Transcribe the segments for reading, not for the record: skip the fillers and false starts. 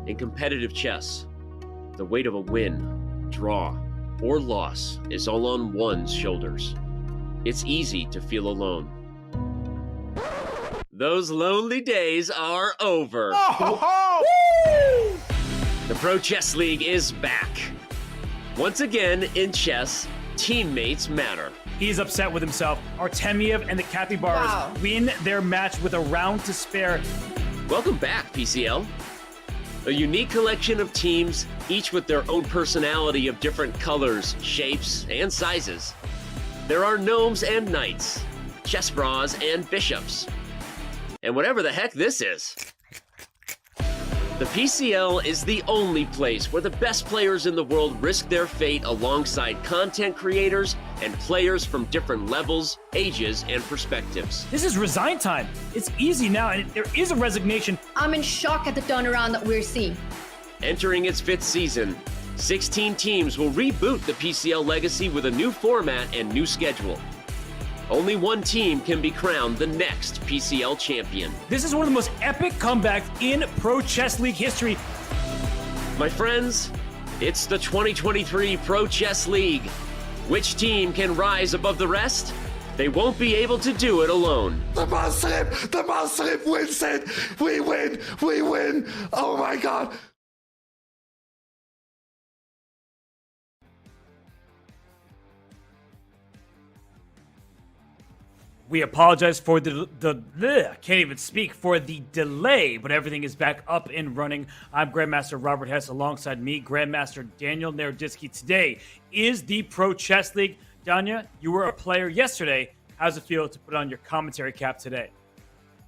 In competitive chess, the weight of a win, draw, or loss is all on one's shoulders. It's easy to feel alone. Those lonely days are over. The Pro Chess League is back. Once again, in chess, teammates matter. He's upset with himself. Artemiev and the Capybaras win their match with a round to spare. Welcome back, PCL. A unique collection of teams, each with their own personality of different colors, shapes, and sizes. There are gnomes and knights, chess bras and bishops, and whatever the heck this is. The PCL is the only place where the best players in the world risk their fate alongside content creators and players from different levels, ages, and perspectives. This is resign time. It's easy now, and there is a resignation. I'm in shock at the turnaround that we're seeing. Entering its 5th season, 16 teams will reboot the PCL legacy with a new format and new schedule. Only one team can be crowned the next PCL champion. This is one of the most epic comebacks in Pro Chess League history. My friends, it's the 2023 Pro Chess League. Which team can rise above the rest? They won't be able to do it alone. The Muslim wins it! We win! Oh my God! We apologize for I can't even speak, for the delay, but everything is back up and running. I'm Grandmaster Robert Hess, alongside me, Grandmaster Daniel Naroditsky. Today is the Pro Chess League. Danya, you were a player yesterday. How's it feel to put on your commentary cap today?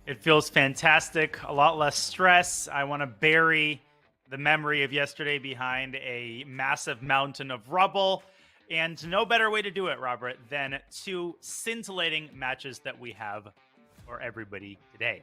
It feels fantastic, a lot less stress. I want to bury the memory of yesterday behind a massive mountain of rubble. And no better way to do it, Robert, than 2 scintillating matches that we have for everybody today.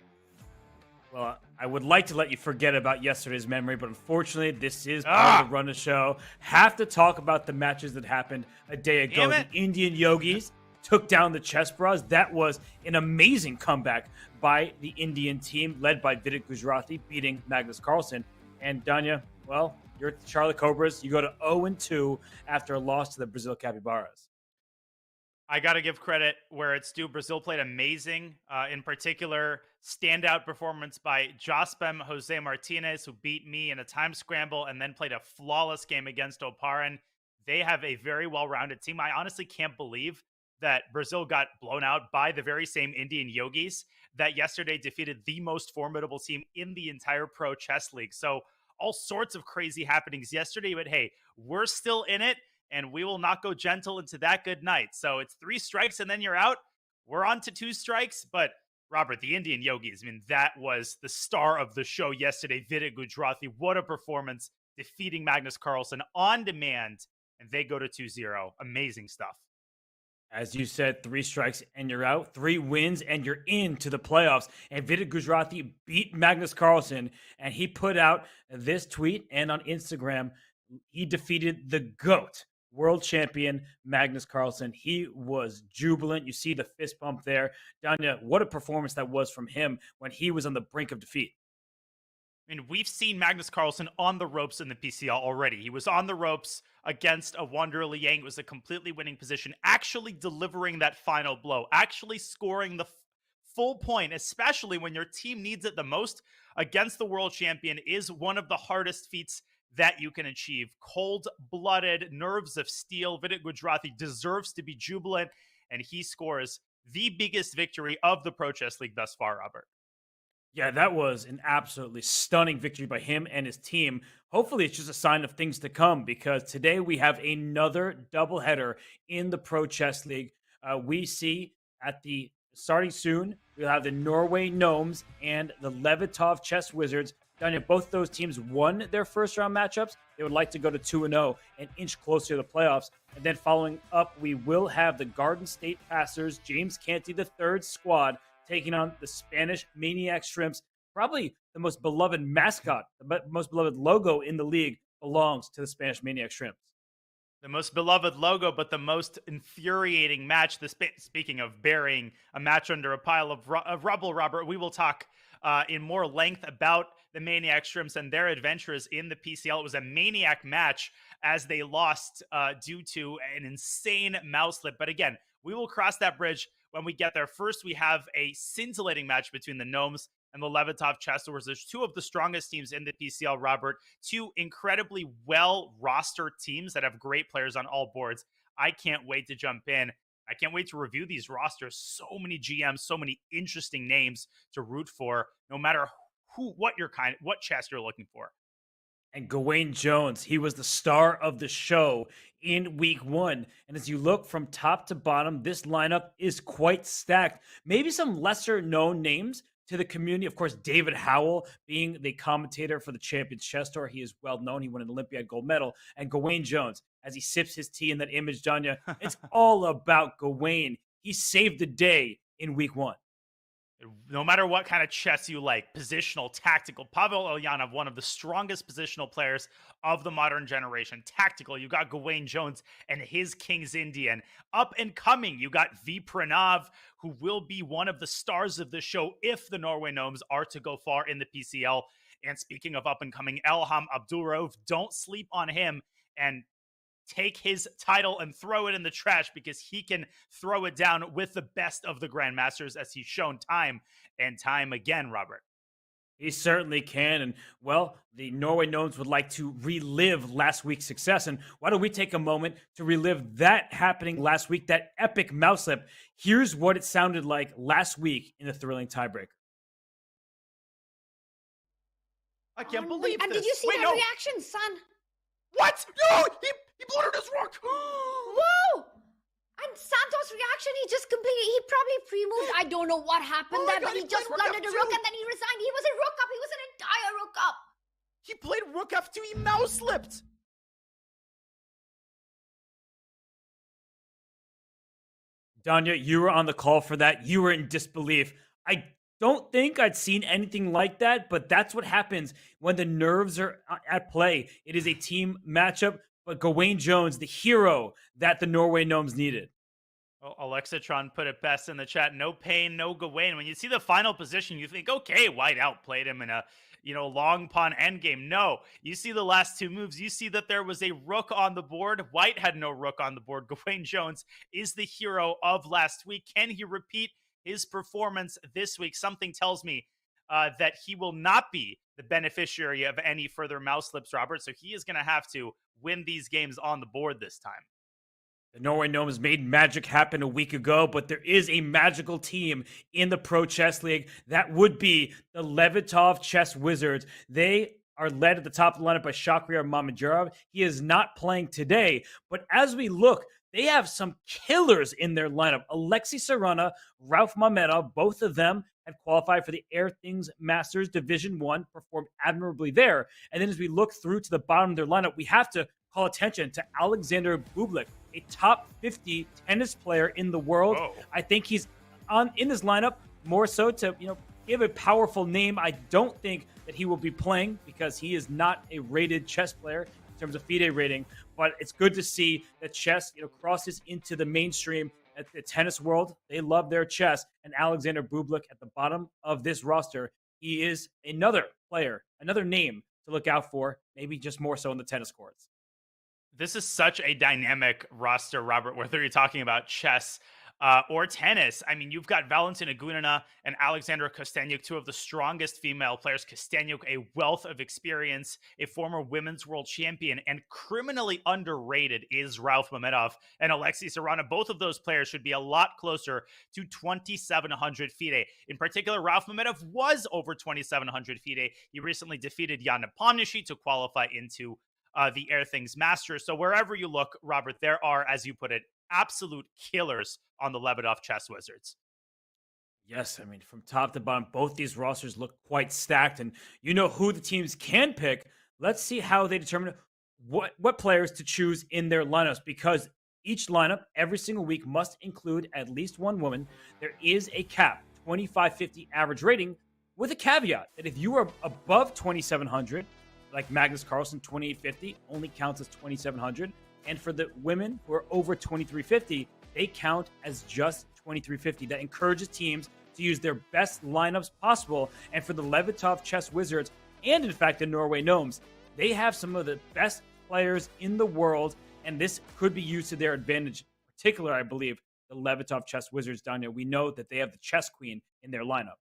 Well, I would like to let you forget about yesterday's memory, but unfortunately, this is part of the run of the show. Have to talk about the matches that happened a day ago. The Indian Yogis took down the Chess Bras. That was an amazing comeback by the Indian team, led by Vidit Gujrathi, beating Magnus Carlsen. And Danya, well, you're Charlotte Cobras. You go to 0-2 after a loss to the Brazil Capybaras. I got to give credit where it's due. Brazil played amazing. In particular, standout performance by Jospem Jose Martinez, who beat me in a time scramble and then played a flawless game against Oparin. They have a very well-rounded team. I honestly can't believe that Brazil got blown out by the very same Indian Yogis that yesterday defeated the most formidable team in the entire Pro Chess League. So all sorts of crazy happenings yesterday, but hey, we're still in it, and we will not go gentle into that good night. So it's 3 strikes, and then you're out. We're on to 2 strikes, but Robert, the Indian Yogis, I mean, that was the star of the show yesterday. Vidit Gujrathi, what a performance, defeating Magnus Carlsen on demand, and they go to 2-0. Amazing stuff. As you said, 3 strikes and you're out. 3 wins and you're into the playoffs. And Vidit Gujrathi beat Magnus Carlsen, and he put out this tweet, and on Instagram, he defeated the GOAT, world champion Magnus Carlsen. He was jubilant. You see the fist pump there. Danya, what a performance that was from him when he was on the brink of defeat. I mean, we've seen Magnus Carlsen on the ropes in the PCL already. He was on the ropes against a Wanderer Liang. It was a completely winning position, actually delivering that final blow, actually scoring the full point, especially when your team needs it the most against the world champion, is one of the hardest feats that you can achieve. Cold-blooded, nerves of steel. Vidit Gujrathi deserves to be jubilant, and he scores the biggest victory of the Pro Chess League thus far, Robert. Yeah, that was an absolutely stunning victory by him and his team. Hopefully, it's just a sign of things to come, because today we have another doubleheader in the Pro Chess League. We see at the starting soon, we'll have the Norway Gnomes and the Levitov Chess Wizards. Danya, both those teams won their first round matchups. They would like to go to 2-0 and inch closer to the playoffs. And then following up, we will have the Garden State Passers, James Canty III squad, taking on the Spanish Maniac Shrimps. Probably the most beloved mascot, the most beloved logo in the league belongs to the Spanish Maniac Shrimps. The most beloved logo, but the most infuriating match. Speaking of burying a match under a pile of rubble, Robert, we will talk in more length about the Maniac Shrimps and their adventures in the PCL. It was a maniac match as they lost due to an insane mouse slip. But again, we will cross that bridge when we get there. First, we have a scintillating match between the Gnomes and the Levitov Chess Wizards, two of the strongest teams in the PCL, Robert. Two incredibly well-rostered teams that have great players on all boards. I can't wait to jump in. I can't wait to review these rosters. So many GMs, so many interesting names to root for, no matter what chess you're looking for. And Gawain Jones, he was the star of the show in week 1. And as you look from top to bottom, this lineup is quite stacked. Maybe some lesser known names to the community. Of course, David Howell being the commentator for the Champions Chess Tour. He is well known. He won an Olympiad gold medal. And Gawain Jones, as he sips his tea in that image, Danya, it's all about Gawain. He saved the day in week 1. No matter what kind of chess you like, positional, tactical, Pavel Ulyanov, one of the strongest positional players of the modern generation. Tactical, you got Gawain Jones and his King's Indian. Up and coming, you got V. Pranav, who will be one of the stars of the show if the Norway Gnomes are to go far in the PCL. And speaking of up and coming, Elham Abdulrauf, don't sleep on him and take his title and throw it in the trash, because he can throw it down with the best of the grandmasters, as he's shown time and time again, Robert. He certainly can. And, well, the Norway Gnomes would like to relive last week's success. And why don't we take a moment to relive that happening last week, that epic mouse slip. Here's what it sounded like last week in the thrilling tiebreaker. I can't believe this. And did you see that reaction, son? What? No! He blundered his rook! Whoa! And Santos' reaction, he probably pre-moved. I don't know what happened there, but he just blundered a rook and then he resigned. He was a rook up. He was an entire rook up. He played rook f2. He mouse slipped. Danya, you were on the call for that. You were in disbelief. I don't think I'd seen anything like that, but that's what happens when the nerves are at play. It is a team matchup, but Gawain Jones, the hero that the Norway Gnomes needed. Well, Alexatron put it best in the chat. No pain, no Gawain. When you see the final position, you think, okay, White outplayed him in a long pawn endgame. No, you see the last two moves. You see that there was a rook on the board. White had no rook on the board. Gawain Jones is the hero of last week. Can he repeat his performance this week? Something tells me that he will not be the beneficiary of any further mouse slips, Robert. So he is going to have to win these games on the board this time. The Norway Gnomes made magic happen a week ago, but there is a magical team in the Pro Chess League. That would be the Levitov Chess Wizards. They are led at the top of the lineup by Shakhriyar Mamedyarov. He is not playing today, but as we look, they have some killers in their lineup. Alexei Sarana, Ralph Mamedov, both of them had qualified for the Air Things Masters Division 1, performed admirably there. And then as we look through to the bottom of their lineup, we have to call attention to Alexander Bublik, a top 50 tennis player in the world. Whoa. I think he's in this lineup more so to give a powerful name. I don't think that he will be playing because he is not a rated chess player in terms of FIDE rating, but it's good to see that chess crosses into the mainstream at the tennis world. They love their chess, and Alexander Bublik at the bottom of this roster, he is another player, another name to look out for, maybe just more so in the tennis courts. This is such a dynamic roster, Robert, whether you're talking about chess or tennis. I mean, you've got Valentina Gunina and Alexandra Kosteniuk, two of the strongest female players. Kosteniuk, a wealth of experience, a former women's world champion, and criminally underrated is Ralph Mamedov and Alexei Sarana. Both of those players should be a lot closer to 2,700 FIDE. In particular, Ralph Mamedov was over 2,700 FIDE. He recently defeated Jan Nepomniachtchi to qualify into the Air Things Masters. So wherever you look, Robert, there are, as you put it, absolute killers on the Levitov Chess Wizards. Yes, I mean, from top to bottom, both these rosters look quite stacked, and you know who the teams can pick. Let's see how they determine what players to choose in their lineups, because each lineup every single week must include at least one woman. There is a cap, 2550 average rating, with a caveat that if you are above 2700, like Magnus Carlsen, 2850 only counts as 2700. And for the women who are over 2350, they count as just 2350. That encourages teams to use their best lineups possible. And for the Levitov Chess Wizards, and in fact the Norway Gnomes, they have some of the best players in the world, and this could be used to their advantage. In particular, I believe, the Levitov Chess Wizards, Danya. We know that they have the chess queen in their lineup.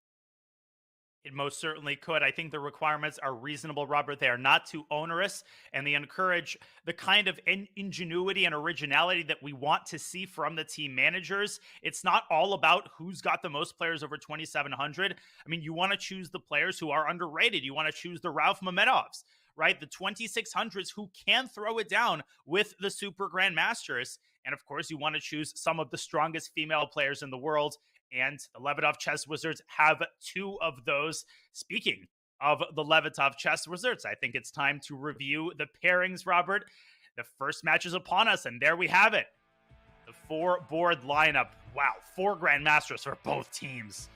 It most certainly could. I think the requirements are reasonable, Robert. They are not too onerous, and they encourage the kind of ingenuity and originality that we want to see from the team managers. It's not all about who's got the most players over 2,700. I mean, you want to choose the players who are underrated. You want to choose the Ralph Mamedovs, right? The 2,600s who can throw it down with the super grandmasters. And of course, you want to choose some of the strongest female players in the world. And the Levitov Chess Wizards have two of those. Speaking of the Levitov Chess Wizards, I think it's time to review the pairings, Robert. The first match is upon us, and there we have it. The 4-board lineup. Wow, 4 grandmasters for both teams.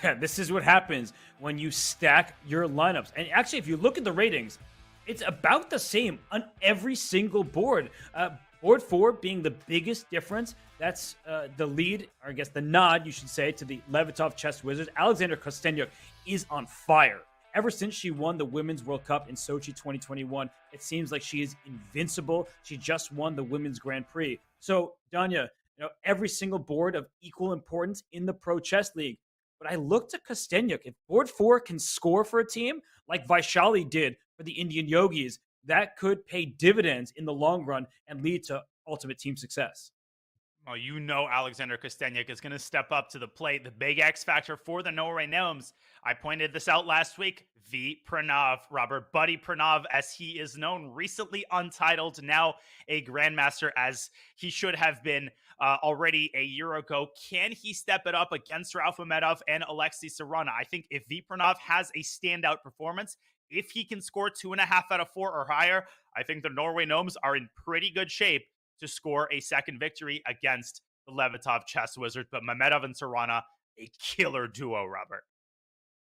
Yeah, this is what happens when you stack your lineups. And actually, if you look at the ratings, it's about the same on every single board. Board 4 being the biggest difference. That's the lead, or I guess the nod, you should say, to the Levitov Chess Wizards. Alexander Kostenyuk is on fire. Ever since she won the Women's World Cup in Sochi 2021, it seems like she is invincible. She just won the Women's Grand Prix. So, Danya, every single board of equal importance in the Pro Chess League. But I look to Kostenyuk. If board 4 can score for a team like Vaishali did for the Indian Yogis, that could pay dividends in the long run and lead to ultimate team success. Well, you know Alexander Kostenyuk is going to step up to the plate. The big X factor for the Norway Gnomes. I pointed this out last week. V. Pranav, Robert Buddy Pranav, as he is known, recently untitled, now a grandmaster, as he should have been already a year ago. Can he step it up against Ralph Mamedov and Alexei Sarana? I think if V. Pranav has a standout performance, if he can score 2.5 out of 4 or higher, I think the Norway Gnomes are in pretty good shape to score a second victory against the Levitov Chess Wizards. But Mamedov and Sarana, a killer duo, Robert.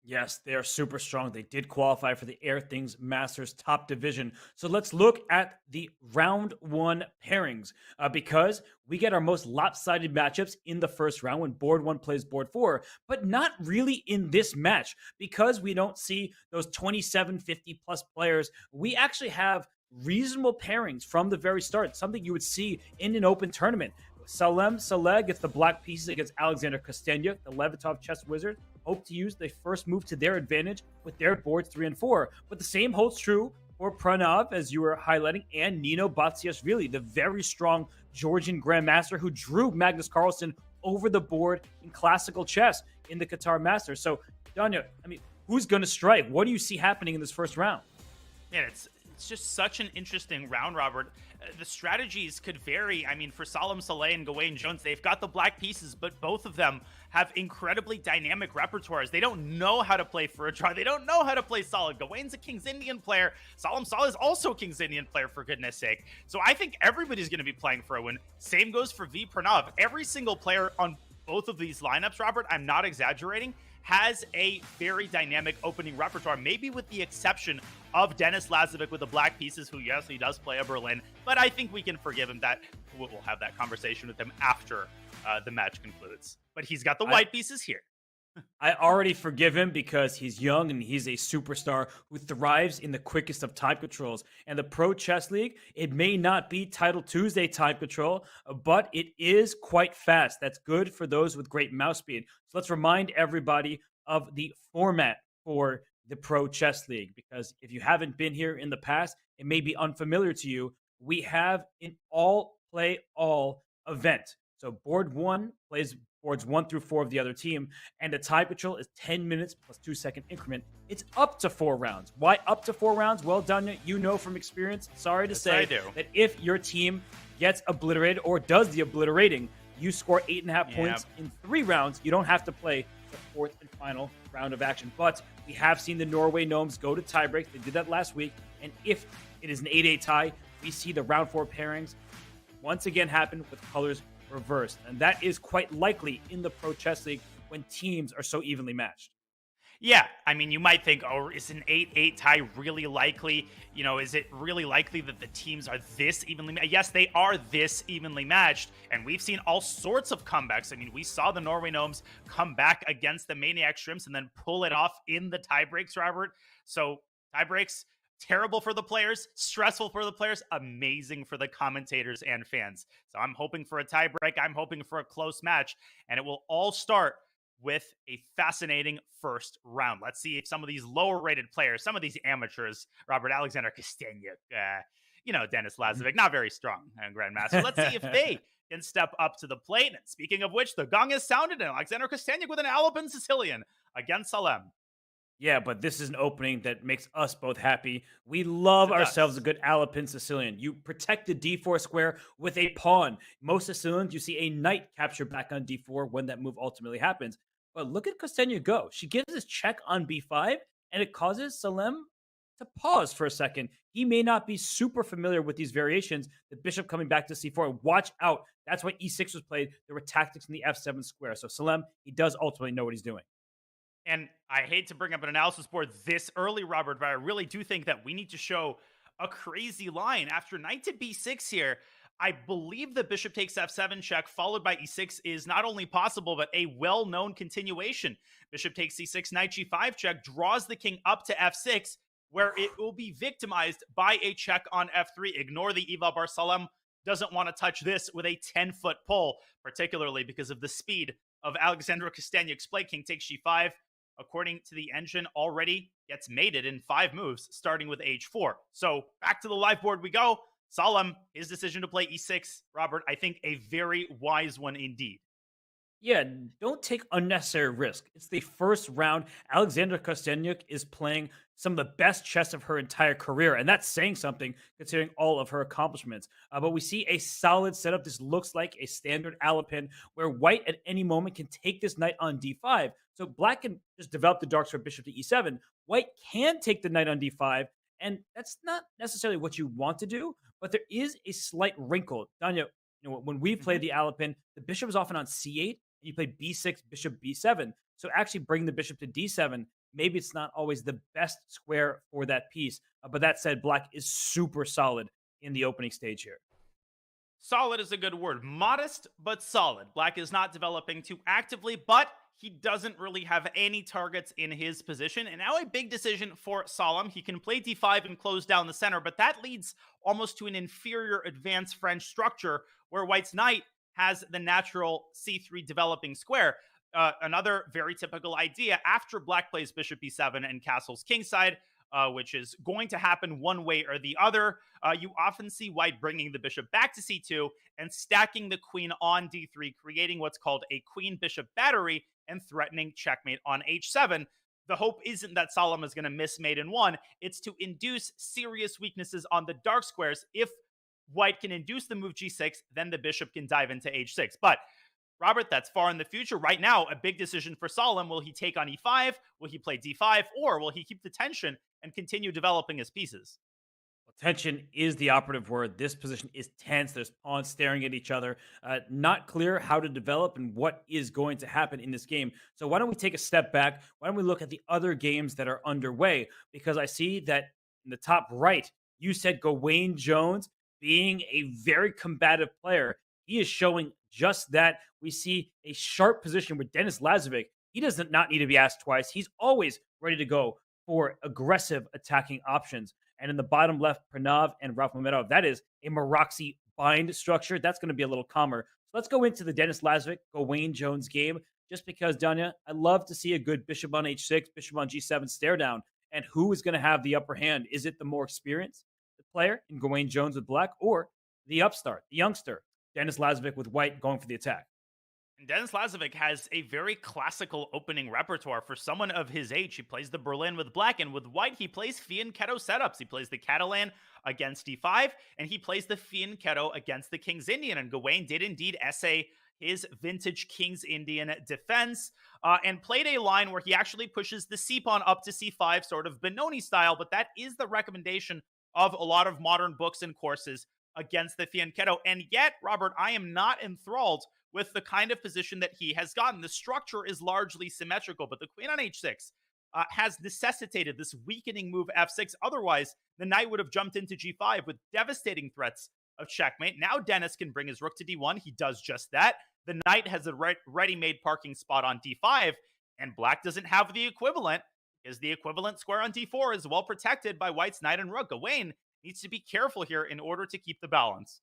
Yes, they are super strong. They did qualify for the Air Things Masters top division. So let's look at the round 1 pairings because we get our most lopsided matchups in the first round when board 1 plays board 4, but not really in this match because we don't see those 2750 plus players. We actually have reasonable pairings from the very start, something you would see in an open tournament. Salem Saleh gets the black pieces against Alexander Kostenyuk. The Levitov Chess Wizards hope to use the first move to their advantage with their boards 3 and 4. But the same holds true for Pranav, as you were highlighting, and Nino Batsiashvili, the very strong Georgian grandmaster who drew Magnus Carlsen over the board in classical chess in the Qatar Masters. So, Danya, I mean, who's going to strike? What do you see happening in this first round? Yeah, it's just such an interesting round, Robert. The strategies could vary. I mean, for Salem Saleh and Gawain Jones, they've got the black pieces, but both of them have incredibly dynamic repertoires. They don't know how to play for a draw. They don't know how to play solid. Gawain's a King's Indian player. Salem Saleh is also a King's Indian player, for goodness sake. So I think everybody's going to be playing for a win. Same goes for V. Pranav. Every single player on both of these lineups, Robert, I'm not exaggerating, has a very dynamic opening repertoire, maybe with the exception of Denis Lazovic with the black pieces, who, yes, he does play a Berlin, but I think we can forgive him. That we'll have that conversation with him after the match concludes. But he's got the white pieces here. I already forgive him because he's young and he's a superstar who thrives in the quickest of time controls. And the Pro Chess League, it may not be Title Tuesday time control, but it is quite fast. That's good for those with great mouse speed. So let's remind everybody of the format for the Pro Chess League, because if you haven't been here in the past, it may be unfamiliar to you. We have an all-play-all event. So board 1 plays boards 1 through 4 of the other team, and the time control is 10 minutes plus 2-second increment. It's up to 4 rounds. Why up to 4 rounds? Well, Danya, you know from experience, sorry to say, that if your team gets obliterated or does the obliterating, you score 8.5 points in 3 rounds. You don't have to play the 4th and final round of action. But we have seen the Norway Gnomes go to tiebreaks. They did that last week. And if it is an 8-8 tie, we see the round 4 pairings once again happen with colors reversed. And that is quite likely in the Pro Chess League when teams are so evenly matched. Yeah, I mean, you might think, oh, is an 8-8 tie really likely? You know, is it really likely that the teams are this evenly matched? Yes, they are this evenly matched, and we've seen all sorts of comebacks. I mean, we saw the Norway Gnomes come back against the Maniac Shrimps and then pull it off in the tiebreaks, Robert. So, tiebreaks, terrible for the players, stressful for the players, amazing for the commentators and fans. So, I'm hoping for a tiebreak. I'm hoping for a close match, and it will all start with a fascinating first round. Let's see if some of these lower rated players, some of these amateurs, Robert Alexander Kosteniuk, Denis Lazovic, not very strong Grandmaster. Let's see if they can step up to the plate. And speaking of which, the gong is sounded, and Alexander Kosteniuk with an Alabin Sicilian against Salem. Yeah, but this is an opening that makes us both happy. We love Yes, it ourselves a does. good Alapin Sicilian. You protect the d4 square with a pawn. Most Sicilians, you see a knight capture back on d4 when that move ultimately happens. But look at Kostenia go. She gives this check on b5, and it causes Salem to pause for a second. He may not be super familiar with these variations. The bishop coming back to c4. Watch out. That's why e6 was played. There were tactics in the f7 square. So Salem, he does ultimately know what he's doing. And I hate to bring up an analysis board this early, Robert, but I really do think that we need to show a crazy line. After knight to b6 here, I believe the bishop takes f7 check followed by e6 is not only possible, but a well-known continuation. Bishop takes c6, knight g5 check, draws the king up to f6, where it will be victimized by a check on f3. Ignore the Eva Barsalem doesn't want to touch this with a 10-foot pole, particularly because of the speed of Alexandra Kosteniuk's play. King takes g5, according to the engine, already gets mated in 5 moves, starting with h4. So back to the live board we go. Salem, his decision to play e6, Robert, I think a very wise one indeed. Yeah, don't take unnecessary risk. It's the first round. Alexandra Kosteniuk is playing some of the best chess of her entire career, and that's saying something considering all of her accomplishments. But we see a solid setup. This looks like a standard Alapin where white at any moment can take this knight on d5. So black can just develop the dark square bishop to e7. White can take the knight on d5, and that's not necessarily what you want to do, but there is a slight wrinkle. Danya, when we play the Alapin, the bishop is often on c8, and you play b6, bishop b7. So actually bring the bishop to d7. Maybe it's not always the best square for that piece. But that said, black is super solid in the opening stage here. Solid is a good word. Modest, but solid. Black is not developing too actively, but he doesn't really have any targets in his position. And now a big decision for Salem. He can play d5 and close down the center, but that leads almost to an inferior advanced French structure where white's knight has the natural c3 developing square. Another very typical idea after black plays bishop b7 and castles kingside, which is going to happen one way or the other. You often see white bringing the bishop back to c2 and stacking the queen on d3, creating what's called a queen-bishop battery and threatening checkmate on h7. The hope isn't that Salem is going to miss mate in one. It's to induce serious weaknesses on the dark squares. If white can induce the move g6, then the bishop can dive into h6. But Robert, that's far in the future. Right now, a big decision for Salem. Will he take on e5? Will he play d5? Or will he keep the tension and continue developing his pieces? Well, tension is the operative word. This position is tense. There's pawns staring at each other. Not clear how to develop and what is going to happen in this game. So why don't we take a step back? Why don't we look at the other games that are underway? Because I see that in the top right, you said Gawain Jones being a very combative player. He is showing just that. We see a sharp position with Denis Lazovic. He does not need to be asked twice. He's always ready to go for aggressive attacking options. And in the bottom left, Pranav and Ralph Mamedov, that is a Maroxy bind structure. That's going to be a little calmer. So let's go into the Denis Lazovic, Gawain Jones game, just because, Danya, I love to see a good bishop on h6, bishop on g7 stare down. And who is going to have the upper hand? Is it the more experienced player in Gawain Jones with black, or the upstart, the youngster, Denis Lazovic with white going for the attack? And Denis Lazovic has a very classical opening repertoire for someone of his age. He plays the Berlin with black, and with white, he plays fianchetto setups. He plays the Catalan against d5, and he plays the fianchetto against the King's Indian. And Gawain did indeed essay his vintage King's Indian defense and played a line where he actually pushes the c-pawn up to c5, sort of Benoni style, but that is the recommendation of a lot of modern books and courses against the fianchetto. And yet, Robert, I am not enthralled with the kind of position that he has gotten. The structure is largely symmetrical, but the queen on h6, has necessitated this weakening move f6. Otherwise, the knight would have jumped into g5 with devastating threats of checkmate. Now Dennis can bring his rook to d1. He does just that. The knight has a ready-made parking spot on d5, and black doesn't have the equivalent, because the equivalent square on d4 is well protected by white's knight and rook. Gawain needs to be careful here in order to keep the balance.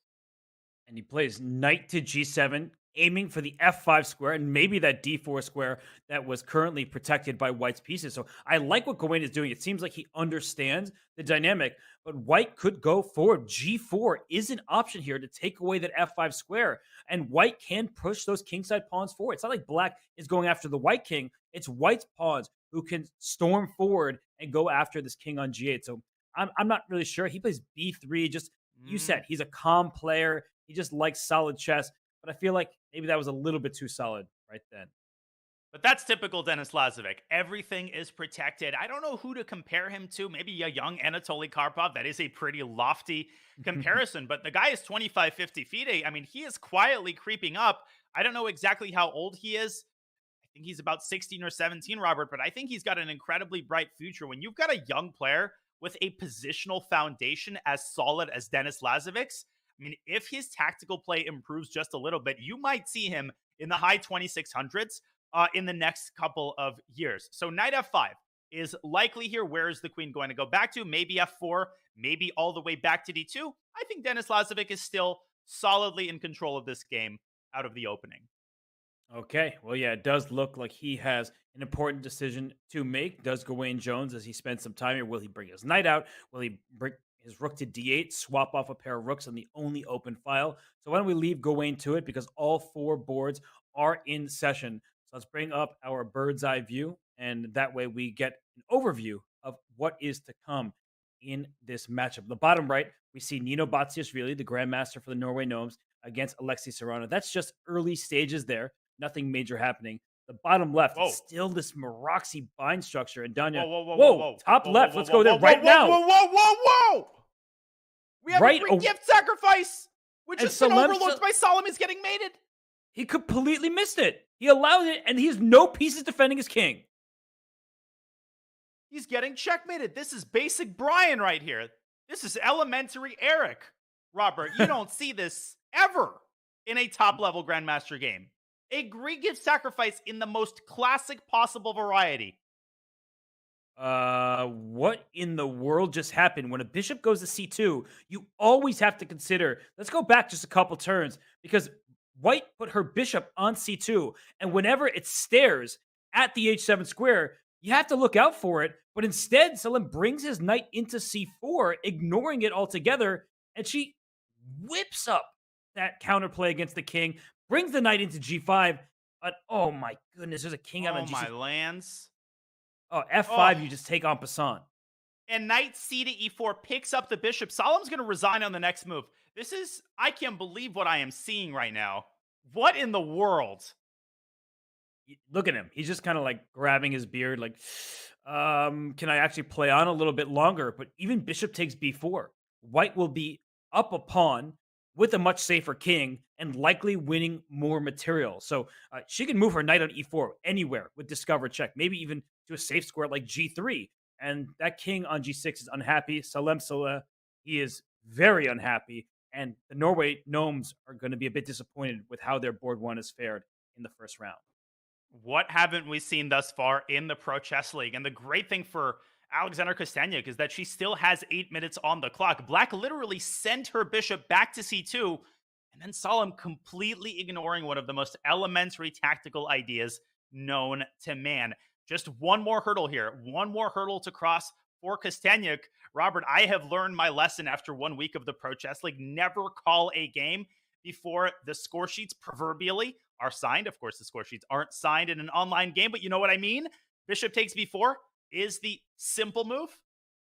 And he plays knight to g7, aiming for the f5 square and maybe that d4 square that was currently protected by white's pieces. So I like what Gawain is doing. It seems like he understands the dynamic, but white could go forward. g4 is an option here to take away that f5 square, and white can push those kingside pawns forward. It's not like black is going after the white king. It's white's pawns who can storm forward and go after this king on g8. So I'm not really sure. He plays b3. Just, you said, he's a calm player. He just likes solid chess. But I feel like maybe that was a little bit too solid right then. But that's typical Denis Lazovic. Everything is protected. I don't know who to compare him to. Maybe a young Anatoly Karpov. That is a pretty lofty comparison. But the guy is 25, 50 feet. I mean, he is quietly creeping up. I don't know exactly how old he is. I think he's about 16 or 17, Robert. But I think he's got an incredibly bright future. When you've got a young player with a positional foundation as solid as Denis Lazovic's, I mean, if his tactical play improves just a little bit, you might see him in the high 2600s in the next couple of years. So knight f5 is likely here. Where is the queen going to go back to? Maybe f4, maybe all the way back to d2. I think Denis Lazovic is still solidly in control of this game out of the opening. Okay, well, yeah, it does look like he has an important decision to make. Does Gawain Jones, as he spends some time here, will he bring his knight out? Will he bring his rook to d8, swap off a pair of rooks on the only open file? So why don't we leave Gawain to it, because all four boards are in session. So let's bring up our bird's eye view, and that way we get an overview of what is to come in this matchup. The bottom right, we see Nino Batsiashvili, the grandmaster for the Norway Gnomes, against Alexei Serrano. That's just early stages there. Nothing major happening. The bottom left is still this Maroczy bind structure. And Danya, top left. Let's go there right now. Whoa. We have a free gift sacrifice, which has been overlooked by Solomon. Is getting mated. He completely missed it. He allowed it, and he has no pieces defending his king. He's getting checkmated. This is basic Brian right here. This is elementary Eric. Robert, you don't see this ever in a top-level Grandmaster game. A Greek gift sacrifice in the most classic possible variety. What in the world just happened? When a bishop goes to c2, you always have to consider, let's go back just a couple turns, because white put her bishop on c2, and whenever it stares at the h7 square, you have to look out for it. But instead, Selim brings his knight into c4, ignoring it altogether, and she whips up that counterplay against the king, brings the knight into g5, but oh my goodness, there's a king out on g6. Oh my lands. Oh, f5, you just take en passant. And knight c to e4 picks up the bishop. Solemn's going to resign on the next move. This is, I can't believe what I am seeing right now. What in the world? Look at him. He's just kind of like grabbing his beard, like, can I actually play on a little bit longer? But even bishop takes b4. White will be up a pawn with a much safer king and likely winning more material. So she can move her knight on e4 anywhere with discover check, maybe even to a safe square like g3. And that king on g6 is unhappy. Salem Saleh, he is very unhappy. And the Norway Gnomes are going to be a bit disappointed with how their board one has fared in the first round. What haven't we seen thus far in the Pro Chess League? And the great thing for Alexander Kosteniuk is that she still has 8 minutes on the clock. Black literally sent her bishop back to c2, and then Solemn completely ignoring one of the most elementary tactical ideas known to man. Just one more hurdle here. One more hurdle to cross for Kosteniuk. Robert, I have learned my lesson after 1 week of the Pro Chess League. Never call a game before the score sheets proverbially are signed. Of course, the score sheets aren't signed in an online game, but you know what I mean? Bishop takes b4 is the simple move.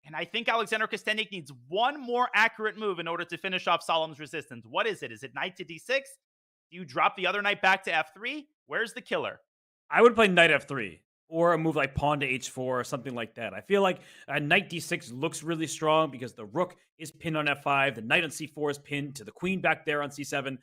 And I think Alexander Kosteniuk needs one more accurate move in order to finish off Solemn's resistance. What is it? Is it knight to d6? Do you drop the other knight back to f3? Where's the killer? I would play knight f3 or a move like pawn to h4 or something like that. I feel like knight d6 looks really strong because the rook is pinned on f5. The knight on c4 is pinned to the queen back there on c7.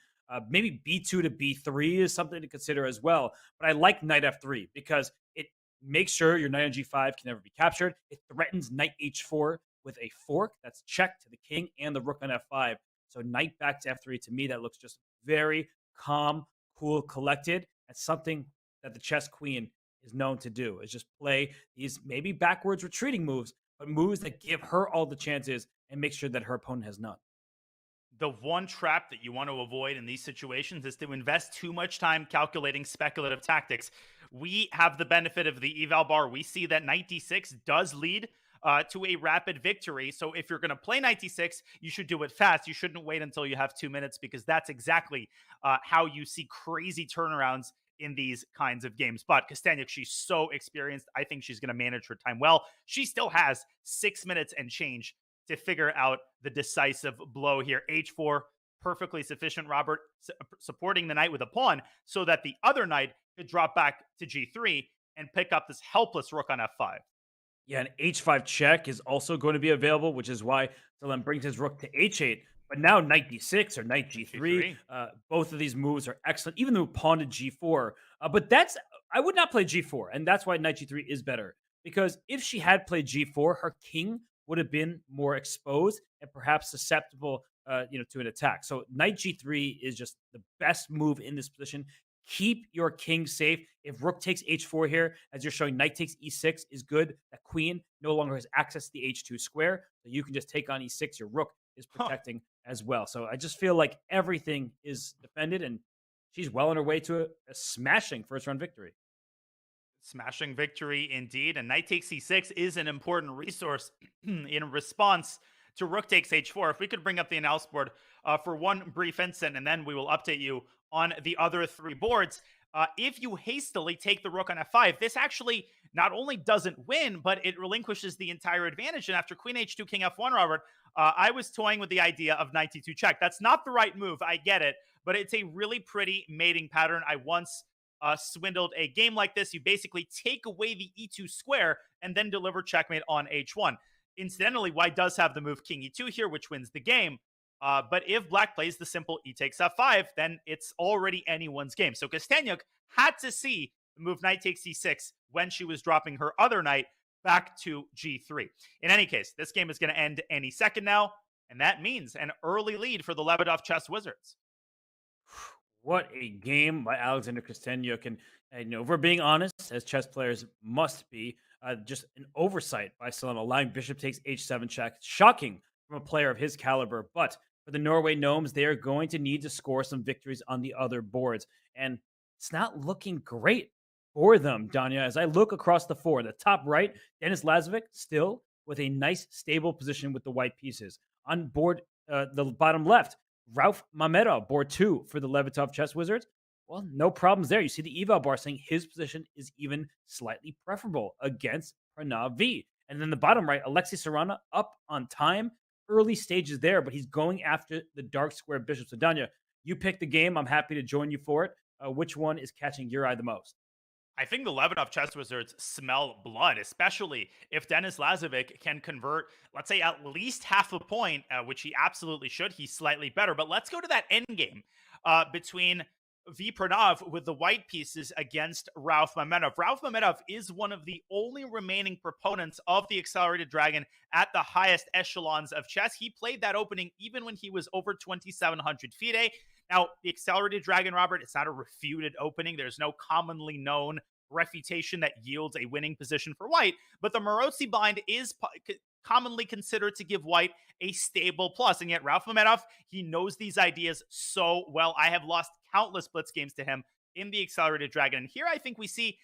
Maybe b2 to b3 is something to consider as well. But I like knight f3 because it make sure your knight on g5 can never be captured. It threatens knight h4 with a fork. That's check to the king and the rook on f5. So knight back to f3, to me, that looks just very calm, cool, collected. That's something that the chess queen is known to do, is just play these maybe backwards retreating moves, but moves that give her all the chances and make sure that her opponent has none. The one trap that you want to avoid in these situations is to invest too much time calculating speculative tactics. We have the benefit of the eval bar. We see that knight d6 does lead to a rapid victory. So if you're going to play knight d6, you should do it fast. You shouldn't wait until you have 2 minutes, because that's exactly how you see crazy turnarounds in these kinds of games. But Kosteniuk, she's so experienced. I think she's going to manage her time well. She still has 6 minutes and change to figure out the decisive blow here. h4, perfectly sufficient, Robert, supporting the knight with a pawn so that the other knight could drop back to g3 and pick up this helpless rook on f5. Yeah, an h5 check is also going to be available, which is why Salem brings his rook to h8. But now knight d6 or knight g3, both of these moves are excellent, even though pawn to g4. But I would not play g4, and that's why knight g3 is better. Because if she had played g4, her king would have been more exposed and perhaps susceptible to an attack. So knight g3 is just the best move in this position. Keep your king safe. If rook takes h4 here, as you're showing, knight takes e6 is good. That queen no longer has access to the h2 square, so you can just take on e6. Your rook is protecting as well. So I just feel like everything is defended, and she's well on her way to a smashing first-round victory. Smashing victory indeed. And knight takes e6 is an important resource in response to rook takes h4. If we could bring up the analysis board for one brief instant, and then we will update you on the other 3 boards. If you hastily take the rook on f5, this actually not only doesn't win, but it relinquishes the entire advantage. And after queen h2, king f1, Robert, I was toying with the idea of knight d2 check. That's not the right move, I get it, but it's a really pretty mating pattern. I once swindled a game like this. You basically take away the e2 square and then deliver checkmate on h1. Incidentally, white does have the move king e2 here, which wins the game. But if black plays the simple e takes f5, then it's already anyone's game. So Kosteniuk had to see the move knight takes e6 when she was dropping her other knight back to g3. In any case, this game is going to end any second now, and that means an early lead for the Levitov Chess Wizards. What a game by Alexander Kosteniuk. And if we're being honest, as chess players must be, just an oversight by Salem, allowing bishop takes h7 check. Shocking from a player of his caliber. But for the Norway Gnomes, they are going to need to score some victories on the other boards. And it's not looking great for them, Danya. As I look across the four, the top right, Denis Lazovic still with a nice, stable position with the white pieces. On board the bottom left, Rauf Mamedov, board 2 for the Levitov Chess Wizards. Well, no problems there. You see the eval bar saying his position is even slightly preferable against Pranav V. And then the bottom right, Alexei Sarana up on time. Early stages there, but he's going after the dark square bishop. So, Danya, you pick the game. I'm happy to join you for it. Which one is catching your eye the most? I think the Levitov Chess Wizards smell blood, especially if Denis Lazovic can convert, let's say, at least half a point, which he absolutely should. He's slightly better. But let's go to that end game between V. Pranav with the white pieces against Rauf Mamedov. Rauf Mamedov is one of the only remaining proponents of the Accelerated Dragon at the highest echelons of chess. He played that opening even when he was over 2,700 FIDE. Now, the Accelerated Dragon, Robert, it's not a refuted opening. There's no commonly known refutation that yields a winning position for white, but the Maroczy bind is commonly considered to give white a stable plus. And yet Rauf Mamedov, he knows these ideas so well. I have lost countless blitz games to him in the Accelerated Dragon. And here I think we see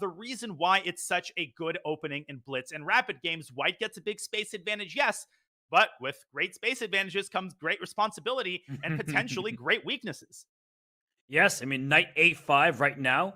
the reason why it's such a good opening in blitz and rapid games. White gets a big space advantage, yes, but with great space advantages comes great responsibility and potentially great weaknesses. Yes, I mean, knight a5 right now.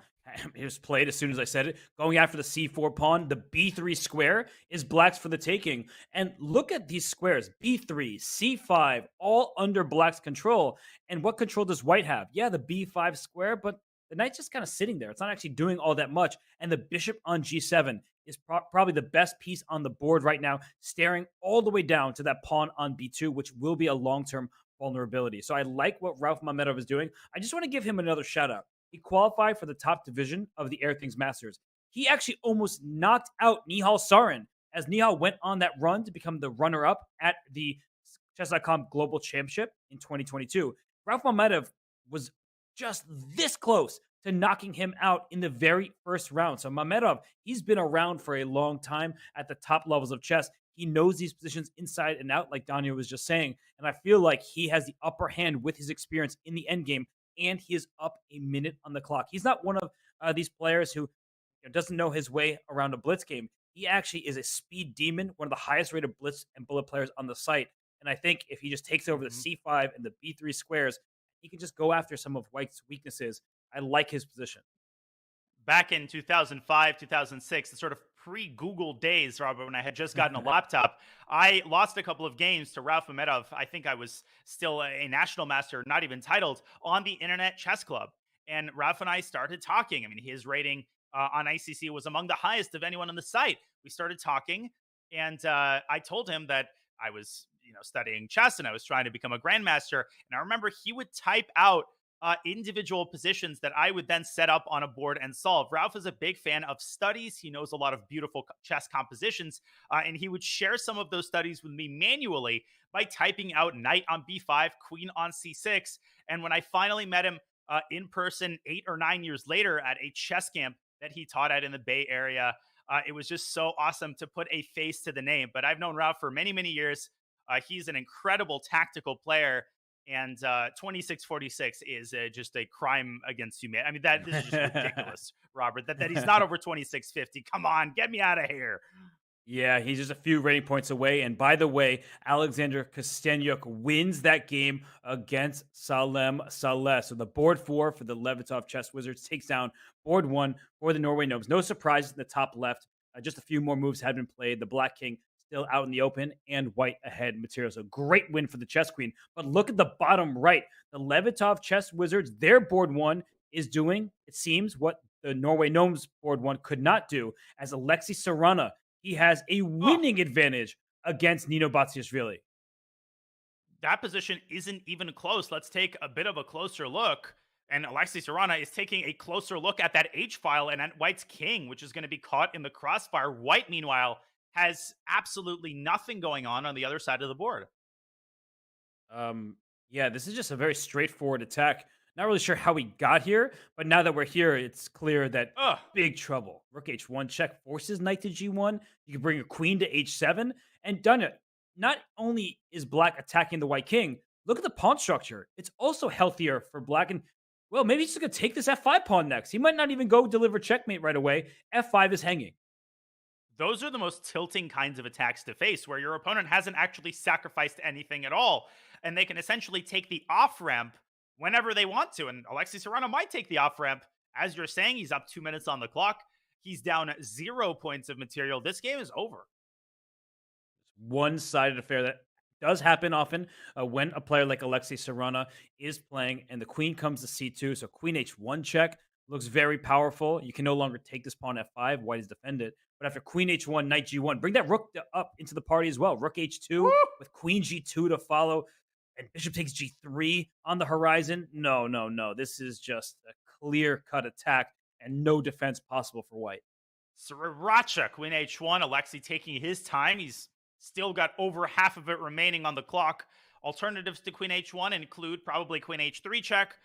It was played as soon as I said it. Going after the c4 pawn, the b3 square is black's for the taking. And look at these squares, b3, c5, all under black's control. And what control does white have? Yeah, the b5 square, but the knight's just kind of sitting there. It's not actually doing all that much. And the bishop on g7 is probably the best piece on the board right now, staring all the way down to that pawn on b2, which will be a long-term vulnerability. So I like what Rauf Mamedov is doing. I just want to give him another shout out. He qualified for the top division of the Air Things Masters. he actually almost knocked out Nihal Sarin as Nihal went on that run to become the runner-up at the Chess.com Global Championship in 2022. Ralph Mamedov was just this close to knocking him out in the very first round. So Mamedov, he's been around for a long time at the top levels of chess. He knows these positions inside and out, like Daniel was just saying. And I feel like he has the upper hand with his experience in the end game, and he is up a minute on the clock. He's not one of these players who doesn't know his way around a blitz game. He actually is a speed demon, one of the highest rated blitz and bullet players on the site. And I think if he just takes over the C5 and the B3 squares, he can just go after some of White's weaknesses. I like his position. Back in 2005, 2006, the sort of pre-Google days, Robert, when I had just gotten a laptop, I lost a couple of games to Ralph Mamedov. I think I was still a national master, not even titled, on the Internet Chess Club. And Ralph and I started talking. I mean, his rating on ICC was among the highest of anyone on the site. We started talking, and I told him that I was, studying chess and I was trying to become a grandmaster. And I remember he would type out individual positions that I would then set up on a board and solve. Ralph is a big fan of studies. He knows a lot of beautiful chess compositions, and he would share some of those studies with me manually by typing out knight on b5, queen on c6. And when I finally met him in person 8 or 9 years later at a chess camp that he taught at in the Bay Area, it was just so awesome to put a face to the name. But I've known Ralph for many, many years. He's an incredible tactical player. And 2646 is just a crime against humanity. I mean, this is just ridiculous, Robert, that he's not over 2650. Come on, get me out of here. Yeah, he's just a few rating points away. And by the way, Alexander Kostenyuk wins that game against Salem Saleh. So the board 4 for the Levitov Chess Wizards takes down board 1 for the Norway Gnomes. No surprises in the top left. Just a few more moves had been played. The Black King still out in the open, and White ahead material. So great win for the Chess Queen. But look at the bottom right. The Levitov Chess Wizards, their board 1 is doing, it seems, what the Norway Gnomes board 1 could not do, as Alexei Sarana, he has a winning advantage against Nino Batsiashvili. That position isn't even close. Let's take a bit of a closer look. And Alexei Sarana is taking a closer look at that H file and at White's king, which is going to be caught in the crossfire. White, meanwhile, has absolutely nothing going on the other side of the board. Yeah, this is just a very straightforward attack. Not really sure how we got here, but now that we're here, it's clear that big trouble. Rook h1 check forces knight to g1. You can bring a queen to h7, and done it. Not only is Black attacking the White king, look at the pawn structure. It's also healthier for Black, and well, maybe he's just gonna take this f5 pawn next. He might not even go deliver checkmate right away. f5 is hanging. Those are the most tilting kinds of attacks to face, where your opponent hasn't actually sacrificed anything at all, and they can essentially take the off-ramp whenever they want to. And Alexei Sarana might take the off-ramp. As you're saying, he's up 2 minutes on the clock. He's down 0 points of material. This game is over. It's one-sided affair that does happen often when a player like Alexei Sarana is playing, and the queen comes to c2. So queen h1 check looks very powerful. You can no longer take this pawn f5. White is defended. But after queen h1, knight g1, bring that rook up into the party as well. Rook h2 with queen g2 to follow. And bishop takes g3 on the horizon. No. This is just a clear-cut attack and no defense possible for White. Sriracha, queen h1. Alexei taking his time. He's still got over half of it remaining on the clock. Alternatives to queen h1 include probably queen h3 check.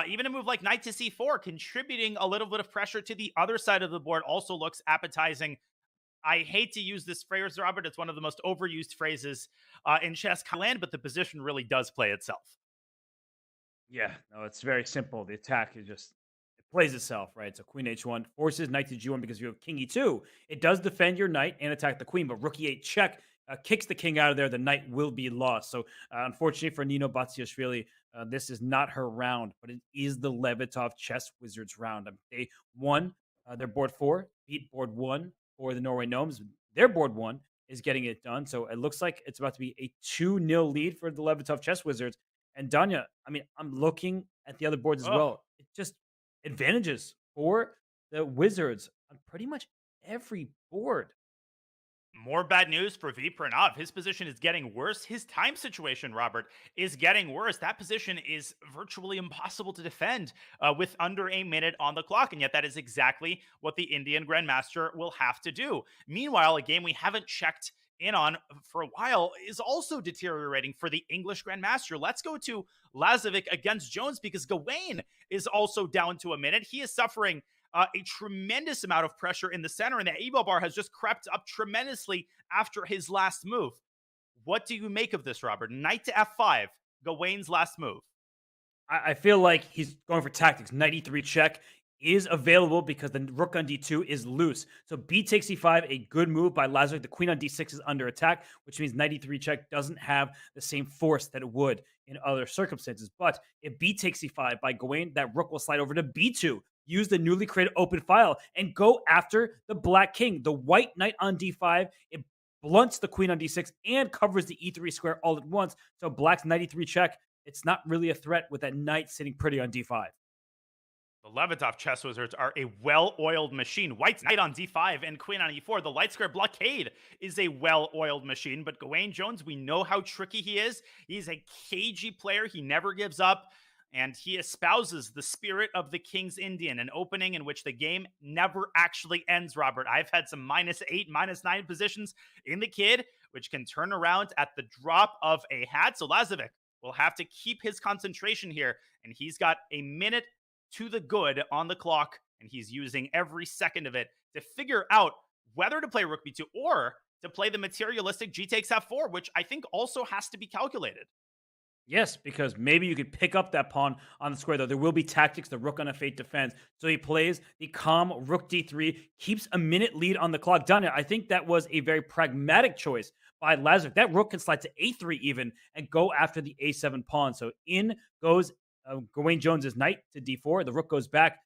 Even a move like knight to c4, contributing a little bit of pressure to the other side of the board, also looks appetizing. I hate to use this phrase, Robert. It's one of the most overused phrases in chess land, but the position really does play itself. Yeah, no, it's very simple. The attack is just, it plays itself, right? So queen h1 forces knight to g1 because you have king e2. It does defend your knight and attack the queen, but rook e8 check kicks the king out of there. The knight will be lost. So unfortunately for Nino Batsiashvili, this is not her round, but it is the Levitov Chess Wizards round. They won their board 4, beat board 1 for the Norway Gnomes. Their board 1 is getting it done. So it looks like it's about to be a 2-0 lead for the Levitov Chess Wizards. And Danya, I mean, I'm looking at the other boards as well. It just advantages for the Wizards on pretty much every board. More bad news for V Pranav. His position is getting worse. His time situation, Robert, is getting worse. That position is virtually impossible to defend with under a minute on the clock. And yet that is exactly what the Indian Grandmaster will have to do. Meanwhile, a game we haven't checked in on for a while is also deteriorating for the English Grandmaster. Let's go to Lazovic against Jones because Gawain is also down to a minute. He is suffering a tremendous amount of pressure in the center, and the evo bar has just crept up tremendously after his last move. What do you make of this, Robert? Knight to f5, Gawain's last move. I feel like he's going for tactics. Knight e3 check is available because the rook on d2 is loose. So b takes e5, a good move by Lazovic. The queen on d6 is under attack, which means knight e3 check doesn't have the same force that it would in other circumstances. But if b takes e5 by Gawain, that rook will slide over to b2. Use the newly created open file and go after the black king. The white knight on d5, it blunts the queen on d6 and covers the e3 square all at once. So black's knight e3 check, it's not really a threat with that knight sitting pretty on d5. The Levitov Chess Wizards are a well-oiled machine. White's knight on d5 and queen on e4. The light square blockade is a well-oiled machine, but Gawain Jones, we know how tricky he is. He's a cagey player. He never gives up, and he espouses the spirit of the King's Indian, an opening in which the game never actually ends, Robert. I've had some -8, -9 positions in the kid, which can turn around at the drop of a hat. So Lazovic will have to keep his concentration here, and he's got a minute to the good on the clock, and he's using every second of it to figure out whether to play rook b2 or to play the materialistic g takes f4, which I think also has to be calculated. Yes, because maybe you could pick up that pawn on the square, though. There will be tactics, the rook on f8 defense. So he plays the calm rook d3, keeps a minute lead on the clock. Done it. I think that was a very pragmatic choice by Lazovic. That rook can slide to a3 even and go after the a7 pawn. So in goes Gawain Jones's knight to d4. The rook goes back.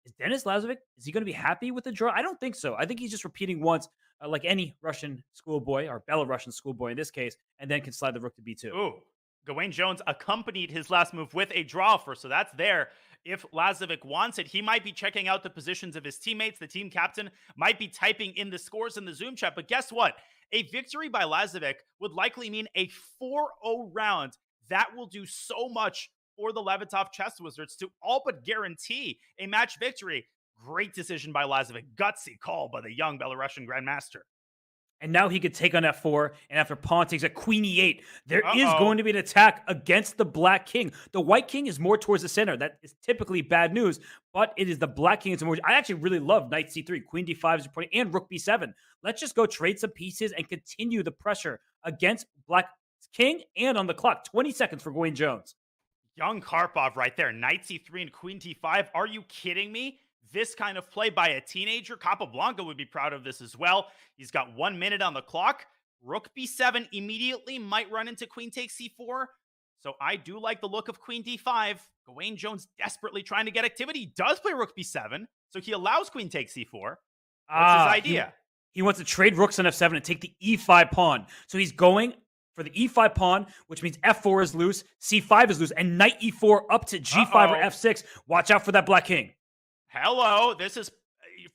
Is Denis Lazovic, is he going to be happy with the draw? I don't think so. I think he's just repeating once, like any Russian schoolboy, or Belarusian schoolboy in this case, and then can slide the rook to b2. Ooh, Gawain Jones accompanied his last move with a draw offer, so that's there. If Lazovic wants it, he might be checking out the positions of his teammates. The team captain might be typing in the scores in the Zoom chat, but guess what? A victory by Lazovic would likely mean a 4-0 round. That will do so much for the Levitov Chess Wizards to all but guarantee a match victory. Great decision by Lazovic. Gutsy call by the young Belarusian Grandmaster. And now he could take on f4, and after pawn takes a queen e8, there is going to be an attack against the black king. The white king is more towards the center. That is typically bad news, but it is the black king. I actually really love knight c3, queen d5 is reporting, and rook b7. Let's just go trade some pieces and continue the pressure against black king and on the clock. 20 seconds for Gawain Jones. Young Karpov right there. Knight c3 and queen t5. Are you kidding me? This kind of play by a teenager. Capablanca would be proud of this as well. He's got 1 minute on the clock. Rook b7 immediately might run into queen takes c4. So I do like the look of queen d5. Gawain Jones desperately trying to get activity. He does play rook b7. So he allows queen takes c4. What's his idea? He wants to trade rooks on f7 and take the e5 pawn. So he's going for the e5 pawn, which means f4 is loose, c5 is loose, and knight e4 up to g5 or f6. Watch out for that black king. Hello, this is,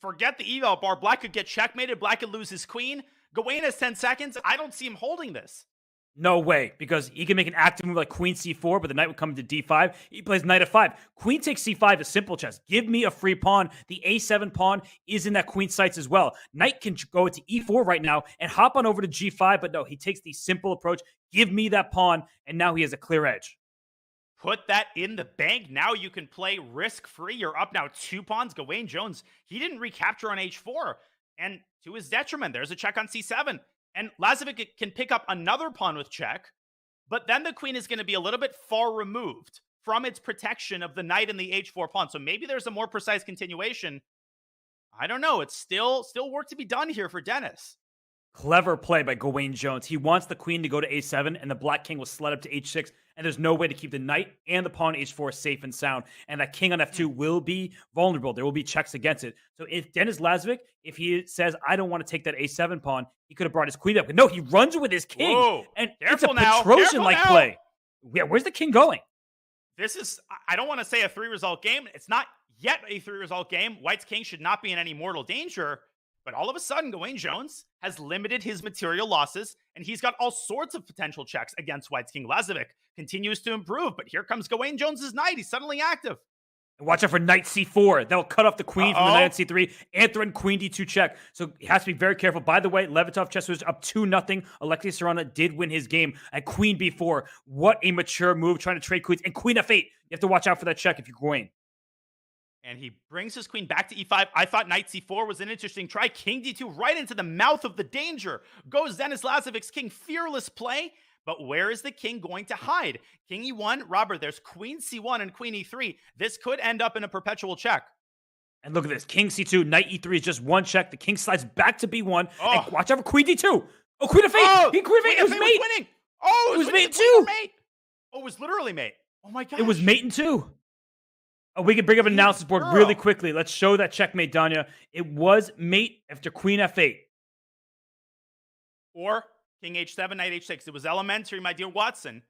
forget the eval bar. Black could get checkmated. Black could lose his queen. Gawain has 10 seconds. I don't see him holding this. No way, because he can make an active move like queen c4, but the knight would come to d5. He plays knight f5. Queen takes c5 is simple chess. Give me a free pawn. The a7 pawn is in that queen sights as well. Knight can go into e4 right now and hop on over to g5, but no, he takes the simple approach. Give me that pawn, and now he has a clear edge. Put that in the bank. Now you can play risk-free. You're up now 2 pawns. Gawain Jones, he didn't recapture on h4, and to his detriment, there's a check on c7. And Lazovic can pick up another pawn with check, but then the queen is going to be a little bit far removed from its protection of the knight and the h4 pawn. So maybe there's a more precise continuation. I don't know. It's still work to be done here for Denis. Clever play by Gawain Jones. He wants the queen to go to a7, and the black king will slide up to h6, and there's no way to keep the knight and the pawn h4 safe and sound, and that king on f2 will be vulnerable. There will be checks against it. So if Denis Lazovic, if he says, I don't want to take that a7 pawn, he could have brought his queen up. But no, he runs with his king, and it's a Petrosian-like play. Yeah, where's the king going? This is, I don't want to say a 3-result game. It's not yet a 3-result game. White's king should not be in any mortal danger. But all of a sudden, Gawain Jones has limited his material losses, and he's got all sorts of potential checks against White's King. Lazovic continues to improve, but here comes Gawain Jones's knight. He's suddenly active. Watch out for knight c4. That'll cut off the queen from the knight at c3 and threaten queen d2 check. So he has to be very careful. By the way, Levitov Chess Wizards up 2-0. Alexei Serrano did win his game at queen b4. What a mature move, trying to trade queens. And queen f8. You have to watch out for that check if you're Gawain. And he brings his queen back to e5. I thought knight c4 was an interesting try. King d2 right into the mouth of the danger. Goes Denis Lazovic's king. Fearless play. But where is the king going to hide? King e1. Robert, there's queen c1 and queen e3. This could end up in a perpetual check. And look at this. King c2, knight e3 is just one check. The king slides back to b1. Oh. And watch out for queen d2. Oh, queen f8. Oh, queen f8. It was mate. Winning. Oh, it was mate too. too. Oh, it was literally mate. Oh my god. It was mate in two. Oh, we can bring up an analysis board really quickly. Let's show that checkmate, Danya. It was mate after queen f8. Or king h7, knight h6. It was elementary, my dear Watson.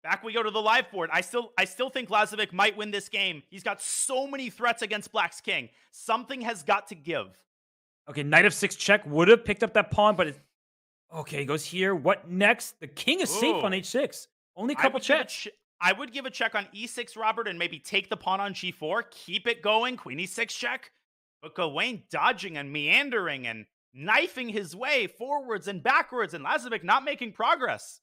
Back we go to the live board. I still think Lazovic might win this game. He's got so many threats against Black's king. Something has got to give. Okay, knight f6 check would have picked up that pawn, but it... Okay, he goes here. What next? The king is safe on h6. Only a couple checks. I would give a check on e6, Robert, and maybe take the pawn on g4. Keep it going. Queen e6 check. But Gawain dodging and meandering and knifing his way forwards and backwards, and Lazovic not making progress.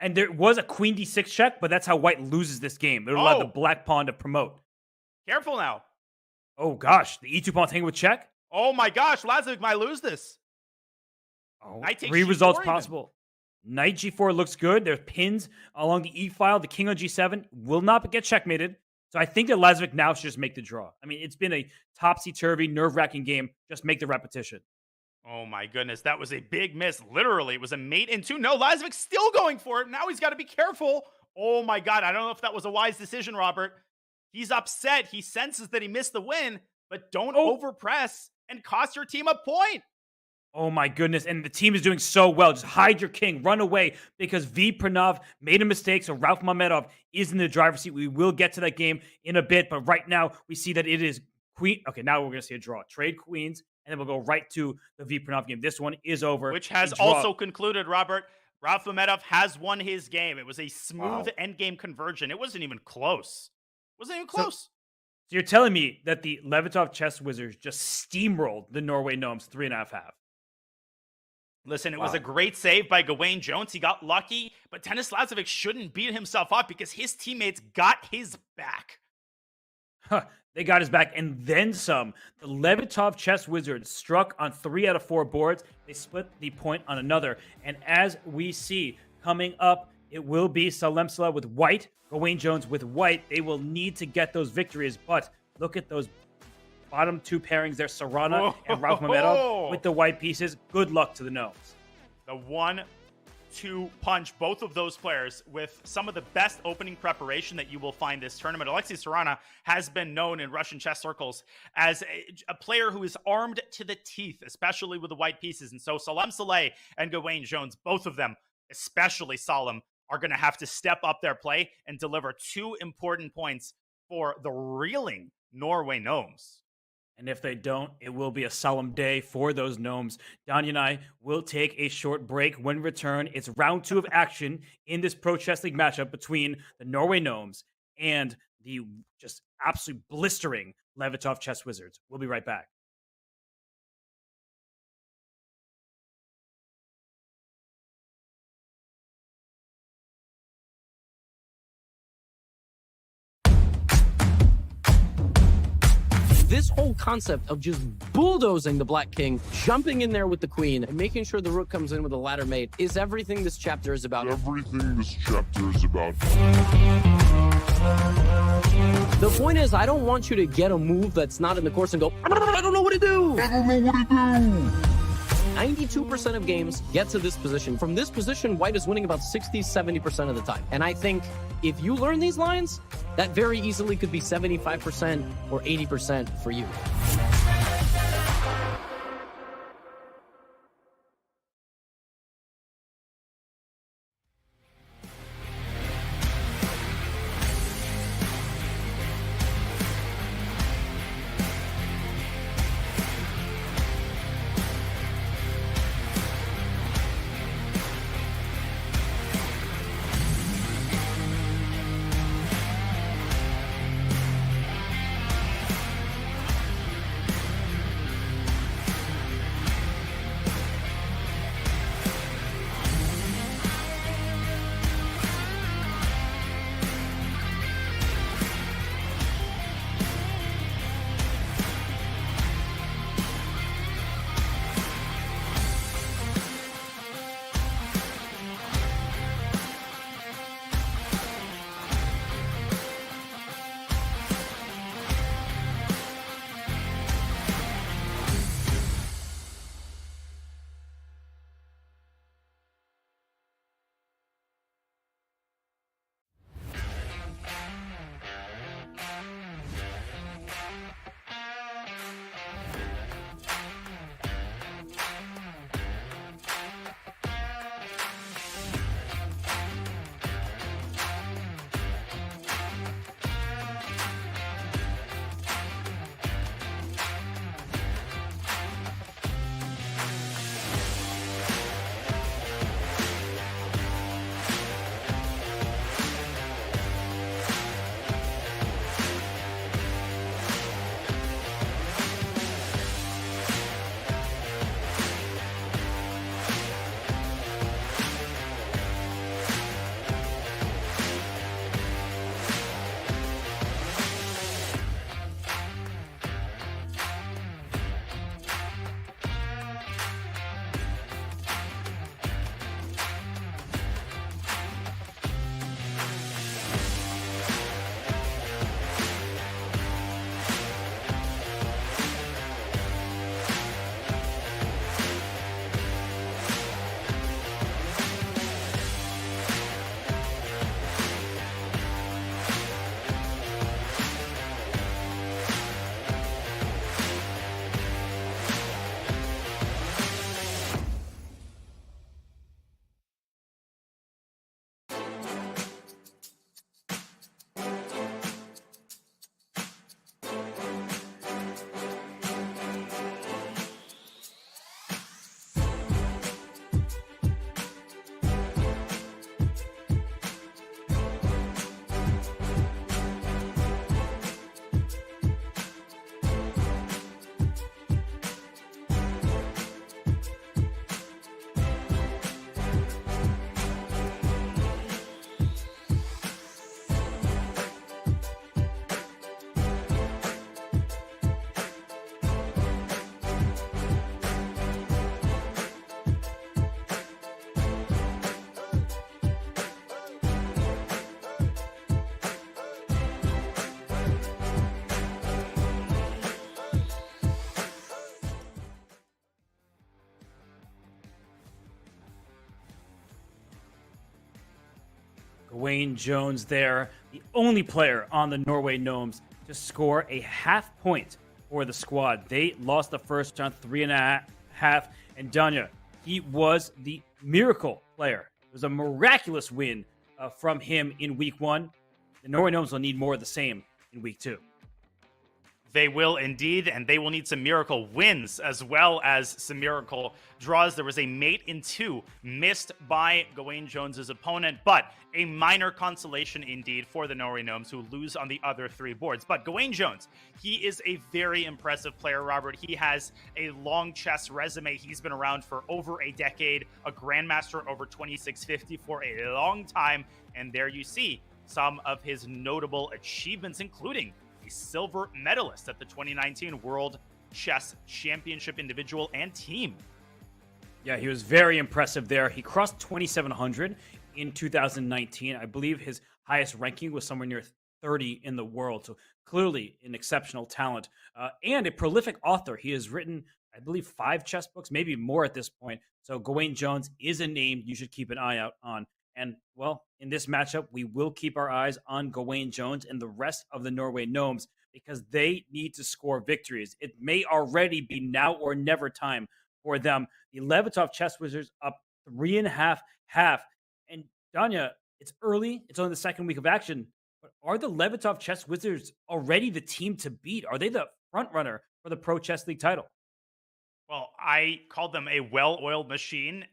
And there was a queen d6 check, but that's how White loses this game. It allowed the black pawn to promote. Careful now. Oh, gosh. The e2 pawn's hanging with check? Oh, my gosh. Lazovic might lose this. Oh, Knight takes three G4 results even. possible. Knight g4 looks good. There's pins along the e file. The king on g7 will not get checkmated. So I think that Lazovic now should just make the draw. I mean, it's been a topsy-turvy, nerve-wracking game. Just make the repetition. Oh my goodness, that was a big miss. Literally, it was a mate in two. No, Lazovic's still going for it. Now he's got to be careful. Oh my god, I don't know if that was a wise decision, Robert. He's upset. He senses that he missed the win, but don't overpress and cost your team a point. Oh my goodness, and the team is doing so well. Just hide your king, run away, because V. Pranav made a mistake, so Rauf Mamedov is in the driver's seat. We will get to that game in a bit, but right now we see that it is queen. Okay, now we're going to see a draw. Trade queens, and then we'll go right to the V. Pranav game. This one is over. Which has also concluded, Robert. Rauf Mamedov has won his game. It was a smooth endgame conversion. It wasn't even close. So you're telling me that the Levitov Chess Wizards just steamrolled the Norway Gnomes 3.5 half? Listen, it was a great save by Gawain Jones. He got lucky, but Denis Lazovic shouldn't beat himself up because his teammates got his back. They got his back, and then some. The Levitov Chess Wizards struck on 3 out of 4 boards. They split the point on another. And as we see coming up, it will be Salemsela with white, Gawain Jones with white. They will need to get those victories, but look at those bottom 2 pairings there, Serrano and Rauf Mamedov with the white pieces. Good luck to the Gnomes. The 1-2 punch, both of those players with some of the best opening preparation that you will find this tournament. Alexei Serrano has been known in Russian chess circles as a player who is armed to the teeth, especially with the white pieces. And so Salemsela and Gawain Jones, both of them, especially Salem, are going to have to step up their play and deliver 2 important points for the reeling Norway Gnomes. And if they don't, it will be a solemn day for those Gnomes. Danya and I will take a short break. When we return, it's round 2 of action in this Pro Chess League matchup between the Norway Gnomes and the just absolutely blistering Levitov Chess Wizards. We'll be right back. This whole concept of just bulldozing the Black King, jumping in there with the Queen, and making sure the Rook comes in with a ladder mate is everything this chapter is about. Everything this chapter is about. The point is, I don't want you to get a move that's not in the course and go, I don't know what to do. 92% of games get to this position. From this position, White is winning about 60, 70% of the time. And I think if you learn these lines, that very easily could be 75% or 80% for you. Gawain Jones there, the only player on the Norway Gnomes to score a half point for the squad. They lost the first round 3.5. And Danya, he was the miracle player. It was a miraculous win from him in week 1. The Norway Gnomes will need more of the same in week 2. They will indeed, and they will need some miracle wins as well as some miracle draws. There was a mate in 2 missed by Gawain Jones's opponent, but a minor consolation indeed for the Norway Gnomes, who lose on the other 3 boards. But Gawain Jones, he is a very impressive player, Robert. He has a long chess resume. He's been around for over a decade, a grandmaster over 2650 for a long time, and there you see some of his notable achievements, including silver medalist at the 2019 World Chess Championship individual and team. Yeah, he was very impressive there. He crossed 2,700 in 2019. I believe his highest ranking was somewhere near 30 in the world. So clearly an exceptional talent and a prolific author. He has written, I believe, 5 chess books, maybe more at this point. So Gawain Jones is a name you should keep an eye out on. And, well, in this matchup, we will keep our eyes on Gawain Jones and the rest of the Norway Gnomes because they need to score victories. It may already be now or never time for them. The Levitov Chess Wizards up 3.5. And, Danya, it's early. It's only the second week of action. But are the Levitov Chess Wizards already the team to beat? Are they the front runner for the Pro Chess League title? Well, I called them a well-oiled machine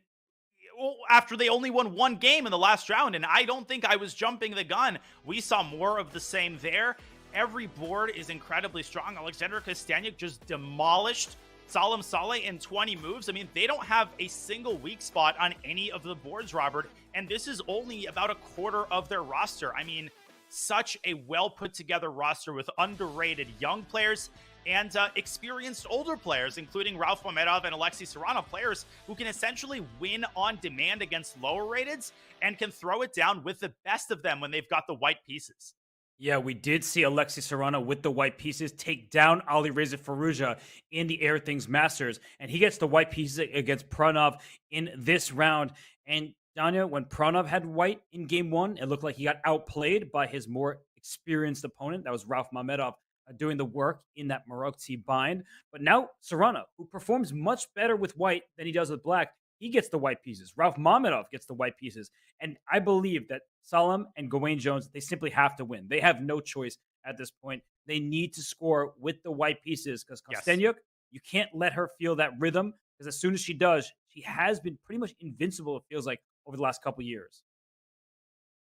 after they only won 1 game in the last round, and I don't think I was jumping the gun. We saw more of the same there. Every board is incredibly strong. Alexander Kosteniuk just demolished Salim Saleh in 20 moves. I mean, they don't have a single weak spot on any of the boards, Robert, and this is only about a quarter of their roster. I mean, such a well-put-together roster with underrated young players and experienced older players, including Ralph Mamedov and Alexei Serrano, players who can essentially win on demand against lower rateds and can throw it down with the best of them when they've got the white pieces. Yeah, we did see Alexei Serrano with the white pieces take down Ali Reza Firouzja in the Air Things Masters, and he gets the white pieces against Pranov in this round. And Danya, when Pranov had white in game 1, it looked like he got outplayed by his more experienced opponent. That was Ralph Mamedov doing the work in that Marokti bind. But now Serrano, who performs much better with white than he does with black, he gets the white pieces. Ralph Mamedov gets the white pieces. And I believe that Salim and Gawain Jones, they simply have to win. They have no choice at this point. They need to score with the white pieces because Kosteniuk, you can't let her feel that rhythm because as soon as she does, she has been pretty much invincible, it feels like, over the last couple years.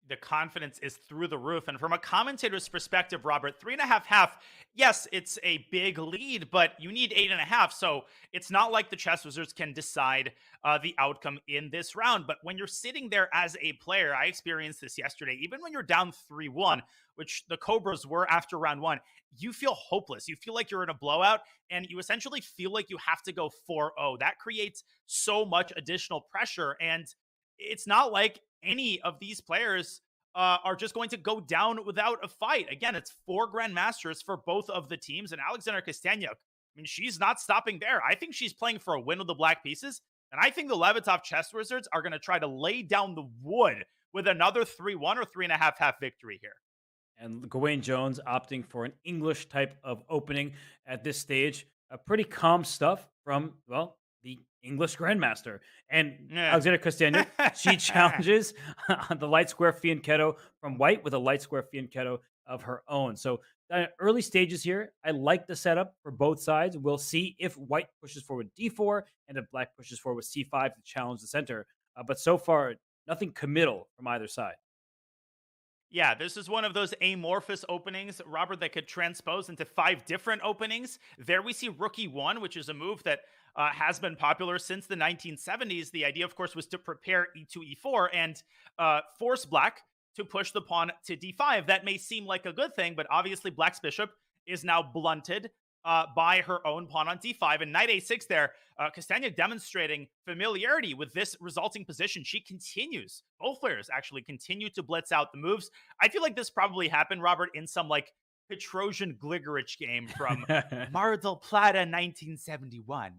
The confidence is through the roof. And from a commentator's perspective, Robert, 3.5, yes, it's a big lead, but you need 8.5. So it's not like the Chess Wizards can decide the outcome in this round. But when you're sitting there as a player, I experienced this yesterday, even when you're down 3-1, which the Cobras were after round 1, you feel hopeless. You feel like you're in a blowout and you essentially feel like you have to go 4-0. That creates so much additional pressure. And it's not like any of these players are just going to go down without a fight. Again, it's 4 grandmasters for both of the teams, and Alexander Kosteniuk, I mean, she's not stopping there. I think she's playing for a win with the black pieces, and I think the Levitov Chess Wizards are going to try to lay down the wood with another 3-1 or 3.5 victory here. And Gawain Jones opting for an English type of opening at this stage. Pretty calm stuff from, well, the English Grandmaster. And Alexander Kosteniuk, she challenges the light square fianchetto from white with a light square fianchetto of her own. So early stages here, I like the setup for both sides. We'll see if white pushes forward d4 and if black pushes forward c5 to challenge the center. But so far, nothing committal from either side. Yeah, this is one of those amorphous openings, Robert, that could transpose into 5 different openings. There we see Rook E1, which is a move that has been popular since the 1970s. The idea, of course, was to prepare E2, E4 and force black to push the pawn to D5. That may seem like a good thing, but obviously black's bishop is now blunted by her own pawn on D5. And knight A6 there, Kosteniuk demonstrating familiarity with this resulting position. She continues, both players actually continue to blitz out the moves. I feel like this probably happened, Robert, in some like Petrosian Gligorich game from Mar del Plata 1971.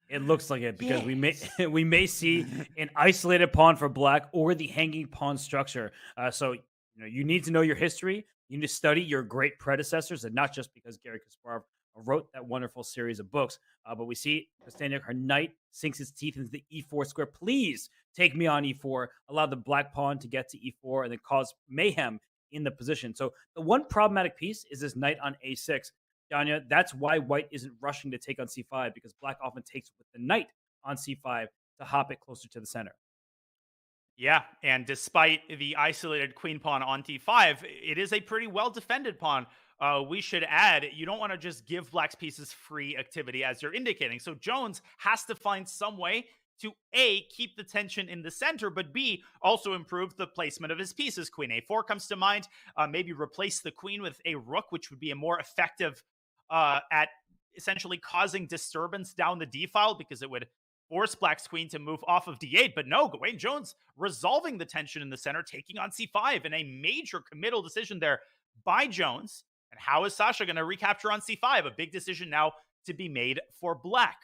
It looks like it because Yes. we may see an isolated pawn for black or the hanging pawn structure. So you need to know your history. You need to study your great predecessors, and not just because Gary Kasparov wrote that wonderful series of books. But we see Kosteniuk, her knight, sinks its teeth into the e4 square. Please take me on e4. Allow the black pawn to get to e4 and then cause mayhem in the position. So the one problematic piece is this knight on a6. Danya, that's why white isn't rushing to take on c5 because black often takes with the knight on c5 to hop it closer to the center. Yeah, and despite the isolated queen pawn on d5, it is a pretty well defended pawn. We should add, you don't want to just give black's pieces free activity as you're indicating. So Jones has to find some way to A, keep the tension in the center, but B, also improve the placement of his pieces. Queen a4 comes to mind. Maybe replace the queen with a rook, which would be a more effective at essentially causing disturbance down the d file because it would force black's queen to move off of d8. But no, Gawain Jones resolving the tension in the center, taking on c5, and a major committal decision there by Jones. And how is Sasha going to recapture on c5? A big decision now to be made for black.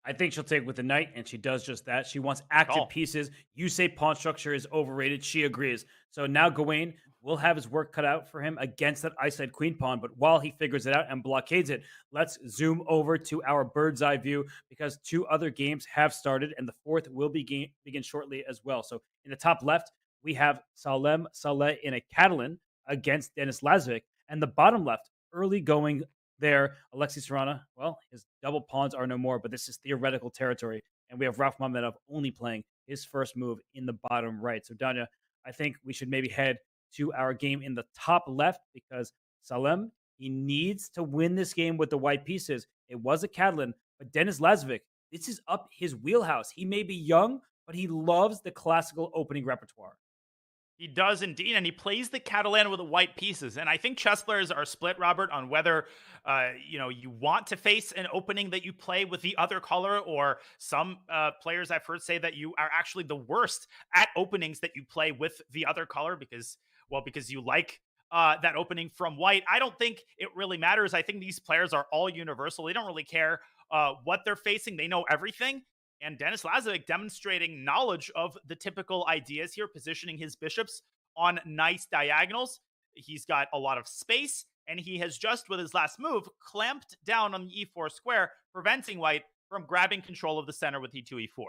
I think she'll take with the knight, and she does just that. She wants active pieces. You say pawn structure is overrated. She agrees. So now Gawain will have his work cut out for him against that isolated queen pawn. But while he figures it out and blockades it, let's zoom over to our bird's eye view because 2 other games have started, and the 4th will begin shortly as well. So in the top left, we have Salem Saleh in a Catalan against Denis Lazovic, and the bottom left, early going there, Alexei Serrana, well, his double pawns are no more, but this is theoretical territory. And we have Rauf Mamedov only playing his first move in the bottom right. So, Danya, I think we should maybe head to our game in the top left because Salem, he needs to win this game with the white pieces. It was a Catalan, but Denis Lazovic, this is up his wheelhouse. He may be young, but he loves the classical opening repertoire. He does indeed, and he plays the Catalan with the white pieces. And I think chess players are split, Robert, on whether you want to face an opening that you play with the other color, or some players I've heard say that you are actually the worst at openings that you play with the other color because you like that opening from white. I don't think it really matters. I think these players are all universal. They don't really care what they're facing. They know everything. And Denis Lazovic demonstrating knowledge of the typical ideas here, positioning his bishops on nice diagonals. He's got a lot of space, and he has just, with his last move, clamped down on the e4 square, preventing white from grabbing control of the center with e2, e4.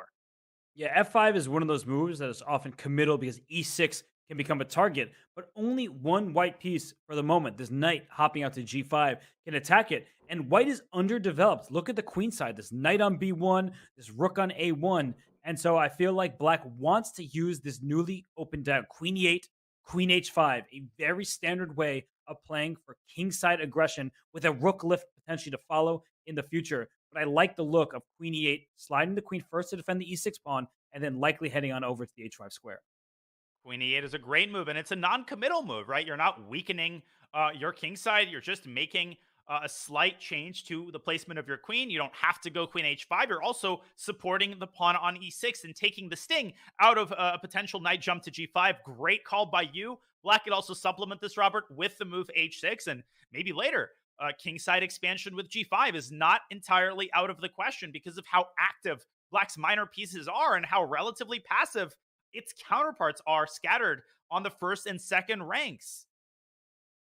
Yeah, f5 is one of those moves that is often committal because e6 can become a target, but only one white piece for the moment. This knight hopping out to g5 can attack it, and white is underdeveloped. Look at the queen side. This knight on b1, this rook on a1, and so I feel like black wants to use this newly opened down queen e8, queen h5, a very standard way of playing for kingside aggression with a rook lift potentially to follow in the future. But I like the look of queen e8, sliding the queen first to defend the e6 pawn, and then likely heading on over to the h5 square. Queen e8 is a great move, and it's a non-committal move, right? You're not weakening your king side. You're just making a slight change to the placement of your queen. You don't have to go queen h5. You're also supporting the pawn on e6 and taking the sting out of a potential knight jump to g5. Great call by you. Black could also supplement this, Robert, with the move h6, and maybe later kingside expansion with g5 is not entirely out of the question because of how active black's minor pieces are and how relatively passive its counterparts are scattered on the first and second ranks.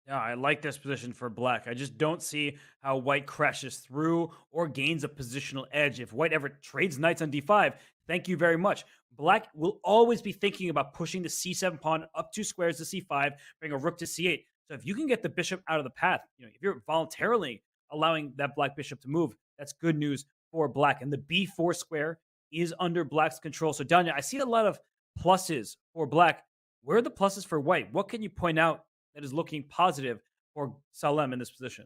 Yeah, I like this position for black. I just don't see how white crashes through or gains a positional edge. If white ever trades knights on d5, thank you very much. Black will always be thinking about pushing the c7 pawn up 2 squares to c5, bring a rook to c8. So if you can get the bishop out of the path, if you're voluntarily allowing that black bishop to move, that's good news for black. And the b4 square is under black's control. So Danya, I see a lot of pluses for black. Where are the pluses for white? What can you point out that is looking positive for Salem in this position?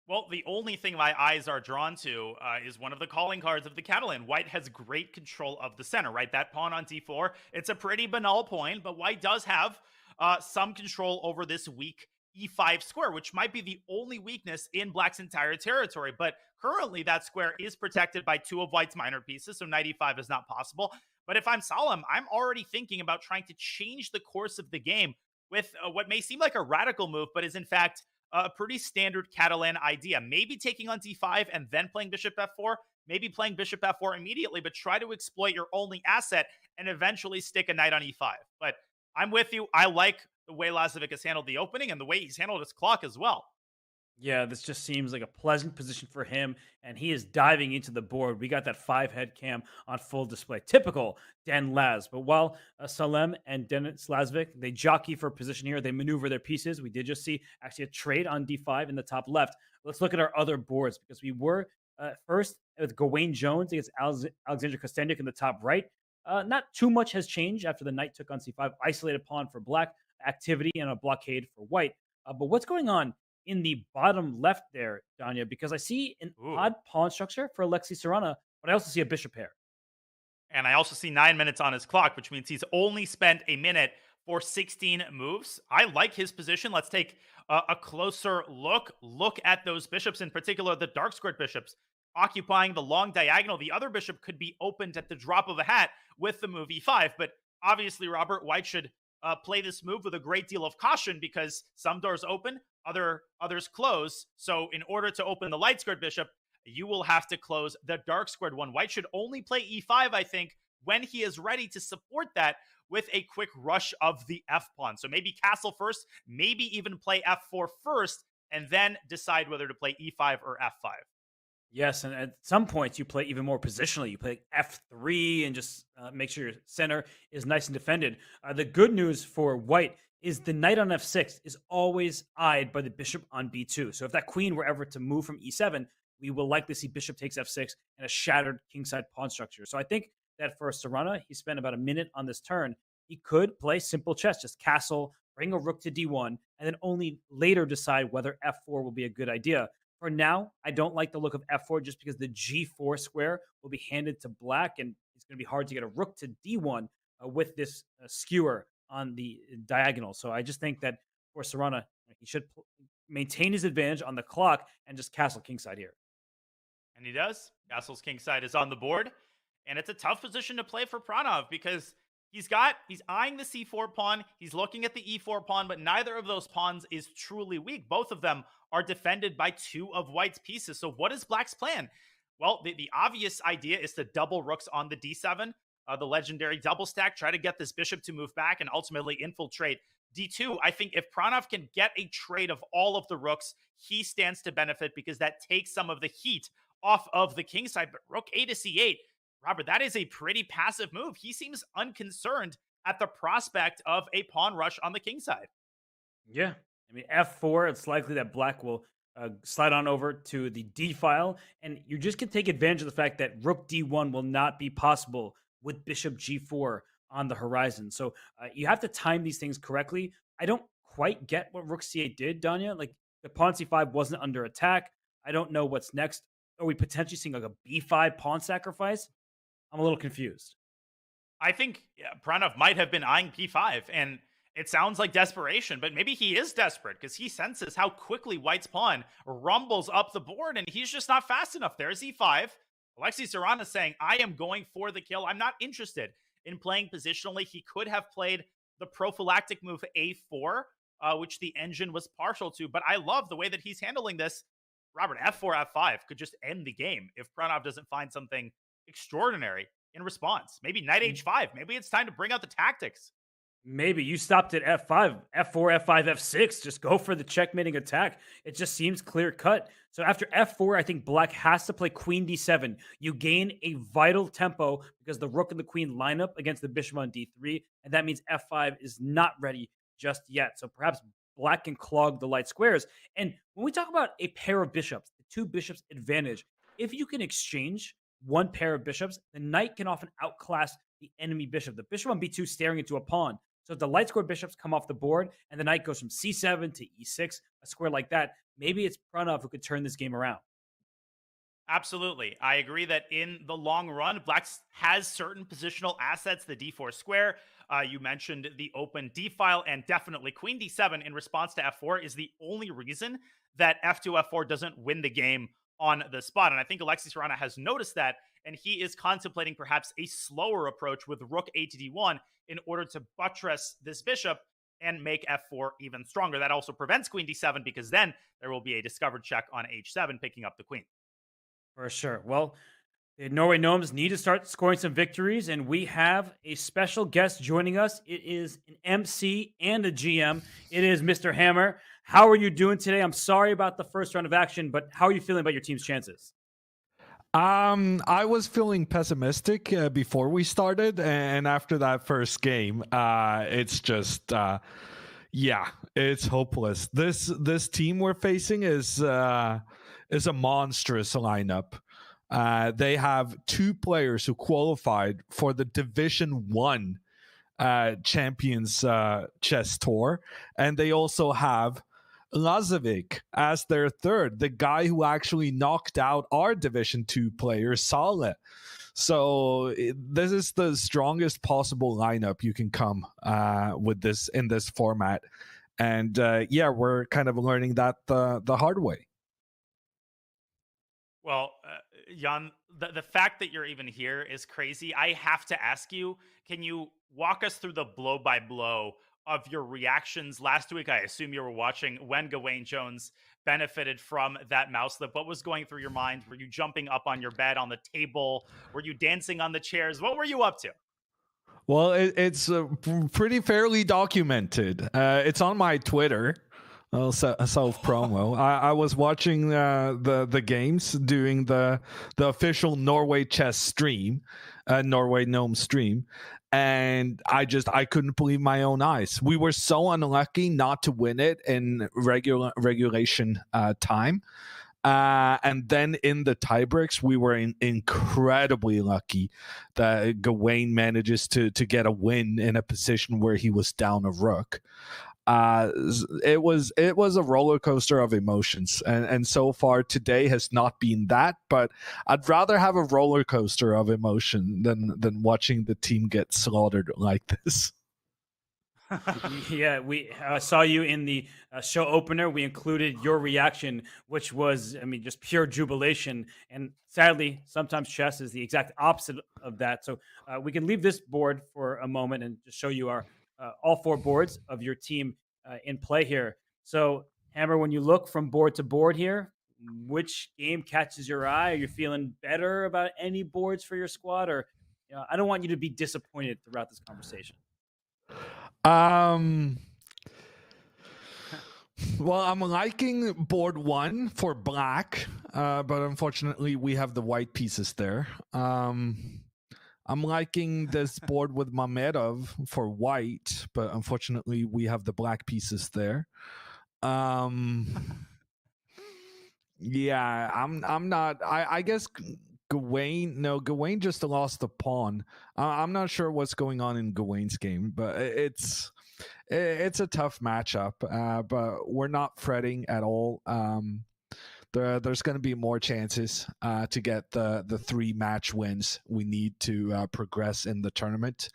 Well, the only thing my eyes are drawn to is one of the calling cards of the Catalan. White has great control of the center, right? That pawn on d4, it's a pretty banal point, but white does have some control over this weak e5 square, which might be the only weakness in black's entire territory. But currently, that square is protected by 2 of white's minor pieces, so knight e5 is not possible. But if I'm Salem, I'm already thinking about trying to change the course of the game with what may seem like a radical move, but is in fact a pretty standard Catalan idea. Maybe taking on d5 and then playing bishop f4, maybe playing bishop f4 immediately, but try to exploit your only asset and eventually stick a knight on e5. But I'm with you. I like the way Lazovic has handled the opening and the way he's handled his clock as well. Yeah, this just seems like a pleasant position for him, and he is diving into the board. We got that 5-head cam on full display. Typical Dan Laz. But while Salem and Denis Lazovic, they jockey for position here, they maneuver their pieces. We did just see actually a trade on d5 in the top left. Let's look at our other boards because we were first with Gawain Jones against Alexander Kostenjuk in the top right. Not too much has changed after the knight took on c5, isolated pawn for black, activity, and a blockade for white. But what's going on in the bottom left there, Danya? Because I see an odd pawn structure for Alexei Sarana, but I also see a bishop pair. And I also see 9 minutes on his clock, which means he's only spent a minute for 16 moves. I like his position. Let's take a closer look. Look at those bishops, in particular, the dark squared bishops occupying the long diagonal. The other bishop could be opened at the drop of a hat with the move e5. But obviously, Robert, White should play this move with a great deal of caution because some doors open, others close. So in order to open the light squared bishop, you will have to close the dark squared one. White should only play e5, I think, when he is ready to support that with a quick rush of the f pawn. So maybe castle first, maybe even play f4 first, and then decide whether to play e5 or f5. Yes, and at some points you play even more positionally. You play f3 and just make sure your center is nice and defended. The good news for white is the knight on f6 is always eyed by the bishop on b2. So if that queen were ever to move from e7, we will likely see bishop takes f6 and a shattered kingside pawn structure. So I think that for Sarana, he spent about a minute on this turn. He could play simple chess, just castle, bring a rook to d1, and then only later decide whether f4 will be a good idea. For now, I don't like the look of f4 just because the g4 square will be handed to black, and it's going to be hard to get a rook to d1 with this skewer on the diagonal. So I just think that for Sarana, he should maintain his advantage on the clock and just castle kingside here. And he does. Castle's kingside is on the board. And it's a tough position to play for Pranov because he's eyeing the c4 pawn. He's looking at the e4 pawn, but neither of those pawns is truly weak. Both of them are defended by two of white's pieces. So what is black's plan? Well, the obvious idea is to double rooks on the d7, the legendary double stack, try to get this bishop to move back and ultimately infiltrate d2. I think if Pranov can get a trade of all of the rooks, he stands to benefit because that takes some of the heat off of the king side. But rook a to c8, Robert, that is a pretty passive move. He seems unconcerned at the prospect of a pawn rush on the king side. Yeah. I mean, f4, it's likely that black will slide on over to the d file, and you just can take advantage of the fact that rook d1 will not be possible with bishop g4 on the horizon. So you have to time these things correctly. I don't quite get what rook c8 did, Danya. Like, the pawn c5 wasn't under attack. I don't know what's next. Are we potentially seeing like a b5 pawn sacrifice? I'm a little confused. I think Pranov might have been eyeing p5, and it sounds like desperation, but maybe he is desperate because he senses how quickly white's pawn rumbles up the board, and he's just not fast enough. There's e5. Alexei Sarana saying, I am going for the kill. I'm not interested in playing positionally. He could have played the prophylactic move a4, which the engine was partial to, but I love the way that he's handling this. Robert, f4, f5 could just end the game if Pranov doesn't find something extraordinary in response. Maybe knight h5. Maybe it's time to bring out the tactics. Maybe you stopped at f5, f4, f5, f6. Just go for the checkmating attack. It just seems clear cut. So after f4, I think black has to play queen d7. You gain a vital tempo because the rook and the queen line up against the bishop on d3, and that means f5 is not ready just yet. So perhaps black can clog the light squares. And when we talk about a pair of bishops, the two bishops advantage, if you can exchange one pair of bishops, the knight can often outclass the enemy bishop. The bishop on b2 staring into a pawn. So if the light square bishops come off the board and the knight goes from c7 to e6, a square like that, maybe it's Pranov who could turn this game around. Absolutely. I agree that in the long run, black has certain positional assets, the d4 square. You mentioned the open d file, and definitely queen d7 in response to f4 is the only reason that f2, f4 doesn't win the game on the spot. And I think Alexei Sarana has noticed that, and he is contemplating perhaps a slower approach with rook a to d1 in order to buttress this bishop. and make f4 even stronger. That also prevents queen d7 because then there will be a discovered check on h7, picking up the queen. For sure. Well, the Norway Gnomes need to start scoring some victories, and we have a special guest joining us. It is an MC and a GM. It is Mr. Hammer. How are you doing today? I'm sorry about the first round of action, but how are you feeling about your team's chances? I was feeling pessimistic before we started, and after that first game, it's just, yeah, it's hopeless. This team we're facing is a monstrous lineup. They have 2 players who qualified for the Division 1 Champions Chess Tour, and they also have Lazovic as their third, the guy who actually knocked out our Division 2 player, Saleh. So this is the strongest possible lineup you can come with this in this format. And yeah, we're kind of learning that the hard way. Well, Jan, the fact that you're even here is crazy. I have to ask you, can you walk us through the blow by blow of your reactions last week? I assume you were watching when Gawain Jones benefited from that mouse slip. What was going through your mind? Were you jumping up on your bed, on the table? Were you dancing on the chairs? What were you up to? Well, it's pretty fairly documented. It's on my Twitter. Self promo. I was watching the games, doing the official Norway chess stream, Norway Gnome stream, and I couldn't believe my own eyes. We were so unlucky not to win it in regulation time. And then in the tiebreaks, we were incredibly lucky that Gawain manages to get a win in a position where he was down a rook. It was a roller coaster of emotions, and so far today has not been that. But I'd rather have a roller coaster of emotion than watching the team get slaughtered like this. Yeah, we saw you in the show opener. We included your reaction, which was, I mean, just pure jubilation. And sadly, sometimes chess is the exact opposite of that. So we can leave this board for a moment and just show you our all 4 boards of your team in play here. So, Hammer, when you look from board to board here, which game catches your eye? Are you feeling better about any boards for your squad? Or I don't want you to be disappointed throughout this conversation. Well, I'm liking board 1 for black, but unfortunately we have the white pieces there. I'm liking this board with Mamedov for white, but unfortunately we have the black pieces there. Yeah, I'm not. I guess Gawain just lost the pawn. I'm not sure what's going on in Gawain's game, but it's a tough matchup. But we're not fretting at all. There's going to be more chances to get the 3 match wins we need to progress in the tournament.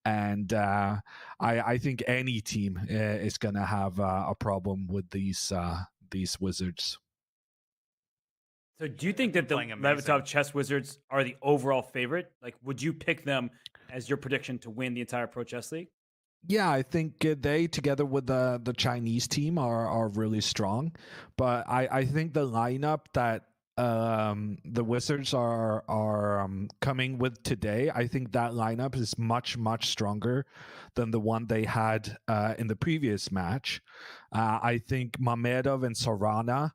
And I think any team is going to have a problem with these Wizards. So do you think that the Levitov Chess Wizards are the overall favorite? Like, would you pick them as your prediction to win the entire Pro Chess League? Yeah, I think they, together with the Chinese team, are really strong. But I think the lineup that the Wizards are coming with today, I think that lineup is much, much stronger than the one they had in the previous match. I think Mamedov and Sorana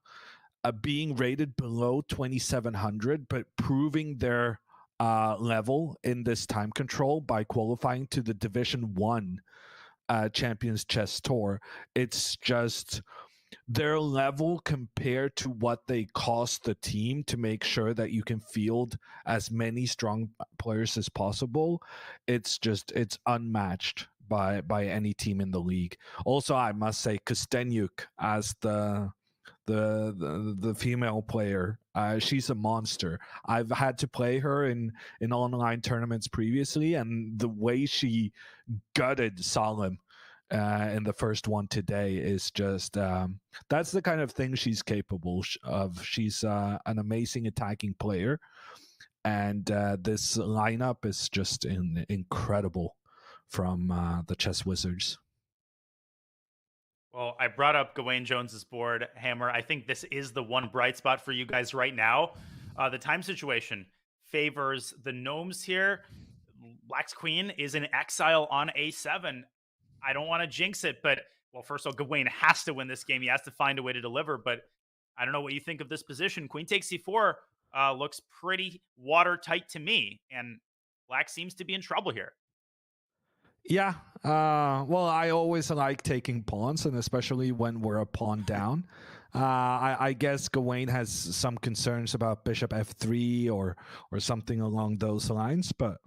being rated below 2,700, but proving their level in this time control by qualifying to the Division 1 Champions Chess Tour. It's just their level compared to what they cost the team to make sure that you can field as many strong players as possible. It's unmatched by any team in the league. Also, I must say Kostenyuk as the female player, she's a monster. I've had to play her in online tournaments previously, and the way she gutted Salem in the first one today is just that's the kind of thing she's capable of. She's an amazing attacking player, and this lineup is just incredible from the Chess Wizards. Well, I brought up Gawain Jones's board, Hammer. I think this is the one bright spot for you guys right now. The time situation favors the gnomes here. Black's queen is in exile on a7. I don't want to jinx it, but well, first of all, Gawain has to win this game. He has to find a way to deliver. But I don't know what you think of this position. Queen takes c4 looks pretty watertight to me, and Black seems to be in trouble here. Yeah. Well, I always like taking pawns, and especially when we're a pawn down. I guess Gawain has some concerns about bishop f3 or something along those lines, but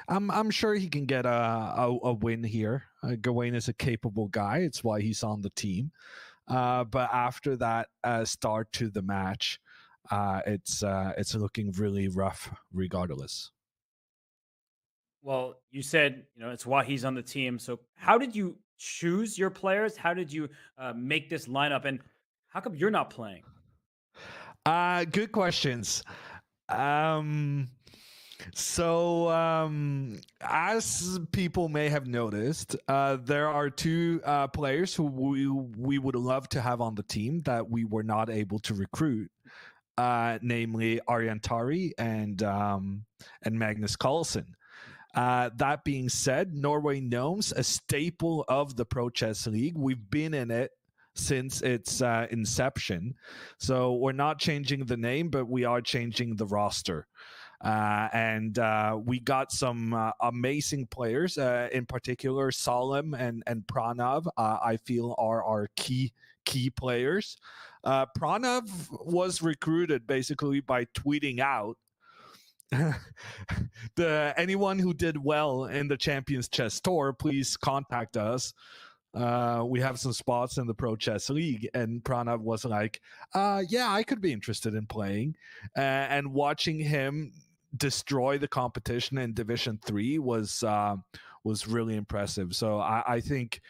I'm sure he can get a win here. Gawain is a capable guy. It's why he's on the team. But after that start to the match, it's looking really rough regardless. Well, you said, it's why he's on the team. So how did you choose your players? How did you make this lineup? And how come you're not playing? Good questions. So, as people may have noticed, there are two players who we would love to have on the team that we were not able to recruit, namely Ariantari and Magnus Carlsen. That being said, Norway Gnomes, a staple of the Pro Chess League. We've been in it since its inception. So we're not changing the name, but we are changing the roster. And we got some amazing players, in particular Solemn and Pranav, I feel are our key players. Pranav was recruited basically by tweeting out anyone who did well in the Champions Chess Tour, please contact us. We have some spots in the Pro Chess League. And Pranav was like, yeah, I could be interested in playing. And watching him destroy the competition in Division 3 was really impressive. So I think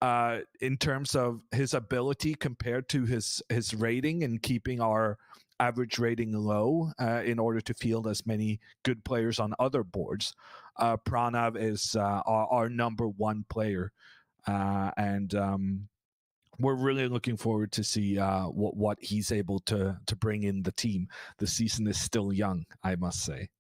in terms of his ability compared to his rating and keeping our average rating low in order to field as many good players on other boards, Pranav is our number one player. And we're really looking forward to see what he's able to bring in the team. The season is still young, I must say.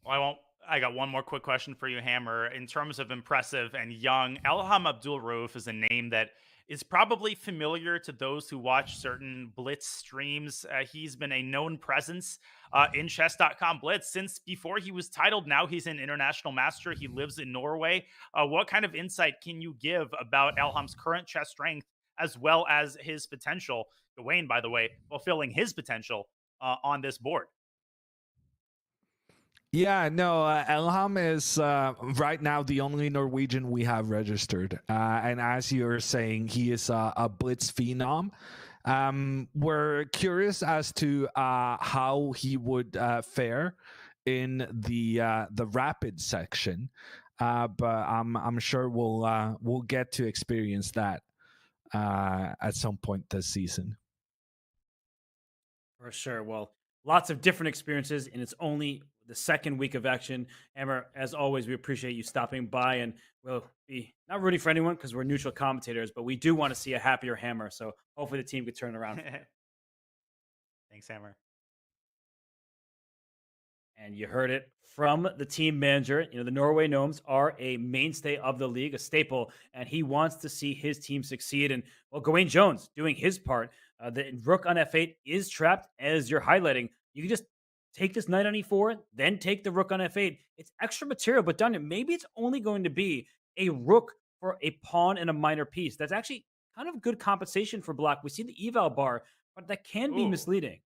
Well, I got one more quick question for you, Hammer. In terms of impressive and young, Elham Abdul Rauf is a name that is probably familiar to those who watch certain Blitz streams. He's been a known presence in Chess.com Blitz since before he was titled. Now he's an international master. He lives in Norway. What kind of insight can you give about Elham's current chess strength as well as his potential? Gawain, by the way, fulfilling his potential on this board. Yeah, no, Elham is right now the only Norwegian we have registered. And as you're saying, he is a Blitz phenom. We're curious as to how he would fare in the rapid section, but I'm sure we'll get to experience that at some point this season. For sure. Well, lots of different experiences, and it's only the second week of action. Hammer, as always, we appreciate you stopping by, and we'll be not rooting for anyone because we're neutral commentators, but we do want to see a happier Hammer. So hopefully the team could turn around. Thanks, Hammer. And you heard it from the team manager. The Norway Gnomes are a mainstay of the league, a staple, and he wants to see his team succeed. And well, Gawain Jones doing his part. The rook on f8 is trapped, as you're highlighting. You can just take this knight on e4, then take the rook on f8. It's extra material, but done. Maybe it's only going to be a rook for a pawn and a minor piece. That's actually kind of good compensation for Black. We see the eval bar, but that can be misleading.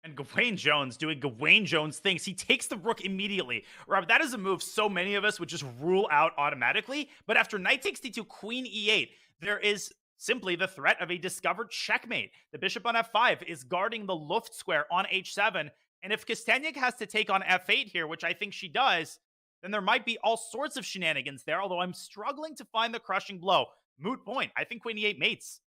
And Gawain Jones doing Gawain Jones things. He takes the rook immediately. Robert, that is a move so many of us would just rule out automatically. But after knight takes d2, queen e8, there is simply the threat of a discovered checkmate. The bishop on f5 is guarding the Luft square on h7. And if Kostenyak has to take on f8 here, which I think she does, then there might be all sorts of shenanigans there, although I'm struggling to find the crushing blow. Moot point. I think queen e8 mates.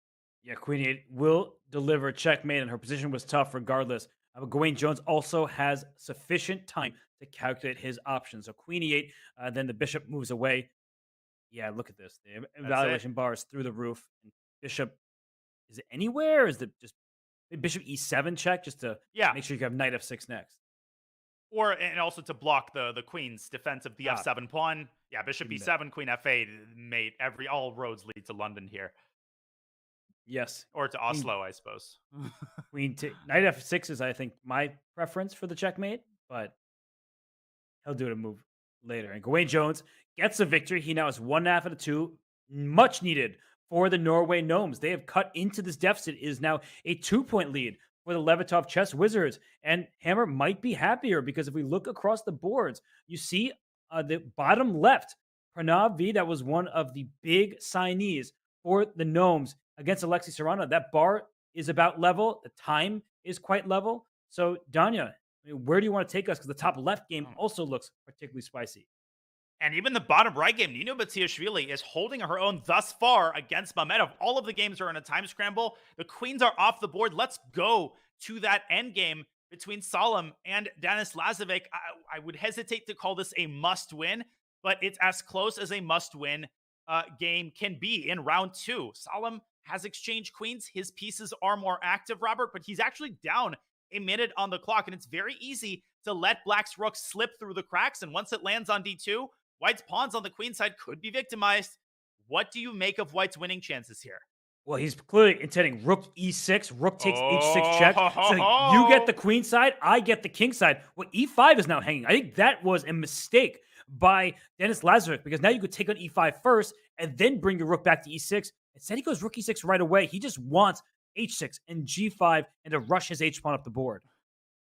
Yeah, queen e8 will deliver checkmate, and her position was tough regardless. But Gawain Jones also has sufficient time to calculate his options. So queen e8, then the bishop moves away. Yeah, look at this. The it. evaluation bar is through the roof. And bishop, is it anywhere? Or is it just bishop e7 check just to Yeah. make sure you have knight f6 next? And also to block the queen's defense of the f7 pawn. Yeah, bishop Even e7, queen f8, mate. All roads lead to London here. Yes. Or to Oslo, I suppose. Knight f6 is, I think, my preference for the checkmate, but he'll do it a move later. And Gawain Jones gets a victory. He now has 1.5 out of 2. Much needed for the Norway Gnomes. They have cut into this deficit. It is now a 2-point lead for the Levitov Chess Wizards. And Hammer might be happier because if we look across the boards, you see the bottom left, Pranav V, that was one of the big signees for the Gnomes against Alexei Serrano. That bar is about level. The time is quite level. So, Danya, I mean, where do you want to take us? Because the top left game also looks particularly spicy. And even the bottom right game, Nino Batiashvili is holding her own thus far against Mamedov. All of the games are in a time scramble. The queens are off the board. Let's go to that end game between Salem and Denis Lazovic. I would hesitate to call this a must-win, but it's as close as a must-win game can be in round 2. Salem has exchanged queens. His pieces are more active, Robert, but he's actually down a minute on the clock, and it's very easy to let Black's rook slip through the cracks, and once it lands on d2, White's pawns on the queen side could be victimized. What do you make of White's winning chances here? Well, he's clearly intending rook e6, rook takes h6 check. So you get the queen side, I get the king side. Well, e5 is now hanging. I think that was a mistake by Denis Lazovic because now you could take on e5 first and then bring your rook back to e6. Instead, he goes rook e6 right away. He just wants h6 and g5 and to rush his h-pawn up the board.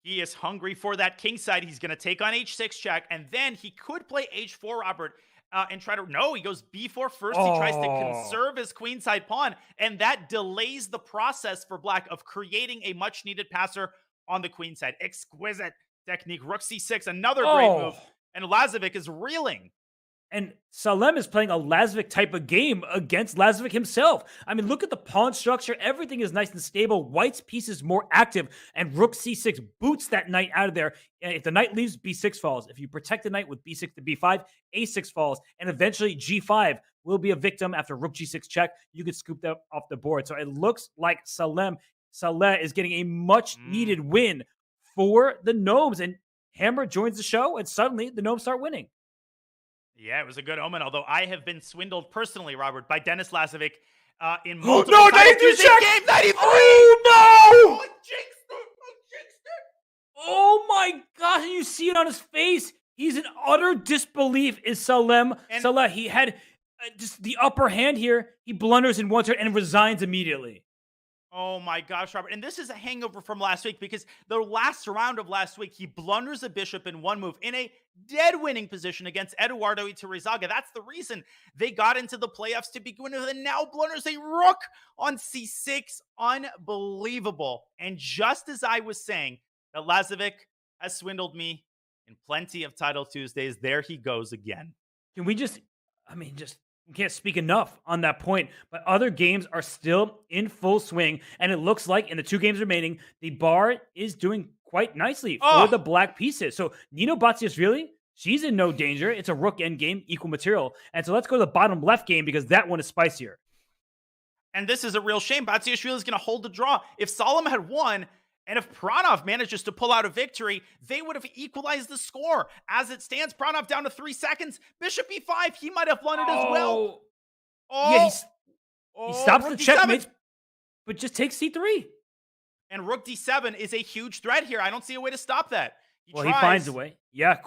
He is hungry for that king side. He's going to take on h6 check, and then he could play h4, Robert, and try to... No, he goes b4 first. He tries to conserve his queenside pawn, and that delays the process for Black of creating a much-needed passer on the queen side. Exquisite technique. Rook c6, another great move, and Lazovic is reeling. And Salem is playing a Lazovic type of game against Lazovic himself. I mean, look at the pawn structure. Everything is nice and stable. White's piece is more active, and rook c6 boots that knight out of there. And if the knight leaves, b6 falls. If you protect the knight with b6 to b5, a6 falls. And eventually g5 will be a victim after rook g6 check. You could scoop that off the board. So it looks like Saleh is getting a much-needed win for the Gnomes. And Hammer joins the show, and suddenly the Gnomes start winning. Yeah, it was a good omen, although I have been swindled personally, Robert, by Denis Lazovic in multiple times. 93 games, 93! Oh, no! I jinxed it! Oh, my gosh, you see it on his face. He's in utter disbelief, is Saleh. He had just the upper hand here. He blunders in one turn and resigns immediately. Oh my gosh, Robert. And this is a hangover from last week because the last round of last week, he blunders a bishop in one move in a dead winning position against Eduardo Iturrizaga. That's the reason they got into the playoffs to begin with, and now blunders a rook on c6. Unbelievable. And just as I was saying that Lazovic has swindled me in plenty of Title Tuesdays, there he goes again. Can we we can't speak enough on that point, but other games are still in full swing, and it looks like in the 2 games remaining, the bar is doing quite nicely for the black pieces. So Nino Batiashvili, she's in no danger. It's a rook endgame, equal material. And so let's go to the bottom left game because that one is spicier. And this is a real shame. Batiashvili is going to hold the draw. If Salem had won, and if Pranav manages to pull out a victory, they would have equalized the score. As it stands, Pranav down to 3 seconds. Bishop e5, he might have blundered as well. Yeah, he stops the checkmate, but just takes c3. And rook d7 is a huge threat here. I don't see a way to stop that. He finds a way. Yeah,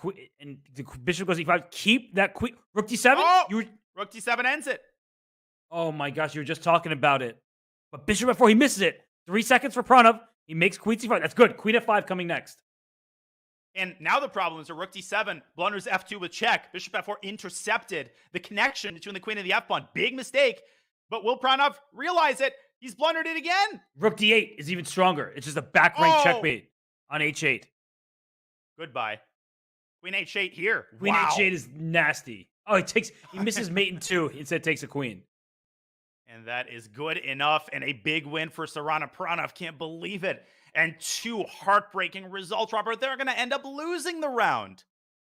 and the bishop goes e5. Keep that queen. Rook d7? Rook d7 ends it. Oh my gosh, you were just talking about it. But bishop f4, he misses it. 3 seconds for Pranav. He makes queen c5. That's good. Queen f5 coming next. And now the problem is a rook d7 blunders f2 with check. Bishop f4 intercepted the connection between the queen and the f-pawn. Big mistake. But will Pranav realize it? He's blundered it again. Rook d8 is even stronger. It's just a back rank checkmate on h8. Goodbye. Queen h8 here. Queen h8 is nasty. Oh, he misses mate in 2. Instead takes a queen. And that is good enough, and a big win for Sarana Pranav. Can't believe it. And 2 heartbreaking results, Robert. They're going to end up losing the round.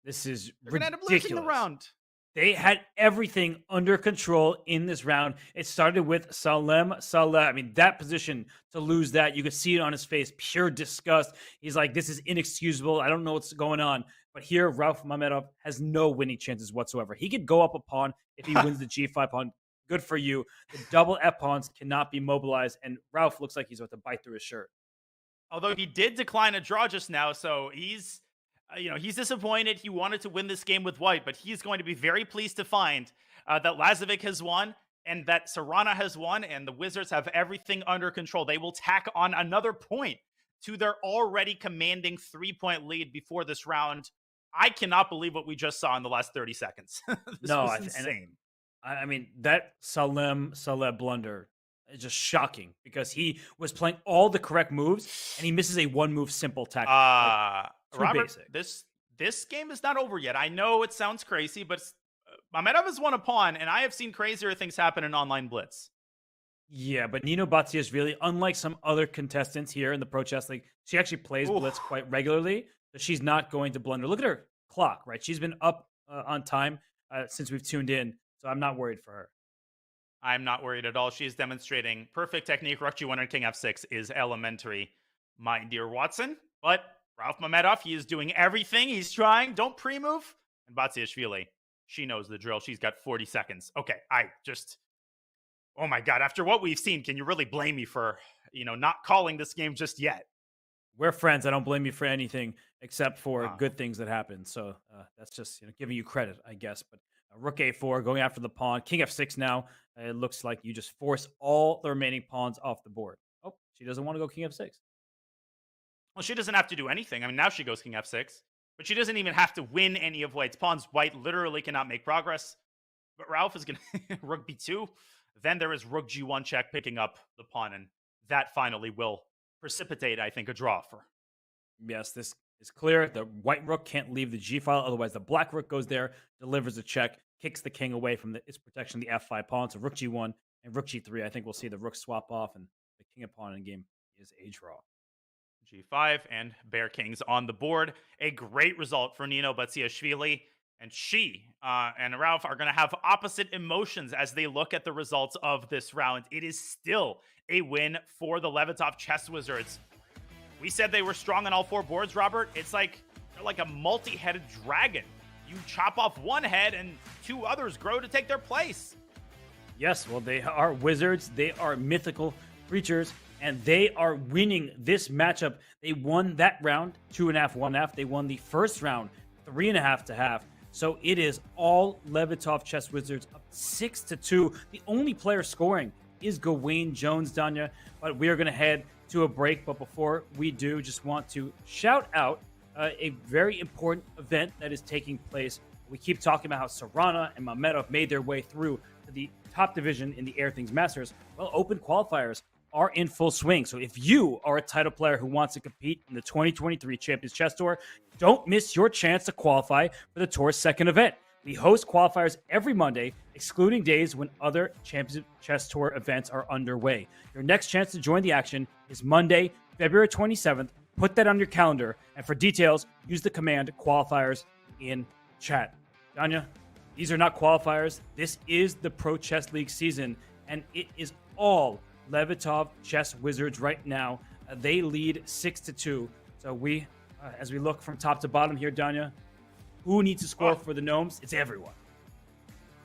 This is ridiculous. They're going to end up losing the round. They had everything under control in this round. It started with Salem Saleh. I mean, that position, to lose that, you could see it on his face, pure disgust. He's like, this is inexcusable. I don't know what's going on. But here, Rauf Mamedov has no winning chances whatsoever. He could go up a pawn if he wins the G5 pawn. Good for you. The double F pawns cannot be mobilized, and Rauf looks like he's about to bite through his shirt. Although he did decline a draw just now, so he's he's disappointed. He wanted to win this game with white, but he's going to be very pleased to find that Lazovic has won and that Serrana has won, and the Wizards have everything under control. They will tack on another point to their already commanding 3-point lead before this round. I cannot believe what we just saw in the last 30 seconds. This was insane. I mean, that Salem Saleh blunder is just shocking because he was playing all the correct moves and he misses a one-move simple tactic. Robert, this game is not over yet. I know it sounds crazy, but Mamedov has won a pawn, and I have seen crazier things happen in online blitz. Yeah, but Nino Batsiashvili, unlike some other contestants here in the Pro Chess League, she actually plays blitz quite regularly, so she's not going to blunder. Look at her clock, right? She's been up on time since we've tuned in, so I'm not worried for her. I'm not worried at all. She is demonstrating perfect technique. Rook G1 and King F6 is elementary, my dear Watson. But Rauf Mamedov, he is doing everything. He's trying. Don't pre-move. And Batsiashvili, she knows the drill. She's got 40 seconds. Okay, oh my God. After what we've seen, can you really blame me for, not calling this game just yet? We're friends. I don't blame you for anything except for good things that happen. So that's just giving you credit, I guess. But Rook A4, going after the pawn. King F6 now. It looks like you just force all the remaining pawns off the board. Oh, she doesn't want to go King F6. Well, she doesn't have to do anything. I mean, now she goes King F6, but she doesn't even have to win any of White's pawns. White literally cannot make progress. But Rauf is going to Rook B2. Then there is Rook G1 check picking up the pawn, and that finally will precipitate, I think, a draw for. Yes, this is clear. The white rook can't leave the G file. Otherwise, the black rook goes there, delivers a check, kicks the king away from its protection, the F5 pawn. So Rook G1 and Rook G3. I think we'll see the rook swap off, and the king and pawn in game is a draw. G5 and Bear Kings on the board. A great result for Nino Batsiashvili. And she and Rauf are going to have opposite emotions as they look at the results of this round. It is still a win for the Levitov Chess Wizards. We said they were strong on all four boards, Robert. It's like they're like a multi-headed dragon. You chop off one head and two others grow to take their place. Yes, well, they are wizards. They are mythical creatures, and they are winning this matchup. They won that round, 2.5, 1.5. They won the first round, 3.5 to half. So it is all Levitov Chess Wizards up 6-2. The only player scoring is Gawain Jones, Danya. But we are going to head to a break. But before we do, just want to shout out a very important event that is taking place. We keep talking about how Serrana and Mamedov made their way through to the top division in the Air Things Masters. Well, open qualifiers are in full swing. So if you are a title player who wants to compete in the 2023 Champions Chess Tour, don't miss your chance to qualify for the tour's second event. We host qualifiers every Monday, excluding days when other Champions Chess Tour events are underway. Your next chance to join the action is Monday, February 27th. Put that on your calendar. And for details, use the command qualifiers in chat. Danya, these are not qualifiers. This is the Pro Chess League season, and it is all Levitov Chess Wizards right now. They lead 6-2. So we, as we look from top to bottom here, Danya, who needs to score for the Gnomes? It's everyone.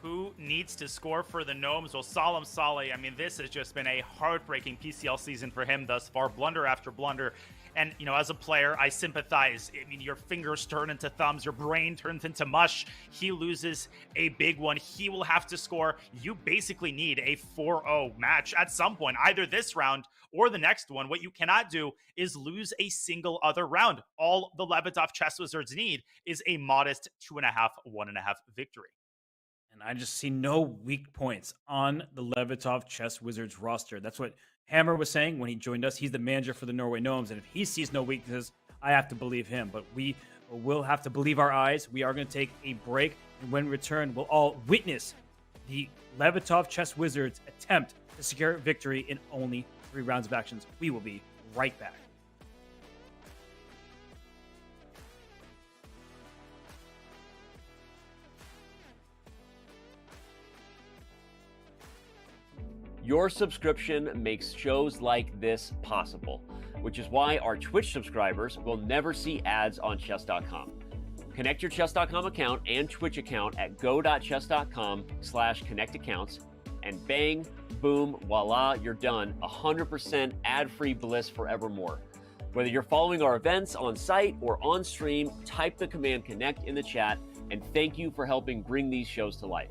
Who needs to score for the Gnomes? Well, Salem Saleh, I mean, this has just been a heartbreaking PCL season for him thus far, blunder after blunder. And, as a player, I sympathize. I mean, your fingers turn into thumbs, your brain turns into mush. He loses a big one. He will have to score. You basically need a 4-0 match at some point, either this round or the next one. What you cannot do is lose a single other round. All the Levitov Chess Wizards need is a modest 2.5, 1.5 victory. And I just see no weak points on the Levitov Chess Wizards roster. That's what Hammer was saying when he joined us. He's the manager for the Norway Gnomes, and if he sees no weaknesses, I have to believe him. But we will have to believe our eyes. We are going to take a break, and when we return, we'll all witness the Levitov Chess Wizards attempt to secure victory in only 3 rounds of actions. We will be right back. Your subscription makes shows like this possible, which is why our Twitch subscribers will never see ads on Chess.com. Connect your Chess.com account and Twitch account at go.chess.com/connectaccounts, and bang, boom, voila, you're done. 100% ad-free bliss forevermore. Whether you're following our events on site or on stream, type the command connect in the chat, and thank you for helping bring these shows to life.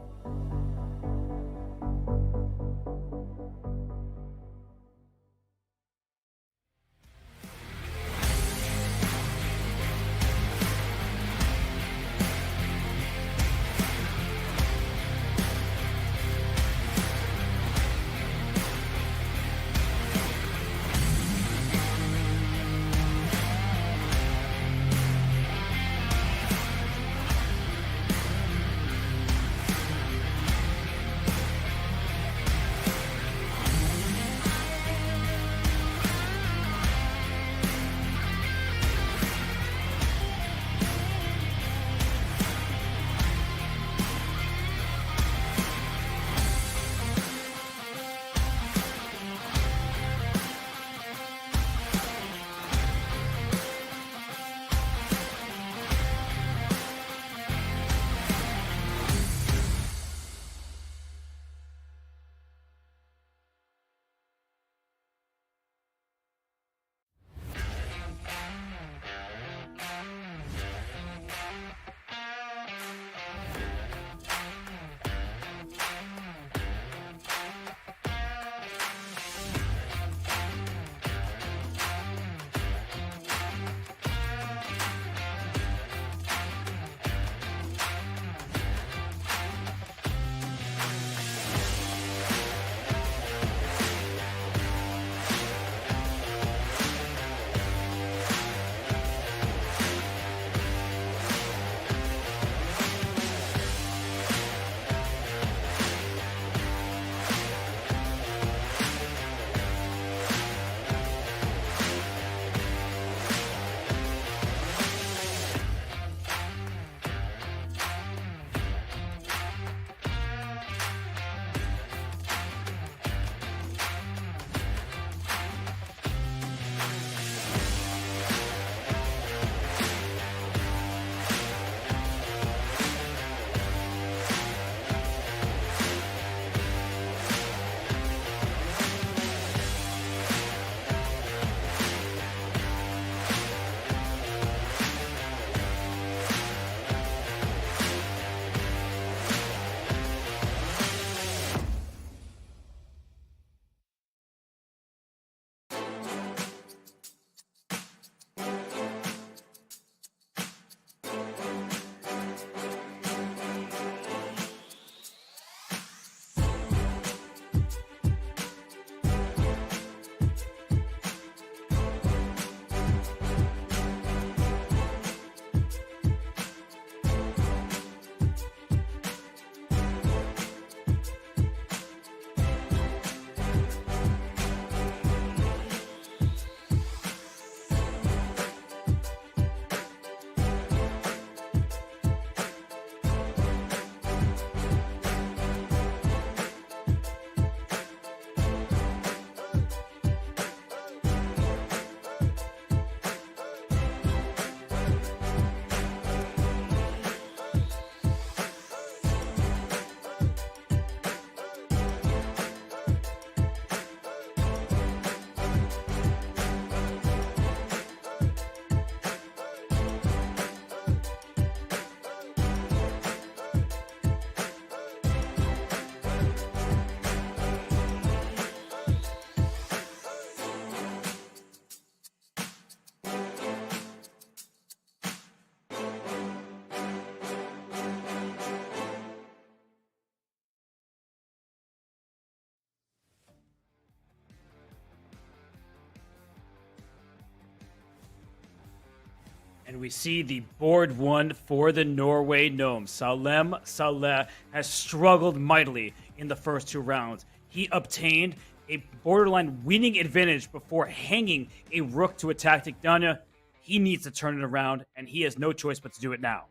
And we see the board one for the Norway Gnomes. Salem Saleh has struggled mightily in the first two rounds. He obtained a borderline winning advantage before hanging a rook to attack Danya. He needs to turn it around, and he has no choice but to do it now.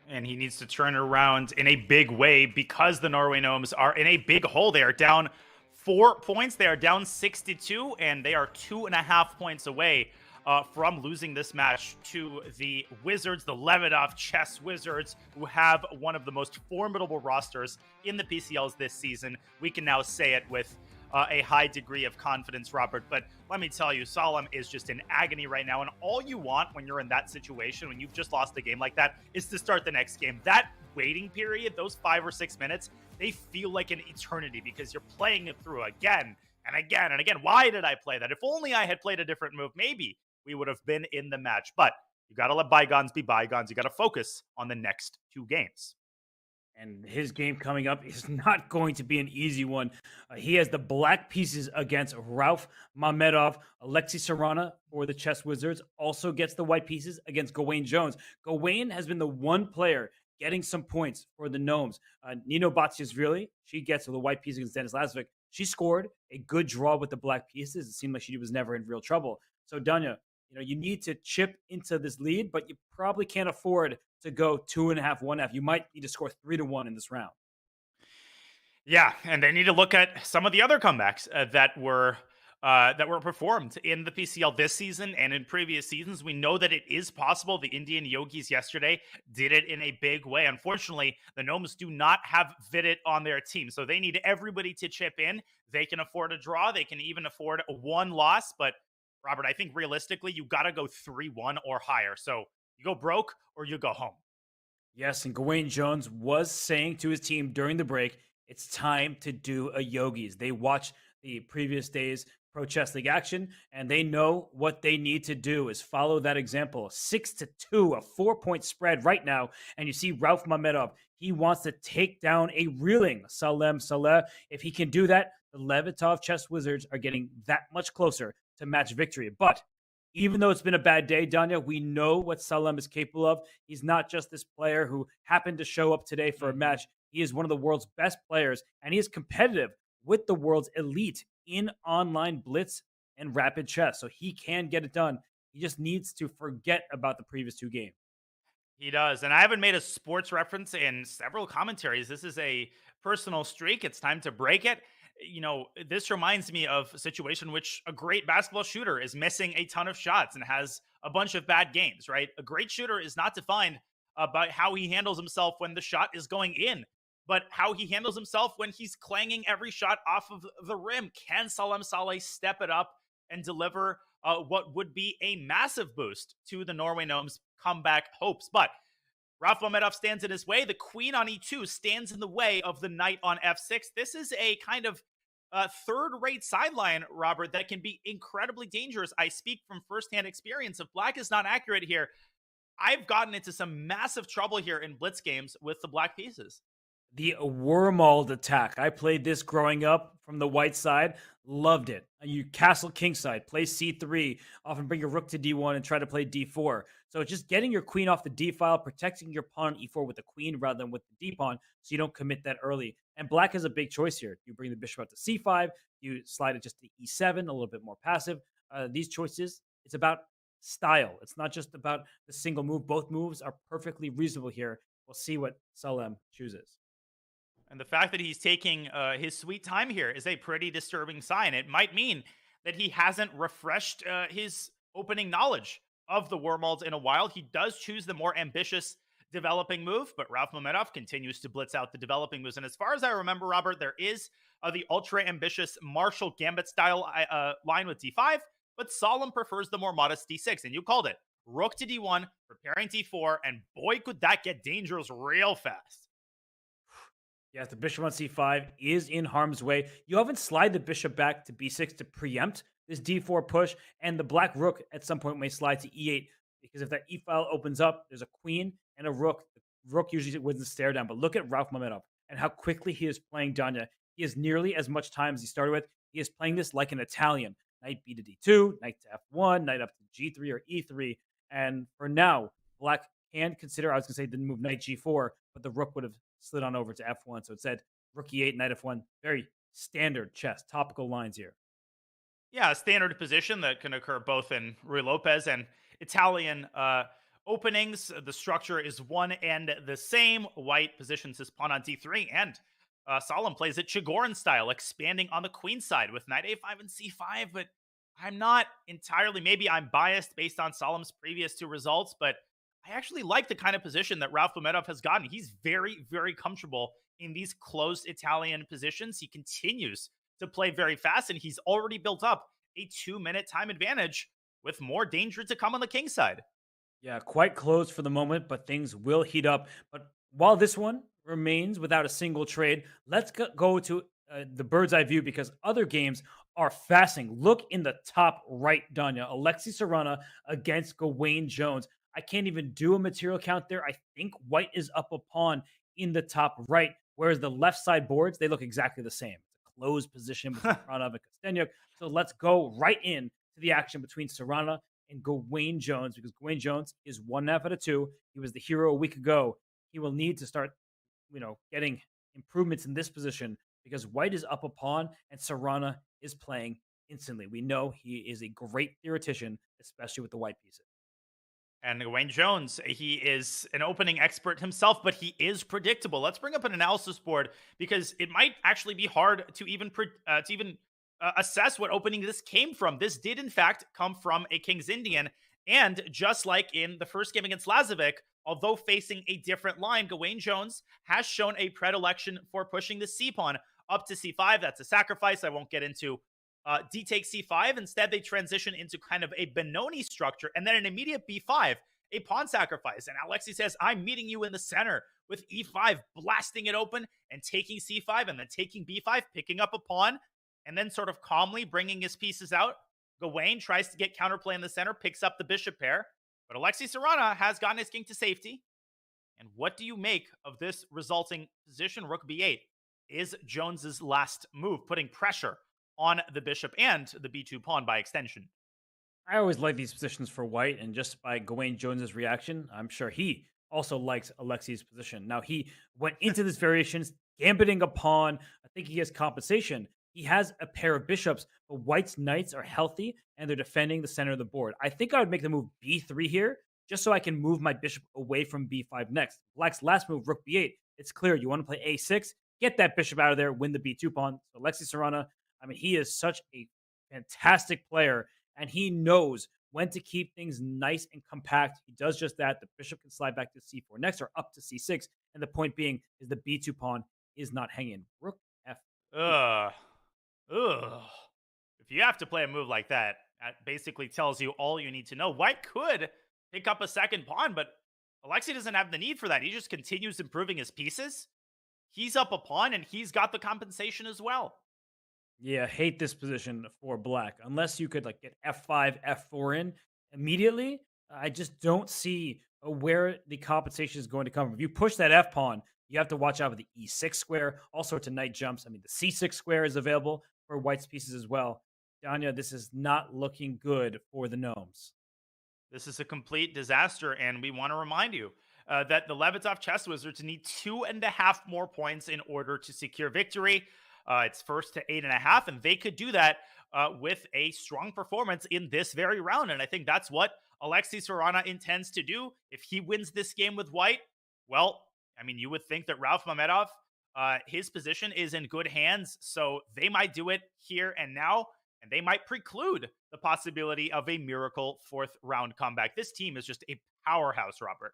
And he needs to turn it around in a big way because the Norway Gnomes are in a big hole. They are down 4 points. They are down 6-2, and they are 2.5 points away from losing this match to the Wizards, the Levitov Chess Wizards, who have one of the most formidable rosters in the PCLs this season. We can now say it with a high degree of confidence, Robert. But let me tell you, Solemn is just in agony right now. And all you want when you're in that situation, when you've just lost a game like that, is to start the next game. That waiting period, those 5 or 6 minutes, they feel like an eternity because you're playing it through again and again and again. Why did I play that? If only I had played a different move, maybe we would have been in the match. But you got to let bygones be bygones. You got to focus on the next 2 games. And his game coming up is not going to be an easy one. He has the black pieces against Ralph Mamedov. Alexei Sarana for the Chess Wizards also gets the white pieces against Gawain Jones. Gawain has been the one player getting some points for the Gnomes. Nino Batsiashvili, she gets the white piece against Denis Lazovic. She scored a good draw with the black pieces. It seemed like she was never in real trouble. So, Danya, you need to chip into this lead, but you probably can't afford to go 2.5, 1.5. You might need to score 3-1 in this round. Yeah, and they need to look at some of the other comebacks that were performed in the PCL this season and in previous seasons. We know that it is possible. The Indian Yogis yesterday did it in a big way. Unfortunately, the Gnomes do not have Vidit on their team, so they need everybody to chip in. They can afford a draw. They can even afford one loss, but Robert, I think realistically, you got to go 3-1 or higher. So you go broke or you go home. Yes, and Gawain Jones was saying to his team during the break, it's time to do a Yogis. They watched the previous day's Pro Chess League action, and they know what they need to do is follow that example. 6-2, a 4-point spread right now. And you see Ralph Mamedov, he wants to take down a reeling Salem Saleh. If he can do that, the Levitov Chess Wizards are getting that much closer to match victory. But even though it's been a bad day, Danya, we know what Salem is capable of. He's not just this player who happened to show up today for a match. He is one of the world's best players, and he is competitive with the world's elite in online blitz and rapid chess. So he can get it done. He just needs to forget about the previous 2 games. He does. And I haven't made a sports reference in several commentaries. This is a personal streak. It's time to break it. This reminds me of a situation in which a great basketball shooter is missing a ton of shots and has a bunch of bad games, right? A great shooter is not defined by how he handles himself when the shot is going in, but how he handles himself when he's clanging every shot off of the rim. Can Salem Saleh step it up and deliver what would be a massive boost to the Norway Gnomes' comeback hopes? But Ralph Mamedov stands in his way. The queen on e2 stands in the way of the knight on f6. This is a kind of third-rate sideline, Robert, that can be incredibly dangerous. I speak from firsthand experience. If black is not accurate here, I've gotten into some massive trouble here in blitz games with the black pieces. The Wormald attack. I played this growing up from the white side. Loved it. You castle kingside, play c3, often bring your rook to d1 and try to play d4. So just getting your queen off the d file, protecting your pawn on e4 with the queen rather than with the d pawn so you don't commit that early. And black has a big choice here. You bring the bishop out to c5, you slide it just to e7, a little bit more passive. These choices, it's about style. It's not just about the single move. Both moves are perfectly reasonable here. We'll see what Salem chooses. And the fact that he's taking his sweet time here is a pretty disturbing sign. It might mean that he hasn't refreshed his opening knowledge of the Wormalds in a while. He does choose the more ambitious developing move, but Ralph Mamedov continues to blitz out the developing moves. And as far as I remember, Robert, there is the ultra-ambitious Marshall Gambit style line with d5, but Solemn prefers the more modest d6. And you called it. Rook to d1, preparing d4, and boy, could that get dangerous real fast. Yes, the bishop on c5 is in harm's way. You often slide the bishop back to b6 to preempt this d4 push, and the black rook at some point may slide to e8, because if that e file opens up, there's a queen and a rook. The rook usually wins the stare down, but look at Ralph Mamedov and how quickly he is playing Danya. He has nearly as much time as he started with. He is playing this like an Italian. Knight b to d2, knight to f1, knight up to g3 or e3, and for now, black can consider, I was going to say didn't move knight g4, but the rook would have slid on over to f1. So it said rook e8, knight f1. Very standard chess, topical lines here. Yeah, a standard position that can occur both in Ruy Lopez and Italian openings. The structure is one and the same. White positions his pawn on d3, and Solemn plays it Chigorin style, expanding on the queen side with knight a5 and c5, but I'm not entirely, maybe I'm biased based on Solemn's previous two results, but I actually like the kind of position that Ralph Mamedov has gotten. He's very, very comfortable in these closed Italian positions. He continues to play very fast, and he's already built up a 2-minute time advantage with more danger to come on the king side. Yeah, quite close for the moment, but things will heat up. But while this one remains without a single trade, let's go to the bird's eye view because other games are fascinating. Look in the top right, Danya. Alexi Serrana against Gawain Jones. I can't even do a material count there. I think white is up a pawn in the top right, whereas the left side boards, they look exactly the same. It's a closed position between Pranav and Kostenyuk. So let's go right in to the action between Serrana and Gawain Jones, because Gawain Jones is 1.5 out of 2. He was the hero a week ago. He will need to start, getting improvements in this position because white is up a pawn and Serrana is playing instantly. We know he is a great theoretician, especially with the white pieces. And Gawain Jones, he is an opening expert himself, but he is predictable. Let's bring up an analysis board because it might actually be hard to even assess what opening this came from. This did, in fact, come from a King's Indian. And just like in the first game against Lazovic, although facing a different line, Gawain Jones has shown a predilection for pushing the c-pawn up to c5. That's a sacrifice. I won't get into d takes c5. Instead, they transition into kind of a Benoni structure and then an immediate b5, a pawn sacrifice. And Alexi says, I'm meeting you in the center with e5, blasting it open and taking c5 and then taking b5, picking up a pawn, and then sort of calmly bringing his pieces out. Gawain tries to get counterplay in the center, picks up the bishop pair, but Alexi Serrana has gotten his king to safety. And what do you make of this resulting position? Rook b8 is Jones's last move, putting pressure on the bishop and the b2 pawn by extension. I always like these positions for white, and just by Gawain Jones's reaction, I'm sure he also likes Alexi's position. Now, he went into this variations, gambiting a pawn. I think he has compensation. He has a pair of bishops, but white's knights are healthy, and they're defending the center of the board. I think I would make the move b3 here, just so I can move my bishop away from b5 next. Black's last move, rook b8. It's clear. You want to play a6, get that bishop out of there, win the b2 pawn. So Alexi Serrana, he is such a fantastic player, and he knows when to keep things nice and compact. He does just that. The bishop can slide back to c4 next or up to c6, and the point being is the b2 pawn is not hanging. Rook f. Ugh. If you have to play a move like that, that basically tells you all you need to know. White could pick up a second pawn, but Alexi doesn't have the need for that. He just continues improving his pieces. He's up a pawn, and he's got the compensation as well. Yeah, hate this position for black. Unless you could get f5, f4 in immediately, I just don't see where the compensation is going to come from. If you push that f pawn, you have to watch out for the e6 square, all sorts of knight jumps. The c6 square is available for white's pieces as well. Danya, this is not looking good for the Gnomes. This is a complete disaster, and we want to remind you that the Levitov Chess Wizards need 2.5 more points in order to secure victory. It's first to 8.5, and they could do that with a strong performance in this very round. And I think that's what Alexi Serrana intends to do. If he wins this game with white, well, you would think that Ralph Mamedov, his position is in good hands, so they might do it here and now, and they might preclude the possibility of a miracle fourth round comeback. This team is just a powerhouse, Robert.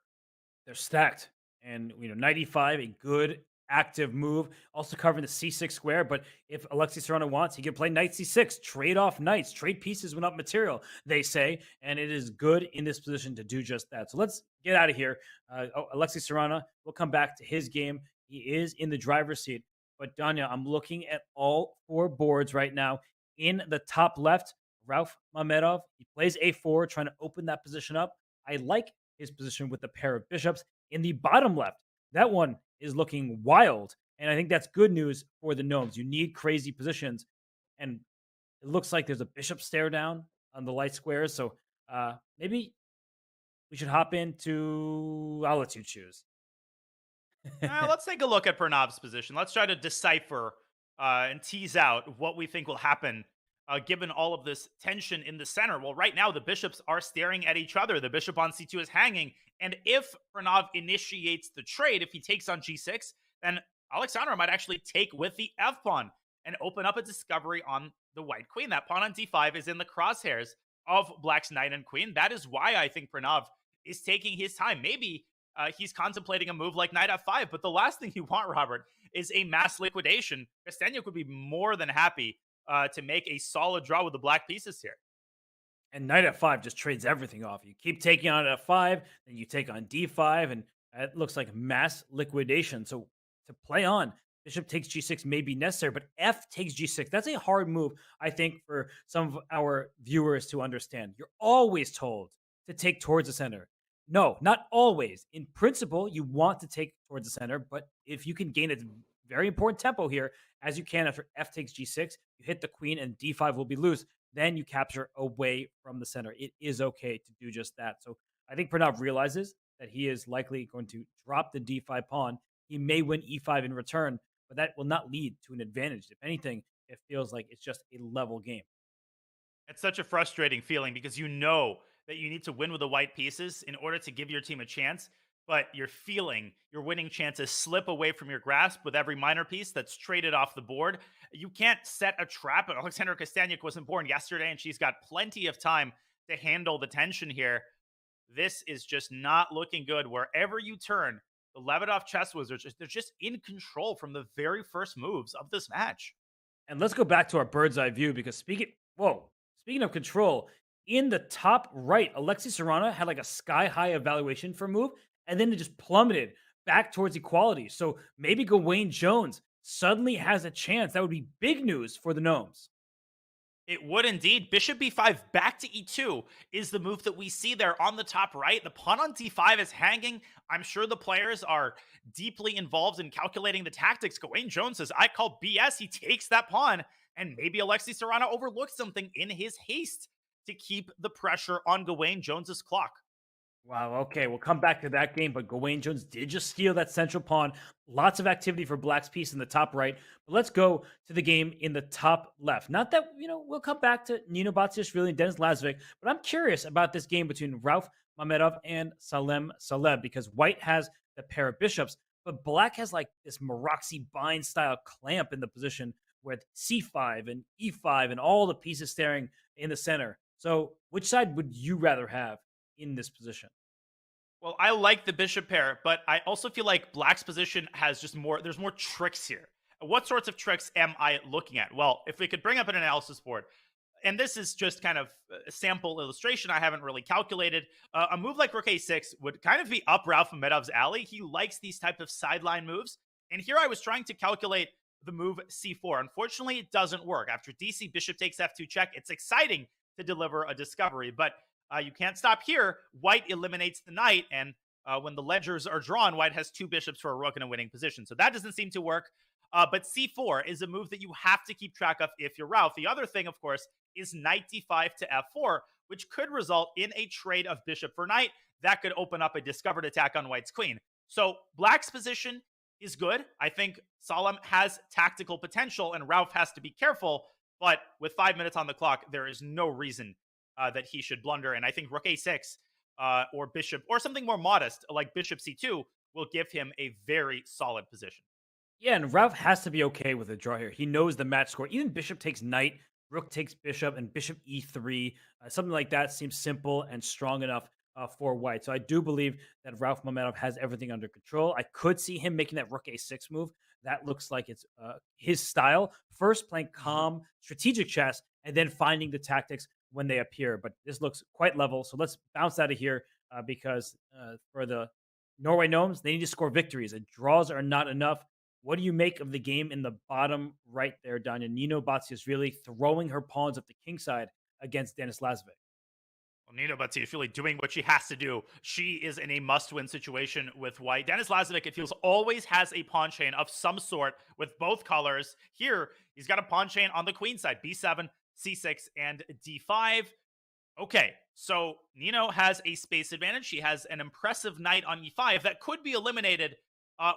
They're stacked, and knight e5, a good active move, also covering the c6 square. But if Alexi Serrana wants, he can play knight c6, trade off knights, trade pieces without material, they say, and it is good in this position to do just that. So let's get out of here. Alexi Serrana will come back to his game. He is in the driver's seat. But Danya, I'm looking at all 4 boards right now. In the top left, Ralph Mamedov, he plays a4, trying to open that position up. I like his position with the pair of bishops. In the bottom left, that one is looking wild, and I think that's good news for the Gnomes. You need crazy positions, and it looks like there's a bishop stare down on the light squares, so maybe we should hop into... I'll let you choose. Let's take a look at Pranav's position. Let's try to decipher and tease out what we think will happen given all of this tension in the center? Well, right now, the bishops are staring at each other. The bishop on c2 is hanging. And if Pranav initiates the trade, if he takes on g6, then Alexandra might actually take with the f-pawn and open up a discovery on the white queen. That pawn on d5 is in the crosshairs of Black's knight and queen. That is why I think Pranav is taking his time. Maybe he's contemplating a move like knight f5, but the last thing you want, Robert, is a mass liquidation. Kosteniuk would be more than happy to make a solid draw with the black pieces here. And knight f5 just trades everything off. You keep taking on f5, then you take on d5, and it looks like mass liquidation. So to play on, bishop takes g6 may be necessary, but f takes g6. That's a hard move, I think, for some of our viewers to understand. You're always told to take towards the center. No, not always. In principle, you want to take towards the center, but if you can gain a very important tempo here, as you can after f takes g6, you hit the queen and d5 will be loose. Then you capture away from the center. It is okay to do just that. So I think Pranav realizes that he is likely going to drop the d5 pawn. He may win e5 in return, but that will not lead to an advantage. If anything, it feels like it's just a level game. It's such a frustrating feeling because you know that you need to win with the white pieces in order to give your team a chance, but you're feeling your winning chances slip away from your grasp with every minor piece that's traded off the board. You can't set a trap. Alexandra Kosteniuk wasn't born yesterday, and she's got plenty of time to handle the tension here. This is just not looking good. Wherever you turn, the Levitov Chess Wizards, they're just in control from the very first moves of this match. And let's go back to our bird's eye view because speaking of control, in the top right, Alexei Serrano had like a sky-high evaluation for a move, and then it just plummeted back towards equality. So maybe Gawain Jones suddenly has a chance. That would be big news for the Gnomes. It would indeed. Bishop b5 back to e2 is the move that we see there on the top right. The pawn on d5 is hanging. I'm sure the players are deeply involved in calculating the tactics. Gawain Jones says, I call BS. He takes that pawn, and maybe Alexei Serrano overlooked something in his haste to keep the pressure on Gawain Jones's clock. Wow, okay, we'll come back to that game, but Gawain Jones did just steal that central pawn. Lots of activity for Black's piece in the top right. But let's go to the game in the top left. Not that, we'll come back to Nino Batsiashvili and Denis Lazovic, but I'm curious about this game between Rauf Mamedov and Salem Saleh because White has the pair of bishops, but Black has like this Maroczy bind style clamp in the position with c5 and e5 and all the pieces staring in the center. So which side would you rather have in this position? Well, I like the bishop pair, but I also feel like Black's position has there's more tricks here. What sorts of tricks am I looking at? Well, if we could bring up an analysis board, and this is just kind of a sample illustration, I haven't really calculated. A move like rook a6 would kind of be up Rauf Mamedov's alley. He likes these type of sideline moves. And here I was trying to calculate the move c4. Unfortunately, it doesn't work. After dc, bishop takes f2 check. It's exciting to deliver a discovery, but you can't stop here. White eliminates the knight, and when the ledgers are drawn, White has two bishops for a rook in a winning position. So that doesn't seem to work. But c4 is a move that you have to keep track of if you're Rauf. The other thing, of course, is knight d5 to f4, which could result in a trade of bishop for knight. That could open up a discovered attack on White's queen. So Black's position is good. I think Salem has tactical potential, and Rauf has to be careful. But with 5 minutes on the clock, there is no reason that he should blunder. And I think rook a6 or bishop, or something more modest like bishop c2 will give him a very solid position. Yeah, and Rauf has to be okay with a draw here. He knows the match score. Even bishop takes knight, rook takes bishop, and bishop e3. Something like that seems simple and strong enough for White. So I do believe that Rauf Mamedov has everything under control. I could see him making that rook a6 move. That looks like it's his style. First playing calm, strategic chess, and then finding the tactics when they appear. But this looks quite level. So let's bounce out of here because for the Norway Gnomes, they need to score victories, and draws are not enough. What do you make of the game in the bottom right there, Danya? Nino Batsiashvili throwing her pawns up the king side against Denis Lazovic. Well, Nino Batsiashvili doing what she has to do. She is in a must-win situation with White. Denis Lazovic, it feels, always has a pawn chain of some sort with both colors. Here, he's got a pawn chain on the queen side, b7, c6, and d5. Okay, so Nino has a space advantage. She has an impressive knight on e5 that could be eliminated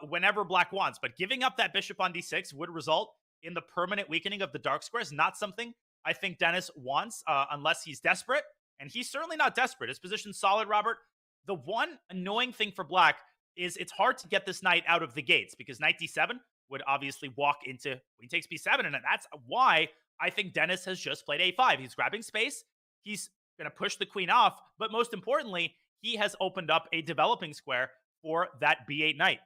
whenever Black wants. But giving up that bishop on d6 would result in the permanent weakening of the dark squares. Not something I think Dennis wants, unless he's desperate. And he's certainly not desperate. His position's solid, Robert. The one annoying thing for black is it's hard to get this knight out of the gates because knight d7 would obviously walk into queen takes b7. And that's why I think Dennis has just played a5. He's grabbing space. He's going to push the queen off. But most importantly, he has opened up a developing square for that b8 knight.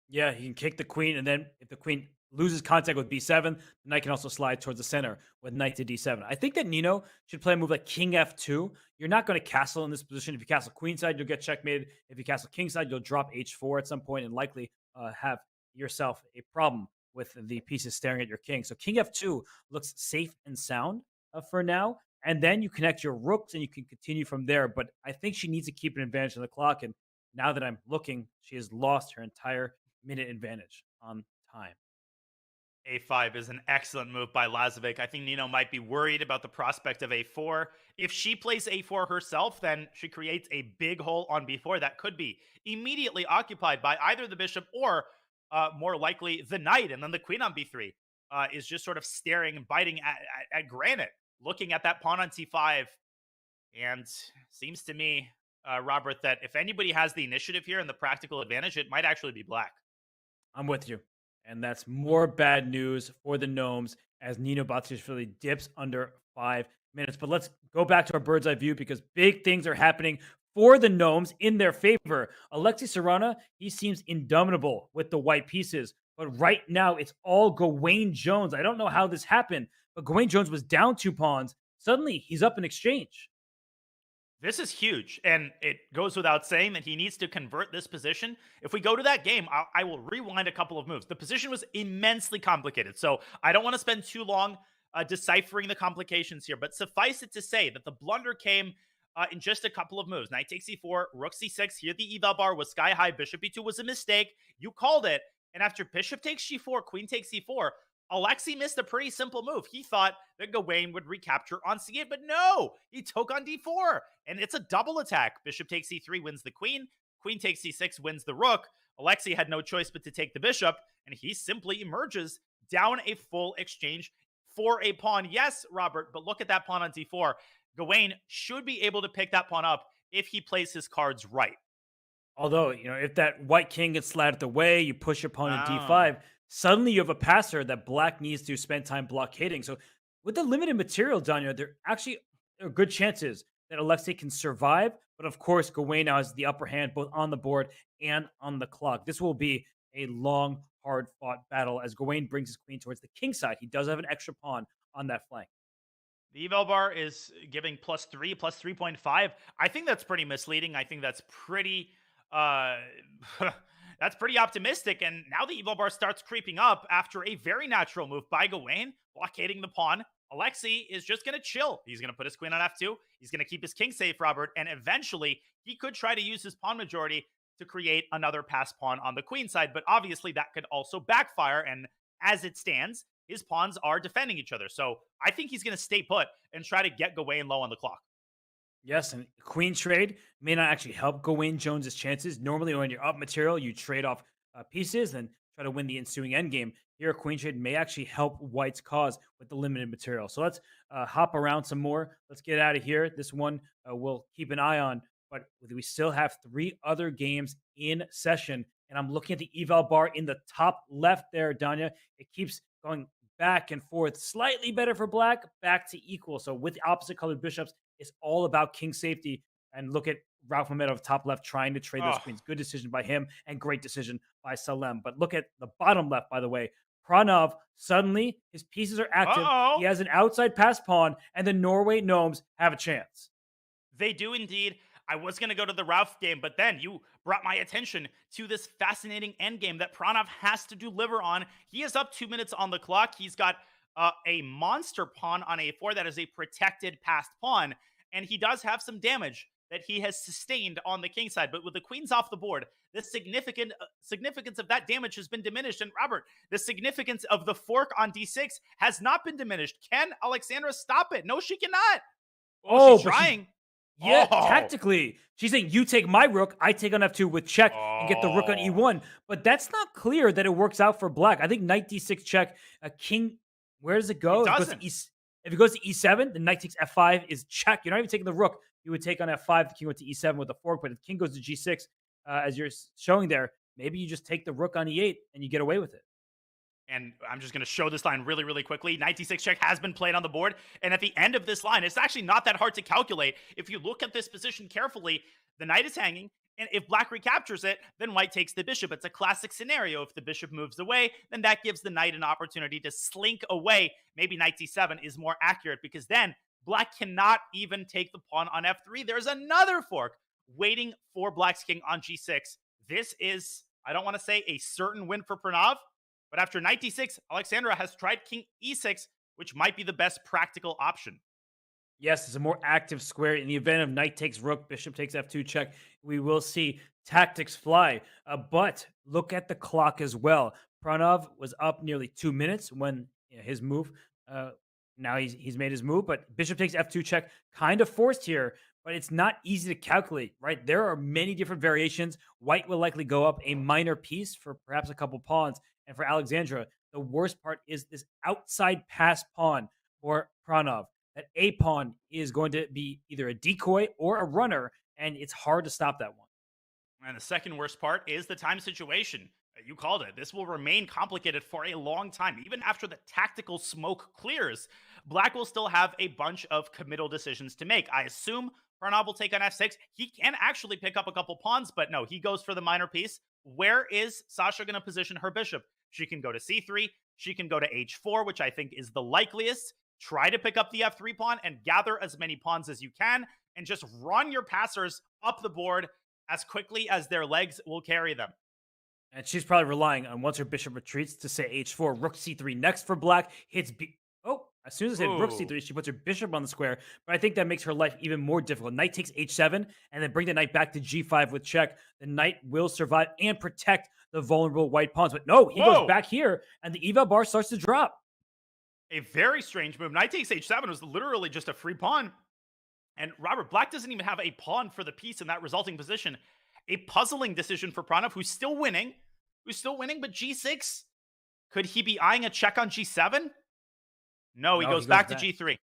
Yeah, he can kick the queen, and then if the queen loses contact with b7, the knight can also slide towards the center with knight to d7. I think that Nino should play a move like king f2. You're not going to castle in this position. If you castle queenside, you'll get checkmated. If you castle kingside, you'll drop h4 at some point and likely have yourself a problem with the pieces staring at your king. So king f2 looks safe and sound for now. And then you connect your rooks and you can continue from there. But I think she needs to keep an advantage on the clock. And now that I'm looking, she has lost her entire minute advantage on time. A5 is an excellent move by Lazovic. I think Nino might be worried about the prospect of A4. If she plays A4 herself, then she creates a big hole on B4 that could be immediately occupied by either the bishop or more likely the knight. And then the queen on B3 is just sort of staring and biting at granite, looking at that pawn on C5. And seems to me, Robert, that if anybody has the initiative here and the practical advantage, it might actually be black. I'm with you. And that's more bad news for the Gnomes as Nino Batsishvili dips under 5 minutes. But let's go back to our bird's eye view because big things are happening for the Gnomes in their favor. Alexei Sarana, he seems indomitable with the white pieces. But right now, it's all Gawain Jones. I don't know how this happened, but Gawain Jones was down 2 pawns. Suddenly, he's up in exchange. This is huge, and it goes without saying that he needs to convert this position. If we go to that game, I will rewind a couple of moves. The position was immensely complicated, so I don't want to spend too long deciphering the complications here, but suffice it to say that the blunder came in just a couple of moves. Knight takes c4, rook c6. Here the eval bar was sky high. Bishop e2 was a mistake. You called it, and after bishop takes g4, queen takes c4, Alexei missed a pretty simple move. He thought that Gawain would recapture on c8, but no, he took on d4, and it's a double attack. Bishop takes c3, wins the queen. Queen takes c6, wins the rook. Alexei had no choice but to take the bishop, and he simply emerges down a full exchange for a pawn. Yes, Robert, but look at that pawn on d4. Gawain should be able to pick that pawn up if he plays his cards right. Although, if that white king gets slatted away, you push your pawn at d5, suddenly you have a passer that black needs to spend time blockading. So with the limited material, Danya, there actually are good chances that Alexei can survive. But of course, Gawain now has the upper hand both on the board and on the clock. This will be a long, hard-fought battle as Gawain brings his queen towards the king side. He does have an extra pawn on that flank. The eval bar is giving +3, +3.5. I think that's pretty misleading. I think that's pretty... that's pretty optimistic, and now the eval bar starts creeping up after a very natural move by Gawain, blockading the pawn. Alexei is just going to chill. He's going to put his queen on f2. He's going to keep his king safe, Robert, and eventually he could try to use his pawn majority to create another pass pawn on the queen side, but obviously that could also backfire, and as it stands, his pawns are defending each other. So I think he's going to stay put and try to get Gawain low on the clock. Yes, and queen trade may not actually help Gawain Jones's chances. Normally, when you're up material, you trade off pieces and try to win the ensuing endgame. Here, queen trade may actually help White's cause with the limited material. So let's hop around some more. Let's get out of here. This one we'll keep an eye on, but we still have 3 other games in session. And I'm looking at the eval bar in the top left there, Danya. It keeps going back and forth. Slightly better for black, back to equal. So with opposite colored bishops, it's all about king safety. And look at Ralph Mamedov top left trying to trade those queens. Good decision by him and great decision by Salem. But look at the bottom left, by the way. Pranav, suddenly his pieces are active. He has an outside pass pawn, and the Norway Gnomes have a chance. They do indeed. I was going to go to the Ralph game, but then you brought my attention to this fascinating endgame that Pranav has to deliver on. He is up 2 minutes on the clock. He's got a monster pawn on a4 that is a protected passed pawn, and he does have some damage that he has sustained on the king side. But with the queens off the board, the significance of that damage has been diminished. And Robert, the significance of the fork on d6 has not been diminished. Can Alexandra stop it? No, she cannot. She's trying. Tactically, she's saying you take my rook, I take on f2 with check and get the rook on e1. But that's not clear that it works out for black. I think knight d6 check, king. Where does it go? It doesn't. If it goes to e7, the knight takes f5 is check. You're not even taking the rook. You would take on f5. The king went to e7 with the fork, but if the king goes to g6, as you're showing there, maybe you just take the rook on e8 and you get away with it. And I'm just going to show this line really, really quickly. Knight d6 check has been played on the board. And at the end of this line, it's actually not that hard to calculate. If you look at this position carefully, the knight is hanging. And if black recaptures it, then white takes the bishop. It's a classic scenario. If the bishop moves away, then that gives the knight an opportunity to slink away. Maybe knight d7 is more accurate because then black cannot even take the pawn on f3. There's another fork waiting for black's king on g6. This is, I don't want to say a certain win for Pranav, but after knight d6, Alexandra has tried king e6, which might be the best practical option. Yes, it's a more active square. In the event of knight takes rook, bishop takes f2 check, we will see tactics fly. But look at the clock as well. Pranav was up nearly 2 minutes when his move. Now he's made his move, but bishop takes f2 check, kind of forced here, but it's not easy to calculate, right? There are many different variations. White will likely go up a minor piece for perhaps a couple pawns. And for Alexandra, the worst part is this outside pass pawn for Pranav. That a pawn is going to be either a decoy or a runner, and it's hard to stop that one. And the second worst part is the time situation. You called it. This will remain complicated for a long time. Even after the tactical smoke clears, black will still have a bunch of committal decisions to make. I assume Pranav will take on f6. He can actually pick up a couple pawns, but no, he goes for the minor piece. Where is Sasha going to position her bishop? She can go to c3. She can go to h4, which I think is the likeliest. Try to pick up the f3 pawn and gather as many pawns as you can and just run your passers up the board as quickly as their legs will carry them. And she's probably relying on once her bishop retreats to say h4, rook c3 next for black, hits b. Oh, as soon as it hit rook c3, she puts her bishop on the square. But I think that makes her life even more difficult. Knight takes h7 and then bring the knight back to g5 with check. The knight will survive and protect the vulnerable white pawns. But no, he goes back here and the eval bar starts to drop. A very strange move. Knight takes h7 was literally just a free pawn. And Robert, black doesn't even have a pawn for the piece in that resulting position. A puzzling decision for Pranav, who's still winning, but g6? Could he be eyeing a check on g7? No, he goes back to g3.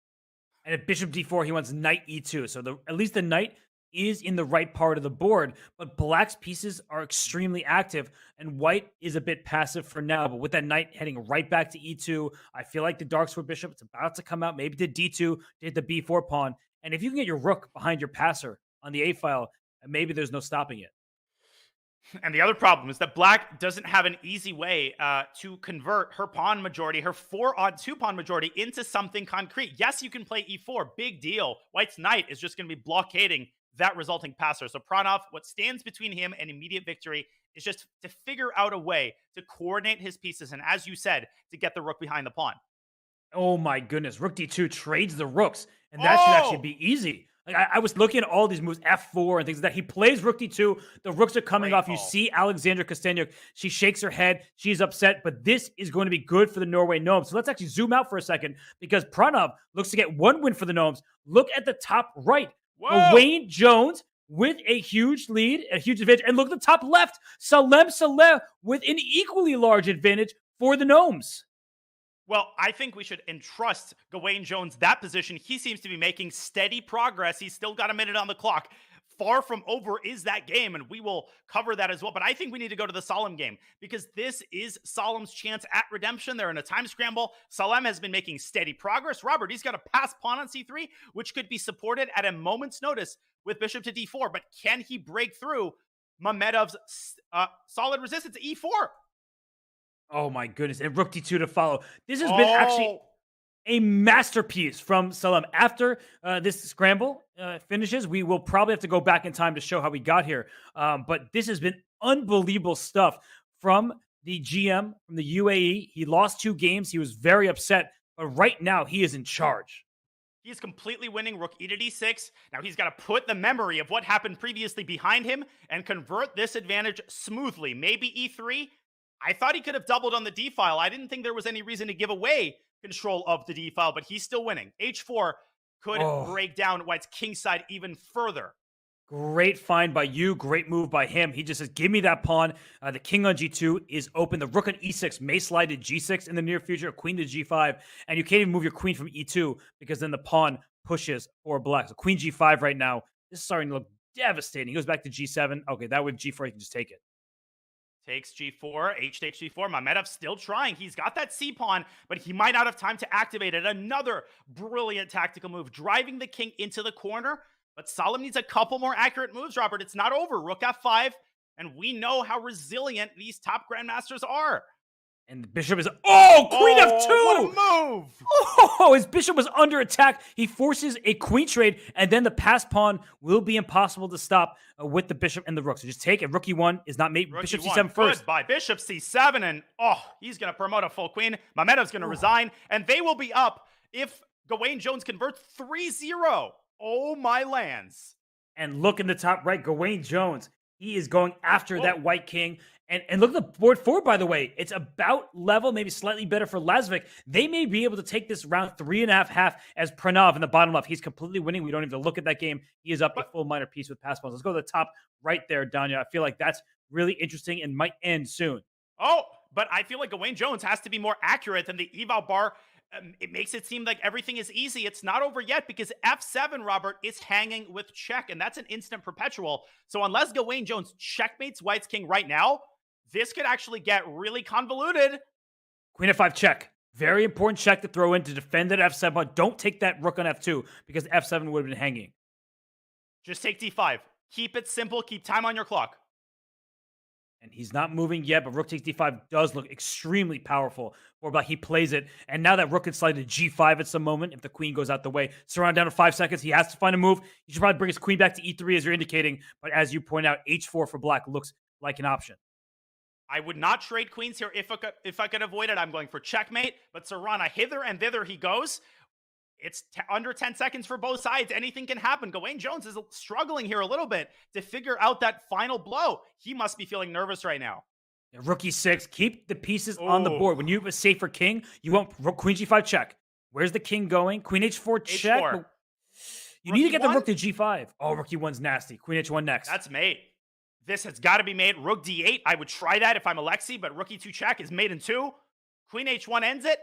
And at bishop d4, he wants knight e2. So at least the knight is in the right part of the board, but black's pieces are extremely active, and white is a bit passive for now. But with that knight heading right back to e2, I feel like the dark sword bishop, it's about to come out, maybe to d2, to hit the b4 pawn. And if you can get your rook behind your passer on the a file, maybe there's no stopping it. And the other problem is that black doesn't have an easy way to convert her pawn majority, her 4-on-2 pawn majority, into something concrete. Yes, you can play e4, big deal. White's knight is just going to be blockading that resulting passer. So Pranav, what stands between him and immediate victory is just to figure out a way to coordinate his pieces, and as you said, to get the rook behind the pawn. Oh my goodness, rook d2 trades the rooks, and that should actually be easy. Like I was looking at all these moves, f4 and things like that. He plays rook d2. The rooks are coming off. You see Alexandra Kosteniuk. She shakes her head. She's upset, but this is going to be good for the Norway Gnomes. So let's actually zoom out for a second because Pranav looks to get one win for the Gnomes. Look at the top right. Wayne Jones with a huge lead, a huge advantage. And look at the top left. Salem Saleh with an equally large advantage for the Gnomes. Well, I think we should entrust Gawain Jones that position. He seems to be making steady progress. He's still got a minute on the clock. Far from over is that game, and we will cover that as well. But I think we need to go to the Salem game because this is Salem's chance at redemption. They're in a time scramble. Salem has been making steady progress. Robert, he's got a pass pawn on c3, which could be supported at a moment's notice with bishop to d4. But can he break through Mamedov's solid resistance to e4? Oh my goodness. And rook d2 to follow. This has been actually a masterpiece from Salem. After this scramble finishes, we will probably have to go back in time to show how we got here. But this has been unbelievable stuff from the GM, from the UAE. He lost 2 games. He was very upset. But right now, he is in charge. He's completely winning rook e to d6. Now he's got to put the memory of what happened previously behind him and convert this advantage smoothly. Maybe e3. I thought he could have doubled on the d-file. I didn't think there was any reason to give away control of the d-file, but he's still winning. h4 could break down white's king side even further. Great find by you. Great move by him. He just says, give me that pawn. The king on g2 is open. The rook on e6 may slide to g6 in the near future, queen to g5. And you can't even move your queen from e2 because then the pawn pushes for black. So queen g5 right now. This is starting to look devastating. He goes back to g7. Okay, that with g4, he can just take it. Takes g4, h takes g4. Mamedov still trying. He's got that c-pawn, but he might not have time to activate it. Another brilliant tactical move, driving the king into the corner. But Solomon needs a couple more accurate moves, Robert. It's not over. Rook f5, and we know how resilient these top grandmasters are. And the bishop is... Oh, queen f2! What a move! Oh, his bishop was under attack. He forces a queen trade, and then the passed pawn will be impossible to stop with the bishop and the rook. So just take it. Rook e1 is not made. Bishop c7 first. By bishop c7, and he's going to promote a full queen. Mamedov's going to resign, and they will be up if Gawain Jones converts 3-0. Oh, my lands. And look in the top right, Gawain Jones. He is going after that white king. And look at the board forward, by the way. It's about level, maybe slightly better for Lasvik. They may be able to take this round 3.5 as Pranav in the bottom left. He's completely winning. We don't even look at that game. He is up a full minor piece with pass balls. Let's go to the top right there, Danya. I feel like that's really interesting and might end soon. Oh, but I feel like Gawain Jones has to be more accurate than the eval bar. It makes it seem like everything is easy. It's not over yet because f7, Robert, is hanging with check, and that's an instant perpetual. So unless Gawain Jones checkmates White's king right now, this could actually get really convoluted. Queen f5 check. Very important check to throw in to defend that f7, but don't take that rook on f2 because f7 would have been hanging. Just take d5. Keep it simple. Keep time on your clock. And he's not moving yet, but rook takes d5 does look extremely powerful. Or about he plays it, and now that rook can slide to g5 at some moment if the queen goes out the way. Surround down to 5 seconds. He has to find a move. He should probably bring his queen back to e3 as you're indicating. But as you point out, h4 for black looks like an option. I would not trade queens here if I could avoid it. I'm going for checkmate, but Serrana hither and thither he goes. It's under 10 seconds for both sides. Anything can happen. Gawain Jones is struggling here a little bit to figure out that final blow. He must be feeling nervous right now. Yeah, rook e6. Keep the pieces on the board. When you have a safer king, you want queen g5 check. Where's the king going? Queen h4 check. H4. You need to get the rook to g5. Oh, rook e1's nasty. Queen h1 next. That's mate. This has got to be made. Rook d8. I would try that if I'm Alexi, but rook e2 check is made in 2. Queen h1 ends it,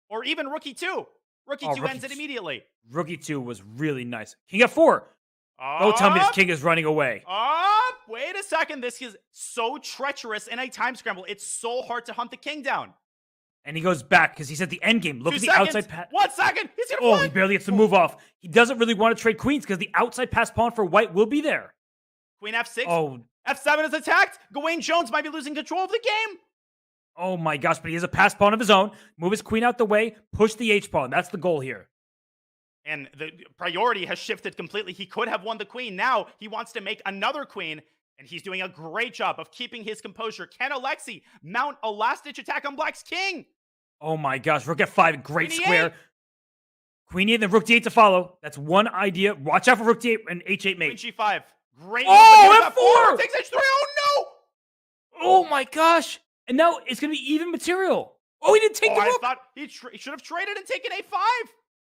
or even rook e2. Rook e2 ends it immediately. Rook e2 was really nice. King f4. Don't tell me this king is running away. Wait a second. This is so treacherous in a time scramble. It's so hard to hunt the king down. And he goes back because he's at the end game. Look 2 at the seconds. outside pass. 1 second. He's going to Oh, win. he barely gets the move off. He doesn't really want to trade queens because the outside pass pawn for white will be there. Queen f6. Oh, f7 is attacked. Gawain Jones might be losing control of the game. oh my gosh, but he has a pass pawn of his own. Move his queen out the way. Push the h pawn. That's the goal here. And the priority has shifted completely. He could have won the queen. Now he wants to make another queen, and he's doing a great job of keeping his composure. Can Alexi mount a last-ditch attack on Black's king? Oh my gosh, rook f5, great Queen square. E8. Queen e8, then rook d8 to follow. That's one idea. Watch out for rook d8 and h8 Queen mate. g5. Great. Oh, move, F4! Takes h3. Oh, no! Oh my gosh. And now it's going to be even material. Oh, he didn't take the I rook. thought he should have traded and taken a5.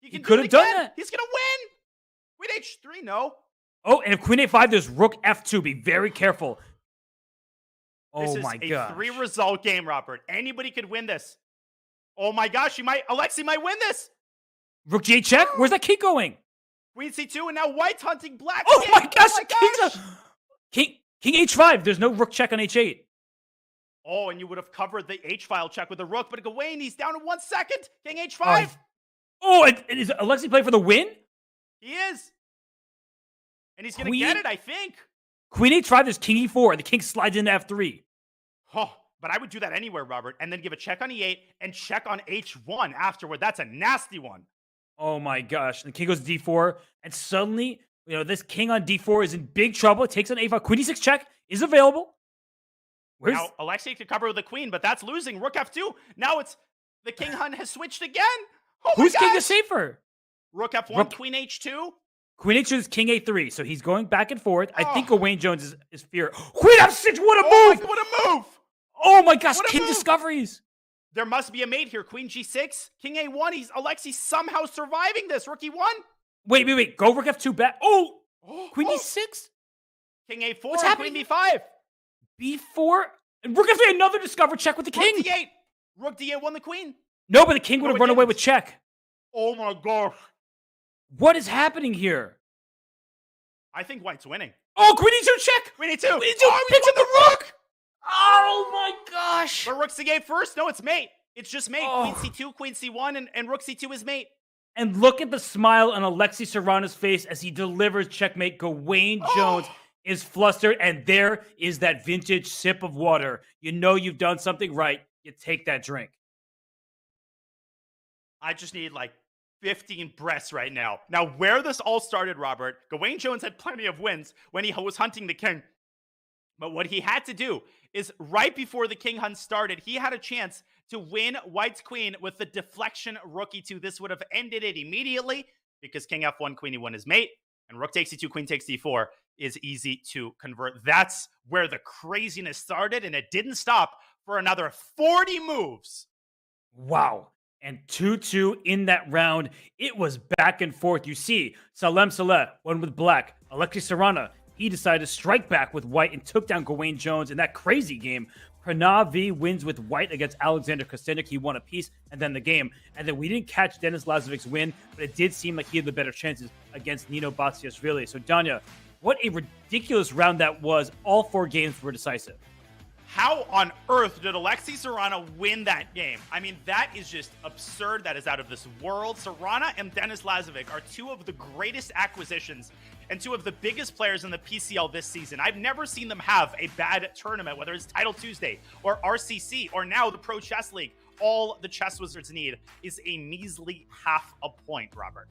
He could have done that. He's going to win. Queen h3, no. Oh, and if queen a5, there's rook f2. Be very careful. Oh my This is gosh. a 3-result game, Robert. Anybody could win this. Oh my gosh, Alexi might win this. Rook g8 check? Where's that king going? Queen c2, and now White's hunting Black. Oh king. my gosh, Oh my King h5. There's no rook check on h8. Oh, and you would have covered the h-file check with the rook, but Gawain, he's down in 1 second. King h5. Oh, and is Alexi playing for the win? He is. And he's going to get it, I think. Queen h5, there's king e4, and the king slides into f3. Oh, but I would do that anywhere, Robert, and then give a check on e8 and check on h1 afterward. That's a nasty one. Oh my gosh. And the king goes to d4, and suddenly, this king on d4 is in big trouble. It takes on a5. Queen e6 check is available. Now, Alexei could cover with the queen, but that's losing. Rook f2. Now it's the king hunt has switched again. Oh Whose my king gosh. is safer? Rook f1, queen h2. Queen h2 is king a3, so he's going back and forth. I think Gawain Jones is fear. Queen f6, what a move! What a move! Oh my gosh, What a king move! discoveries. There must be a mate here. Queen g6, king a1. Alexei somehow surviving this. Rook e1. Wait. Go rook f2 back. Oh, queen e6? King A4, What's and happening? Queen B5. B4, and we're gonna see another discover check with the king. Rook D8. Rook D8 won the queen. No, but the king would No, have it run away didn't. with check. Oh my gosh. What is happening here? I think white's winning. Oh, Queen E2 check. Queen E2. Queen E2 Oh, he picks won up the rook. Oh my gosh. But Rook C8 first? No, it's mate. It's just mate. Oh. Queen C2, Queen C1, and Rook C2 is mate. And look at the smile on Alexei Serrano's face as he delivers checkmate. Gawain Jones is flustered, and there is that vintage sip of water. You know you've done something right. You take that drink. I just need like 15 breaths right now. Now, where this all started, Robert, Gawain Jones had plenty of wins when he was hunting the king. But what he had to do is right before the king hunt started, he had a chance to win white's queen with the deflection rook e2. This would have ended it immediately because king f1, queen e1 is mate, and rook takes e2, queen takes d4 is easy to convert. That's where the craziness started, and it didn't stop for another 40 moves. Wow. And 2-2 in that round. It was back and forth. You see, Salem Saleh won with black. Alexei Serrano, he decided to strike back with white and took down Gawain Jones in that crazy game. Pranav V wins with white against Alexander Kostenik. He won a piece and then the game. And then we didn't catch Denis Lazovic's win, but it did seem like he had the better chances against Nino Batsiashvili. So, Danya, what a ridiculous round that was. All 4 games were decisive. How on earth did Alexei Serrano win that game? I mean, that is just absurd. That is out of this world. Serrano and Denis Lazovic are 2 of the greatest acquisitions and 2 of the biggest players in the PCL this season. I've never seen them have a bad tournament, whether it's Title Tuesday or RCC or now the Pro Chess League. All the Chess Wizards need is a measly half a point, Robert.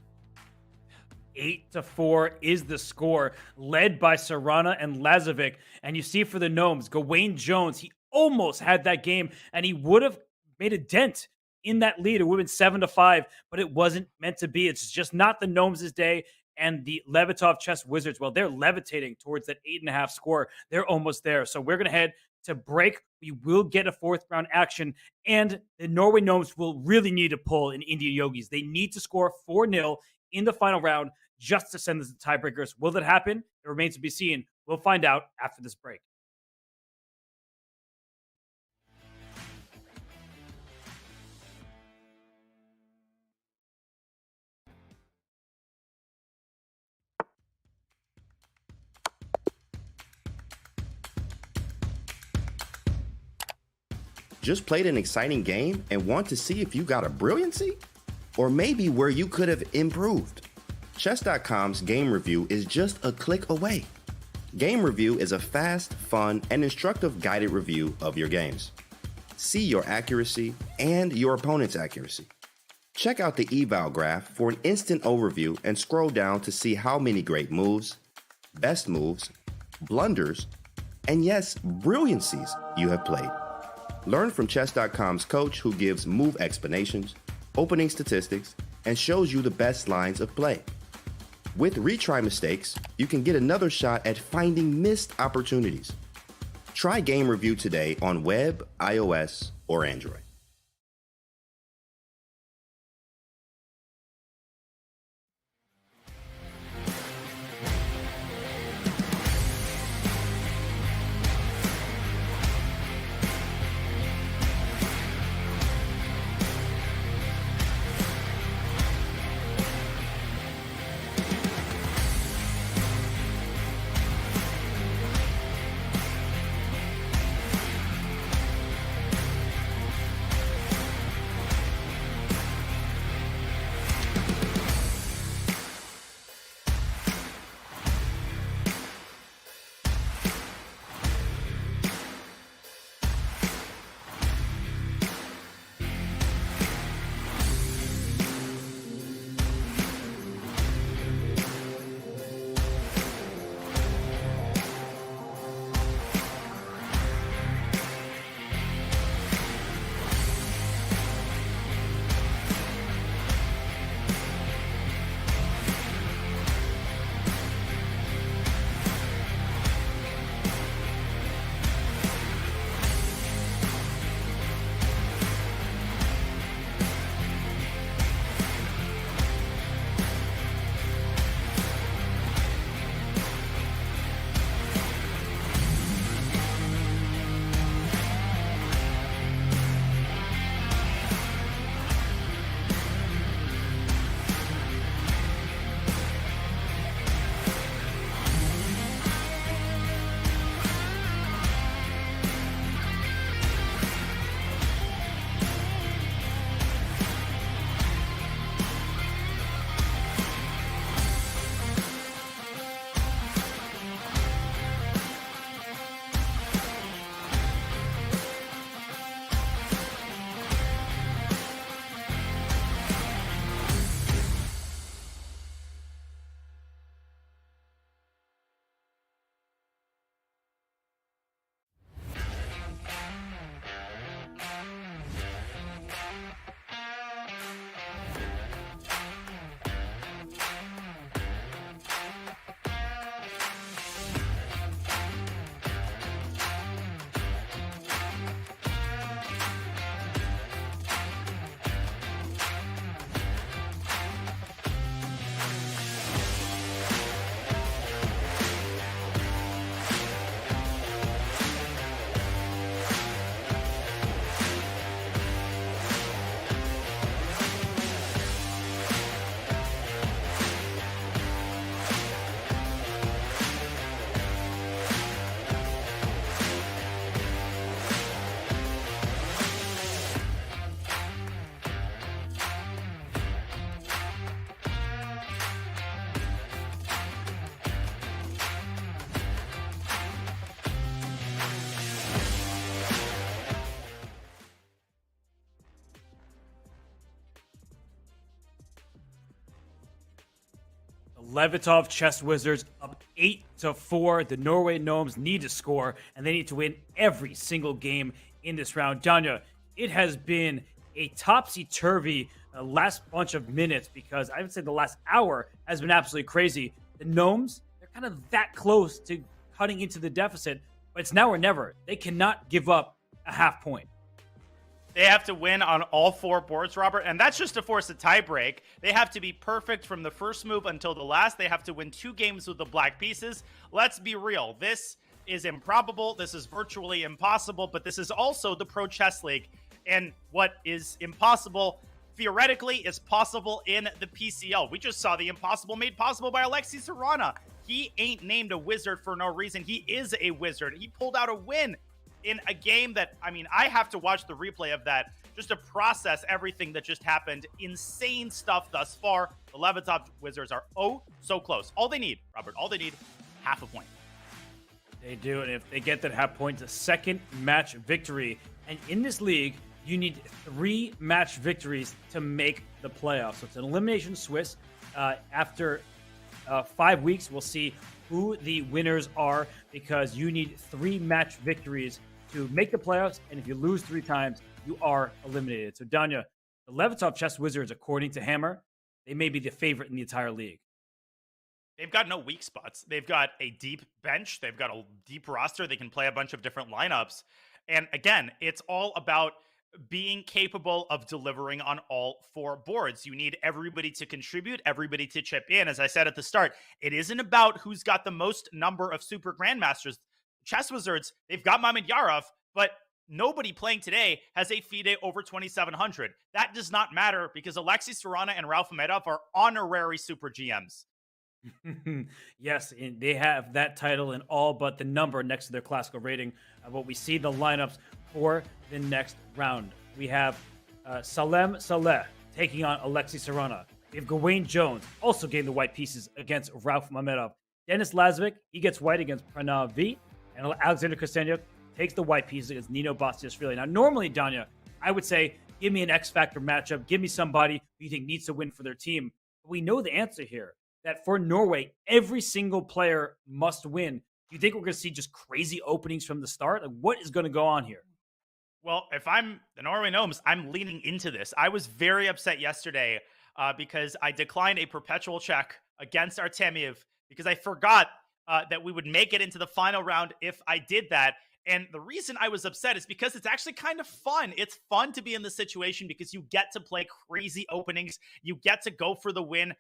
8-4 is the score, led by Serrano and Lazovic. And you see for the Gnomes, Gawain Jones, he almost had that game, and he would have made a dent in that lead. It would have been 7-5, but it wasn't meant to be. It's just not the Gnomes' day. And the Levitov Chess Wizards, well, they're levitating towards that 8.5 score. They're almost there. So we're going to head to break. We will get a 4th round action. And the Norway Gnomes will really need to pull in Indian Yogis. They need to score 4-0 in the final round just to send this to tiebreakers. Will that happen? It remains to be seen. We'll find out after this break. Just played an exciting game and want to see if you got a brilliancy? Or maybe where you could have improved? Chess.com's game review is just a click away. Game review is a fast, fun, and instructive guided review of your games. See your accuracy and your opponent's accuracy. Check out the eval graph for an instant overview and scroll down to see how many great moves, best moves, blunders, and yes, brilliancies you have played. Learn from Chess.com's coach who gives move explanations, opening statistics, and shows you the best lines of play. With retry mistakes, you can get another shot at finding missed opportunities. Try Game Review today on web, iOS, or Android. The Levitov Chess Wizards up 8-4. The Norway Gnomes need to score, and they need to win every single game in this round. Danya, it has been a topsy-turvy last bunch of minutes because I would say the last hour has been absolutely crazy. The Gnomes, they're kind of that close to cutting into the deficit, but it's now or never. They cannot give up a half point. They have to win on all 4 boards, Robert, and that's just to force a tiebreak. They have to be perfect from the first move until the last. They have to win 2 games with the black pieces. Let's be real. This is improbable. This is virtually impossible, but this is also the Pro Chess League. And what is impossible, theoretically, is possible in the PCL. We just saw the impossible made possible by Alexei Sarana. He ain't named a wizard for no reason. He is a wizard. He pulled out a win in a game that, I mean, I have to watch the replay of that just to process everything that just happened. Insane stuff thus far. The Levitov Wizards are so close. All they need, Robert, all they need, half a point. They do, and if they get that half point, it's a second match victory. And in this league, you need 3 match victories to make the playoffs. So it's an elimination Swiss. After 5 weeks, we'll see who the winners are because you need 3 match victories to make the playoffs. And if you lose 3 times, you are eliminated. So, Danya, the Levitov Chess Wizards, according to Hammer, they may be the favorite in the entire league. They've got no weak spots. They've got a deep bench. They've got a deep roster. They can play a bunch of different lineups. And again, it's all about being capable of delivering on all 4 boards. You need everybody to contribute, everybody to chip in. As I said at the start, it isn't about who's got the most number of super grandmasters. Chess Wizards, they've got Mamedyarov, but nobody playing today has a FIDE over 2,700. That does not matter because Alexei Sarana and Ralph Amedov are honorary super GMs. Yes, they have that title and all but the number next to their classical rating. What we see the lineups for the next round. We have Salem Saleh taking on Alexei Sarana. We have Gawain Jones also getting the white pieces against Ralph Mamedov. Denis Lazovic, he gets white against Pranav V. And Alexander Kosteniuk takes the white pieces against Nino Bastiashvili. Now, normally, Danya, I would say, give me an X-Factor matchup. Give me somebody who you think needs to win for their team. But we know the answer here, that for Norway, every single player must win. Do you think we're going to see just crazy openings from the start? Like, what is going to go on here? Well, if I'm the Norway Gnomes, I'm leaning into this. I was very upset yesterday because I declined a perpetual check against Artemiev because I forgot that we would make it into the final round if I did that. And the reason I was upset is because it's actually kind of fun. It's fun to be in this situation because you get to play crazy openings. You get to go for the win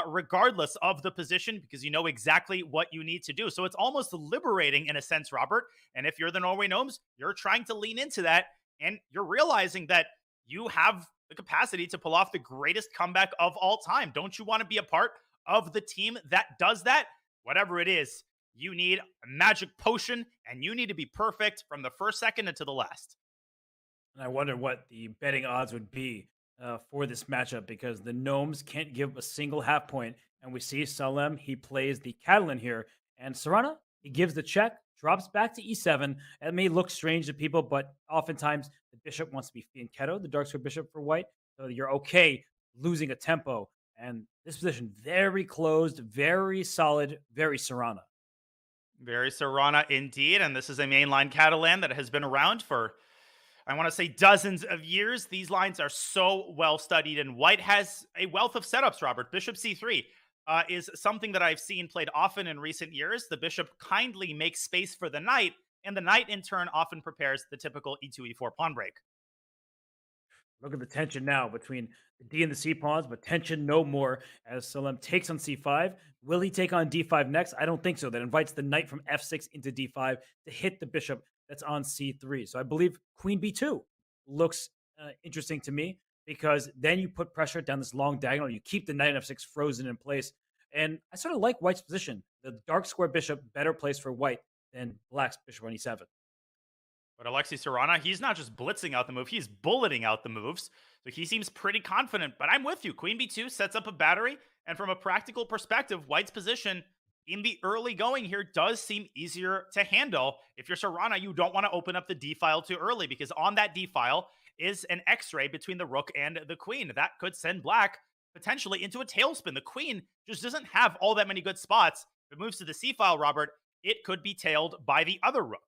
regardless of the position because you know exactly what you need to do. So it's almost liberating in a sense, Robert. And if you're the Norway Gnomes, you're trying to lean into that and you're realizing that you have the capacity to pull off the greatest comeback of all time. Don't you want to be a part of the team that does that? Whatever it is, you need a magic potion and you need to be perfect from the first second until the last. And I wonder what the betting odds would be for this matchup because the Gnomes can't give a single half point. And we see Salem, he plays the Catalan here. And Sarana, he gives the check, drops back to e7. It may look strange to people, but oftentimes the bishop wants to be fianchetto, the dark square bishop for white. So you're okay losing a tempo. And this position, very closed, very solid, very Sarana. Very Sarana indeed. And this is a mainline Catalan that has been around for, I want to say, dozens of years. These lines are so well studied, and white has a wealth of setups, Robert. Bishop c3 is something that I've seen played often in recent years. The bishop kindly makes space for the knight, and the knight in turn often prepares the typical e2, e4 pawn break. Look at the tension now between the D and the C pawns, but tension no more as Salem takes on C5. Will he take on D5 next? I don't think so. That invites the knight from F6 into D5 to hit the bishop that's on C3. So I believe Queen B2 looks interesting to me because then you put pressure down this long diagonal. You keep the knight on F6 frozen in place. And I sort of like white's position. The dark square bishop, better place for white than black's bishop on E7. But Alexei Sarana, he's not just blitzing out the move, he's bulleting out the moves. So he seems pretty confident, but I'm with you. Queen B2 sets up a battery, and from a practical perspective, white's position in the early going here does seem easier to handle. If you're Sarana, you don't want to open up the D file too early, because on that D file is an X-ray between the rook and the queen. That could send black potentially into a tailspin. The queen just doesn't have all that many good spots. If it moves to the C file, Robert, it could be tailed by the other rook.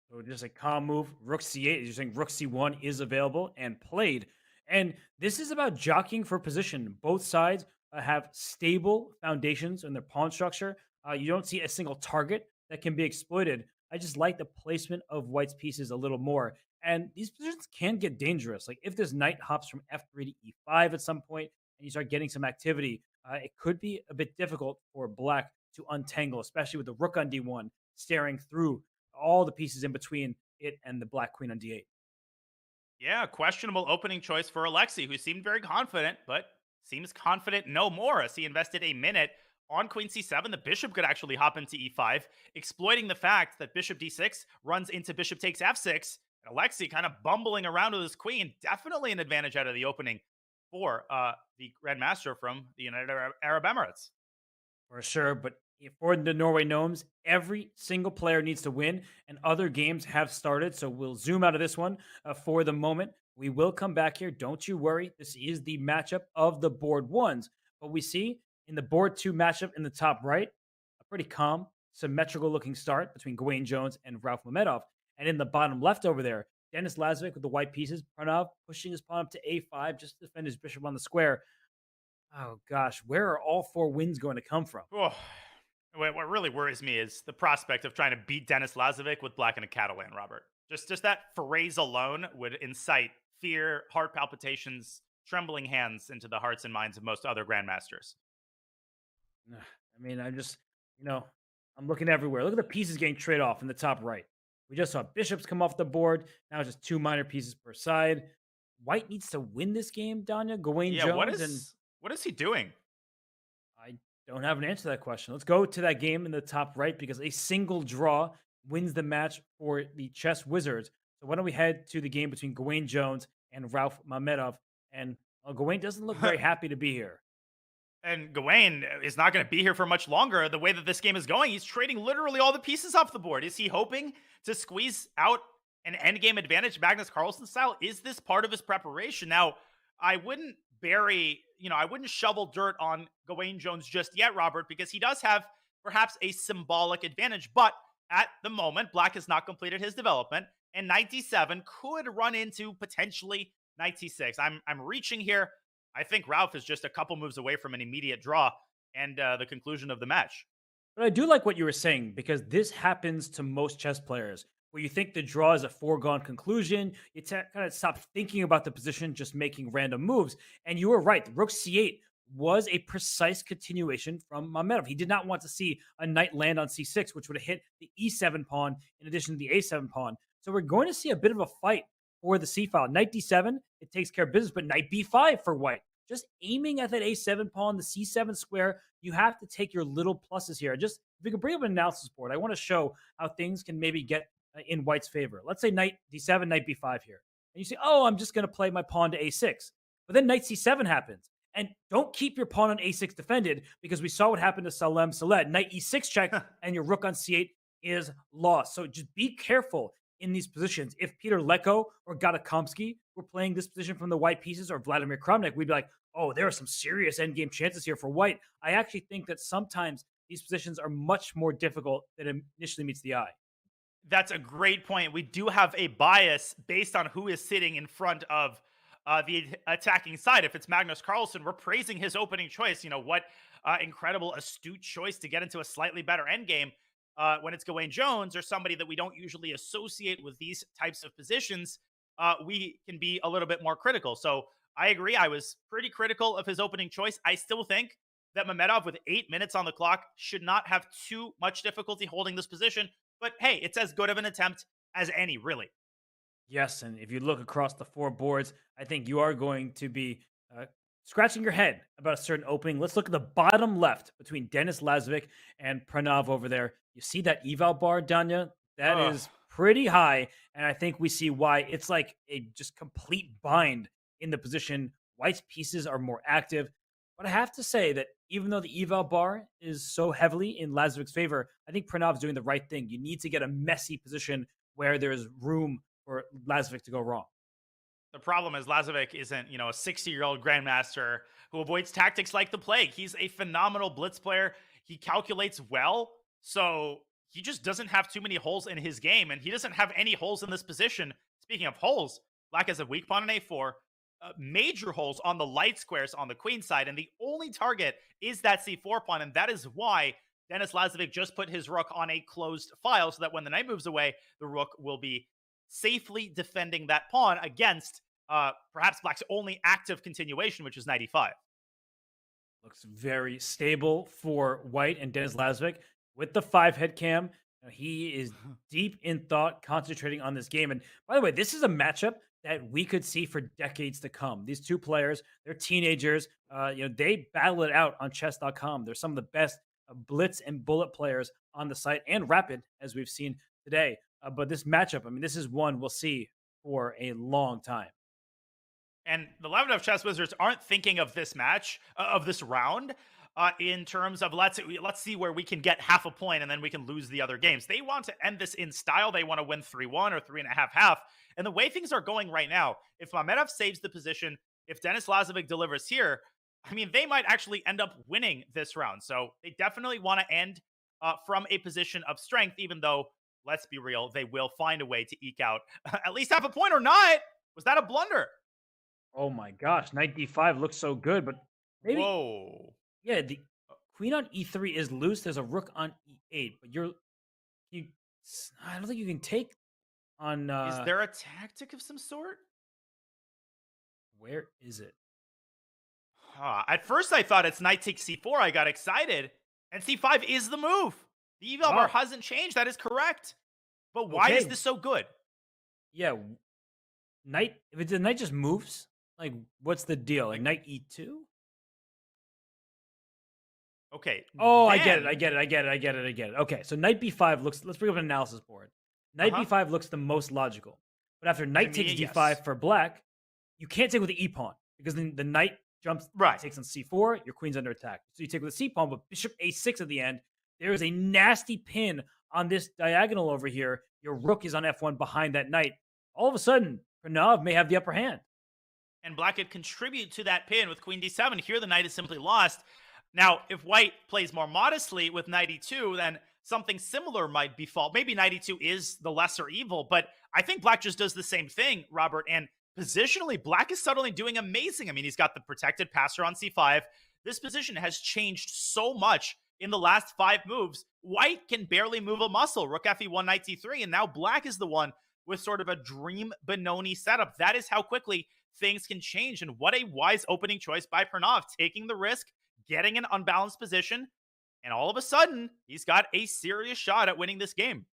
So just a calm move. Rook c8. You're saying rook c1 is available and played. And this is about jockeying for position. Both sides have stable foundations in their pawn structure. You don't see a single target that can be exploited. I just like the placement of White's pieces a little more. And these positions can get dangerous. Like if this knight hops from f3 to e5 at some point and you start getting some activity, it could be a bit difficult for Black to untangle, especially with the rook on d1 staring through all the pieces in between it and the Black queen on d8. Yeah, questionable opening choice for Alexei, who seemed very confident, but seems confident no more as he invested a minute on queen c7. The bishop could actually hop into e5, exploiting the fact that bishop d6 runs into bishop takes f6. And Alexei kind of bumbling around with his queen. Definitely an advantage out of the opening for the Grandmaster from the United Arab Emirates. For sure, but for the Norway Gnomes, every single player needs to win, and other games have started. So we'll zoom out of this one for the moment. We will come back here. Don't you worry. This is the matchup of the board ones. But we see in the board two matchup in the top right, a pretty calm, symmetrical looking start between Gawain Jones and Ralph Mamedov. And in the bottom left over there, Denis Lazovic with the white pieces, Pranav pushing his pawn up to a5 just to defend his bishop on the square. Oh gosh, where are all four wins going to come from? Oh, what really worries me is the prospect of trying to beat Denis Lazovic with Black in a Catalan, Robert. Just that phrase alone would incite fear, heart palpitations, trembling hands into the hearts and minds of most other grandmasters. I mean, I'm looking everywhere. Look at the pieces getting traded off in the top right. We just saw bishops come off the board. Now it's just two minor pieces per side. White needs to win this game, Danya. Gawain Jones. What is he doing? I don't have an answer to that question. Let's go to that game in the top right because a single draw wins the match for the Chess Wizards. So why don't we head to the game between Gawain Jones and Ralph Mamedov? And Gawain doesn't look very happy to be here. And Gawain is not going to be here for much longer. The way that this game is going, he's trading literally all the pieces off the board. Is he hoping to squeeze out an endgame advantage Magnus Carlsen style? Is this part of his preparation? Now, I wouldn't shovel dirt on Gawain Jones just yet, Robert, because he does have perhaps a symbolic advantage. But at the moment, Black has not completed his development, and knight d7 could run into potentially knight c6. I'm reaching here. I think Ralph is just a couple moves away from an immediate draw and the conclusion of the match. But I do like what you were saying because this happens to most chess players where you think the draw is a foregone conclusion. You kind of stop thinking about the position, just making random moves. And you were right. The rook c8 was a precise continuation from Mamedov. He did not want to see a knight land on c6, which would have hit the e7 pawn in addition to the a7 pawn. So we're going to see a bit of a fight for the c file. Knight d7, it takes care of business, but knight b5 for white. Just aiming at that a7 pawn, the c7 square, you have to take your little pluses here. Just if we can bring up an analysis board, I want to show how things can maybe get in white's favor. Let's say knight d7, knight b5 here. And you say, oh, I'm just going to play my pawn to a6. But then knight c7 happens. And don't keep your pawn on a6 defended because we saw what happened to Salem Saleh. Knight e6 check and your rook on c8 is lost. So just be careful in these positions. If Peter Leko or Gatakomsky were playing this position from the white pieces or Vladimir Kramnik, we'd be like, oh, there are some serious endgame chances here for white. I actually think that sometimes these positions are much more difficult than it initially meets the eye. That's a great point. We do have a bias based on who is sitting in front of the attacking side. If it's Magnus Carlsen, we're praising his opening choice. You know, what incredible, astute choice to get into a slightly better endgame. When it's Gawain Jones or somebody that we don't usually associate with these types of positions, we can be a little bit more critical. So I agree. I was pretty critical of his opening choice. I still think that Mamedov, with 8 minutes on the clock, should not have too much difficulty holding this position. But hey, it's as good of an attempt as any, really. Yes, and if you look across the four boards, I think you are going to be scratching your head about a certain opening. Let's look at the bottom left between Denis Lazovic and Pranav over there. You see that eval bar, Danya? That is pretty high, and I think we see why. It's like a just complete bind in the position. White's pieces are more active. But I have to say that even though the eval bar is so heavily in Lazovic's favor, I think Pranav's doing the right thing. You need to get a messy position where there's room for Lazovic to go wrong. The problem is Lazovic isn't, a 60-year-old grandmaster who avoids tactics like the plague. He's a phenomenal blitz player. He calculates well, so he just doesn't have too many holes in his game, and he doesn't have any holes in this position. Speaking of holes, Black has a weak pawn in a4, major holes on the light squares on the queen side, and the only target is that c4 pawn, and that is why Denis Lazovic just put his rook on a closed file so that when the knight moves away, the rook will be safely defending that pawn against perhaps Black's only active continuation, which is knight e5. Looks very stable for White and Denis Lazovic with the 5-head cam. He is deep in thought, concentrating on this game. And by the way, this is a matchup that we could see for decades to come. These two players, they're teenagers. They battle it out on Chess.com. They're some of the best blitz and bullet players on the site, and rapid, as we've seen today. But this matchup, this is one we'll see for a long time. And the Levitov Chess Wizards aren't thinking of this match, of this round, in terms of let's see where we can get half a point and then we can lose the other games. They want to end this in style. They want to win 3-1 or 3.5. And the way things are going right now, if Mamedov saves the position, if Denis Lazovic delivers here, they might actually end up winning this round. So they definitely want to end from a position of strength, even though, let's be real, they will find a way to eke out at least half a point or not. Was that a blunder? Oh my gosh, knight d5 looks so good, but maybe. Whoa. Yeah, the queen on e3 is loose. There's a rook on e8, but I don't think you can take on. Is there a tactic of some sort? Where is it? At first, I thought it's knight takes c4. I got excited, and c5 is the move. The eval bar hasn't changed. That is correct. But why is this so good? Yeah, knight. If the knight just moves, like, what's the deal? Like knight e2? Okay. Oh, I get it. Okay, so knight b5 looks. Let's bring up an analysis board. Knight b5 looks the most logical, but after knight takes d5 for Black, you can't take with the e pawn because then the knight jumps, takes on c4. Your queen's under attack, so you take with the c pawn. But bishop a6 at the end. There is a nasty pin on this diagonal over here. Your rook is on f1 behind that knight. All of a sudden, Pranav may have the upper hand. And Black could contribute to that pin with queen d7. Here, the knight is simply lost. Now, if White plays more modestly with knight e2, then something similar might befall. Maybe knight e2 is the lesser evil, but I think Black just does the same thing, Robert. And positionally, Black is suddenly doing amazing. He's got the protected passer on c5. This position has changed so much in the last 5 moves. White can barely move a muscle. Rook fe1, knight c3, and now Black is the one with sort of a dream Benoni setup. That is how quickly things can change. And what a wise opening choice by Pranav, taking the risk, getting an unbalanced position, and all of a sudden, he's got a serious shot at winning this game.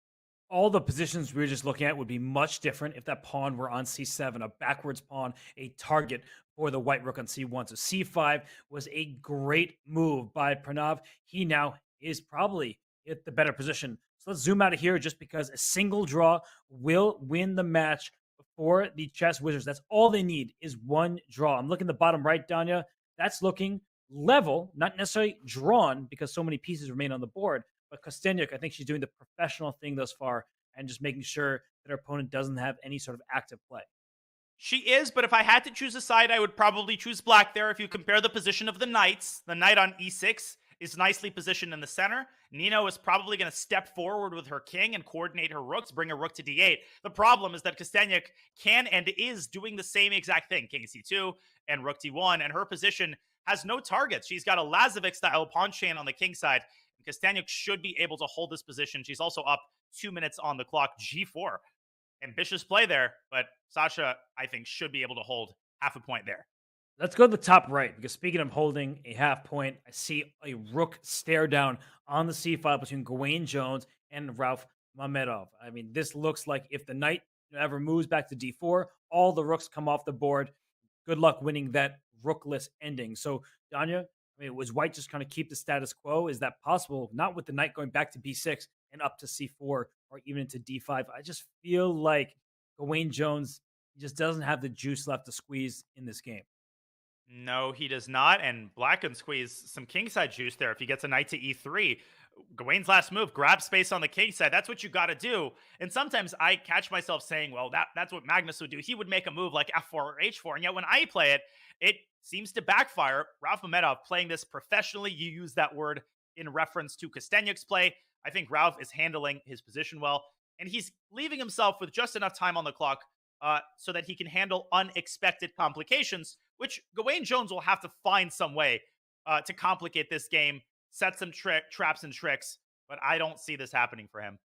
All the positions we were just looking at would be much different if that pawn were on c7, a backwards pawn, a target for the white rook on c1. So c5 was a great move by Pranav. He now is probably at the better position. So let's zoom out of here just because a single draw will win the match for the Chess Wizards. That's all they need is one draw. I'm looking at the bottom right, Danya. That's looking level, not necessarily drawn because so many pieces remain on the board. But Kostyanyuk, I think she's doing the professional thing thus far and just making sure that her opponent doesn't have any sort of active play. She is, but if I had to choose a side, I would probably choose Black there. If you compare the position of the knights, the knight on e6 is nicely positioned in the center. Nino is probably going to step forward with her king and coordinate her rooks, bring a rook to d8. The problem is that Kostyanyuk can and is doing the same exact thing, king c2 and rook d1, and her position has no targets. She's got a Lazovic-style pawn chain on the king side. Kostyanyuk should be able to hold this position. She's also up 2 minutes on the clock. G4. Ambitious play there, but Sasha, I think, should be able to hold half a point there. Let's go to the top right, because speaking of holding a half point, I see a rook stare down on the c-file between Gawain Jones and Ralph Mamedov. This looks like if the knight ever moves back to d4, all the rooks come off the board. Good luck winning that rookless ending. So, Danya, was White just kind of keep the status quo? Is that possible? Not with the knight going back to b6 and up to c4 or even into d5. I just feel like Gawain Jones just doesn't have the juice left to squeeze in this game. No, he does not. And Black can squeeze some kingside juice there if he gets a knight to e3. Gawain's last move, grab space on the king side. That's what you got to do. And sometimes I catch myself saying, well, that's what Magnus would do. He would make a move like f4 or h4. And yet when I play it, it seems to backfire. Ralph Mamedov playing this professionally. You use that word in reference to Kostenyuk's play. I think Ralph is handling his position well. And he's leaving himself with just enough time on the clock so that he can handle unexpected complications, which Gawain Jones will have to find some way to complicate this game, set some traps and tricks, but I don't see this happening for him.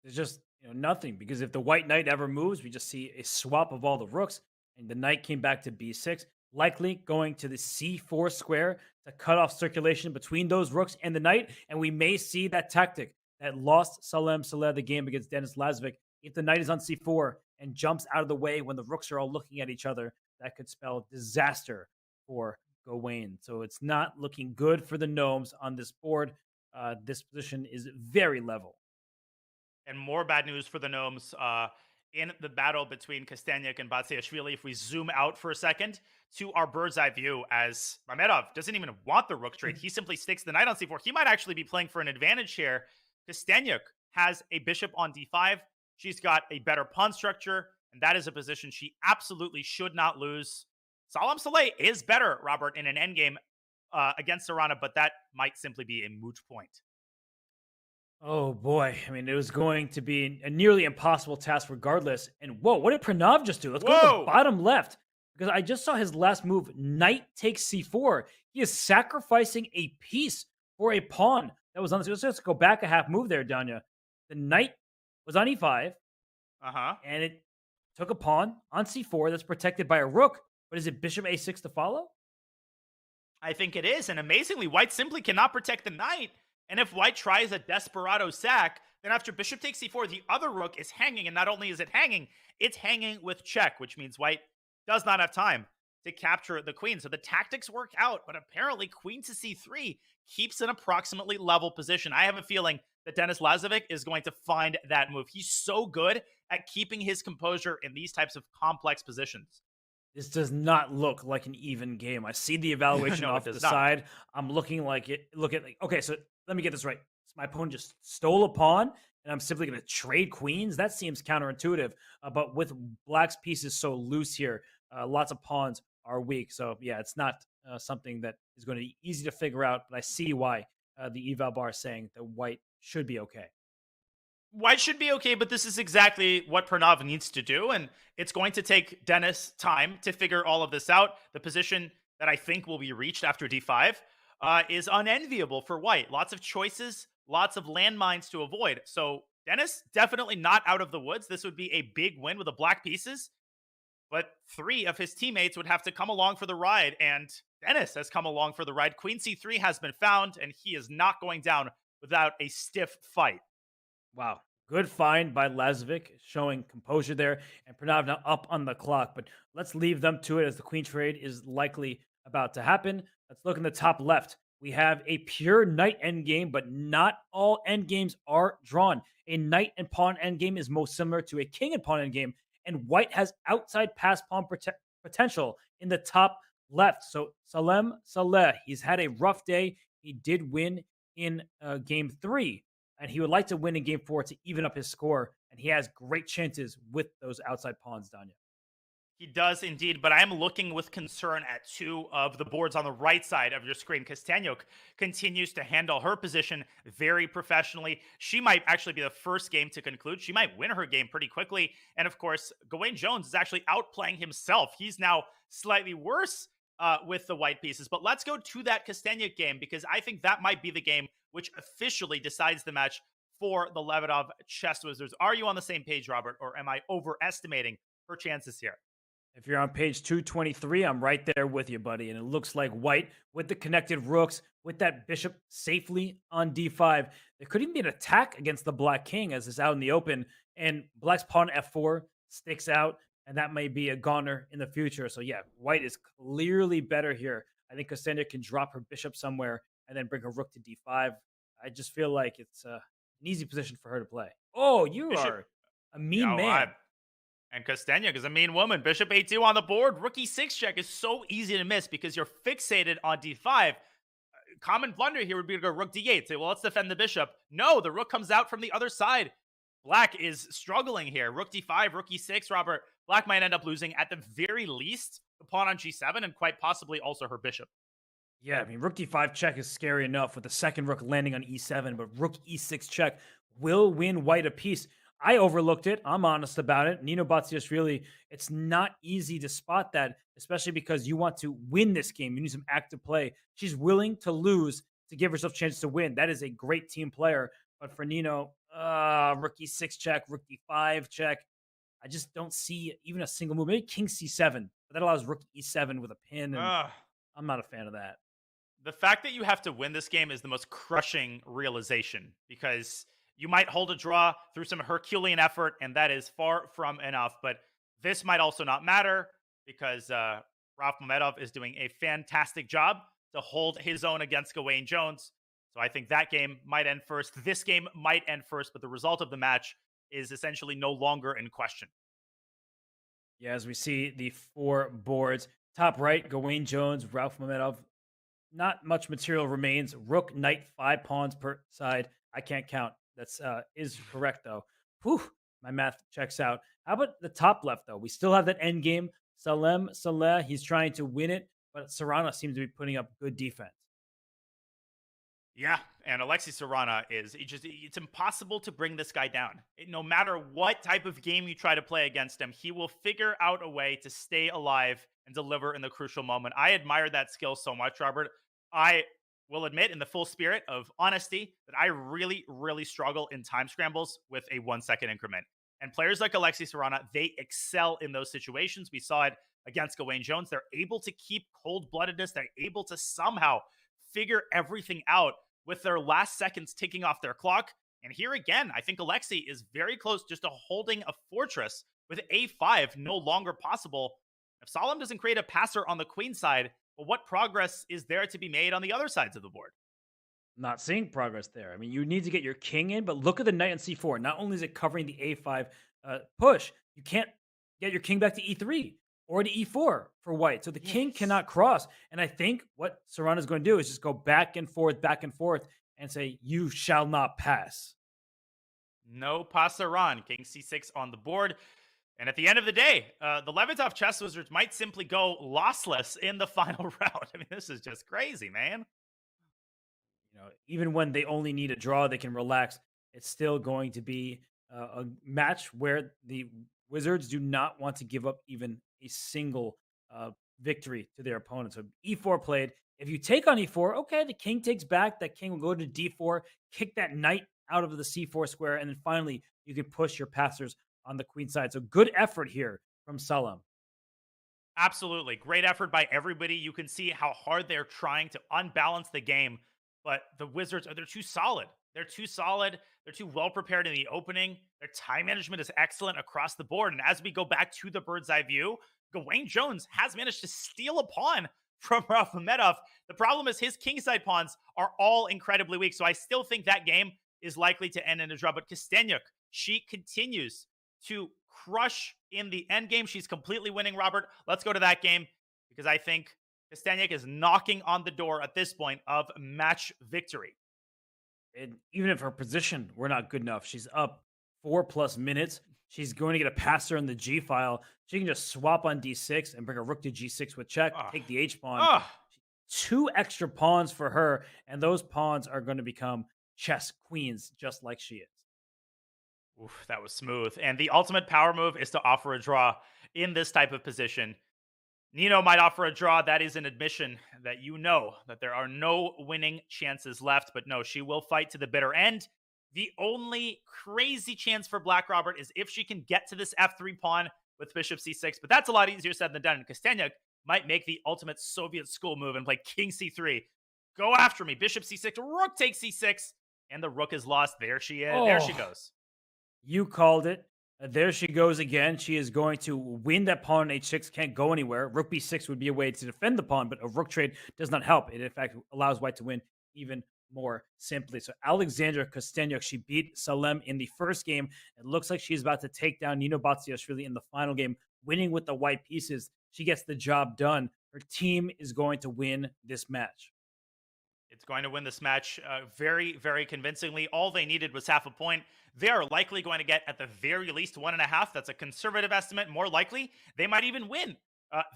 There's just nothing, because if the white knight ever moves, we just see a swap of all the rooks, and the knight came back to b6, likely going to the c4 square to cut off circulation between those rooks and the knight, and we may see that tactic that lost Salem Saleh the game against Denis Lazovic. If the knight is on c4 and jumps out of the way when the rooks are all looking at each other, that could spell disaster for Gawain. So it's not looking good for the Gnomes on this board. This position is very level. And more bad news for the Gnomes in the battle between Kostenyuk and Batsiashvili. If we zoom out for a second to our bird's eye view, as Mamedov doesn't even want the rook trade. He simply sticks the knight on c4. He might actually be playing for an advantage here. Kostenyuk has a bishop on d5. She's got a better pawn structure, and that is a position she absolutely should not lose. Salem Saleh is better, Robert, in an endgame against Serrano, but that might simply be a moot point. Oh boy. I mean, it was going to be a nearly impossible task regardless. And whoa, what did Pranav just do? Let's go to the bottom left, because I just saw his last move, knight takes c4. He is sacrificing a piece for a pawn that was on the... Let's go back a half move there, Danya. The knight was on e5, and it took a pawn on c4 that's protected by a rook. But is it bishop a6 to follow? I think it is. And amazingly, white simply cannot protect the knight. And if white tries a desperado sack, then after bishop takes c4, the other rook is hanging. And not only is it hanging, it's hanging with check, which means white does not have time to capture the queen. So the tactics work out, but apparently queen to c3 keeps an approximately level position. I have a feeling that Denis Lazovic is going to find that move. He's so good at keeping his composure in these types of complex positions. This does not look like an even game. I see the evaluation No, off the side. I'm looking like it. Okay, so let me get this right. So my opponent just stole a pawn, and I'm simply going to trade queens. That seems counterintuitive. But with black's pieces so loose here, lots of pawns are weak. So yeah, it's not something that is going to be easy to figure out. But I see why the eval bar is saying that white should be okay. White should be okay, but this is exactly what Pranav needs to do, and it's going to take Denis time to figure all of this out. The position that I think will be reached after d5 is unenviable for white. Lots of choices, lots of landmines to avoid. So Denis definitely not out of the woods. This would be a big win with the black pieces, but 3 of his teammates would have to come along for the ride, and Denis has come along for the ride. Queen c3 has been found, and he is not going down without a stiff fight. Wow. Good find by Lazovic, showing composure there, and Pranav now up on the clock. But let's leave them to it, as the queen trade is likely about to happen. Let's look in the top left. We have a pure knight endgame, but not all endgames are drawn. A knight and pawn endgame is most similar to a king and pawn endgame, and white has outside pass pawn potential in the top left. So Salem Saleh, he's had a rough day. He did win in game 3. And he would like to win in game 4 to even up his score. And he has great chances with those outside pawns, Danya. He does indeed, but I am looking with concern at 2 of the boards on the right side of your screen. Kostenyuk continues to handle her position very professionally. She might actually be the first game to conclude. She might win her game pretty quickly. And of course, Gawain Jones is actually outplaying himself. He's now slightly worse with the white pieces. But let's go to that Kostenyuk game, because I think that might be the game which officially decides the match for the Levitov Chess Wizards. Are you on the same page, Robert, or am I overestimating her chances here? If you're on page 223, I'm right there with you, buddy. And it looks like white, with the connected rooks, with that bishop safely on d5, there could even be an attack against the black king as it's out in the open. And black's pawn f4 sticks out, and that may be a goner in the future. So yeah, white is clearly better here. I think Kostenyuk can drop her bishop somewhere and then bring her rook to d5. I just feel like it's an easy position for her to play. Oh, you are a mean man. And Kostenyak is a mean woman. Bishop a2 on the board. Rook e6 check is so easy to miss because you're fixated on d5. Common blunder here would be to go rook d8. Say, well, let's defend the bishop. No, the rook comes out from the other side. Black is struggling here. Rook d5, rook e6, Robert. Black might end up losing at the very least the pawn on g7 and quite possibly also her bishop. Yeah, I mean, rook d5 check is scary enough with the second rook landing on e7, but rook e6 check will win white a piece. I overlooked it. I'm honest about it. Nino Batsiashvili, it's not easy to spot that, especially because you want to win this game. You need some active play. She's willing to lose to give herself a chance to win. That is a great team player. But for Nino, rook e6 check, rook d5 check. I just don't see even a single move. Maybe king c7, but that allows rook e7 with a pin, and I'm not a fan of that. The fact that you have to win this game is the most crushing realization because you might hold a draw through some Herculean effort, and that is far from enough. But this might also not matter because Ralph Mamedov is doing a fantastic job to hold his own against Gawain Jones. So I think that game might end first. This game might end first, but the result of the match is essentially no longer in question. Yeah, as we see the four boards. Top right, Gawain Jones, Ralph Mamedov. Not much material remains. Rook, knight, 5 pawns per side. I can't count. That's is correct though. Whew, my math checks out. How about the top left though? We still have that end game. Salem Saleh, he's trying to win it, but Serrano seems to be putting up good defense. Yeah, and Alexei Serrana it's impossible to bring this guy down. No matter what type of game you try to play against him, he will figure out a way to stay alive and deliver in the crucial moment. I admire that skill so much, Robert. I will admit in the full spirit of honesty that I really, really struggle in time scrambles with a 1 second increment. And players like Alexei Serrana, they excel in those situations. We saw it against Gawain Jones. They're able to keep cold-bloodedness. They're able to somehow figure everything out with their last seconds ticking off their clock. And here again, I think Alexei is very close just to holding a fortress with a5 no longer possible. If Salem doesn't create a passer on the queen side, well, what progress is there to be made on the other sides of the board? Not seeing progress there. I mean, you need to get your king in, but look at the knight on c4. Not only is it covering the a5 push, you can't get your king back to e3 or to e4 for white. So the king cannot cross. And I think what Serrano is going to do is just go back and forth, and say, you shall not pass. No passaran. King c6 on the board. And at the end of the day, the Levitov Chess Wizards might simply go lossless in the final round. I mean, this is just crazy, man. You know, even when they only need a draw, they can relax. It's still going to be a match where the Wizards do not want to give up even a single victory to their opponent. So e4 played. If you take on e4, okay, the king takes back. That king will go to d4, kick that knight out of the c4 square, and then finally you can push your passers on the queen side. So good effort here from Salem. Absolutely. Great effort by everybody. You can see how hard they're trying to unbalance the game, but the Wizards, they're too solid. They're too solid. They're too well prepared in the opening. Their time management is excellent across the board. And as we go back to the bird's eye view, Gawain Jones has managed to steal a pawn from Ralph Mamedov. The problem is his kingside pawns are all incredibly weak. So I still think that game is likely to end in a draw. But Kostenyak, she continues to crush in the end game. She's completely winning, Robert. Let's go to that game because I think Kostenyak is knocking on the door at this point of match victory. And even if her position were not good enough, she's up 4+ minutes. She's going to get a passer in the G file. She can just swap on D6 and bring a rook to G6 with check, take the H pawn. 2 extra pawns for her, and those pawns are going to become chess queens just like she is. Oof, that was smooth. And the ultimate power move is to offer a draw in this type of position. Nino might offer a draw. That is an admission that you know that there are no winning chances left. But no, she will fight to the bitter end. The only crazy chance for Black, Robert, is if she can get to this f3 pawn with bishop c6. But that's a lot easier said than done. And Kostenyak might make the ultimate Soviet school move and play king c3. Go after me. Bishop c6. Rook takes c6. And the rook is lost. There she is. There she goes. You called it. There she goes again. She is going to win that pawn on h6. Can't go anywhere. Rook b6 would be a way to defend the pawn, but a rook trade does not help. It, in fact, allows white to win even more simply. So Alexandra Kostenyuk, she beat Salem in the first game. It looks like she's about to take down Nino Batsiashvili in the final game, winning with the white pieces. She gets the job done. Her team is going to win this match. It's going to win this match very, very convincingly. All they needed was half a point. They are likely going to get at the very least 1.5. That's a conservative estimate. More likely, they might even win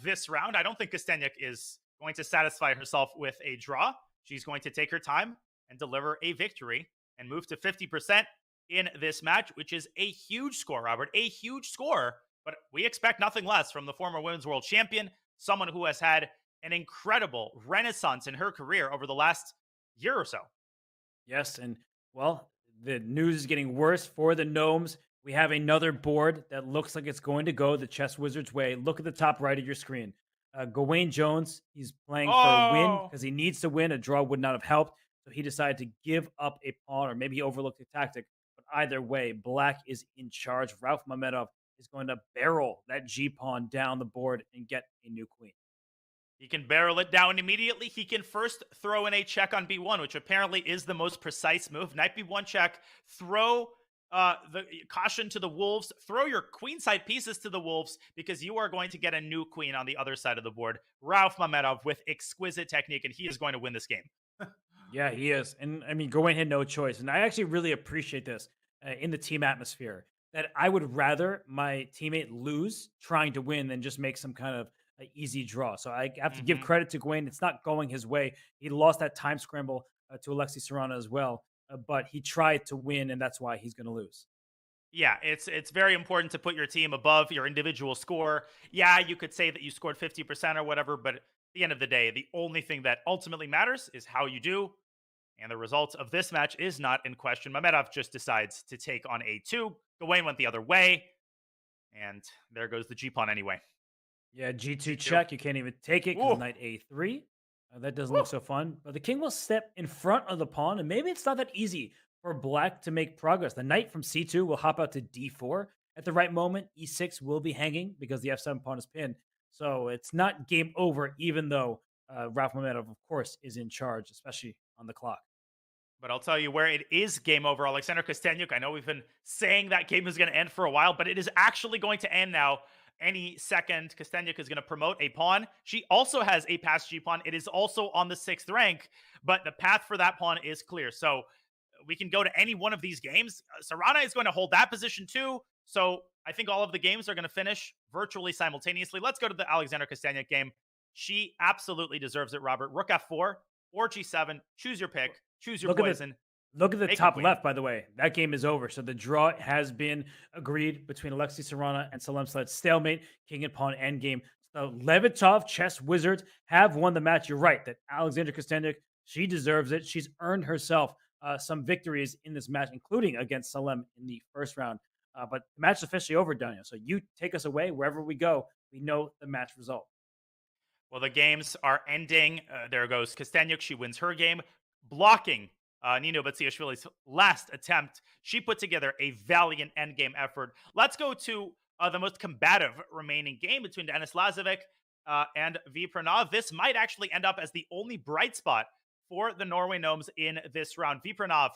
this round. I don't think Kostenyuk is going to satisfy herself with a draw. She's going to take her time and deliver a victory and move to 50% in this match, which is a huge score, Robert. A huge score. But we expect nothing less from the former women's world champion, someone who has had an incredible renaissance in her career over the last year or so. Yes, and well, the news is getting worse for the Gnomes. We have another board that looks like it's going to go the Chess Wizards way. Look at the top right of your screen. Gawain Jones, he's playing for a win because he needs to win. A draw would not have helped. So he decided to give up a pawn, or maybe he overlooked a tactic. But either way, Black is in charge. Ralph Mamedov is going to barrel that G pawn down the board and get a new queen. He can barrel it down immediately. He can first throw in a check on B1, which apparently is the most precise move. Knight B1 check, throw the caution to the wolves, throw your queenside pieces to the wolves, because you are going to get a new queen on the other side of the board. Ralph Mamedov with exquisite technique, and he is going to win this game. Yeah, he is. And I mean, Gawain had no choice. And I actually really appreciate this in the team atmosphere, that I would rather my teammate lose trying to win than just make some kind of easy draw. So I have to give credit to Gawain. It's not going his way. He lost that time scramble to Alexi Serrano as well, but he tried to win, and that's why he's going to lose. Yeah, it's very important to put your team above your individual score. Yeah, you could say that you scored 50% or whatever, but at the end of the day, the only thing that ultimately matters is how you do. And the result of this match is not in question. Mamedov just decides to take on A2. Gawain went the other way, and there goes the G-pawn anyway. Yeah, G2 check. You can't even take it because knight A3. That doesn't look so fun. But the king will step in front of the pawn, and maybe it's not that easy for Black to make progress. The knight from C2 will hop out to D4 at the right moment. E6 will be hanging because the F7 pawn is pinned. So it's not game over, even though Ralph Mamedov, of course, is in charge, especially on the clock. But I'll tell you where it is game over. Alexander Kostenyuk, I know we've been saying that game is going to end for a while, but it is actually going to end now. Any second, Kostenyuk is going to promote a pawn. She also has a passed G-pawn. It is also on the 6th rank, but the path for that pawn is clear. So we can go to any one of these games. Serrano is going to hold that position too. So I think all of the games are going to finish virtually simultaneously. Let's go to the Alexander Kostenyuk game. She absolutely deserves it, Robert. Rook F4 or G7. Choose your pick. Choose your poison. Look at the top left, by the way. That game is over. So the draw has been agreed between Alexi Serrano and Salem Sled. Stalemate, king and pawn endgame. So Levitov Chess Wizards have won the match. You're right that Alexander Kostenyuk, she deserves it. She's earned herself some victories in this match, including against Salem in the first round. But the match is officially over, Daniel. So you take us away wherever we go. We know the match result. Well, the games are ending. There goes Kostenyuk. She wins her game, blocking Nino Batsiashvili's last attempt. She put together a valiant endgame effort. Let's go to the most combative remaining game between Denis Lazovic and V. Pranav. This might actually end up as the only bright spot for the Norway Gnomes in this round. V. Pranav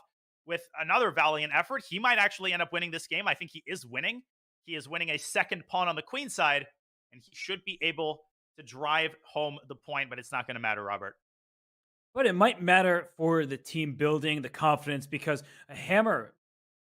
with another valiant effort. He might actually end up winning this game. I think he is winning. He is winning a second pawn on the queen side, and he should be able to drive home the point, but it's not going to matter, Robert. But it might matter for the team building, the confidence, because Hammer,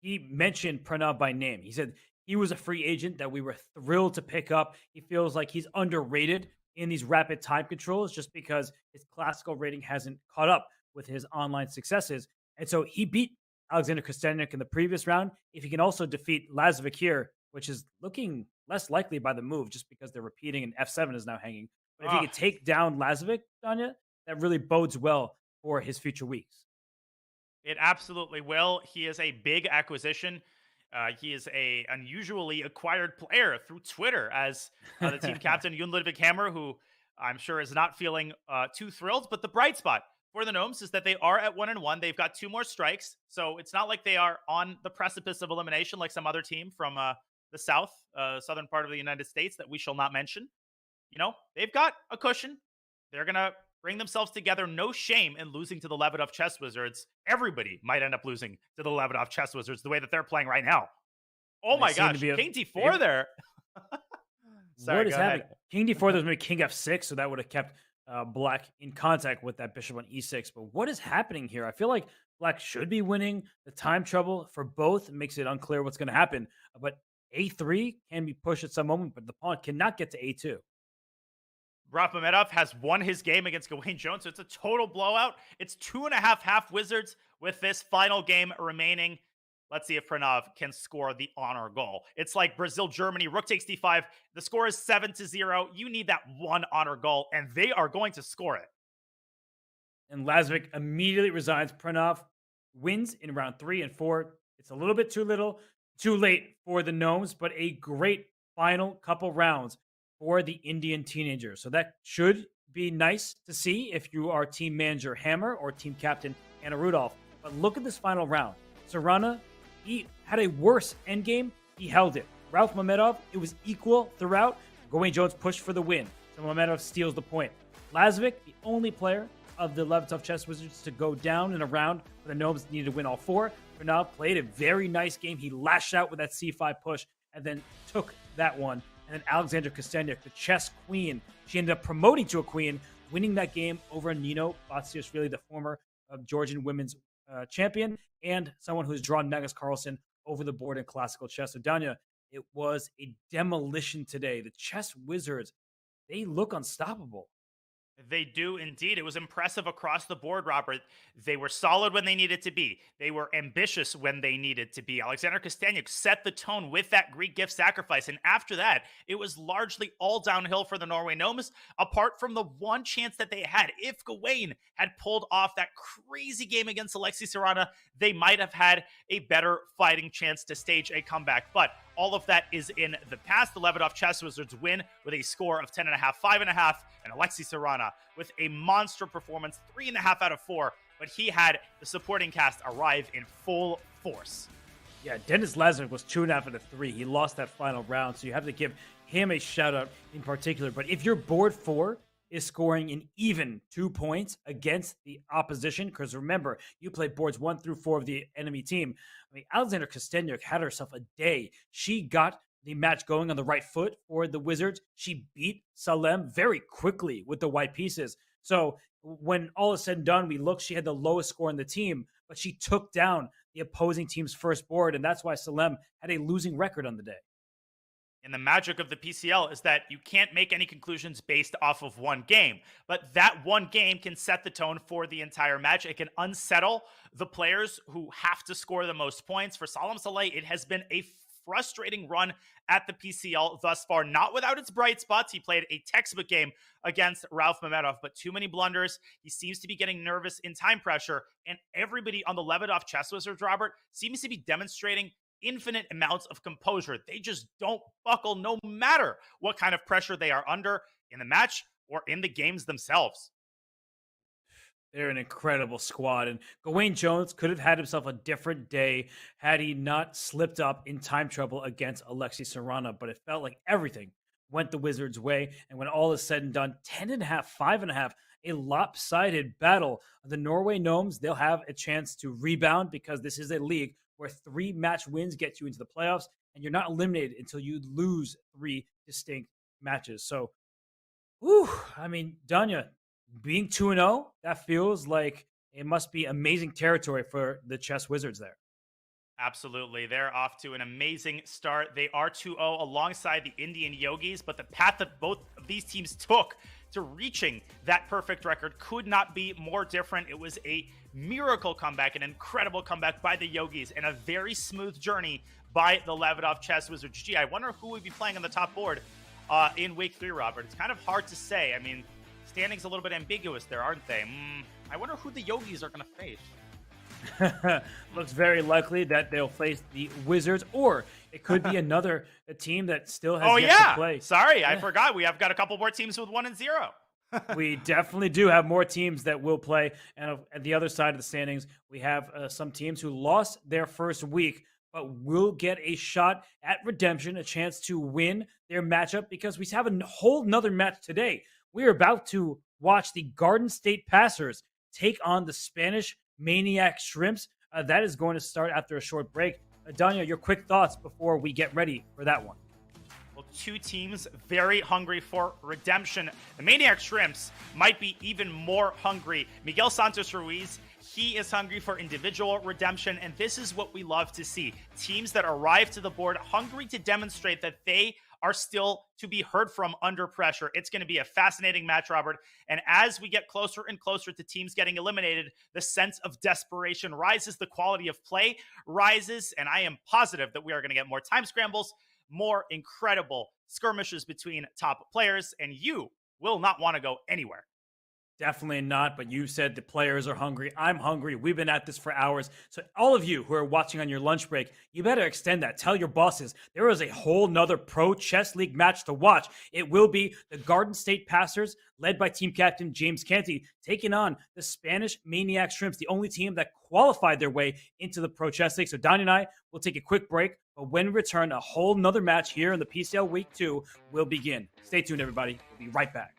he mentioned Pranav by name. He said he was a free agent that we were thrilled to pick up. He feels like he's underrated in these rapid time controls just because his classical rating hasn't caught up with his online successes. And so he beat Alexander Kostenyuk in the previous round. If he can also defeat Lazovic here, which is looking less likely by the move just because they're repeating and F7 is now hanging. But if he could take down Lazovic, Danya, that really bodes well for his future weeks. It absolutely will. He is a big acquisition. He is a unusually acquired player through Twitter as the team captain, Jon Ludvig Hammer, who I'm sure is not feeling too thrilled. But the bright spot for the Gnomes is that they are at 1-1. They've got 2 more strikes. So it's not like they are on the precipice of elimination like some other team from the southern part of the United States that we shall not mention. You know, they've got a cushion. They're going to bring themselves together. No shame in losing to the Levitov Chess Wizards. Everybody might end up losing to the Levitov Chess Wizards the way that they're playing right now. Oh They my seem to gosh, be a King D4 favorite. there. Sorry, What is go happening? ahead. King D4, there's going to be King F6, so that would have kept Black in contact with that bishop on E6. But what is happening here? I feel like Black should be winning. The time trouble for both makes it unclear what's going to happen. But A3 can be pushed at some moment, but the pawn cannot get to A2. Rudolf has won his game against Gawain Jones, so it's a total blowout. It's 2.5 half Wizards with this final game remaining. Let's see if Pranav can score the honor goal. It's like Brazil-Germany, rook takes d5. The score is 7-0. You need that one honor goal, and they are going to score it. And Lazovic immediately resigns. Pranav wins in round 3 and 4. It's a little bit too late for the Gnomes, but a great final couple rounds for the Indian teenagers. So that should be nice to see if you are team manager Hammer or team captain Anna Rudolf. But look at this final round. Sarana, he had a worse endgame. He held it. Ralph Mamedov, it was equal throughout. Gawain Jones pushed for the win. So Mamedov steals the point. Lazovic, the only player of the Levitov Chess Wizards to go down in a round where the Gnomes needed to win all 4. Pranav played a very nice game. He lashed out with that C5 push and then took that one. And then Alexander Kosteniuk, the chess queen, she ended up promoting to a queen, winning that game over Nino Batsiashvili, the former Georgian women's champion, and someone who's drawn Magnus Carlsen over the board in classical chess. So, Danya, it was a demolition today. The Chess Wizards, they look unstoppable. They do indeed. It was impressive across the board, Robert. They were solid when they needed to be. They were ambitious when they needed to be. Alexander Kosteniuk set the tone with that Greek gift sacrifice. And after that, it was largely all downhill for the Norway Gnomes, apart from the one chance that they had. If Gawain had pulled off that crazy game against Alexei Sarana, they might have had a better fighting chance to stage a comeback. But all of that is in the past. The Levitov Chess Wizards win with a score of 10.5, 5.5, and Alexei Sarana with a monster performance, 3.5 out of 4. But he had the supporting cast arrive in full force. Yeah, Denis Lazovic was 2.5 out of 3. He lost that final round, so you have to give him a shout out in particular. But if your board 4 is scoring an even 2 points against the opposition, because remember, you play boards 1 through 4 of the enemy team. I mean, Alexander Kosteniuk had herself a day. She got the match going on the right foot for the Wizards. She beat Salem very quickly with the white pieces. So when all is said and done, we look, she had the lowest score in the team, but she took down the opposing team's first board, and that's why Salem had a losing record on the day. And the magic of the PCL is that you can't make any conclusions based off of one game. But that one game can set the tone for the entire match. It can unsettle the players who have to score the most points. For Salam Saleh, it has been a frustrating run at the PCL thus far, not without its bright spots. He played a textbook game against Ralph Mamedov, but too many blunders. He seems to be getting nervous in time pressure. And everybody on the Levitov Chess Wizards, Robert, seems to be demonstrating infinite amounts of composure. They just don't buckle no matter what kind of pressure they are under in the match or in the games themselves. They're an incredible squad, and Gawain Jones could have had himself a different day had he not slipped up in time trouble against Alexei Sarana, but it felt like everything went the Wizards' way, and when all is said and done, 10.5, 5.5, a lopsided battle. The Norway Gnomes, they'll have a chance to rebound because this is a league where 3 match wins get you into the playoffs, and you're not eliminated until you lose 3 distinct matches. So, I mean, Danya, being 2-0, that feels like it must be amazing territory for the Chess Wizards there. Absolutely. They're off to an amazing start. They are 2-0 alongside the Indian Yogis, but the path that both of these teams took to reaching that perfect record could not be more different. It was a miracle comeback, an incredible comeback by the Yogis, and a very smooth journey by the Levitov Chess Wizards. Gee, I wonder who would be playing on the top board in week 3, Robert. It's kind of hard to say. I mean, standings a little bit ambiguous there, aren't they? I wonder who the Yogis are going to face. Looks very likely that they'll face the Wizards, or it could be another team that still has yet to play. Sorry, I forgot. We have got a couple more teams with 1 and 0. We definitely do have more teams that will play. And at the other side of the standings, we have some teams who lost their first week, but will get a shot at redemption, a chance to win their matchup, because we have a whole nother match today. We are about to watch the Garden State Passers take on the Spanish Maniac Shrimps. That is going to start after a short break. Daniel, your quick thoughts before we get ready for that one. Well, two teams very hungry for redemption. The Maniac Shrimps might be even more hungry. Miguel Santos Ruiz, he is hungry for individual redemption, and this is what we love to see. Teams that arrive to the board hungry to demonstrate that they are still to be heard from under pressure. It's going to be a fascinating match, Robert. And as we get closer and closer to teams getting eliminated, the sense of desperation rises, the quality of play rises, and I am positive that we are going to get more time scrambles, more incredible skirmishes between top players, and you will not want to go anywhere. Definitely not, but you said the players are hungry. I'm hungry. We've been at this for hours. So all of you who are watching on your lunch break, you better extend that. Tell your bosses there is a whole nother Pro Chess League match to watch. It will be the Garden State Passers, led by team captain James Canty, taking on the Spanish Maniac Shrimps, the only team that qualified their way into the Pro Chess League. So Donnie and I will take a quick break, but when we return, a whole nother match here in the PCL Week 2 will begin. Stay tuned, everybody. We'll be right back.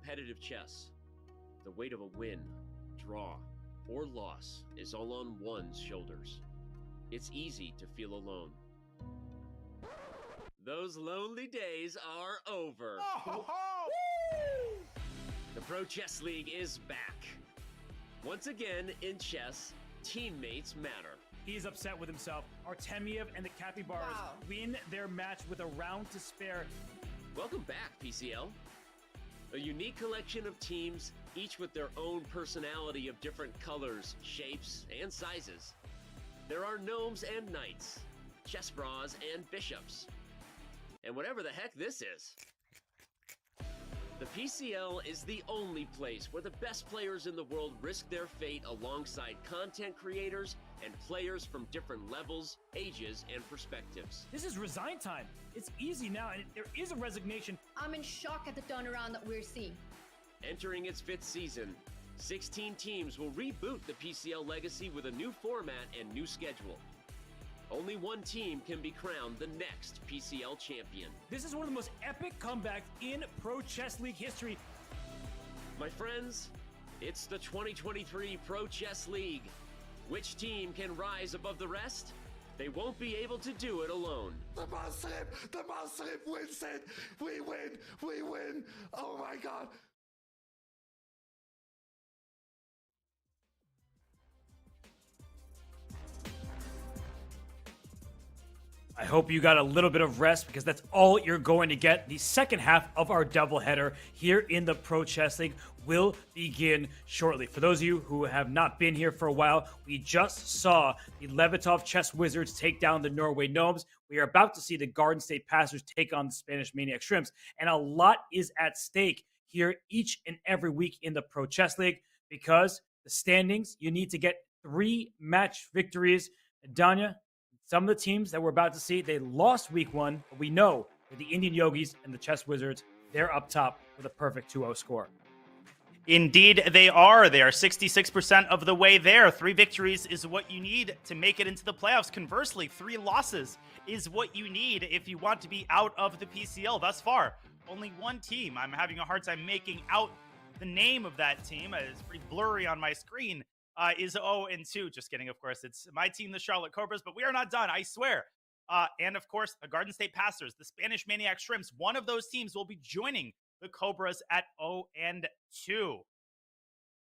competitive chess, the weight of a win, draw, or loss is all on one's shoulders. It's easy to feel alone. Those lonely days are over. The Pro Chess League is back. Once again, in chess, teammates matter. He's upset with himself. Artemiev and the Capybaras win their match with a round to spare. Welcome back, PCL. A unique collection of teams, each with their own personality of different colors, shapes, and sizes. There are gnomes and knights, chess bras and bishops, and whatever the heck this is. The PCL is the only place where the best players in the world risk their fate alongside content creators and players from different levels, ages, and perspectives. This is resign time. It's easy now, and there is a resignation. I'm in shock at the turnaround that we're seeing. Entering its 5th season, 16 teams will reboot the PCL legacy with a new format and new schedule. Only one team can be crowned the next PCL champion. This is one of the most epic comebacks in Pro Chess League history. My friends, it's the 2023 Pro Chess League. Which team can rise above the rest? They won't be able to do it alone. The Muslim wins it. We win. Oh my God. I hope you got a little bit of rest because that's all you're going to get. The second half of our doubleheader here in the Pro Chess League will begin shortly. For those of you who have not been here for a while, we just saw the Levitov Chess Wizards take down the Norway Gnomes. We are about to see the Garden State Passers take on the Spanish Maniac Shrimps, and a lot is at stake here each and every week in the Pro Chess League because the standings, you need to get 3 match victories. Danya, some of the teams that we're about to see, they lost week 1, but we know that the Indian Yogis and the Chess Wizards, they're up top with a perfect 2-0 score. Indeed, they are. They are 66% of the way there. 3 victories is what you need to make it into the playoffs. Conversely, 3 losses is what you need if you want to be out of the PCL thus far. Only one team. I'm having a hard time making out the name of that team. It's pretty blurry on my screen. Is 0-2. Just kidding, of course. It's my team, the Charlotte Cobras, but we are not done, I swear. And of course, the Garden State Passers, the Spanish Maniac Shrimps. One of those teams will be joining the Cobras at 0-2.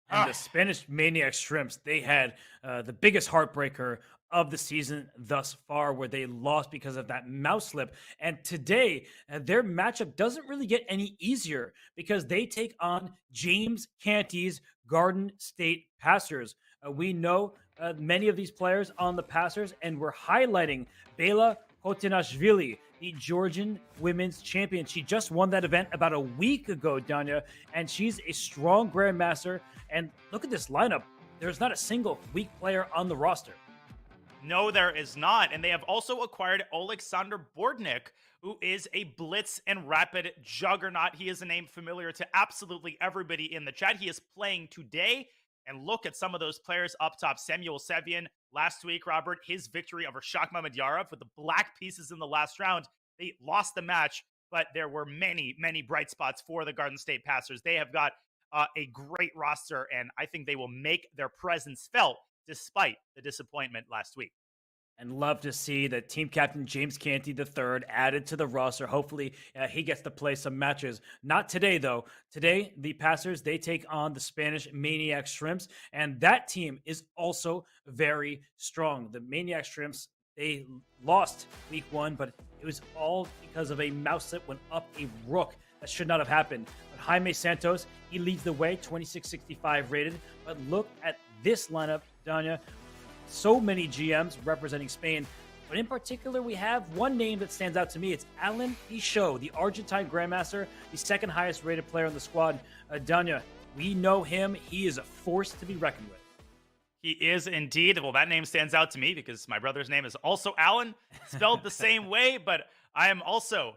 And the Spanish Maniac Shrimps, they had the biggest heartbreaker of the season thus far, where they lost because of that mouse slip. And today, their matchup doesn't really get any easier because they take on James Canty's Garden State Passers. We know many of these players on the Passers, and we're highlighting Bela Hotinashvili, the Georgian women's champion. She just won that event about a week ago, Danya, and she's a strong grandmaster. And look at this lineup. There's not a single weak player on the roster. No, there is not. And they have also acquired Alexander Bordnik, who is a blitz and rapid juggernaut. He is a name familiar to absolutely everybody in the chat. He is playing today. And look at some of those players up top. Samuel Sevian last week, Robert, his victory over Shakh Mamedyarov with the black pieces in the last round. They lost the match, but there were many, many bright spots for the Garden State Passers. They have got a great roster, and I think they will make their presence felt despite the disappointment last week. And love to see that team captain James Canty III added to the roster. Hopefully he gets to play some matches. Not today, though. Today, the Passers, they take on the Spanish Maniac Shrimps, and that team is also very strong. The Maniac Shrimps, they lost week 1, but it was all because of a mouse slip went up a rook. That should not have happened. But Jaime Santos, he leads the way, 2665 rated. But look at this lineup, Danya. So many GMs representing Spain. But in particular, we have one name that stands out to me. It's Alan Pichot, the Argentine Grandmaster, the second highest rated player in the squad. Danya, we know him. He is a force to be reckoned with. He is indeed. Well, that name stands out to me because my brother's name is also Alan, spelled the same way, but I am also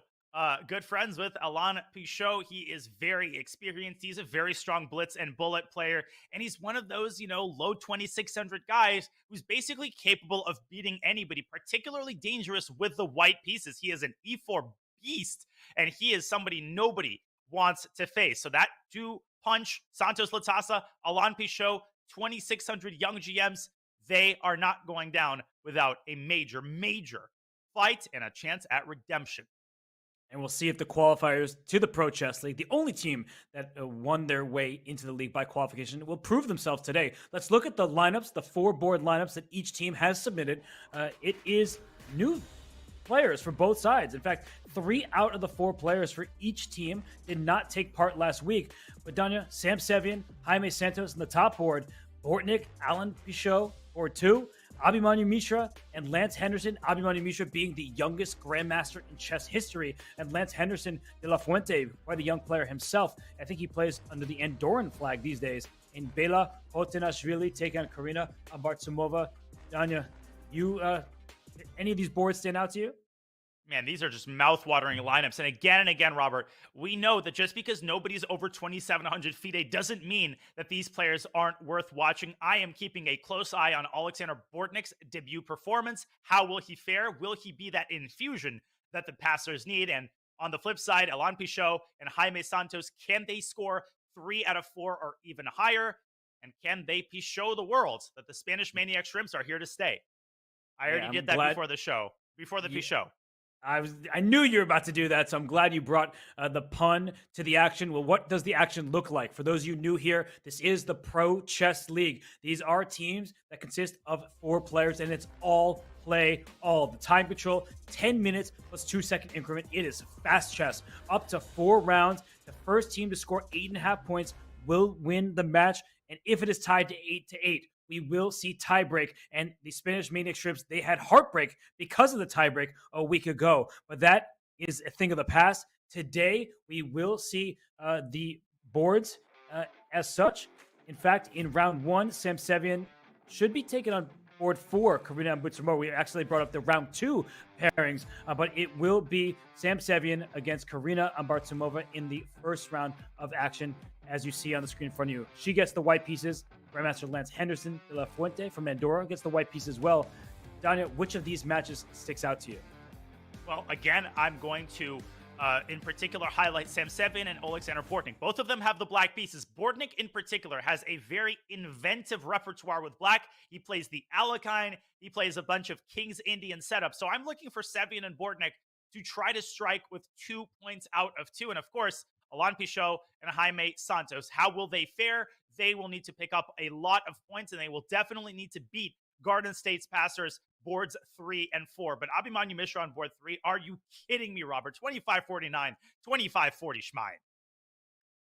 good friends with Alan Pichot. He is very experienced. He's a very strong blitz and bullet player. And he's one of those, low 2,600 guys who's basically capable of beating anybody, particularly dangerous with the white pieces. He is an E4 beast, and he is somebody nobody wants to face. So that two-punch, Santos Latasa, Alan Pichot, 2,600 young GMs, they are not going down without a major, major fight and a chance at redemption. And we'll see if the qualifiers to the Pro Chess League, the only team that won their way into the league by qualification, will prove themselves today. Let's look at the lineups, the 4 board lineups that each team has submitted. It is new players for both sides. In fact, 3 out of the 4 players for each team did not take part last week. But Danya, Sam Sevian, Jaime Santos in the top board, Bortnik, Alan Pichot, board 2, Abhimanyu Mishra and Lance Henderson. Abhimanyu Mishra being the youngest grandmaster in chess history, and Lance Henderson de la Fuente, quite a young player himself. I think he plays under the Andorran flag these days. In Bela Hotenashvili taking on Karina Abartsumova. Danya, any of these boards stand out to you? Man, these are just mouth-watering lineups. And again, Robert, we know that just because nobody's over 2,700 FIDE doesn't mean that these players aren't worth watching. I am keeping a close eye on Alexander Bortnik's debut performance. How will he fare? Will he be that infusion that the passers need? And on the flip side, Alan Pichot and Jaime Santos, can they score 3 out of 4 or even higher? And can they Pichot the world that the Spanish Maniac Shrimps are here to stay? I already did that before the show, before the Pichot. I knew you were about to do that, so I'm glad you brought the pun to the action. Well, what does the action look like? For those of you new here, this is the Pro Chess League. These are teams that consist of 4 players, and it's all play all. The time control, 10 minutes plus 2-second increment. It is fast chess, up to 4 rounds. The first team to score 8.5 points will win the match, and if it is tied to 8-8, we will see tiebreak. And the Spanish Maniac Shrimps, they had heartbreak because of the tiebreak a week ago. But that is a thing of the past. Today, we will see the boards as such. In fact, in round 1, Sam Sevian should be taken on board 4, Karina Abartsumova. We actually brought up the round 2 pairings, but it will be Sam Sevian against Karina Abartsumova in the first round of action, as you see on the screen in front of you. She gets the white pieces. Grandmaster Lance Henderson de la Fuente from Andorra gets the white piece as well. Danya, which of these matches sticks out to you? Well, again, I'm going to, in particular, highlight Sam Sevian and Alexander Bortnik. Both of them have the black pieces. Bortnik, in particular, has a very inventive repertoire with black. He plays the Alekhine. He plays a bunch of King's Indian setups. So I'm looking for Sevian and Bortnik to try to strike with 2 points out of 2. And, of course, Alan Pichot and Jaime Santos. How will they fare? They will need to pick up a lot of points, and they will definitely need to beat Garden State's passers boards 3 and 4. But Abhimanyu Mishra on board 3, are you kidding me, Robert? 25-49, 25-40 Schmein.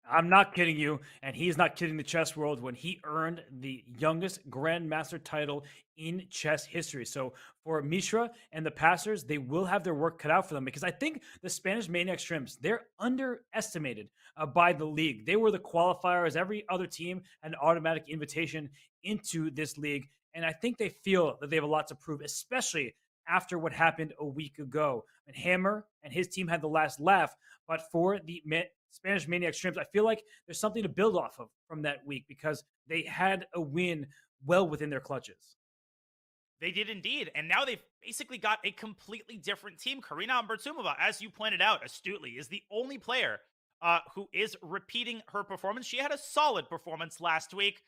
I'm not kidding you, and he's not kidding the chess world when he earned the youngest grandmaster title in chess history. So for Mishra and the passers, they will have their work cut out for them, because I think the Spanish Maniac Shrimps, they're underestimated by the league. They were the qualifiers. Every other team had an automatic invitation into this league, and I think they feel that they have a lot to prove, especially after what happened a week ago. And Hammer and his team had the last laugh, but for the Spanish Maniac Shrimps, I feel like there's something to build off of from that week, because they had a win well within their clutches. They did indeed. And now they've basically got a completely different team. Karina Abartsumova, as you pointed out astutely, is the only player who is repeating her performance. She had a solid performance last week.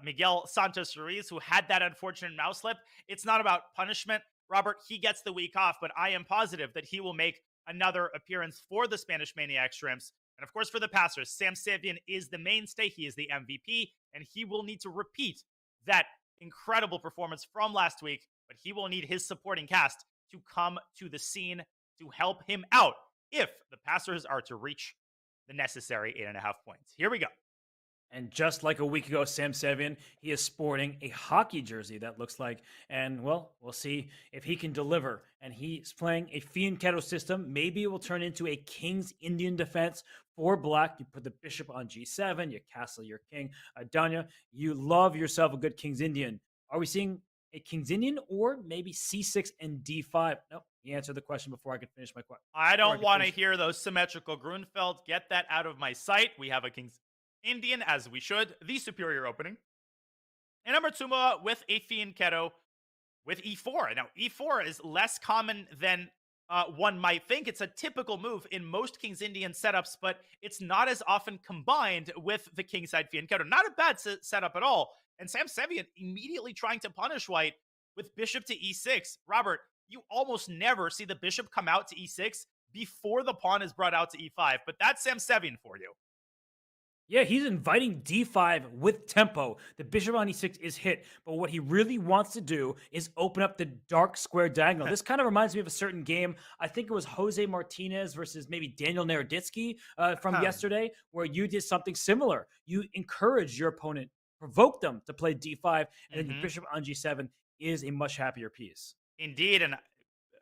Miguel Santos Ruiz, who had that unfortunate mouse slip. It's not about punishment. Robert, he gets the week off, but I am positive that he will make another appearance for the Spanish Maniac Shrimps. And of course, for the passers, Sam Sevian is the mainstay. He is the MVP, and he will need to repeat that incredible performance from last week, but he will need his supporting cast to come to the scene to help him out if the passers are to reach the necessary 8.5 points. Here we go. And just like a week ago, Sam Sevian, he is sporting a hockey jersey, that looks like. And, well, we'll see if he can deliver. And he's playing a fianchetto system. Maybe it will turn into a King's Indian defense for black. You put the bishop on g7, you castle your king. Danya, you love yourself a good King's Indian. Are we seeing a King's Indian or maybe c6 and d5? Nope. He answered the question before I could finish my question. I don't want to hear those symmetrical Grunfeld. Get that out of my sight. We have a King's Indian, as we should, the superior opening. And Abartsumova with a fianchetto with e4. Now, e4 is less common than one might think. It's a typical move in most King's Indian setups, but it's not as often combined with the kingside fianchetto. Not a bad setup at all. And Sam Sevian immediately trying to punish white with bishop to e6. Robert, you almost never see the bishop come out to e6 before the pawn is brought out to e5, but that's Sam Sevian for you. Yeah, he's inviting d5 with tempo. The bishop on e6 is hit, but what he really wants to do is open up the dark square diagonal. This kind of reminds me of a certain game. I think it was Jose Martinez versus maybe Daniel Naroditsky from yesterday, where you did something similar. You encourage your opponent, provoke them to play d5, and then your bishop on g7 is a much happier piece. Indeed, and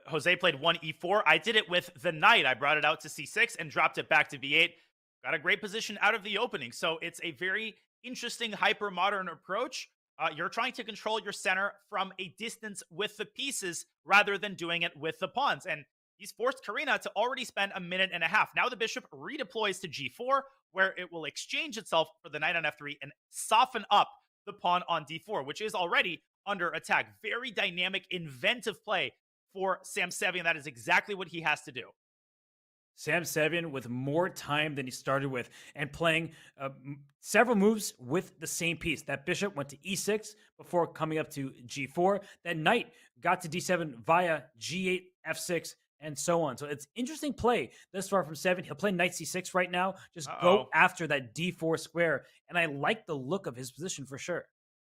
Jose played 1e4. I did it with the knight. I brought it out to c6 and dropped it back to b8. Got a great position out of the opening. So it's a very interesting hyper-modern approach. You're trying to control your center from a distance with the pieces rather than doing it with the pawns. And he's forced Karina to already spend a minute and a half. Now the bishop redeploys to g4, where it will exchange itself for the knight on f3 and soften up the pawn on d4, which is already under attack. Very dynamic, inventive play for Sam Sevian. That is exactly what he has to do. Sam Sevian with more time than he started with and playing several moves with the same piece. That bishop went to e6 before coming up to g4. That knight got to d7 via g8, f6, and so on. So it's interesting play thus far from Sevian. He'll play knight c6 right now. Just go after that d4 square. And I like the look of his position for sure.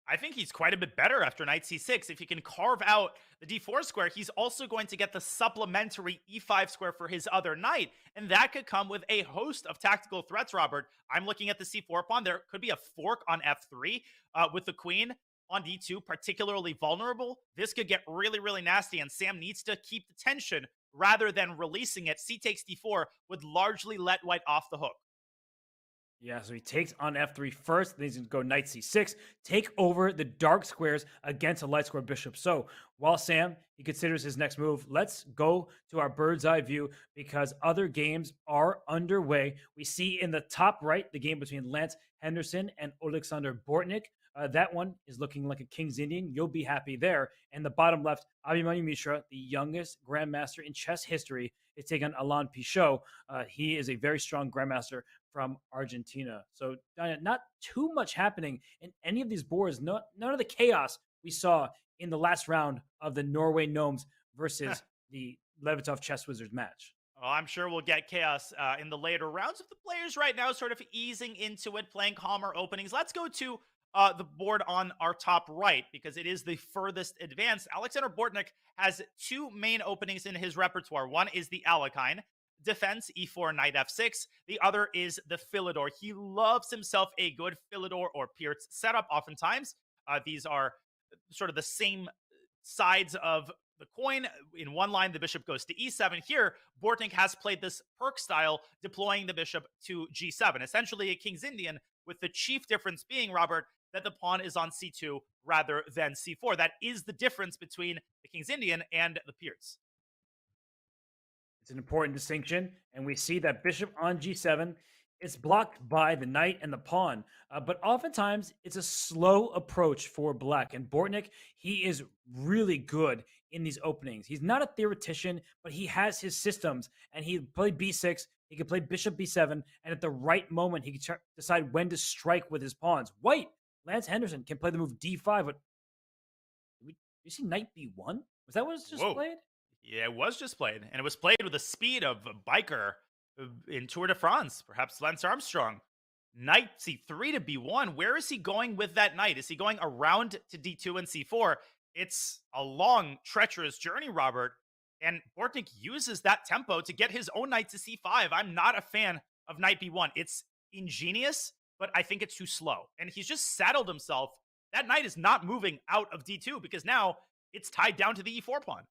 I think he's quite a bit better after knight c6. If he can carve out the d4 square, he's also going to get the supplementary e5 square for his other knight. And that could come with a host of tactical threats, Robert. I'm looking at the c4 pawn. There could be a fork on f3 with the queen on d2, particularly vulnerable. This could get really, really nasty, and Sam needs to keep the tension rather than releasing it. C takes d4 would largely let white off the hook. Yeah, so he takes on f3 first, then he's going to go knight c6, take over the dark squares against a light square bishop. So while Sam, he considers his next move, let's go to our bird's eye view because other games are underway. We see in the top right the game between Lance Henderson and Alexander Bortnik. That one is looking like a King's Indian. You'll be happy there. And the bottom left, Abhimanyu Mishra, the youngest grandmaster in chess history, is taking on Alain Pichot. He is a very strong grandmaster from Argentina. So not too much happening in any of these boards. None of the chaos we saw in the last round of the Norway Gnomes versus the Levitov Chess Wizards match. Well, I'm sure we'll get chaos in the later rounds of the players right now sort of easing into it, playing calmer openings. Let's go to the board on our top right because it is the furthest advanced. Alexander Bortnik has two main openings in his repertoire. One is the Alekhine, defense, e4, knight f6. The other is the Philidor. He loves himself a good Philidor or Pirc setup oftentimes. These are sort of the same sides of the coin. In one line, the bishop goes to e7. Here, Bortnik has played this Pirc style, deploying the bishop to g7. Essentially a King's Indian, with the chief difference being, Robert, that the pawn is on c2 rather than c4. That is the difference between the King's Indian and the Pirc. It's an important distinction, and we see that bishop on g7 is blocked by the knight and the pawn, but oftentimes it's a slow approach for black. And Bortnik, he is really good in these openings. He's not a theoretician, but he has his systems, and he played b6, he can play bishop b7, and at the right moment, he can decide when to strike with his pawns. White, Lance Henderson, can play the move d5, but you see knight b1? Was that what was just played? Yeah, it was just played, and it was played with the speed of a biker in Tour de France, perhaps Lance Armstrong. Knight c3 to b1. Where is he going with that knight? Is he going around to d2 and c4? It's a long, treacherous journey, Robert, and Bortnik uses that tempo to get his own knight to c5. I'm not a fan of knight b1. It's ingenious, but I think it's too slow, and he's just saddled himself. That knight is not moving out of d2 because now it's tied down to the e4 pawn.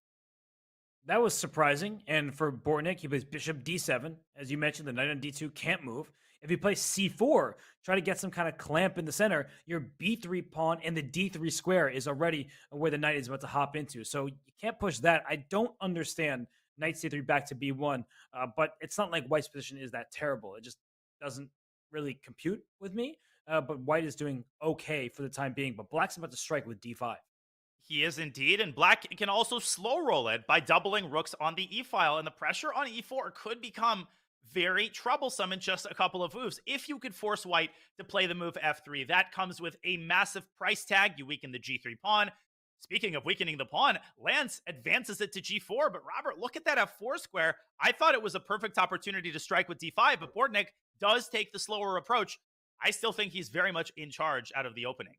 That was surprising. And for Bortnik, he plays bishop d7. As you mentioned, the knight on d2 can't move. If you play c4, try to get some kind of clamp in the center, your b3 pawn and the d3 square is already where the knight is about to hop into. So you can't push that. I don't understand knight c3 back to b1, but it's not like white's position is that terrible. It just doesn't really compute with me. But white is doing okay for the time being. But black's about to strike with d5. He is indeed, and black can also slow roll it by doubling rooks on the e-file, and the pressure on e4 could become very troublesome in just a couple of moves. If you could force white to play the move f3, that comes with a massive price tag. You weaken the g3 pawn. Speaking of weakening the pawn, Lance advances it to g4, but Robert, look at that f4 square. I thought it was a perfect opportunity to strike with d5, but Bortnik does take the slower approach. I still think he's very much in charge out of the opening.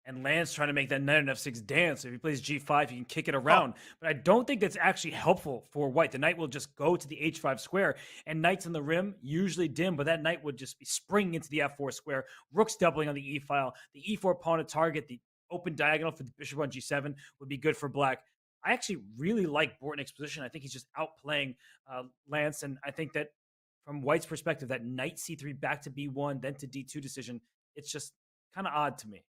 And Lance trying to make that knight on f6 dance. If he plays g5, he can kick it around. But I don't think that's actually helpful for white. The knight will just go to the h5 square, and knights on the rim usually dim, but that knight would just be springing into the f4 square. Rook's doubling on the e-file. The e4 pawn to target, the open diagonal for the bishop on g7 would be good for black. I actually really like Bortnik's position. I think he's just outplaying Lance, and I think that from white's perspective, that knight c3 back to b1, then to d2 decision, it's just kind of odd to me.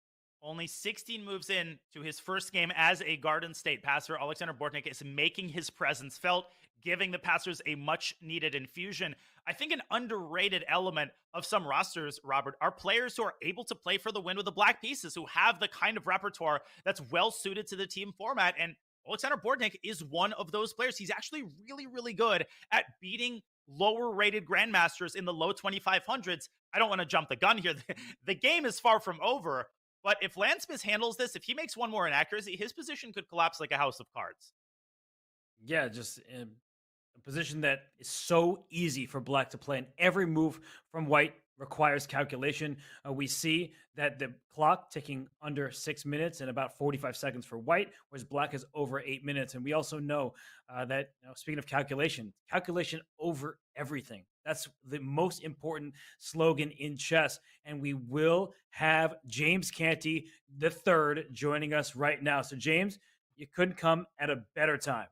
Only 16 moves in to his first game as a Garden State passer, Alexander Bortnik is making his presence felt, giving the passers a much-needed infusion. I think an underrated element of some rosters, Robert, are players who are able to play for the win with the black pieces, who have the kind of repertoire that's well-suited to the team format, and Alexander Bortnik is one of those players. He's actually really, really good at beating lower-rated grandmasters in the low 2500s. I don't want to jump the gun here. The game is far from over, but if Lance mishandles this, if he makes one more inaccuracy, his position could collapse like a house of cards. Yeah, just a position that is so easy for black to play, and every move from white requires calculation. We see that the clock ticking under 6 minutes and about 45 seconds for white, whereas black is over 8 minutes. And we also know that, speaking of calculation over everything. That's the most important slogan in chess. And we will have James Canty III joining us right now. So, James, you couldn't come at a better time.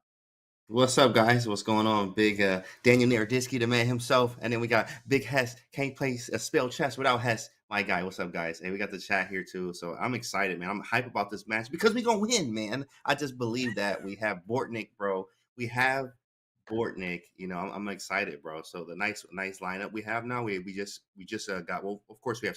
What's up, guys? What's going on? Big Daniel Naroditsky, the man himself. And then we got Big Hess. Can't play spell chess without Hess. My guy. What's up, guys? Hey, we got the chat here, too. So I'm excited, man. I'm hype about this match because we're going to win, man. I just believe that. We have Bortnik, bro. We have Bortnik. I'm excited, bro. So the nice lineup we have now. We just got, well, of course, we have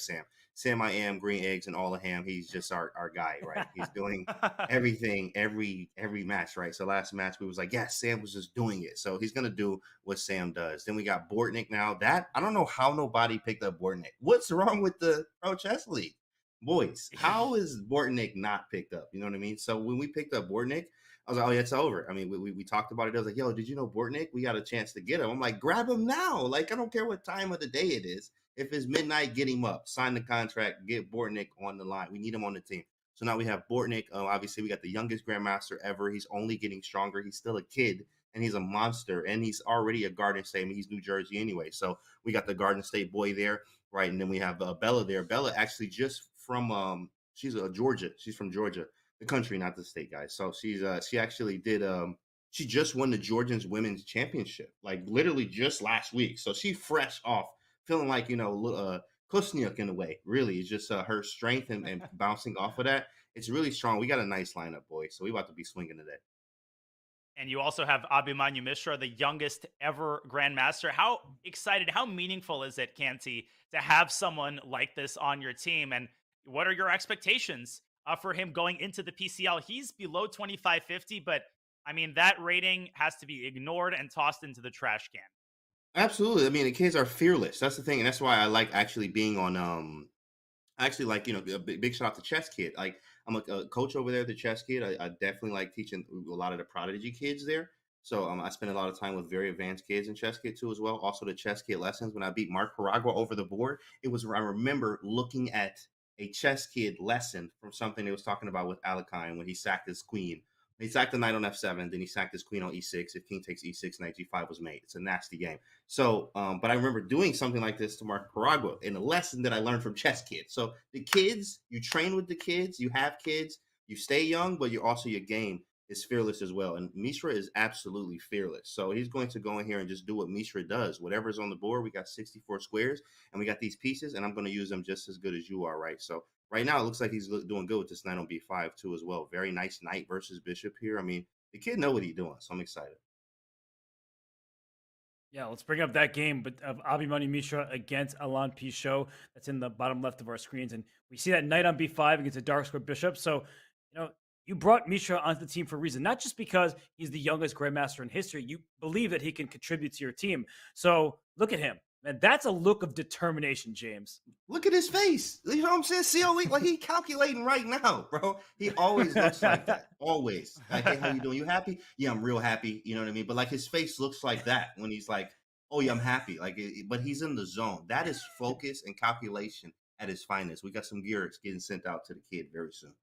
Sam I am, green eggs, and all of ham. He's just our guy, right? He's doing everything every match, right? So last match we was like, yes, Sam was just doing it. So he's gonna do what Sam does. Then we got Bortnik now. That I don't know how nobody picked up Bortnik. What's wrong with the Pro Chess League? Boys, how is Bortnik not picked up? You know what I mean? So when we picked up Bortnik, I was like, oh, yeah, it's over. I mean, we talked about it. I was like, yo, did you know Bortnik? We got a chance to get him. I'm like, grab him now. Like, I don't care what time of the day it is. If it's midnight, get him up. Sign the contract. Get Bortnik on the line. We need him on the team. So now we have Bortnik. Obviously, we got the youngest grandmaster ever. He's only getting stronger. He's still a kid, and he's a monster. And he's already a Garden State. I mean, he's New Jersey anyway. So we got the Garden State boy there, right? And then we have Bella there. Bella actually just from she's Georgia. She's from Georgia, the country, not the state, guys. So she actually did she just won the Georgians Women's Championship, like literally just last week. So she fresh off, feeling like Kusniuk in a way. Really, it's just her strength and bouncing off of that. It's really strong. We got a nice lineup, boys. So we about to be swinging today. And you also have Abhimanyu Mishra, the youngest ever grandmaster. How excited, how meaningful is it, Canty, to have someone like this on your team? And what are your expectations for him going into the PCL? He's below 2550, but I mean, that rating has to be ignored and tossed into the trash can. Absolutely. I mean, the kids are fearless. That's the thing. And that's why I like actually being on, a big shout out to Chess Kid. Like, I'm a coach over there at the Chess Kid. I definitely like teaching a lot of the prodigy kids there. So I spend a lot of time with very advanced kids in Chess Kid too as well. Also the Chess Kid lessons. When I beat Mark Paragua over the board, I remember looking at a Chess Kid lesson from something they was talking about with Alekhine when he sacked his queen. He sacked the knight on f7, then he sacked his queen on e6. If king takes e6, knight g5 was made. It's a nasty game. So, but I remember doing something like this to Mark Paragua in a lesson that I learned from Chess Kid. So the kids, you train with the kids, you have kids, you stay young, but you're also, your game is fearless as well. And Mishra is absolutely fearless. So he's going to go in here and just do what Mishra does. Whatever's on the board, we got 64 squares, and we got these pieces, and I'm going to use them just as good as you are, right? So right now, it looks like he's doing good with this knight on b5 too as well. Very nice knight versus bishop here. I mean, the kid know what he's doing, so I'm excited. Yeah, let's bring up that game of Abhimanyu Mishra against Alain Pichot. That's in the bottom left of our screens. And we see that knight on b5 against a dark square bishop. So, you brought Mishra onto the team for a reason, not just because he's the youngest grandmaster in history. You believe that he can contribute to your team. So look at him. Man, that's a look of determination, James. Look at his face. You know what I'm saying? COE, like he calculating right now, bro. He always looks like that. Always. Like, hey, how you doing? You happy? Yeah, I'm real happy. You know what I mean? But like his face looks like that when he's like, oh yeah, I'm happy. Like, but he's in the zone. That is focus and calculation at his finest. We got some gears getting sent out to the kid very soon.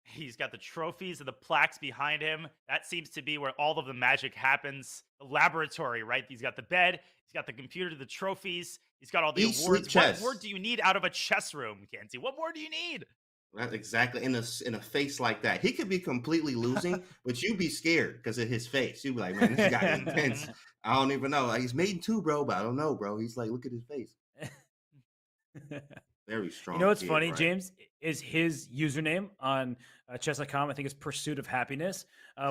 He's got the trophies and the plaques behind him. That seems to be where all of the magic happens. The laboratory, right? He's got the bed. He's got the computer, the trophies. He's got all the awards. What more do you need out of a chess room, Kenzie? What more do you need? Right, exactly. In a face like that, he could be completely losing, but you'd be scared because of his face. You'd be like, man, this guy is intense. I don't even know. Like, he's made in two, bro, but I don't know, bro. He's like, look at his face. Very strong. You know what's kid, funny, right? James, is his username on Chess.com. I think is Pursuit of Happiness.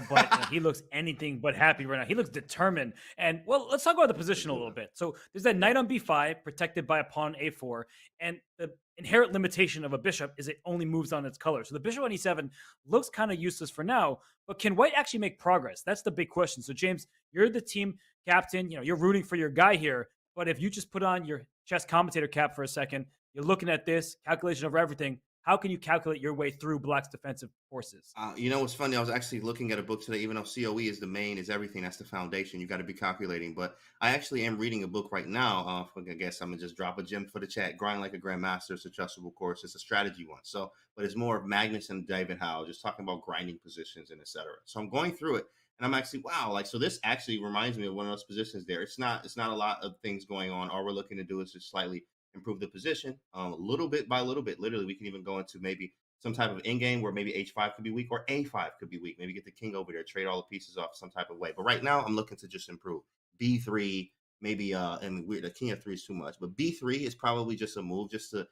But he looks anything but happy right now. He looks determined. And well, let's talk about the position a little bit. So there's that knight on b5 protected by a pawn on a4, and the inherent limitation of a bishop is it only moves on its color. So the bishop on e7 looks kind of useless for now. But can white actually make progress? That's the big question. So James, you're the team captain. You know, you're rooting for your guy here. But if you just put on your chess commentator cap for a second, you're looking at this calculation of everything. How can you calculate your way through Black's defensive forces? You know what's funny? I was actually looking at a book today, even though COE is the main, is everything. That's the foundation. You got to be calculating. But I actually am reading a book right now. I guess I'm going to just drop a gem for the chat. Grind Like a Grandmaster. It's a trustable course. It's a strategy one. So, but it's more of Magnus and David Howe, just talking about grinding positions and etc. So I'm going through it. And I'm actually, wow, like, so this actually reminds me of one of those positions there. It's not a lot of things going on. All we're looking to do is just slightly improve the position a little bit by little bit. Literally, we can even go into maybe some type of end game where maybe h5 could be weak or a5 could be weak. Maybe get the king over there, trade all the pieces off some type of way. But right now, I'm looking to just improve. b3, maybe, and the king of 3 is too much. But b3 is probably just a move just to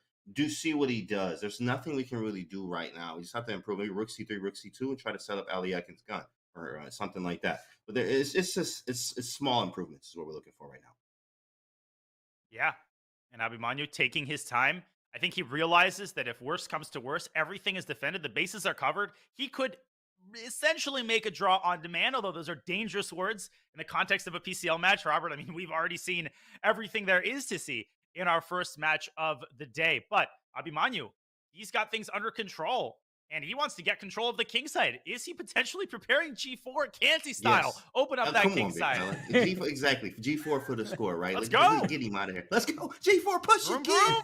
see what he does. There's nothing we can really do right now. We just have to improve. Maybe rook c3, rook c2, and try to set up Ali Ekin's gun or something like that. But it's small improvements is what we're looking for right now. Yeah. And Abimanyu taking his time. I think he realizes that if worse comes to worse, everything is defended, the bases are covered. He could essentially make a draw on demand, although those are dangerous words in the context of a PCL match, Robert. I mean, we've already seen everything there is to see in our first match of the day. But Abimanyu, he's got things under control, and he wants to get control of the king side. Is he potentially preparing G4 Kansi style? Yes. Open up that king side. G4, exactly. G4 for the score, right? Let's go. Get him out of here. Let's go. G4, push it, kid.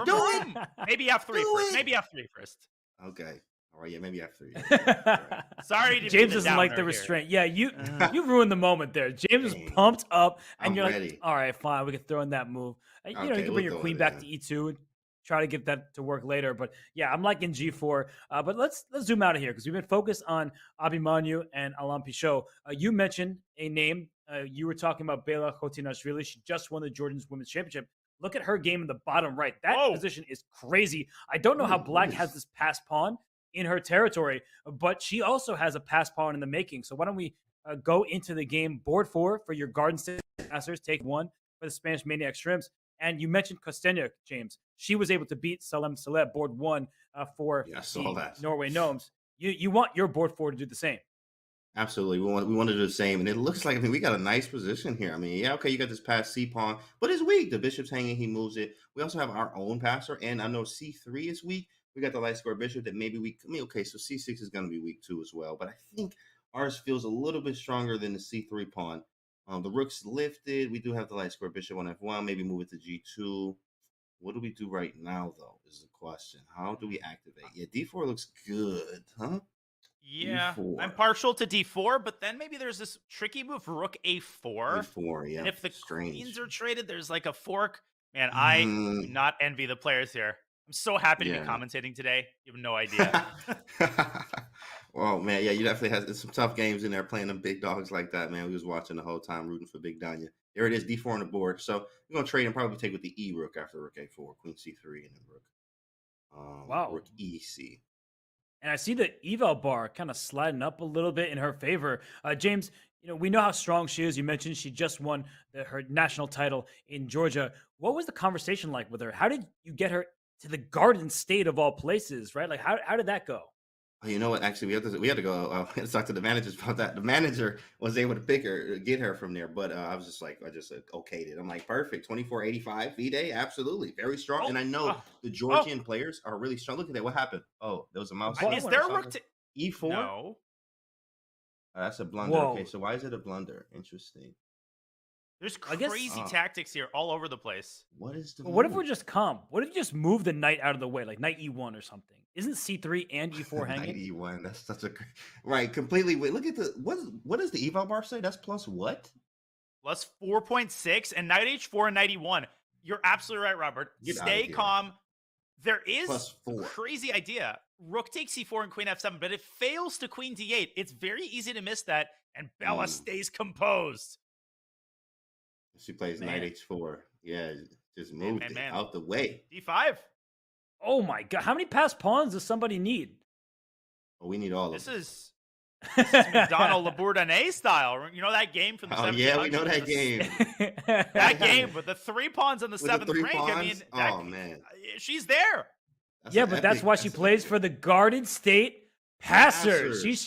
Do it. Maybe F3 first. Maybe F3 first. Okay. All right. Yeah, maybe F3. Right. Sorry to James doesn't like the restraint. Here. Yeah, you ruined the moment there. James was pumped up, and you're ready. Like, all right, fine. We can throw in that move. You know, you can bring your queen back to E2 and try to get that to work later. But yeah, I'm liking G4. But let's zoom out of here because we've been focused on Abimanyu and Alain Pichot. You mentioned a name. You were talking about Bela Khotinashvili. She just won the Jordan's Women's Championship. Look at her game in the bottom right. That position is crazy. I don't know how Black has this pass pawn in her territory, but she also has a pass pawn in the making. So why don't we go into the game? Board 4 for your Garden State Masters. Take 1 for the Spanish Maniac Shrimps. And you mentioned Kostenia, James. She was able to beat Salem Saleh, board 1 for Norway Gnomes. You want your board 4 to do the same. Absolutely. We want to do the same. And it looks like, I mean, we got a nice position here. I mean, yeah, okay, you got this pass C pawn, but it's weak. The bishop's hanging, he moves it. We also have our own passer, and I know C3 is weak. We got the light square bishop that maybe okay, so C6 is going to be weak too as well. But I think ours feels a little bit stronger than the C3 pawn. The rook's lifted. We do have the light square bishop on F1. Maybe move it to G2. What do we do right now, though, is the question. How do we activate? Yeah, D4 looks good, huh? Yeah, D4. I'm partial to D4, but then maybe there's this tricky move, Rook A4. A4, yeah. And if the queens are traded, there's like a fork. Man, I do not envy the players here. I'm so happy to be commentating today. You have no idea. Well, man, yeah, you definitely have some tough games in there playing them big dogs like that, man. We was watching the whole time, rooting for Big Danya. There it is, D4 on the board. So we're going to trade and probably take with the E rook after Rook A4, Queen C3, and then Rook. Rook EC. And I see the eval bar kind of sliding up a little bit in her favor. James, you know, we know how strong she is. You mentioned she just won her national title in Georgia. What was the conversation like with her? How did you get her to the Garden State of all places, right? Like, how did that go? Oh, you know what? Actually, we had to go talk to the managers about that. The manager was able to get her from there, but I was just like, I just okayed it. I'm like, perfect, 24.85 V-Day, absolutely, very strong. And I know the Georgian players are really strong. Look at that, what happened? Oh, there was a mouse. Is there a rook to E4? No. That's a blunder. Whoa. Okay, so why is it a blunder? Interesting. There's crazy tactics here all over the place. What is the? What if we're just calm? What if you just move the knight out of the way, like knight E1 or something? Isn't C3 and E4 hanging? Knight E1. That's such a right. Completely. Wait, look at the what does the eval bar say? That's plus what? Plus 4.6 and knight H4 and knight E1. You're absolutely right, Robert. Stay calm. There is a crazy idea. Rook takes C4 and queen F7, but it fails to queen D8. It's very easy to miss that, and Bella stays composed. She plays knight H4. Yeah, just moved it out the way. D5. Oh my god! How many passed pawns does somebody need? Oh, we need all of this them. This is McDonald Labourdonnais style. You know that game from the 1700s? Yeah, we know that game. That game with the 3 pawns on the 7th rank. Pawns? I mean, man, she's there. That's why she plays for the Garden State Passers. She's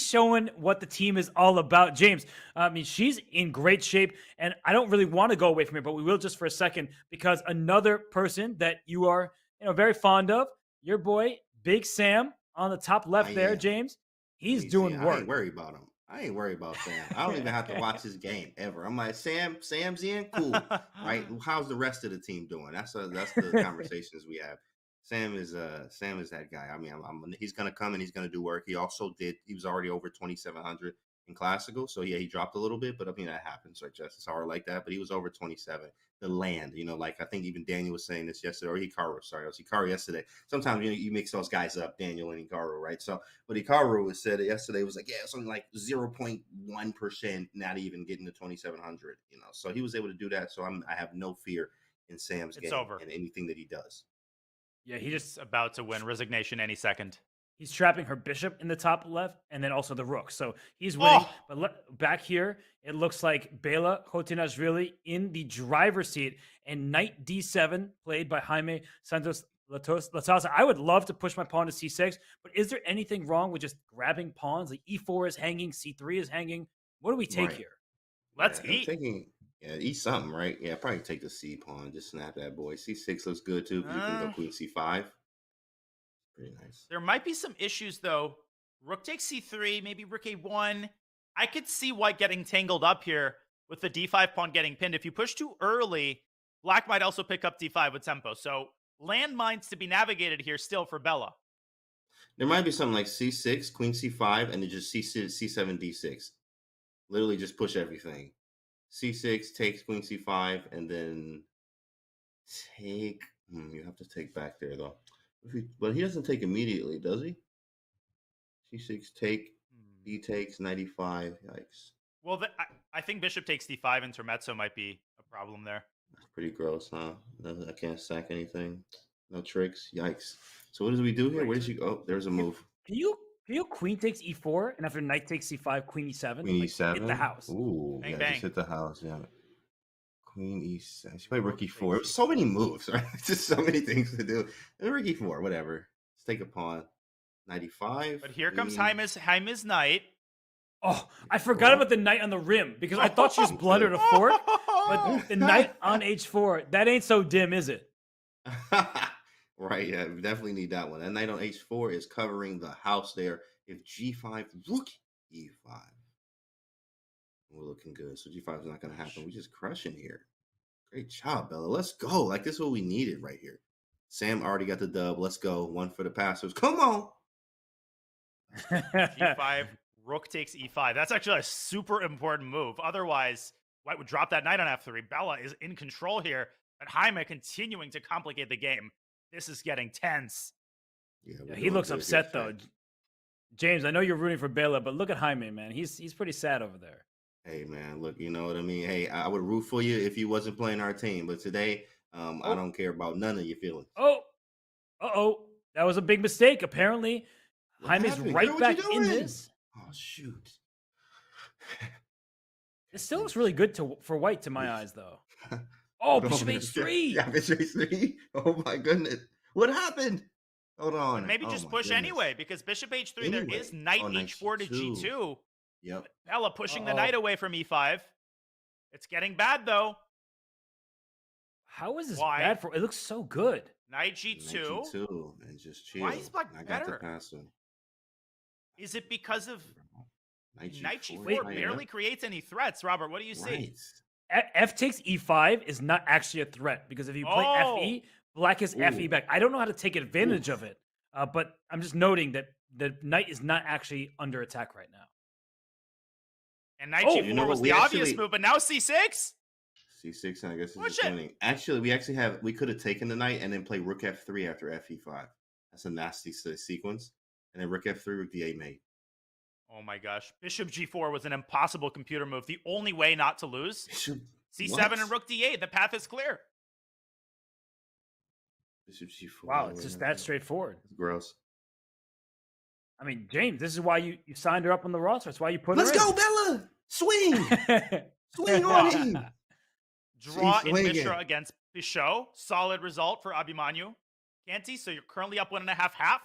showing what the team is all about. James, I mean, she's in great shape, and I don't really want to go away from here, but we will just for a second, because another person that you are, very fond of, your boy Big Sam on the top left there, James. He's doing work. I ain't worried about him. I ain't worried about Sam. I don't even have to watch his game ever. I'm like, Sam's in, cool, right? How's the rest of the team doing? That's the conversations we have. Sam is that guy. I mean, he's gonna come and he's gonna do work. He was already over 2,700 in classical, so yeah, he dropped a little bit, but I mean that happens. Like just it's hard like that, but he was over 27. The land, like I think even Daniel was saying this yesterday, or Hikaru. Sorry, it was Hikaru yesterday. Sometimes you mix those guys up, Daniel and Hikaru, right? So, but Hikaru said it yesterday was like, yeah, something like 0.1%, not even getting to 2,700. So he was able to do that. So I have no fear in Sam's game and anything that he does. Yeah, he just about to win resignation any second. He's trapping her bishop in the top left and then also the rook. So he's winning. But back here, it looks like Bela Khotinashvili in the driver's seat and knight D7 played by Jaime Santos Latasa. I would love to push my pawn to C6, but is there anything wrong with just grabbing pawns? Like E4 is hanging, C3 is hanging. What do we take here? Let's eat. Eat something, right? Yeah, probably take the C pawn. Just snap that boy. C6 looks good too. You can go queen C5. Pretty nice. There might be some issues though. Rook takes C3, maybe rook A1. I could see white getting tangled up here with the D5 pawn getting pinned. If you push too early, black might also pick up D5 with tempo. So landmines to be navigated here still for Bella. There might be something like C6, queen C5, and then just C7, D6. Literally just push everything. C6 takes queen C5, and then take. You have to take back there though. But he doesn't take immediately, does he? C6 take. D takes 95. Yikes. Well, I think bishop takes D5 intermezzo might be a problem there. That's pretty gross, huh? I can't sack anything. No tricks. Yikes. So what do we do here? Where did she go? Oh, there's a move. Can you queen takes E4 and after knight takes C5, queen E7? Queen E7. Hit the house. Ooh, bang, yeah, bang. just hit the house. Yeah. Queen E7. She played rook E4. So many moves, right? Just so many things to do. And rook E4, whatever. Let's take a pawn. 95. But here comes Jaime's knight. Oh, I forgot about the knight on the rim because I thought she just blundered a fork. But the knight on H4, that ain't so dim, is it? Right, yeah, we definitely need that one. That knight on H4 is covering the house there. If G5, rook E5. We're looking good. So G5 is not going to happen. We're just crushing here. Great job, Bella. Let's go. Like, this is what we needed right here. Sam already got the dub. Let's go. One for the passers. Come on. G5, rook takes E5. That's actually a super important move. Otherwise, white would drop that knight on F3. Bella is in control here, but Jaime continuing to complicate the game. This is getting tense. Yeah, he looks upset, though. James, I know you're rooting for Bela, but look at Jaime, man. He's pretty sad over there. Hey, man, look, you know what I mean? Hey, I would root for you if you wasn't playing our team, but today, I don't care about none of your feelings. That was a big mistake. Apparently, Jaime's right back in this. Oh, shoot. It still looks really good for white to my eyes, though. Oh, bishop H3. Yeah, bishop H3. Oh, my goodness. What happened? Hold on. But maybe Oh just my push goodness. anyway, because bishop h3, there Anyway. is knight Oh, knight h4 to g2. g2. Yep. Bella pushing the Uh-oh. knight away from e5. It's getting bad, though. How is this Why? bad for? It looks so good. Knight g2. Knight g2 and just chill. Why is black I got the better? pass him. Is it because of knight g4 Wait, barely creates any threats? Robert, what do you see? Right. F takes e5 is not actually a threat because if you play fe, black is fe Ooh. back. I don't know how to take advantage of it, but I'm just noting that the knight is not actually under attack right now. And knight Oh, g4 you know what? was We the obvious actually- move, but now c6? C6, I guess, is Push just it. winning. Actually, we could have taken the knight and then play rook f3 after fe5. That's a nasty sequence. And then rook f3, rook d8 mate. Oh my gosh. Bishop g4 was an impossible computer move. The only way not to lose. Bishop c7 what? and rook d8. The path is clear. Bishop g4. Wow, it's just that straightforward. It's gross. I mean, James, this is why you signed her up on the roster. It's why you put Let's her go, Bella! Swing! Swing on him! Draw She's in swinging. Mishra against Pichot. Solid result for Abimanyu. Canty, so you're currently up 1.5 half.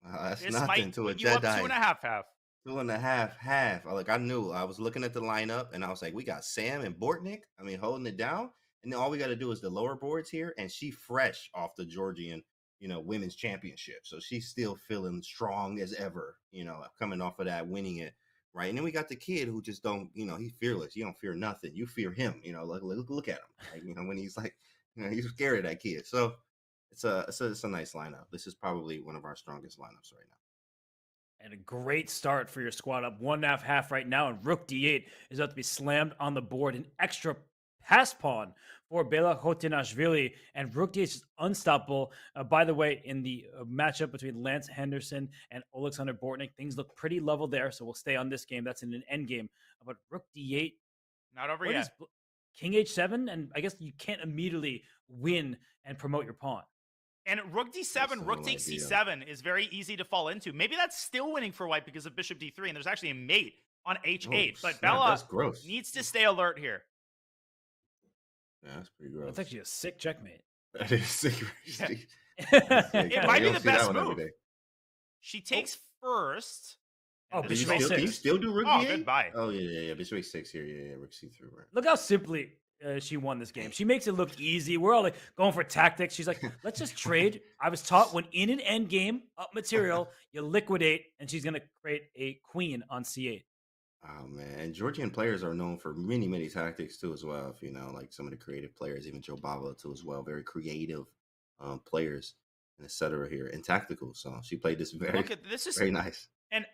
That's This nothing might to a put you up Jedi. 2.5 half. 2.5 half. Like, I knew. I was looking at the lineup and I was like, we got Sam and Bortnik. I mean, holding it down. And then all we got to do is the lower boards here. And she fresh off the Georgian, women's championship. So she's still feeling strong as ever, coming off of that, winning it. Right. And then we got the kid who just don't, he's fearless. You don't fear nothing. You fear him. Look at him. Like, when he's like, he's scared of that kid. So it's a nice lineup. This is probably one of our strongest lineups right now. And a great start for your squad, up 1.5 half right now. And rook d8 is about to be slammed on the board. An extra pass pawn for Bela Hotinashvili. And rook d8 is just unstoppable. By the way, in the matchup between Lance Henderson and Alexander Bortnik, things look pretty level there. So we'll stay on this game. That's in an end game. But rook d8. Not over what yet. is King h7? And I guess you can't immediately win and promote your pawn. And rook d7, rook takes c7 is very easy to fall into. Maybe that's still winning for white because of bishop d3, and there's actually a mate on h8. But snap, Bella that's gross. needs to stay alert here. Yeah, that's pretty gross. That's actually a sick checkmate. That is sick. Yeah. That's sick. It might You be don't the see that best one every move. day. She takes first. Oh, and Do you bishop this- still, a6. can you still do rook Oh, d8? goodbye. Oh, yeah. Bishop a6 here. Yeah. Rook c3. Right. Look how simply she won this game. She makes it look easy. We're all like going for tactics. She's like, let's just trade. I was taught when in an end game, up material, you liquidate, and she's going to create a queen on c8. Oh, man. And Georgian players are known for many, many tactics, too, as well. If like some of the creative players, even Joe Bava, too, as well. Very creative players, and et cetera here, and tactical. So she played this very, Look at this is very nice. and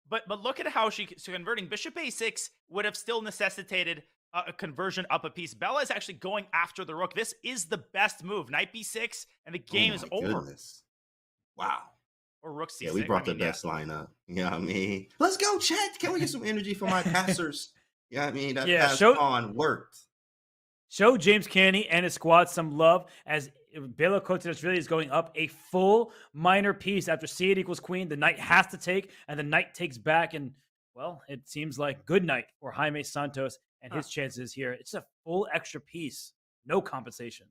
but look at how she's converting. Bishop a6 would have still necessitated a conversion up a piece. Bella is actually going after the rook. This is the best move. Knight b6, and the game is Oh, my over. goodness. Wow. Or rook c6. Yeah, we brought the best lineup. You know what I mean? Let's go, Chet. Can we get some energy for my passers? You know what I mean? That pass pawn worked. Show James Canny and his squad some love as Bela Kotinashvili is going up a full minor piece after c8 equals queen. The knight has to take, and the knight takes back. And, well, it seems like good night for Jaime Santos and his chances here. It's a full extra piece. No compensation.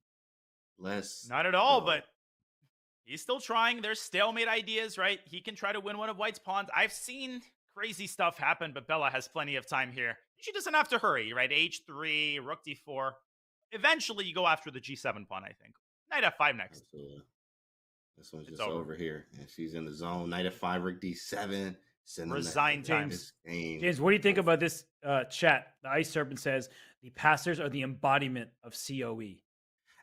Not at all, but he's still trying. There's stalemate ideas, right? He can try to win one of white's pawns. I've seen crazy stuff happen, but Bella has plenty of time here. She doesn't have to hurry, right? h3, rook d4. Eventually, you go after the g7 pawn, I think. Knight f5 next. Absolutely. This one's It's just over. over here. And she's in the zone. Knight f5, rook d7. Resign time. James, what do you think about this chat? The Ice Serpent says the passers are the embodiment of COE.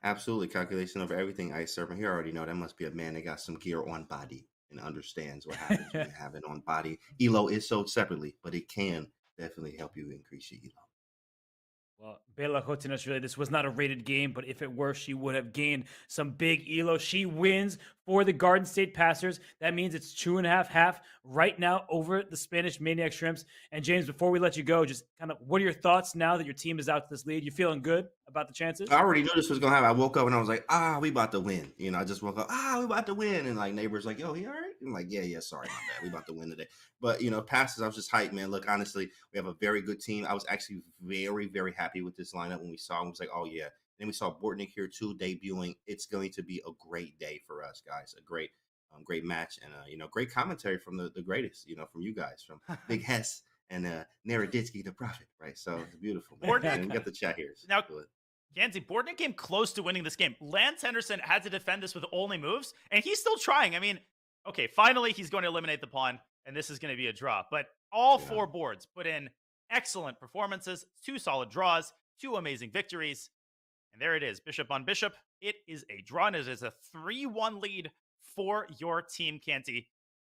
Absolutely. Calculation over everything. Ice Serpent. You already know that must be a man that got some gear on body and understands what happens when you have it on body. ELO is sold separately, but it can definitely help you increase your ELO. Well, Bela Hotinashvili, this was not a rated game, but if it were, she would have gained some big elo. She wins for the Garden State Passers. That means it's 2.5 half right now over the Spanish Maniac Shrimps. And James, before we let you go, just kind of what are your thoughts now that your team is out to this lead? You feeling good about the chances? I already knew this was going to happen. I woke up and I was like, we about to win. I just woke up, we about to win. And like neighbors like, yo, he all right? I'm like, yeah, sorry, my bad. We about to win today. But, passes, I was just hyped, man. Look, honestly, we have a very good team. I was actually very, very happy with this lineup when we saw him. I was like, oh, yeah. And then we saw Bortnik here, too, debuting. It's going to be a great day for us, guys. A great Great match, and great commentary from the greatest, from you guys, from Big Hess and Naroditsky the Prophet, right? So it's beautiful, man. Bordick. And we got the chat here. So Now, good. Gansey, Bordick came close to winning this game. Lance Henderson had to defend this with only moves, and he's still trying. I mean, okay, finally he's going to eliminate the pawn, and this is going to be a draw. But all 4 boards put in excellent performances, 2 solid draws, 2 amazing victories. And there it is, bishop on bishop. It is a draw, and it is a 3-1 lead for your team, Canty.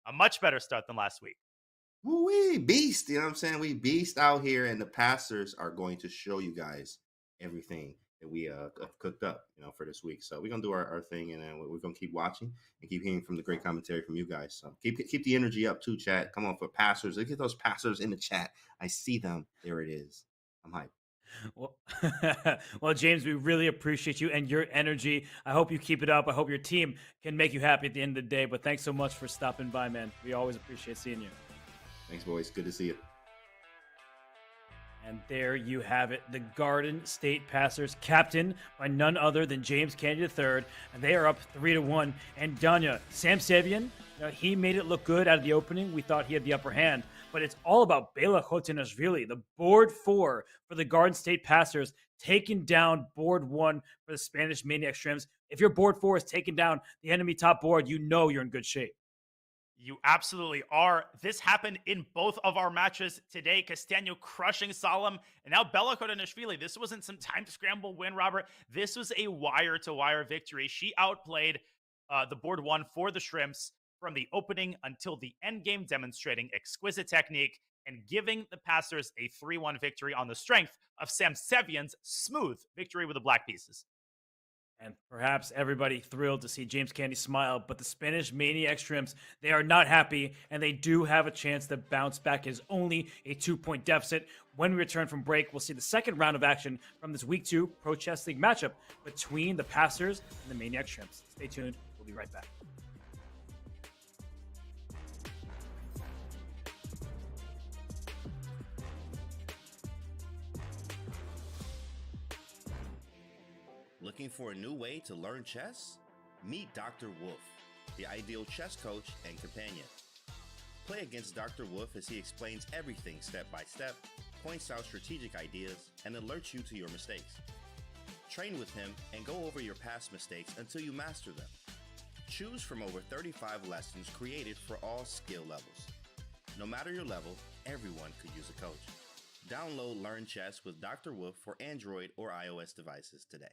A much better start than last week. We beast, you know what I'm saying? We beast out here, and the pastors are going to show you guys everything that we have cooked up, for this week. So we're gonna do our thing, and then we're gonna keep watching and keep hearing from the great commentary from you guys. So keep the energy up too, chat. Come on, for pastors. Look at those pastors in the chat. I see them. There it is. I'm hyped. Well, well, James, we really appreciate you and your energy. I hope you keep it up. I hope your team can make you happy at the end of the day. But thanks so much for stopping by, man. We always appreciate seeing you. Thanks, boys. Good to see you. And there you have it. The Garden State Passers, captained by none other than James Candy III. And they are up 3-1. And Danya, Sam Sevian, he made it look good out of the opening. We thought he had the upper hand. But it's all about Bela Khotinashvili, the board 4 for the Garden State Passers, taking down board 1 for the Spanish Maniac Shrimps. If your board 4 is taking down the enemy top board, you know you're in good shape. You absolutely are. This happened in both of our matches today. Castano crushing Solemn, and now Bela Khotinashvili. This wasn't some time scramble win, Robert. This was a wire-to-wire victory. She outplayed the board 1 for the Shrimps from the opening until the end game, demonstrating exquisite technique and giving the Passers a 3-1 victory on the strength of Sam Sevian's smooth victory with the black pieces. And perhaps everybody thrilled to see James Candy smile, but the Spanish Maniac Shrimps, they are not happy, and they do have a chance to bounce back. It is only a 2-point deficit. When we return from break, we'll see the second round of action from this Week 2 Pro Chess League matchup between the Passers and the Maniac Shrimps. Stay tuned. We'll be right back. Looking for a new way to learn chess? Meet Dr. Wolf, the ideal chess coach and companion. Play against Dr. Wolf as he explains everything step by step, points out strategic ideas, and alerts you to your mistakes. Train with him and go over your past mistakes until you master them. Choose from over 35 lessons created for all skill levels. No matter your level, everyone could use a coach. Download Learn Chess with Dr. Wolf for Android or iOS devices today.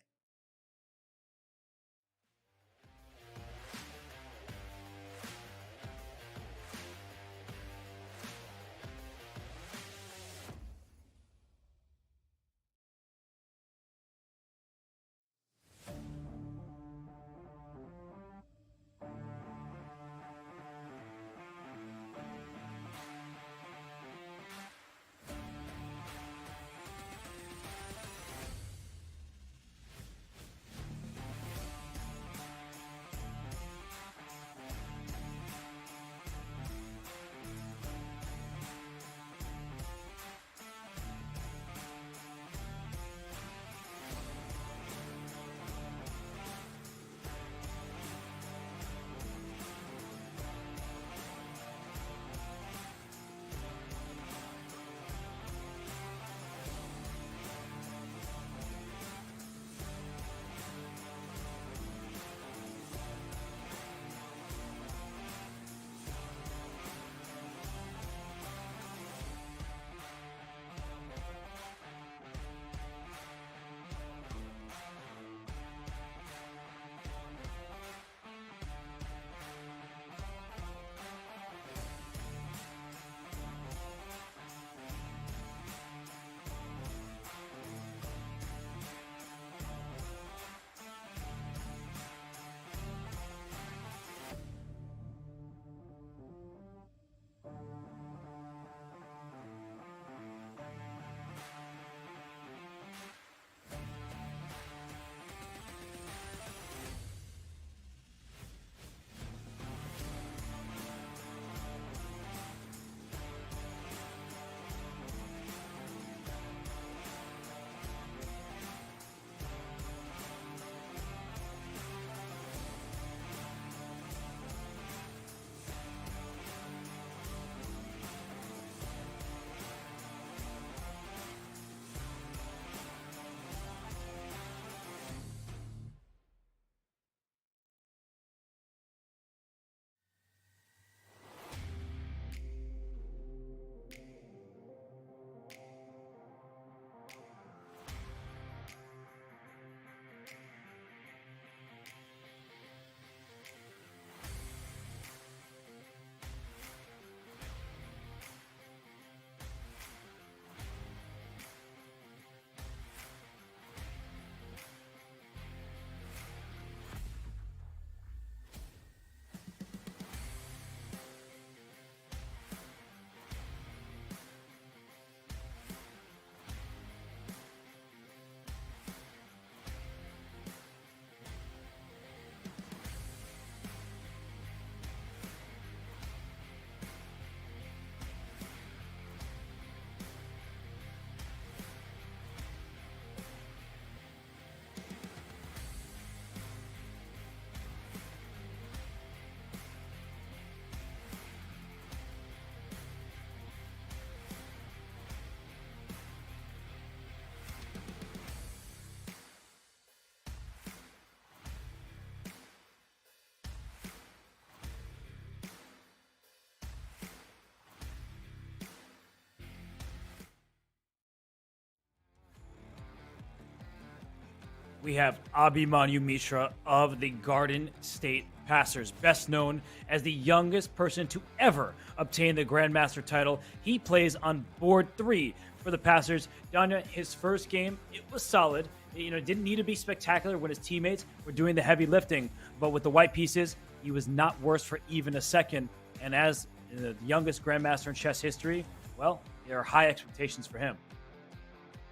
we have Abhimanyu Mishra of the Garden State Passers, best known as the youngest person to ever obtain the Grandmaster title. He plays on board 3 for the Passers. Danya, his first game, it was solid. It didn't need to be spectacular when his teammates were doing the heavy lifting, but with the white pieces, he was not worse for even a second. And as the youngest Grandmaster in chess history, well, there are high expectations for him.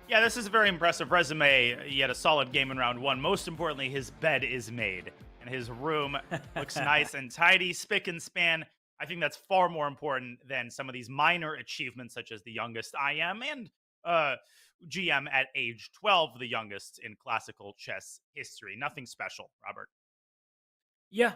Yeah, this is a very impressive resume. He had a solid game in round 1. Most importantly, his bed is made, and his room looks nice and tidy, spick and span. I think that's far more important than some of these minor achievements, such as the youngest IM and GM at age 12, the youngest in classical chess history. Nothing special, Robert. Yeah,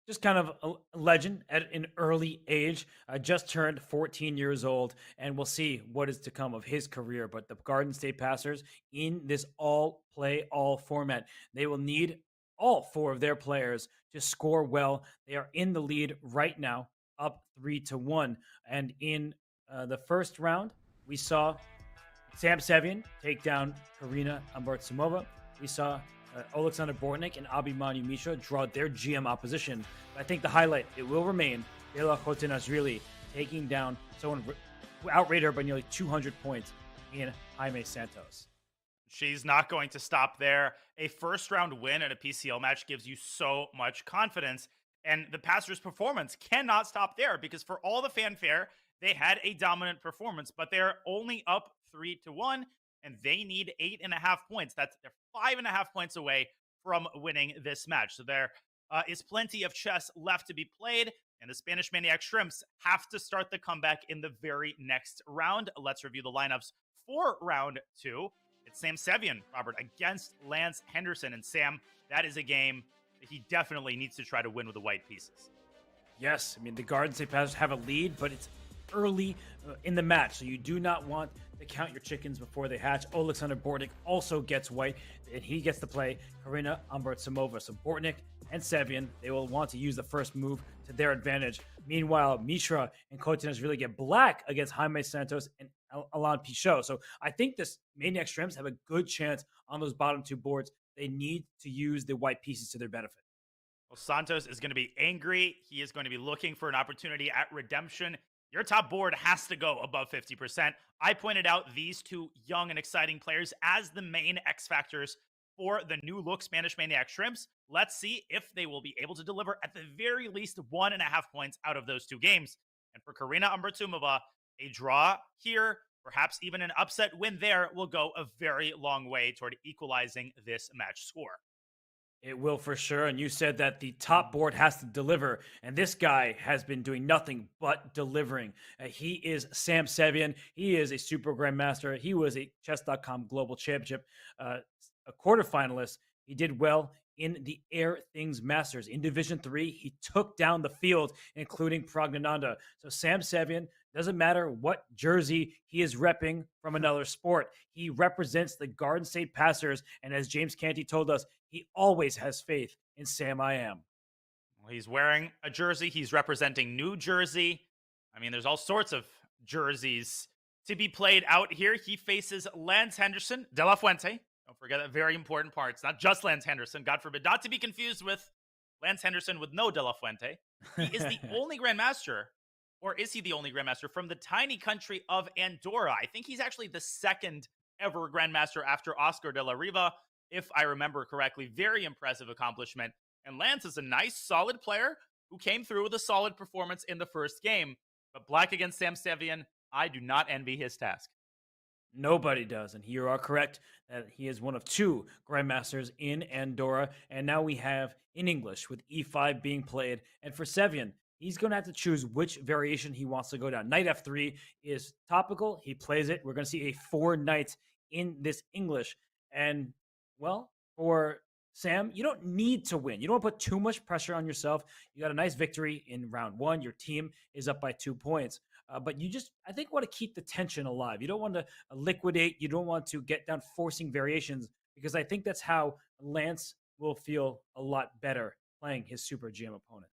just kind of a legend at an early age. Just turned 14 years old, and we'll see what is to come of his career. But the Garden State Passers in this all play all format, they will need all 4 of their players to score well. They are in the lead right now, up 3-1. And in the first round, we saw Sam Sevian take down Karina Ambartsumova. We saw Alexander Bortnik and Abhimanyu Mishra draw their GM opposition. But I think the highlight, it will remain Bela Khotinashvili taking down someone who outrated her by nearly 200 points in Jaime Santos. She's not going to stop there. A first-round win at a PCL match gives you so much confidence, and the Passers' performance cannot stop there because for all the fanfare, they had a dominant performance, but they're only up 3-1, and they need 8.5 points. They're 5.5 points away from winning this match. So there is plenty of chess left to be played, and the Spanish Maniac Shrimps have to start the comeback in the very next round. Let's review the lineups for round 2. It's Sam Sevian, Robert, against Lance Henderson. And Sam, that is a game that he definitely needs to try to win with the white pieces. Yes, the Garden State Passers have a lead, but it's early in the match, so you do not want to count your chickens before they hatch. Alexander Bortnik also gets white, and he gets to play Karina Ambartsumova. So Bortnik and Sevian, they will want to use the first move to their advantage. Meanwhile, Mishra and Khotinashvili really get black against Jaime Santos and Alain Pichot. So I think this Maniac Shrimps have a good chance on those bottom 2 boards. They need to use the white pieces to their benefit. Well, Santos is going to be angry. He is going to be looking for an opportunity at redemption. Your top board has to go above 50%. I pointed out these 2 young and exciting players as the main X factors for the new look Spanish Maniac Shrimps. Let's see if they will be able to deliver at the very least 1.5 points out of those 2 games. And for Karina Ambartsumova, a draw here, perhaps even an upset win there, will go a very long way toward equalizing this match score. It will for sure. And you said that the top board has to deliver. And this guy has been doing nothing but delivering. He is Sam Sevian. He is a super grandmaster. He was a Chess.com Global Championship a quarterfinalist. He did well in the Air Things Masters. In Division 3, he took down the field, including Pragnananda. So Sam Sevian, doesn't matter what jersey he is repping from another sport. He represents the Garden State Passers, and as James Canty told us, he always has faith in Sam I Am. Well, he's wearing a jersey. He's representing New Jersey. There's all sorts of jerseys to be played out here. He faces Lance Henderson, De La Fuente. Don't forget that very important part. It's not just Lance Henderson. God forbid, not to be confused with Lance Henderson with no De La Fuente. He is the only grandmaster, or is he the only grandmaster from the tiny country of Andorra? I think he's actually the second ever grandmaster after Oscar de la Riva, if I remember correctly. Very impressive accomplishment. And Lance is a nice, solid player who came through with a solid performance in the first game. But black against Sam Sevian, I do not envy his task. Nobody does. And you are correct that he is one of 2 grandmasters in Andorra. And now we have in English with E5 being played. And for Sevian, he's going to have to choose which variation he wants to go down. Knight F3 is topical. He plays it. We're going to see a 4 knights in this English. And, well, for Sam, you don't need to win. You don't want to put too much pressure on yourself. You got a nice victory in round 1. Your team is up by 2 points. But you just, I think, want to keep the tension alive. You don't want to liquidate. You don't want to get down forcing variations, because I think that's how Lance will feel a lot better playing his Super GM opponent.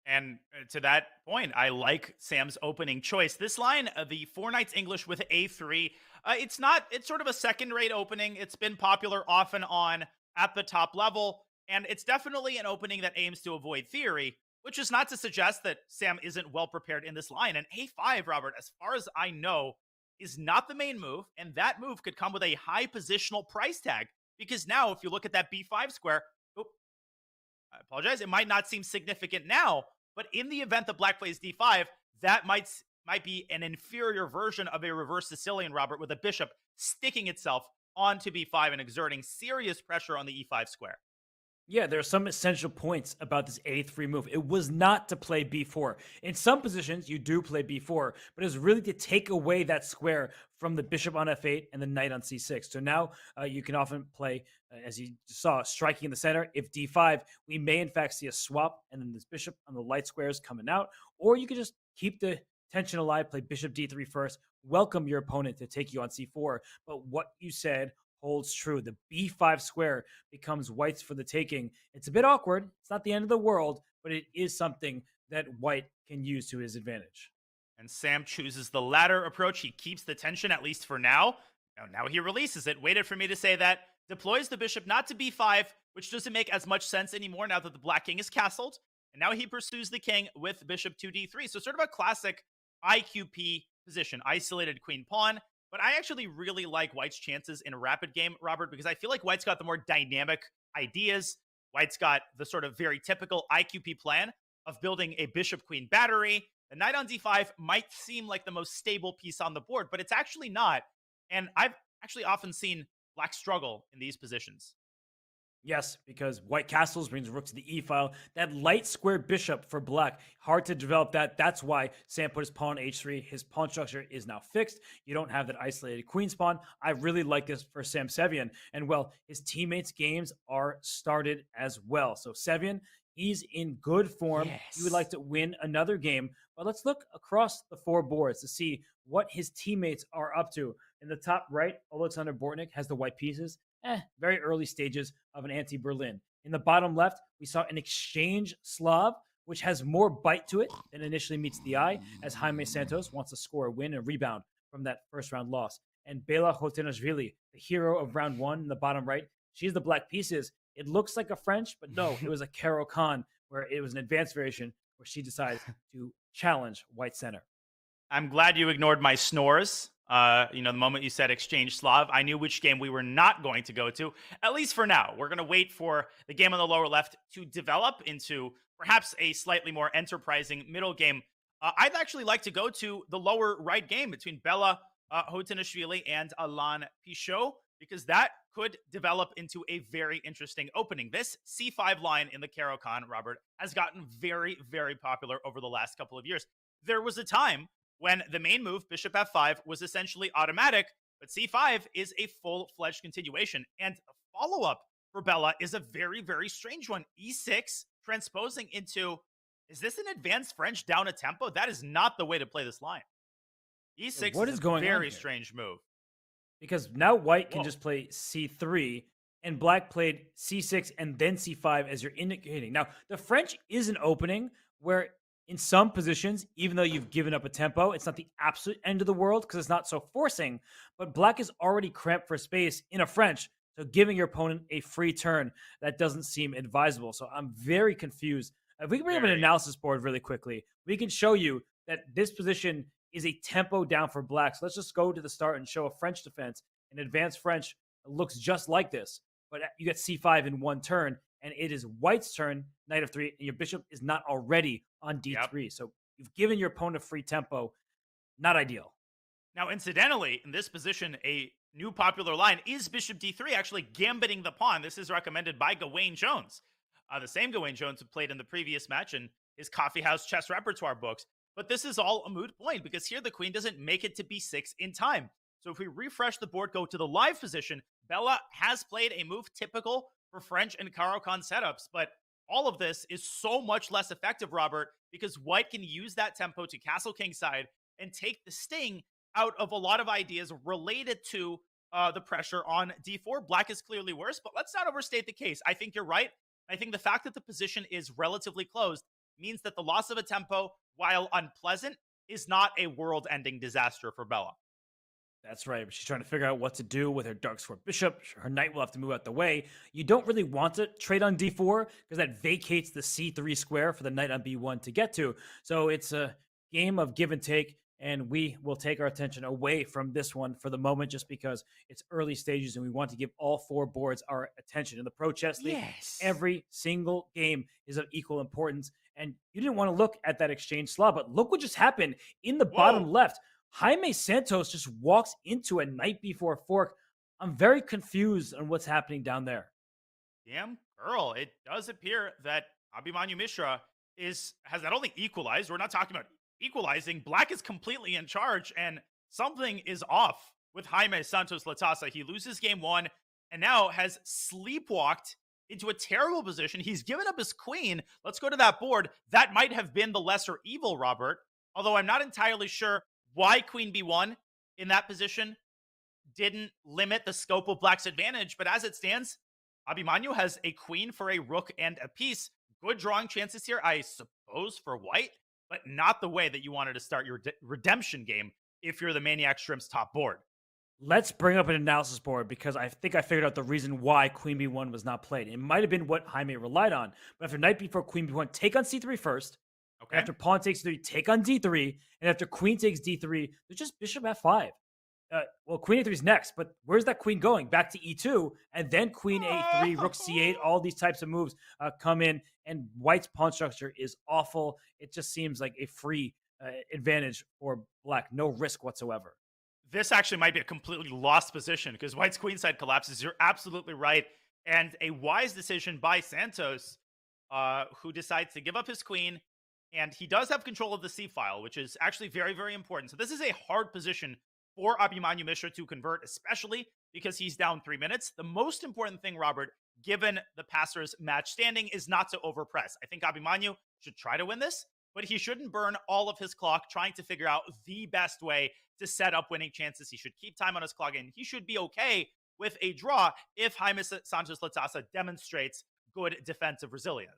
And to that point, I like Sam's opening choice. This line, the Four Knights English with A3, it's sort of a second-rate opening. It's been popular off and on at the top level, and it's definitely an opening that aims to avoid theory, which is not to suggest that Sam isn't well prepared in this line. And A5, Robert, as far as I know, is not the main move, and that move could come with a high positional price tag, because now if you look at that B5 square, I apologize, it might not seem significant now, but in the event that black plays D5, that might be an inferior version of a reverse Sicilian, Robert, with a bishop sticking itself onto B5 and exerting serious pressure on the E5 square. Yeah, there are some essential points about this A3 move. It was not to play B4. In some positions, you do play B4, but it's really to take away that square from the bishop on F8 and the knight on C6. So now you can often play, as you saw, striking in the center. If D5, we may in fact see a swap, and then this bishop on the light squares coming out. Or you could just keep the tension alive, play bishop D3 first, welcome your opponent to take you on C4. But what you said holds true. The B5 square becomes white's for the taking. It's a bit awkward. It's not the end of the world, but it is something that white can use to his advantage. And Sam chooses the latter approach. He keeps the tension, at least for now. Now he releases it. Waited for me to say that. Deploys the bishop not to B5, which doesn't make as much sense anymore now that the black king is castled. And now he pursues the king with bishop to D3. So sort of a classic IQP position, isolated queen pawn. But I actually really like white's chances in a rapid game, Robert, because I feel like white's got the more dynamic ideas. White's got the sort of very typical IQP plan of building a bishop-queen battery. The knight on D5 might seem like the most stable piece on the board, but it's actually not. And I've actually often seen black struggle in these positions. Yes, because white castles brings rook to the e-file. That light square bishop for black, hard to develop that. That's why Sam put his pawn h3. His pawn structure is now fixed. You don't have that isolated queen's pawn. I really like this for Sam Sevian. And well, his teammates' games are started as well. So Sevian, he's in good form. Yes. He would like to win another game. But let's look across the four boards to see what his teammates are up to. In the top right, Alexander Bortnik has the white pieces. Very early stages of an anti-Berlin. In the bottom left, we saw an exchange Slav, which has more bite to it than initially meets the eye, as Jaime Santos wants to score a win and rebound from that first round loss. And Bela Hotenashvili, the hero of round one in the bottom right, she's the black pieces. It looks like a French, but no, it was a Caro Khan, where it was an advanced variation where she decides to challenge white center. I'm glad you ignored my snores. The moment you said exchange Slav, I knew which game we were not going to go to, at least for now. We're going to wait for the game on the lower left to develop into perhaps a slightly more enterprising middle game. I'd actually like to go to the lower right game between Bela Hotenashvili and Alain Pichot, because that could develop into a very interesting opening. This C5 line in the Caro Khan, Robert, has gotten very, very popular over the last couple of years. There was a time when the main move, bishop f5, was essentially automatic, but c5 is a full-fledged continuation. And a follow-up for Bela is a very, very strange one. e6 transposing into, is this an advanced French down a tempo? That is not the way to play this line. e6 What is is going a on very here? strange move. Because now white can Whoa. just play c3, and black played c6 and then c5, as you're indicating. Now, the French is an opening where in some positions, even though you've given up a tempo, it's not the absolute end of the world because it's not so forcing, but black is already cramped for space in a French, so giving your opponent a free turn, that doesn't seem advisable. So I'm very confused. If we can bring up an analysis board really quickly, we can show you that this position is a tempo down for black. So let's just go to the start and show a French defense. An advanced French looks just like this, but you get c5 in one turn, and it is white's turn, knight of 3, and your bishop is not already on d3. Yep. So you've given your opponent free tempo. Not ideal. Now, incidentally, in this position, a new popular line is bishop d3, actually gambiting the pawn. This is recommended by Gawain Jones. The same Gawain Jones who played in the previous match in his coffeehouse chess repertoire books. But this is all a moot point because here the queen doesn't make it to b6 in time. So if we refresh the board, go to the live position, Bela has played a move typical for French and Caro Khan setups, but all of this is so much less effective, Robert, because white can use that tempo to castle kingside and take the sting out of a lot of ideas related to the pressure on d4. Black is clearly worse, but let's not overstate the case. I think you're right. I think the fact that the position is relatively closed means that the loss of a tempo, while unpleasant, is not a world-ending disaster for Bella. That's right. She's trying to figure out what to do with her dark square bishop. Her knight will have to move out the way. You don't really want to trade on d4 because that vacates the c3 square for the knight on b1 to get to. So it's a game of give and take, and we will take our attention away from this one for the moment just because it's early stages and we want to give all 4 boards our attention. In the Pro Chess League, every single game is of equal importance. And you didn't want to look at that exchange slot, but look what just happened in the bottom left. Jaime Santos just walks into a knight b4 fork. I'm very confused on what's happening down there. Damn girl, it does appear that Abhimanyu Mishra has not only equalized, we're not talking about equalizing, Black is completely in charge, and something is off with Jaime Santos Latasa. He loses game 1 and now has sleepwalked into a terrible position. He's given up his queen. Let's go to that board. That might have been the lesser evil, Robert, although I'm not entirely sure why queen b1 in that position didn't limit the scope of Black's advantage. But as it stands, Abhimanyu has a queen for a rook and a piece. Good drawing chances here, I suppose, for White, but not the way that you wanted to start your redemption game if you're the Maniac Shrimp's top board. Let's bring up an analysis board because I think I figured out the reason why queen b1 was not played. It might have been what Jaime relied on. But after knight b4, queen b1, take on c3 first. Okay. After pawn takes 3, take on d3. And after queen takes d3, there's just bishop f5. Well, queen a3 is next, but where's that queen going? Back to e2, and then queen a3, rook c8, all these types of moves come in, and White's pawn structure is awful. It just seems like a free advantage for Black, no risk whatsoever. This actually might be a completely lost position because White's queenside collapses. You're absolutely right, and a wise decision by Santos, who decides to give up his queen. And he does have control of the c-file, which is actually very, very important. So this is a hard position for Abhimanyu Mishra to convert, especially because he's down 3 minutes. The most important thing, Robert, given the passer's match standing, is not to overpress. I think Abhimanyu should try to win this, but he shouldn't burn all of his clock trying to figure out the best way to set up winning chances. He should keep time on his clock, and he should be okay with a draw if Jaime Santos Latasa demonstrates good defensive resilience.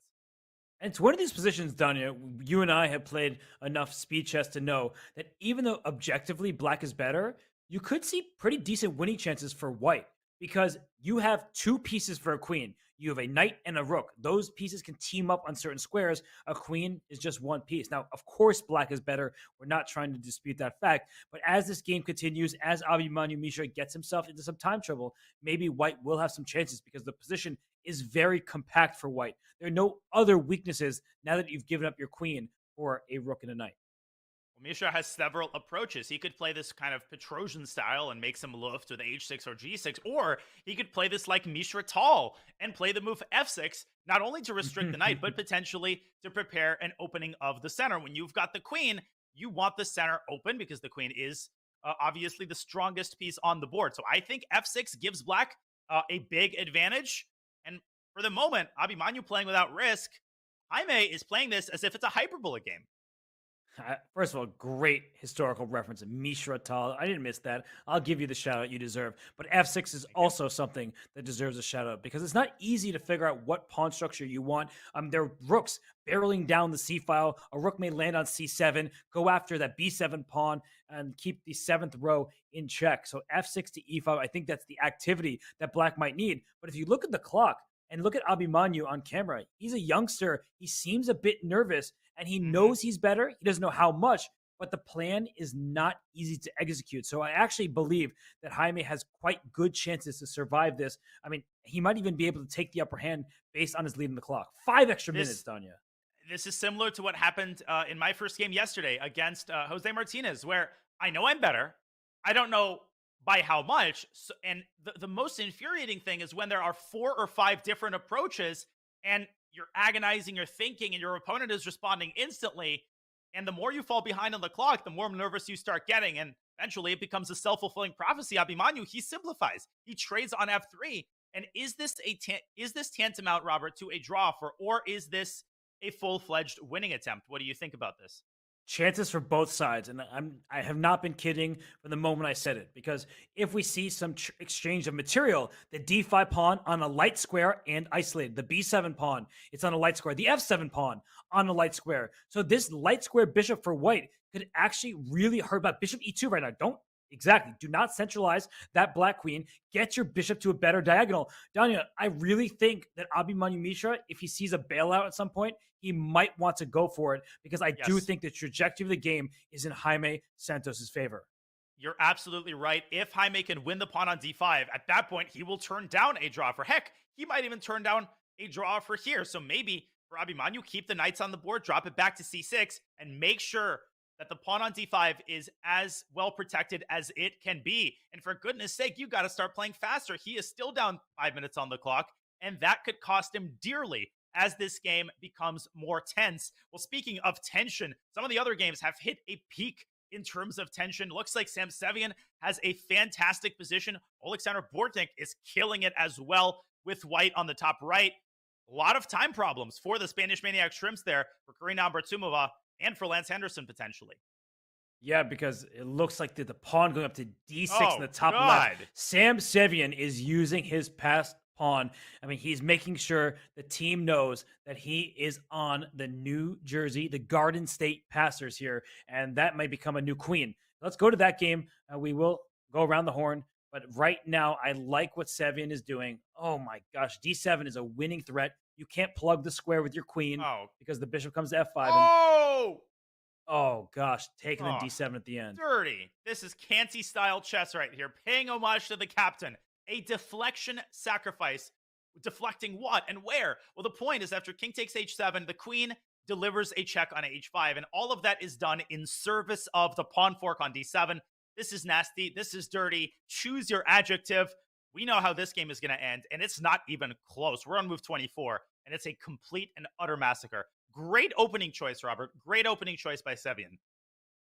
And it's one of these positions, Danya, you and I have played enough speed chess to know that even though objectively Black is better, you could see pretty decent winning chances for White because you have 2 pieces for a queen. You have a knight and a rook. Those pieces can team up on certain squares. A queen is just 1 piece. Now, of course, Black is better. We're not trying to dispute that fact. But as this game continues, as Abhimanyu Mishra gets himself into some time trouble, maybe White will have some chances because the position is very compact for White. There are no other weaknesses now that you've given up your queen for a rook and a knight. Well, Mishra has several approaches. He could play this kind of Petrosian style and make some luft with h6 or g6, or he could play this like Mishra Tall and play the move f6, not only to restrict the knight, but potentially to prepare an opening of the center. When you've got the queen, you want the center open because the queen is obviously the strongest piece on the board. So I think f6 gives Black a big advantage. And for the moment, Abhimanyu playing without risk. Jaime is playing this as if it's a hyperbola game. First of all, great historical reference. Mishra Tal. I didn't miss that. I'll give you the shout out you deserve. But f6 is also something that deserves a shout out because it's not easy to figure out what pawn structure you want. There are rooks barreling down the c-file. A rook may land on c7, go after that b7 pawn, and keep the 7th row in check. So f6 to e5, I think that's the activity that Black might need. But if you look at the clock and look at Abhimanyu on camera, he's a youngster. He seems a bit nervous. And he knows he's better. He doesn't know how much, but the plan is not easy to execute. So I actually believe that Jaime has quite good chances to survive this. I mean, he might even be able to take the upper hand based on his lead in the clock. 5 extra minutes, Danya. This is similar to what happened in my first game yesterday against Jose Martinez, where I know I'm better. I don't know by how much. So, and the most infuriating thing is when there are 4 or 5 different approaches and you're agonizing, you're thinking, and your opponent is responding instantly. And the more you fall behind on the clock, the more nervous you start getting. And eventually it becomes a self-fulfilling prophecy. Abhimanyu, he simplifies. He trades on f3. And is this tantamount, Robert, to a draw or is this a full-fledged winning attempt? What do you think about this? chances for both sides, and I have not been kidding from the moment I said it, because if we see some exchange of material, the d5 pawn on a light square and isolated, the b7 pawn, it's on a light square, the f7 pawn on a light square. So this light square bishop for white could actually really hurt about bishop e2 right now. Do not centralize that black queen. Get your bishop to a better diagonal. Danya, I really think that Abhimanyu Mishra, if he sees a bailout at some point, he might want to go for it, because I do think the trajectory of the game is in Jaime Santos's favor. You're absolutely right. If Jaime can win the pawn on d5, at that point, he will turn down a draw for heck. He might even turn down a draw for here. So maybe for Abhimanyu, keep the knights on the board, drop it back to c6, and make sure that the pawn on d5 is as well protected as it can be. And for goodness sake, you got to start playing faster. He is still down 5 minutes on the clock, and that could cost him dearly as this game becomes more tense. Well, speaking of tension, some of the other games have hit a peak in terms of tension. Looks like Sam Sevian has a fantastic position. Oleksandr Bortnik is killing it as well with white on the top right. A lot of time problems for the Spanish Maniac Shrimps there, for Karina Abratumova and for Lance Henderson potentially. Yeah, because it looks like the pawn going up to d6 in the top left. Sam Sevian is using his passed pawn. I mean, he's making sure the team knows that he is on the New Jersey, the Garden State Passers here, and that might become a new queen. Let's go to that game. We will go around the horn, but right now, I like what Sevian is doing. Oh my gosh, d7 is a winning threat. You can't plug the square with your queen because the bishop comes to f5. Oh gosh, taking the d7 at the end. Dirty. This is Canty-style chess right here, paying homage to the captain. A deflection sacrifice. Deflecting what and where? Well, the point is, after king takes h7, the queen delivers a check on h5, and all of that is done in service of the pawn fork on d7. This is nasty. This is dirty. Choose your adjective. We know how this game is going to end, and it's not even close. We're on move 24, and it's a complete and utter massacre. Great opening choice, Robert. Great opening choice by Sevian.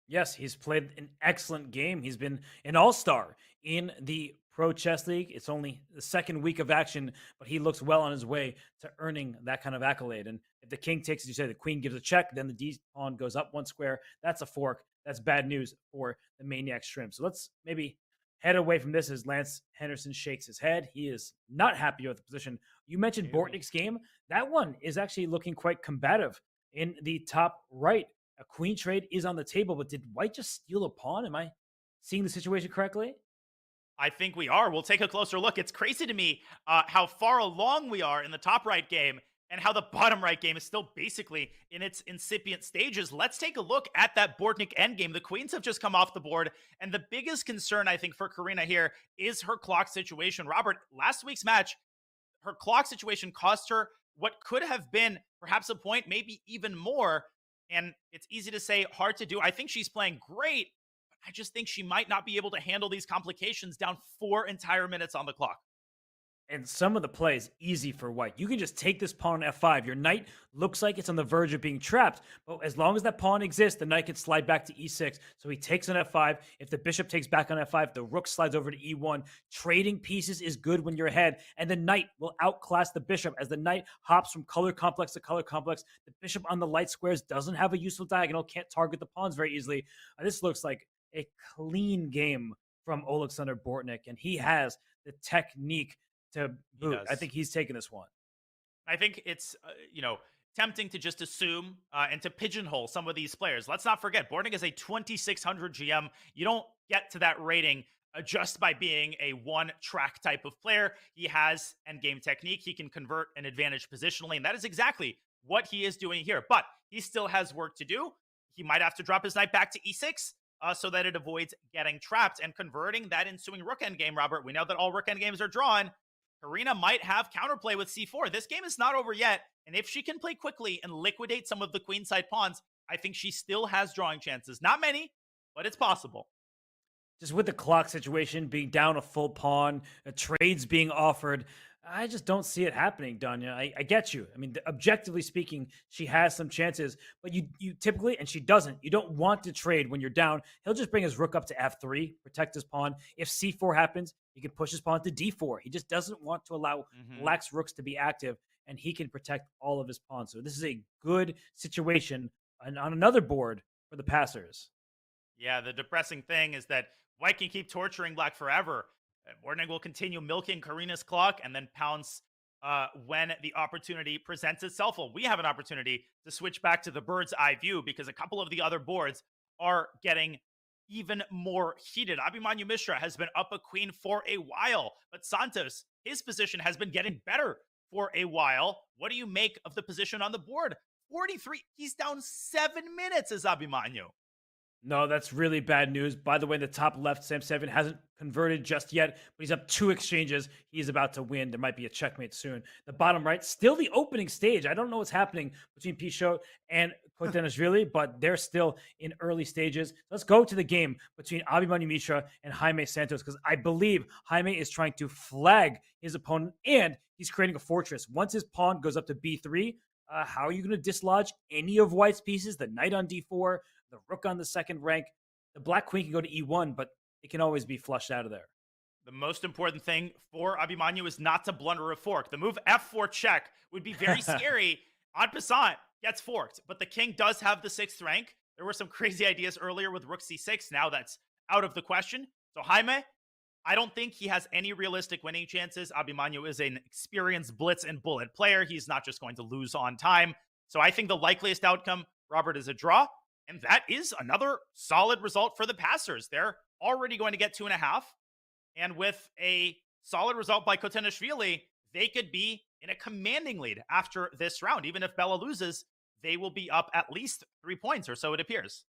Yes, he's played an excellent game. He's been an all-star in the Pro Chess League. It's only the second week of action, but he looks well on his way to earning that kind of accolade. And if the king takes, as you say, the queen gives a check, then the d pawn goes up one square. That's a fork. That's bad news for the Maniac Shrimp. So let's maybe head away from this as Lance Henderson shakes his head. He is not happy with the position. You mentioned Bortnik's game. That one is actually looking quite combative in the top right. A queen trade is on the table, but did white just steal a pawn? Am I seeing the situation correctly? I think we are. We'll take a closer look. It's crazy to me how far along we are in the top right game and how the bottom right game is still basically in its incipient stages. Let's take a look at that Bortnik endgame. The queens have just come off the board, and the biggest concern, I think, for Karina here is her clock situation. Robert, last week's match, her clock situation cost her what could have been perhaps a point, maybe even more, and it's easy to say, hard to do. I think she's playing great, but I just think she might not be able to handle these complications down 4 entire minutes on the clock. And some of the plays easy for white. You can just take this pawn on f5. Your knight looks like it's on the verge of being trapped, but as long as that pawn exists, the knight can slide back to e6. So he takes on f5. If the bishop takes back on f5, the rook slides over to e1. Trading pieces is good when you're ahead, and the knight will outclass the bishop as the knight hops from color complex to color complex. The bishop on the light squares doesn't have a useful diagonal, can't target the pawns very easily. This looks like a clean game from Oleksandr Bortnik, and he has the technique to boot. I think he's taking this one. I think it's, tempting to just assume and to pigeonhole some of these players. Let's not forget, Bortnik is a 2600 GM. You don't get to that rating just by being a one-track type of player. He has endgame technique. He can convert an advantage positionally, and that is exactly what he is doing here. But he still has work to do. He might have to drop his knight back to e6 so that it avoids getting trapped and converting that ensuing rook endgame, Robert. We know that all rook endgames are drawn. Karina might have counterplay with c4. This game is not over yet, and if she can play quickly and liquidate some of the queenside pawns, I think she still has drawing chances. Not many, but it's possible. Just with the clock situation being down a full pawn, trades being offered, I just don't see it happening, Danya. I get you. I mean, objectively speaking, she has some chances, but you typically, and she doesn't, you don't want to trade when you're down. He'll just bring his rook up to f3, protect his pawn. If c4 happens, he can push his pawn to d4. He just doesn't want to allow black's rooks to be active, and he can protect all of his pawns. So this is a good situation on another board for the passers. Yeah, the depressing thing is that white can keep torturing black forever. Bordnik will continue milking Karina's clock and then pounce when the opportunity presents itself. Well, we have an opportunity to switch back to the bird's eye view because a couple of the other boards are getting even more heated. Abhimanyu Mishra has been up a queen for a while, but Santos, his position has been getting better for a while. What do you make of the position on the board? 43. He's down 7 minutes as Abhimanyu. No, that's really bad news. By the way, in the top left, Sam Seven hasn't converted just yet, but he's up 2 exchanges. He's about to win. There might be a checkmate soon. The bottom right, still the opening stage. I don't know what's happening between Pichot and Kotanishvili, but they're still in early stages. Let's go to the game between Abhimanyu Mishra and Jaime Santos, because I believe Jaime is trying to flag his opponent, and he's creating a fortress. Once his pawn goes up to b3, how are you going to dislodge any of white's pieces? The knight on d4, the rook on the second rank. The black queen can go to e1, but it can always be flushed out of there. The most important thing for Abhimanyu is not to blunder a fork. The move f4 check would be very scary. En passant gets forked, but the king does have the 6th rank. There were some crazy ideas earlier with rook c6. Now that's out of the question. So Jaime, I don't think he has any realistic winning chances. Abhimanyu is an experienced blitz and bullet player. He's not just going to lose on time. So I think the likeliest outcome, Robert, is a draw. And that is another solid result for the passers. They're already going to get 2.5. And with a solid result by Kotanishvili, they could be in a commanding lead after this round. Even if Bella loses, they will be up at least 3 points, or so it appears.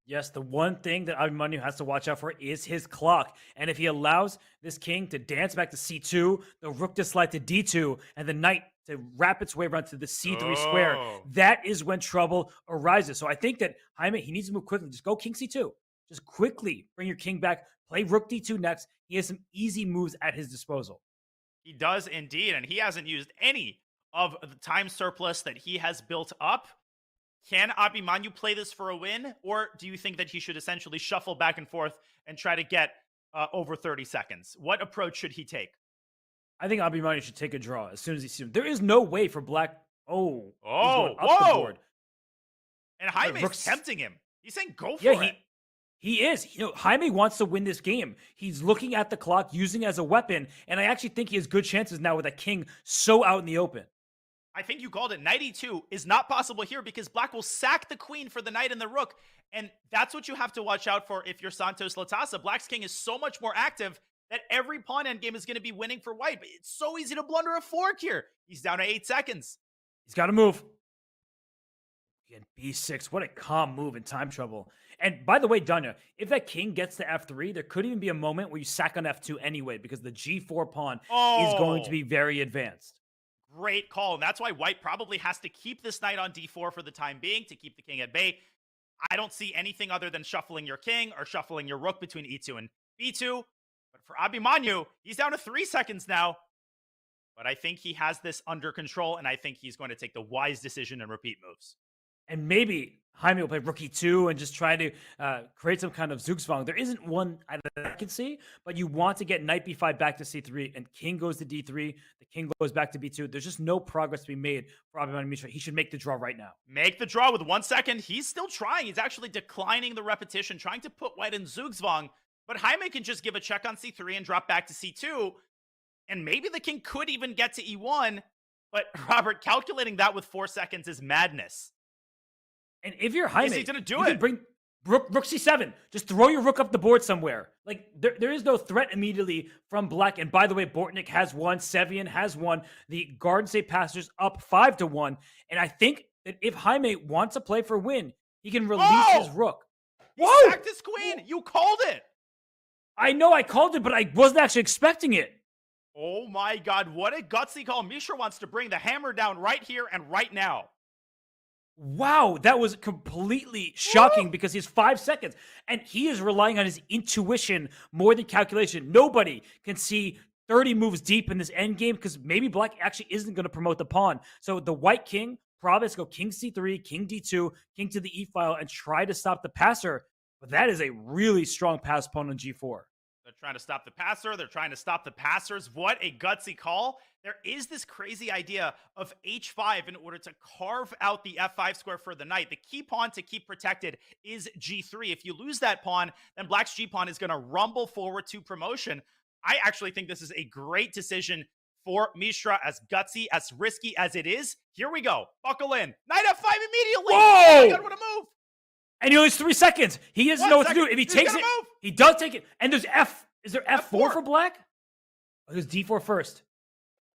Yes, the one thing that Abhimanyu has to watch out for is his clock. And if he allows this king to dance back to c2, the rook to slide to d2, and the knight to wrap its way around to the c3 square, that is when trouble arises. So I think that Jaime, he needs to move quickly. Just go king c2. Just quickly bring your king back. Play rook d2 next. He has some easy moves at his disposal. He does indeed, and he hasn't used any of the time surplus that he has built up. Can Abhimanyu play this for a win, or do you think that he should essentially shuffle back and forth and try to get over 30 seconds? What approach should he take? I think Abhimanyu should take a draw as soon as he sees him. There is no way for black. He's going up the board. And Jaime is tempting him. He's saying go for it. He is. Jaime wants to win this game. He's looking at the clock, using it as a weapon, and I actually think he has good chances now with a king so out in the open. I think you called it. Knight e2 is not possible here because black will sack the queen for the knight and the rook, and that's what you have to watch out for if you're Santos Latasa. Black's king is so much more active that every pawn endgame is going to be winning for white, but it's so easy to blunder a fork here. He's down to 8 seconds. He's got to move. Again, b6. What a calm move in time trouble. And by the way, Danya, if that king gets to f3, there could even be a moment where you sack on f2 anyway, because the g4 pawn is going to be very advanced. Great call. And that's why white probably has to keep this knight on d4 for the time being to keep the king at bay. I don't see anything other than shuffling your king or shuffling your rook between e2 and b2. But for Abhimanyu, he's down to 3 seconds now. But I think he has this under control, and I think he's going to take the wise decision and repeat moves. And maybe Jaime will play rook e2 and just try to create some kind of Zugzwang. There isn't one I can see, but you want to get knight b5 back to c3, and king goes to d3, the king goes back to b2. There's just no progress to be made for Abhimanyu Mishra. He should make the draw right now. Make the draw with 1 second. He's still trying. He's actually declining the repetition, trying to put white in Zugzwang. But Jaime can just give a check on c3 and drop back to c2. And maybe the king could even get to e1. But Robert, calculating that with 4 seconds is madness. And if you're Jaime, he's gonna do you it. can bring rook c7. Just throw your rook up the board somewhere. Like, there is no threat immediately from black. And by the way, Bortnik has won. Sevian has won. The Garden State Passers up 5-1. And I think that if Jaime wants to play for a win, he can release his rook. He sacked his queen. You called it. I know I called it, but I wasn't actually expecting it. Oh my God, what a gutsy call. Mishra wants to bring the hammer down right here and right now. Wow, that was completely shocking because he's 5 seconds and he is relying on his intuition more than calculation. Nobody can see 30 moves deep in this endgame because maybe black actually isn't going to promote the pawn. So the white king probably has to go king c3, king d2, king to the e file and try to stop the passer. But that is a really strong pass pawn on g4. The trying to stop the passer. They're trying to stop the passers. What a gutsy call. There is this crazy idea of h5 in order to carve out the f5 square for the knight. The key pawn to keep protected is g3. If you lose that pawn, then black's g pawn is going to rumble forward to promotion. I actually think this is a great decision for Mishra, as gutsy, as risky as it is. Here we go. Buckle in. Knight f5 immediately. Whoa! Oh my God, what a move. And he only has 3 seconds. He doesn't 1 know what to second. do. If he He's takes gonna it, move. he does take it. And there's is there F4 F4 for black? Oh, there's D4 first.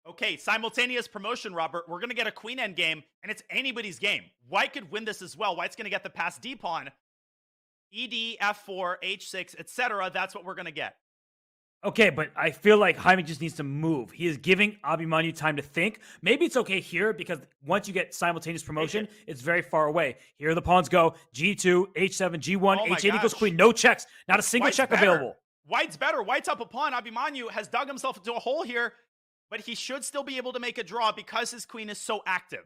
Okay, simultaneous promotion, Robert. We're going to get a queen end game, and it's anybody's game. White could win this as well. White's going to get the pass D pawn. ED, F4, H6, etc. That's what we're going to get. Okay, but I feel like Jaime just needs to move. He is giving Abimanyu time to think. Maybe it's okay here because once you get simultaneous promotion, it's very far away. Here the pawns go. G2, H7, G1, Oh my H8 equals gosh. queen. No checks. Not a single White's check better. available. White's better. White's up a pawn. Abimanyu has dug himself into a hole here, but he should still be able to make a draw because his queen is so active.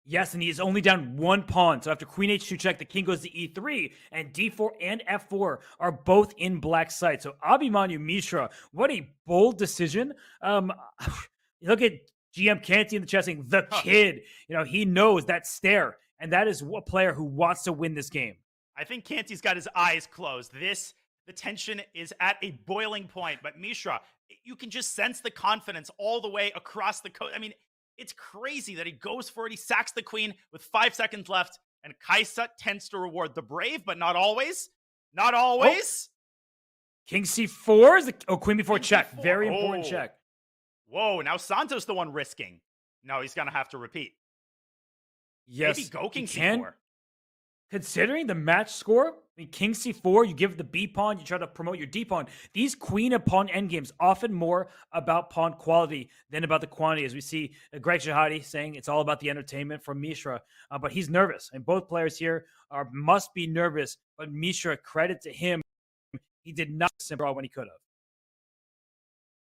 Yes, and he is only down 1 pawn. So after queen H2 check, the king goes to E3, and D4 and F4 are both in black's sight. So Abimanyu Mishra, what a bold decision. Look at GM Canty in the chessing, the kid. You know, he knows that stare, and that is a player who wants to win this game. I think Canty's got his eyes closed. The tension is at a boiling point, but Mishra, you can just sense the confidence all the way across the coast. I mean, it's crazy that he goes for it. He sacks the queen with 5 seconds left, and Kaisa tends to reward the brave, but not always. Not always. King C4 is queen before King check. C4. Very important Oh. check. Whoa, now Santos the one risking. No, he's going to have to repeat. Yes, Maybe go King he can. C4. Considering the match score, I mean, King C4, you give the B pawn, you try to promote your D pawn. These queen and pawn endgames often more about pawn quality than about the quantity, as we see Greg Shahadi saying it's all about the entertainment from Mishra. But he's nervous, and both players here must be nervous. But Mishra, credit to him, he did not draw when he could have.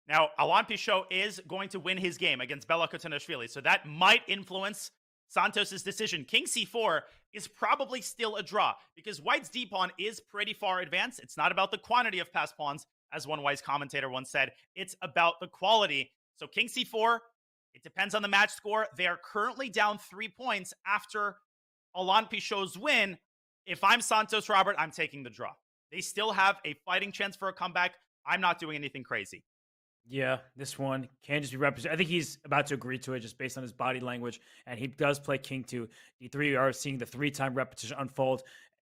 Now, Alain Pichot is going to win his game against Bela Kotanishvili, so that might influence Santos' decision. King C4 is probably still a draw because White's D pawn is pretty far advanced. It's not about the quantity of passed pawns, as one wise commentator once said. It's about the quality. So King C4, it depends on the match score. They are currently down 3 points after Alain Pichot's win. If I'm Santos, Robert, I'm taking the draw. They still have a fighting chance for a comeback. I'm not doing anything crazy. Yeah, this one can just be represented. I think he's about to agree to it just based on his body language, and he does play King 2. D3, we are seeing the 3-time repetition unfold.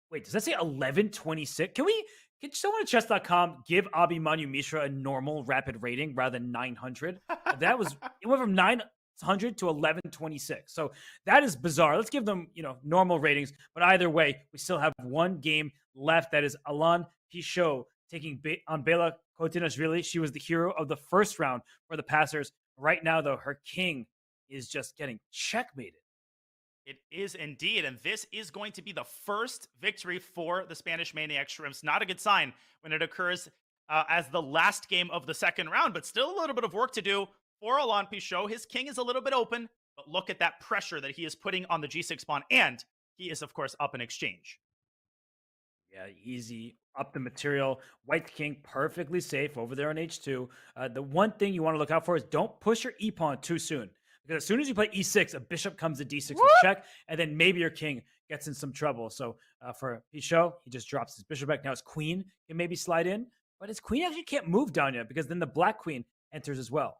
Wait, does that say 1126? Can someone at Chess.com give Abimanyu Mishra a normal rapid rating rather than 900? It went from 900 to 1126. So that is bizarre. Let's give them, normal ratings. But either way, we still have one game left. That is Alain Pichot taking on Bela Kotanishvili. She was the hero of the first round for the passers. Right now, though, her king is just getting checkmated. It is indeed, and this is going to be the first victory for the Spanish Maniac Shrimps. Not a good sign when it occurs as the last game of the second round, but still a little bit of work to do for Alain Pichot. His king is a little bit open, but look at that pressure that he is putting on the G6 pawn, and he is, of course, up in exchange. Yeah, easy. Up the material. White king perfectly safe over there on H2. The one thing you want to look out for is don't push your E pawn too soon. Because as soon as you play E6, a bishop comes to D6 with check, and then maybe your king gets in some trouble. So for Pichot, he just drops his bishop back. Now his queen can maybe slide in, but his queen actually can't move down yet because then the black queen enters as well.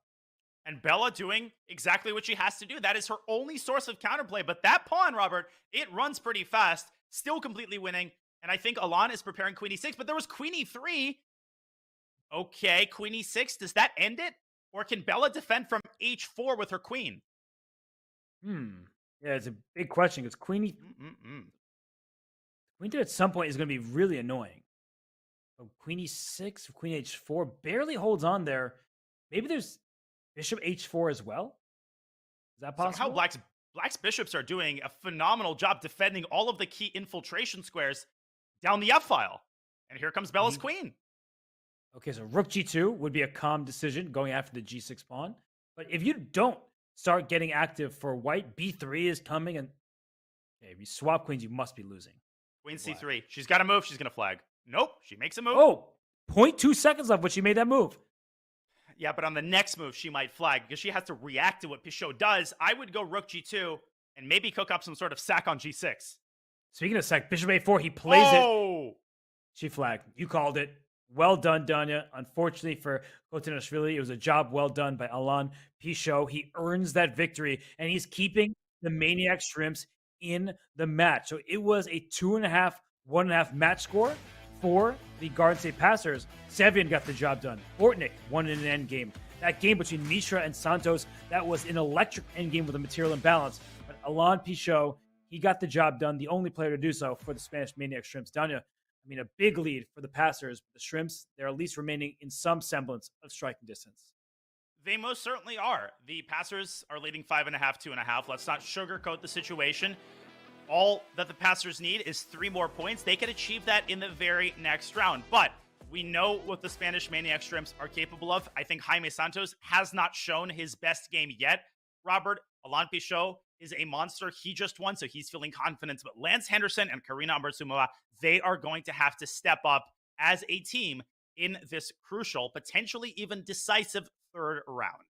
And Bella doing exactly what she has to do. That is her only source of counterplay. But that pawn, Robert, it runs pretty fast, still completely winning. And I think Alain is preparing queen e6, but there was queen e3. Okay, queen e6. Does that end it? Or can Bella defend from h4 with her queen? Yeah, it's a big question because queen queen 3 at some point is going to be really annoying. So queen e6, queen h4 barely holds on there. Maybe there's bishop h4 as well. Is that possible? Somehow Black's bishops are doing a phenomenal job defending all of the key infiltration squares down the F file. And here comes Bella's queen. Okay, so rook g2 would be a calm decision going after the g6 pawn. But if you don't start getting active for white, b3 is coming. And if you swap queens, you must be losing. Queen c3. She's got to move. She's going to flag. Nope. She makes a move. Oh, 0.2 seconds left when she made that move. Yeah, but on the next move, she might flag because she has to react to what Pichot does. I would go rook g2 and maybe cook up some sort of sack on g6. Speaking of sack, bishop a4, he plays it. Oh! She flagged. You called it. Well done, Danya. Unfortunately for Kotanishvili, it was a job well done by Alain Pichot. He earns that victory, and he's keeping the Maniac Shrimps in the match. So it was a 2.5, 1.5 match score for the Garden State Passers. Sevian got the job done. Bortnik won in an endgame. That game between Mishra and Santos, that was an electric endgame with a material imbalance. But Alain Pichot, he got the job done, the only player to do so for the Spanish Maniac Shrimps. Danya, I mean, a big lead for the Passers. The Shrimps, they're at least remaining in some semblance of striking distance. They most certainly are. The Passers are leading 5.5, 2.5. Let's not sugarcoat the situation. All that the Passers need is 3 more points. They can achieve that in the very next round. But we know what the Spanish Maniac Shrimps are capable of. I think Jaime Santos has not shown his best game yet. Robert, Alain Pichot is a monster. He just won, so he's feeling confidence. But Lance Henderson and Karina Ambrosumova, they are going to have to step up as a team in this crucial, potentially even decisive third round.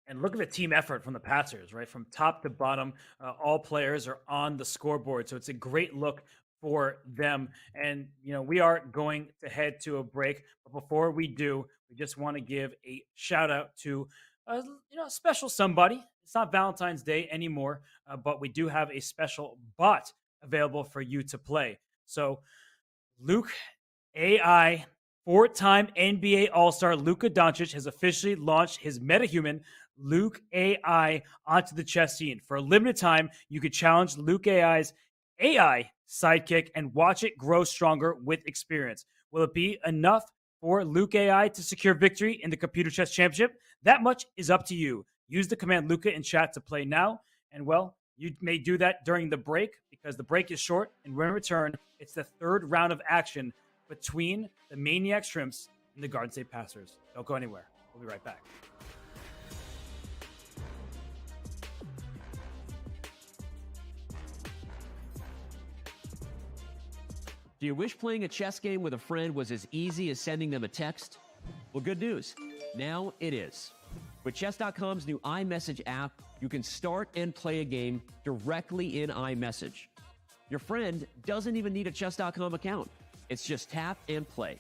And look at the team effort from the Passers, right? From top to bottom, all players are on the scoreboard. So it's a great look for them. And, you know, we are going to head to a break. But before we do, we just want to give a shout out to, a special somebody. It's not Valentine's Day anymore, but we do have a special bot available for you to play. So Luke AI, 4-time NBA All-Star Luka Doncic has officially launched his metahuman Luke AI onto the chess scene. For a limited time, you could challenge Luke AI's AI sidekick and watch it grow stronger with experience. Will it be enough for Luke AI to secure victory in the Computer Chess Championship? That much is up to you. Use the command Luka in chat to play now. And well, you may do that during the break because the break is short. And when we return, it's the third round of action between the Maniac Shrimps and the Garden State Passers. Don't go anywhere. We'll be right back. Do you wish playing a chess game with a friend was as easy as sending them a text? Well, good news. Now it is. With Chess.com's new iMessage app, you can start and play a game directly in iMessage. Your friend doesn't even need a Chess.com account. It's just tap and play.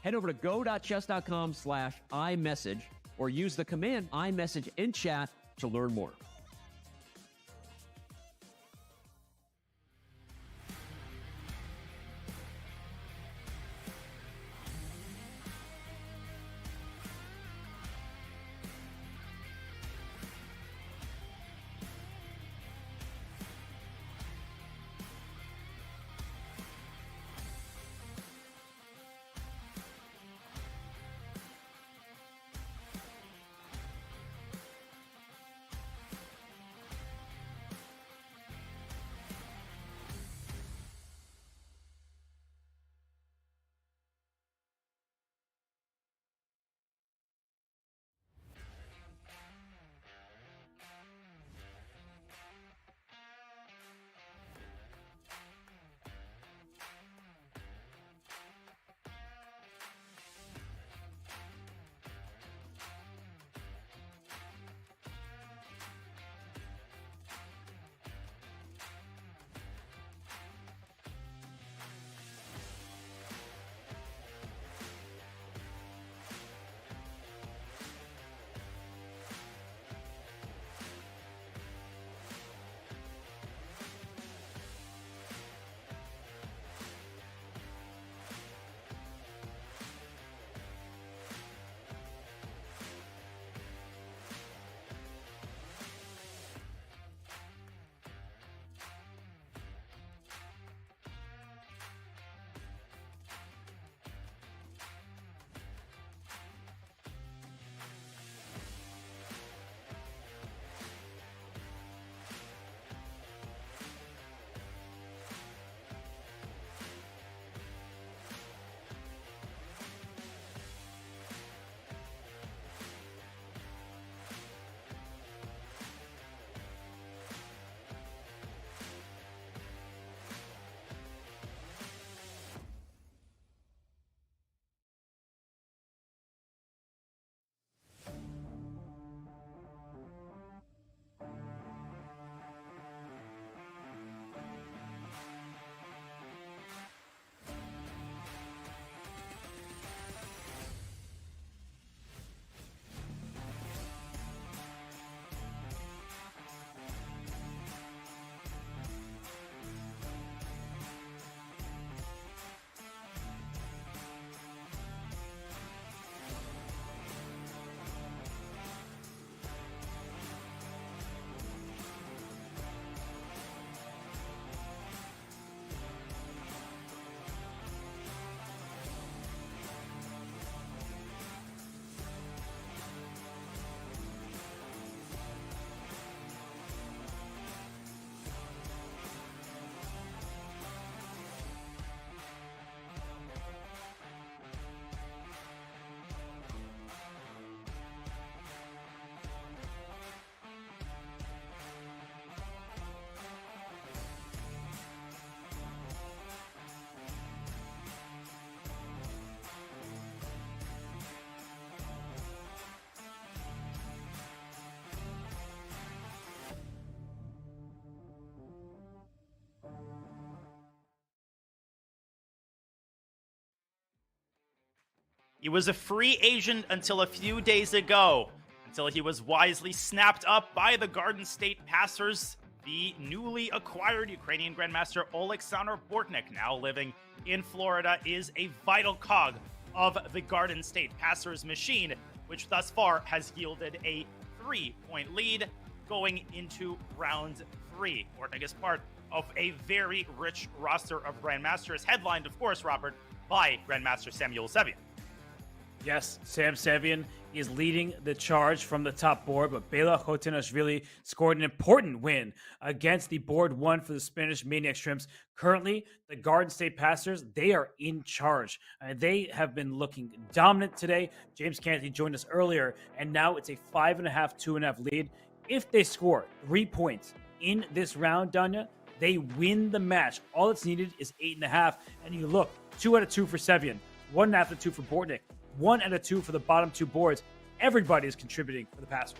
Head over to go.chess.com/iMessage or use the command iMessage in chat to learn more. He was a free agent until a few days ago, until he was wisely snapped up by the Garden State Passers. The newly acquired Ukrainian Grandmaster Oleksandr Bortnik, now living in Florida, is a vital cog of the Garden State Passers machine, which thus far has yielded a 3-point lead going into round 3. Bortnik is part of a very rich roster of Grandmasters, headlined, of course, Robert, by Grandmaster Samuel Sevian. Yes, Sam Sevian is leading the charge from the top board, but Bela Hotinashvili scored an important win against the board one for the Spanish Maniac Shrimps. Currently, the Garden State Passers, they are in charge. They have been looking dominant today. James Canty joined us earlier, and now it's a 5.5, 2.5 lead. If they score 3 points in this round, Danya, they win the match. All that's needed is 8.5, and you look, 2 out of 2 for Sevian, 1.5 out of 2 for Bortnik, 1 out of 2 for the bottom 2 boards. Everybody is contributing for the Passers.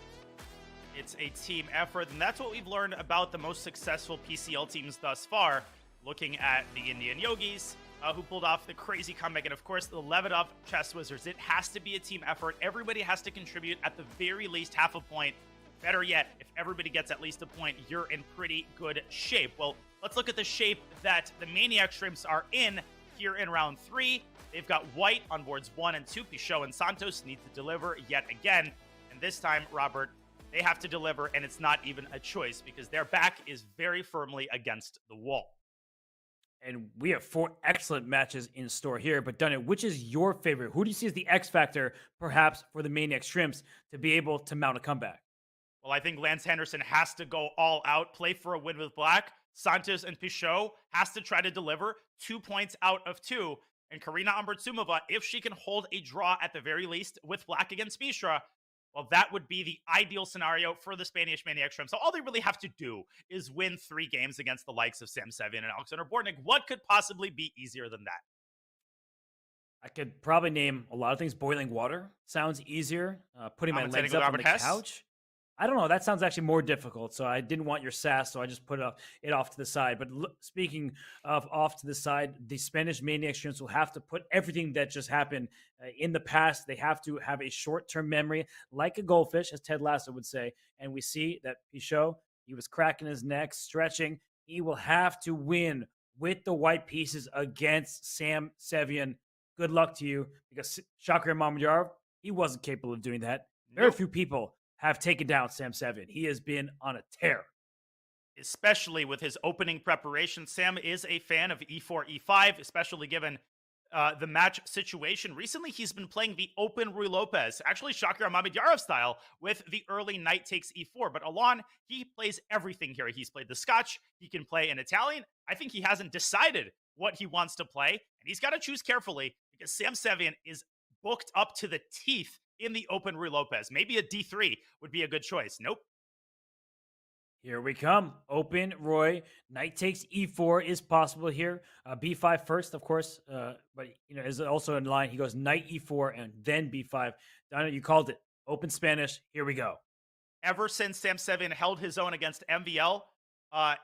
It's a team effort, and that's what we've learned about the most successful PCL teams thus far. Looking at the Indian Yogis, who pulled off the crazy comeback, and of course the Levitov Chess Wizards. It has to be a team effort. Everybody has to contribute at the very least half a point. Better yet, if everybody gets at least a point, you're in pretty good shape. Well, let's look at the shape that the Maniac Shrimps are in here in round 3. They've got white on boards 1 and 2. Pichot and Santos need to deliver yet again. And this time, Robert, they have to deliver, and it's not even a choice because their back is very firmly against the wall. And we have 4 excellent matches in store here. But Dunnet, which is your favorite? Who do you see as the X factor, perhaps, for the Maniac Shrimps to be able to mount a comeback? Well, I think Lance Henderson has to go all out, play for a win with black. Santos and Pichot has to try to deliver 2 points out of 2. And Karina Ambertsumova, if she can hold a draw at the very least with black against Mishra, well, that would be the ideal scenario for the Spanish Maniac Shrimp. So all they really have to do is win 3 games against the likes of Sam Sevian and Alexander Bortnik. What could possibly be easier than that? I could probably name a lot of things. Boiling water sounds easier. Putting my legs up on the couch. I don't know. That sounds actually more difficult. So I didn't want your sass, so I just put it off to the side. But speaking of off to the side, the Spanish Maniac Shrimps will have to put everything that just happened in the past. They have to have a short-term memory, like a goldfish, as Ted Lasso would say. And we see that Pichot, he was cracking his neck, stretching. He will have to win with the white pieces against Sam Sevian. Good luck to you, because Shakir Mamedyarov, he wasn't capable of doing that. Very few people have taken down Sam Sevian. He has been on a tear. Especially with his opening preparation. Sam is a fan of e4, e5, especially given the match situation. Recently, he's been playing the open Rui Lopez, actually Shakir Mamedyarov style, with the early knight takes e4. But Alon, he plays everything here. He's played the Scotch. He can play an Italian. I think he hasn't decided what he wants to play, and he's got to choose carefully because Sam Sevian is booked up to the teeth in the open Rui Lopez. Maybe a d3 would be a good choice. Nope. Here we come. Open Roy. Knight takes e4 is possible here. B5 first, of course, but is also in line. He goes knight e4 and then b5. Donna, you called it. Open Spanish. Here we go. Ever since Sam Sevian held his own against MVL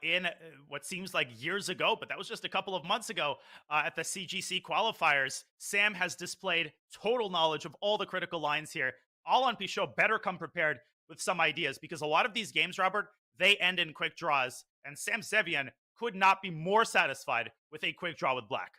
in what seems like years ago, but that was just a couple of months ago at the CGC qualifiers, Sam has displayed total knowledge of all the critical lines here. Alon Pichot better come prepared with some ideas, because a lot of these games, Robert, they end in quick draws, and Sam Sevian could not be more satisfied with a quick draw with black.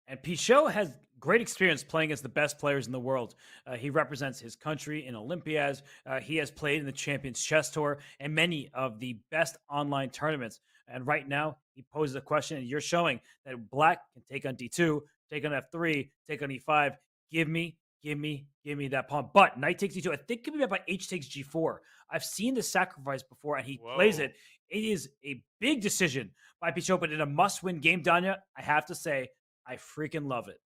And Pichot has great experience playing against the best players in the world. He represents his country in Olympiads. He has played in the Champions Chess Tour and many of the best online tournaments. And right now, he poses a question, and you're showing that black can take on d2, take on f3, take on e5. Give me that pawn. But knight takes d2. I think it could be met by h takes g4. I've seen the sacrifice before, and he plays it. It is a big decision by Pichot, but in a must-win game, Danya, I have to say, I freaking love it.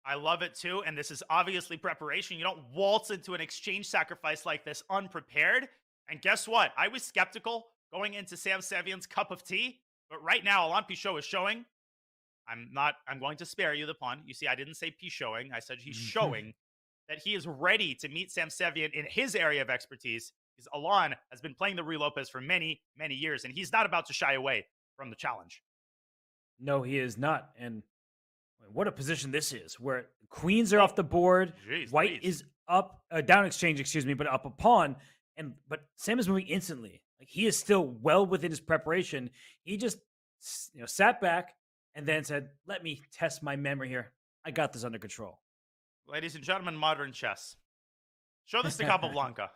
I love it too, and this is obviously preparation. You don't waltz into an exchange sacrifice like this unprepared. And guess what? I was skeptical going into Sam Sevian's cup of tea, but right now, Alon Pichot is showing. I'm going to spare you the pun. You see, I didn't say Pichoting. I said he's showing that he is ready to meet Sam Sevian in his area of expertise, because Alon has been playing the Rui Lopez for many, many years, and he's not about to shy away from the challenge. No, he is not. And What a position this is, where queens are off the board, Jeez, white Louise. is up, down exchange, excuse me, but up a pawn, but Sam is moving instantly. Like, he is still well within his preparation. He just sat back and then said, "Let me test my memory here. I got this under control." Ladies and gentlemen, modern chess. Show this to Capablanca.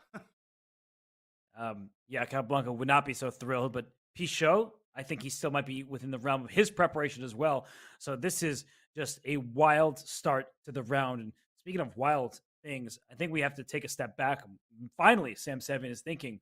Yeah, Capablanca would not be so thrilled, but Pichot, I think he still might be within the realm of his preparation as well. So this is just a wild start to the round. And speaking of wild things, I think we have to take a step back. Finally, Sam Sevian is thinking,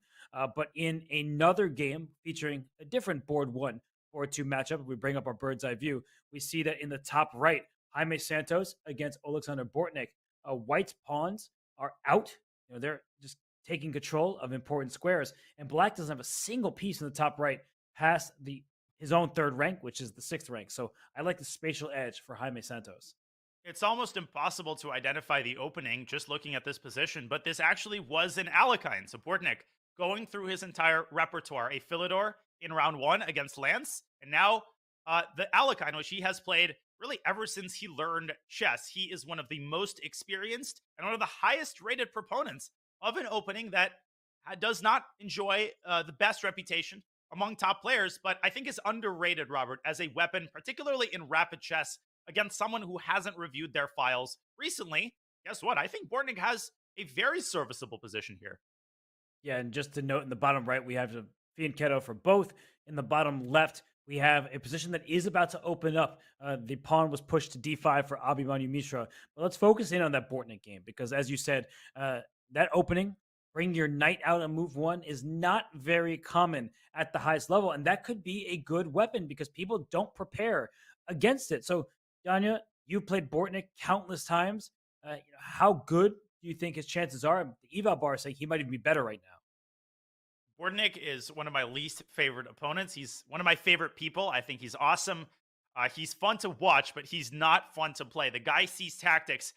but in another game featuring a different board 1 or 2 matchup, if we bring up our bird's eye view, we see that in the top right, Jaime Santos against Alexander Bortnik. White's pawns are out. They're just taking control of important squares, and Black doesn't have a single piece in the top right past his own 3rd rank, which is the 6th rank. So I like the spatial edge for Jaime Santos. It's almost impossible to identify the opening just looking at this position, but this actually was an Alekhine. So Bortnik going through his entire repertoire, a Philidor in round 1 against Lance, and now the Alekhine, which he has played really ever since he learned chess. He is one of the most experienced and one of the highest rated proponents of an opening that does not enjoy the best reputation among top players, but I think is underrated, Robert, as a weapon, particularly in rapid chess against someone who hasn't reviewed their files recently. Guess what? I think Bortnik has a very serviceable position here. Yeah, and just to note, in the bottom right, we have the fianchetto for both. In the bottom left, we have a position that is about to open up. The pawn was pushed to d5 for Abhimanyu Mishra. But let's focus in on that Bortnik game, because as you said, that opening, bring your knight out on move 1, is not very common at the highest level. And that could be a good weapon because people don't prepare against it. So, Danya, you played Bortnik countless times. How good do you think his chances are? The eval bar is saying he might even be better right now. Bortnik is one of my least favorite opponents. He's one of my favorite people. I think he's awesome. He's fun to watch, but he's not fun to play. The guy sees tactics,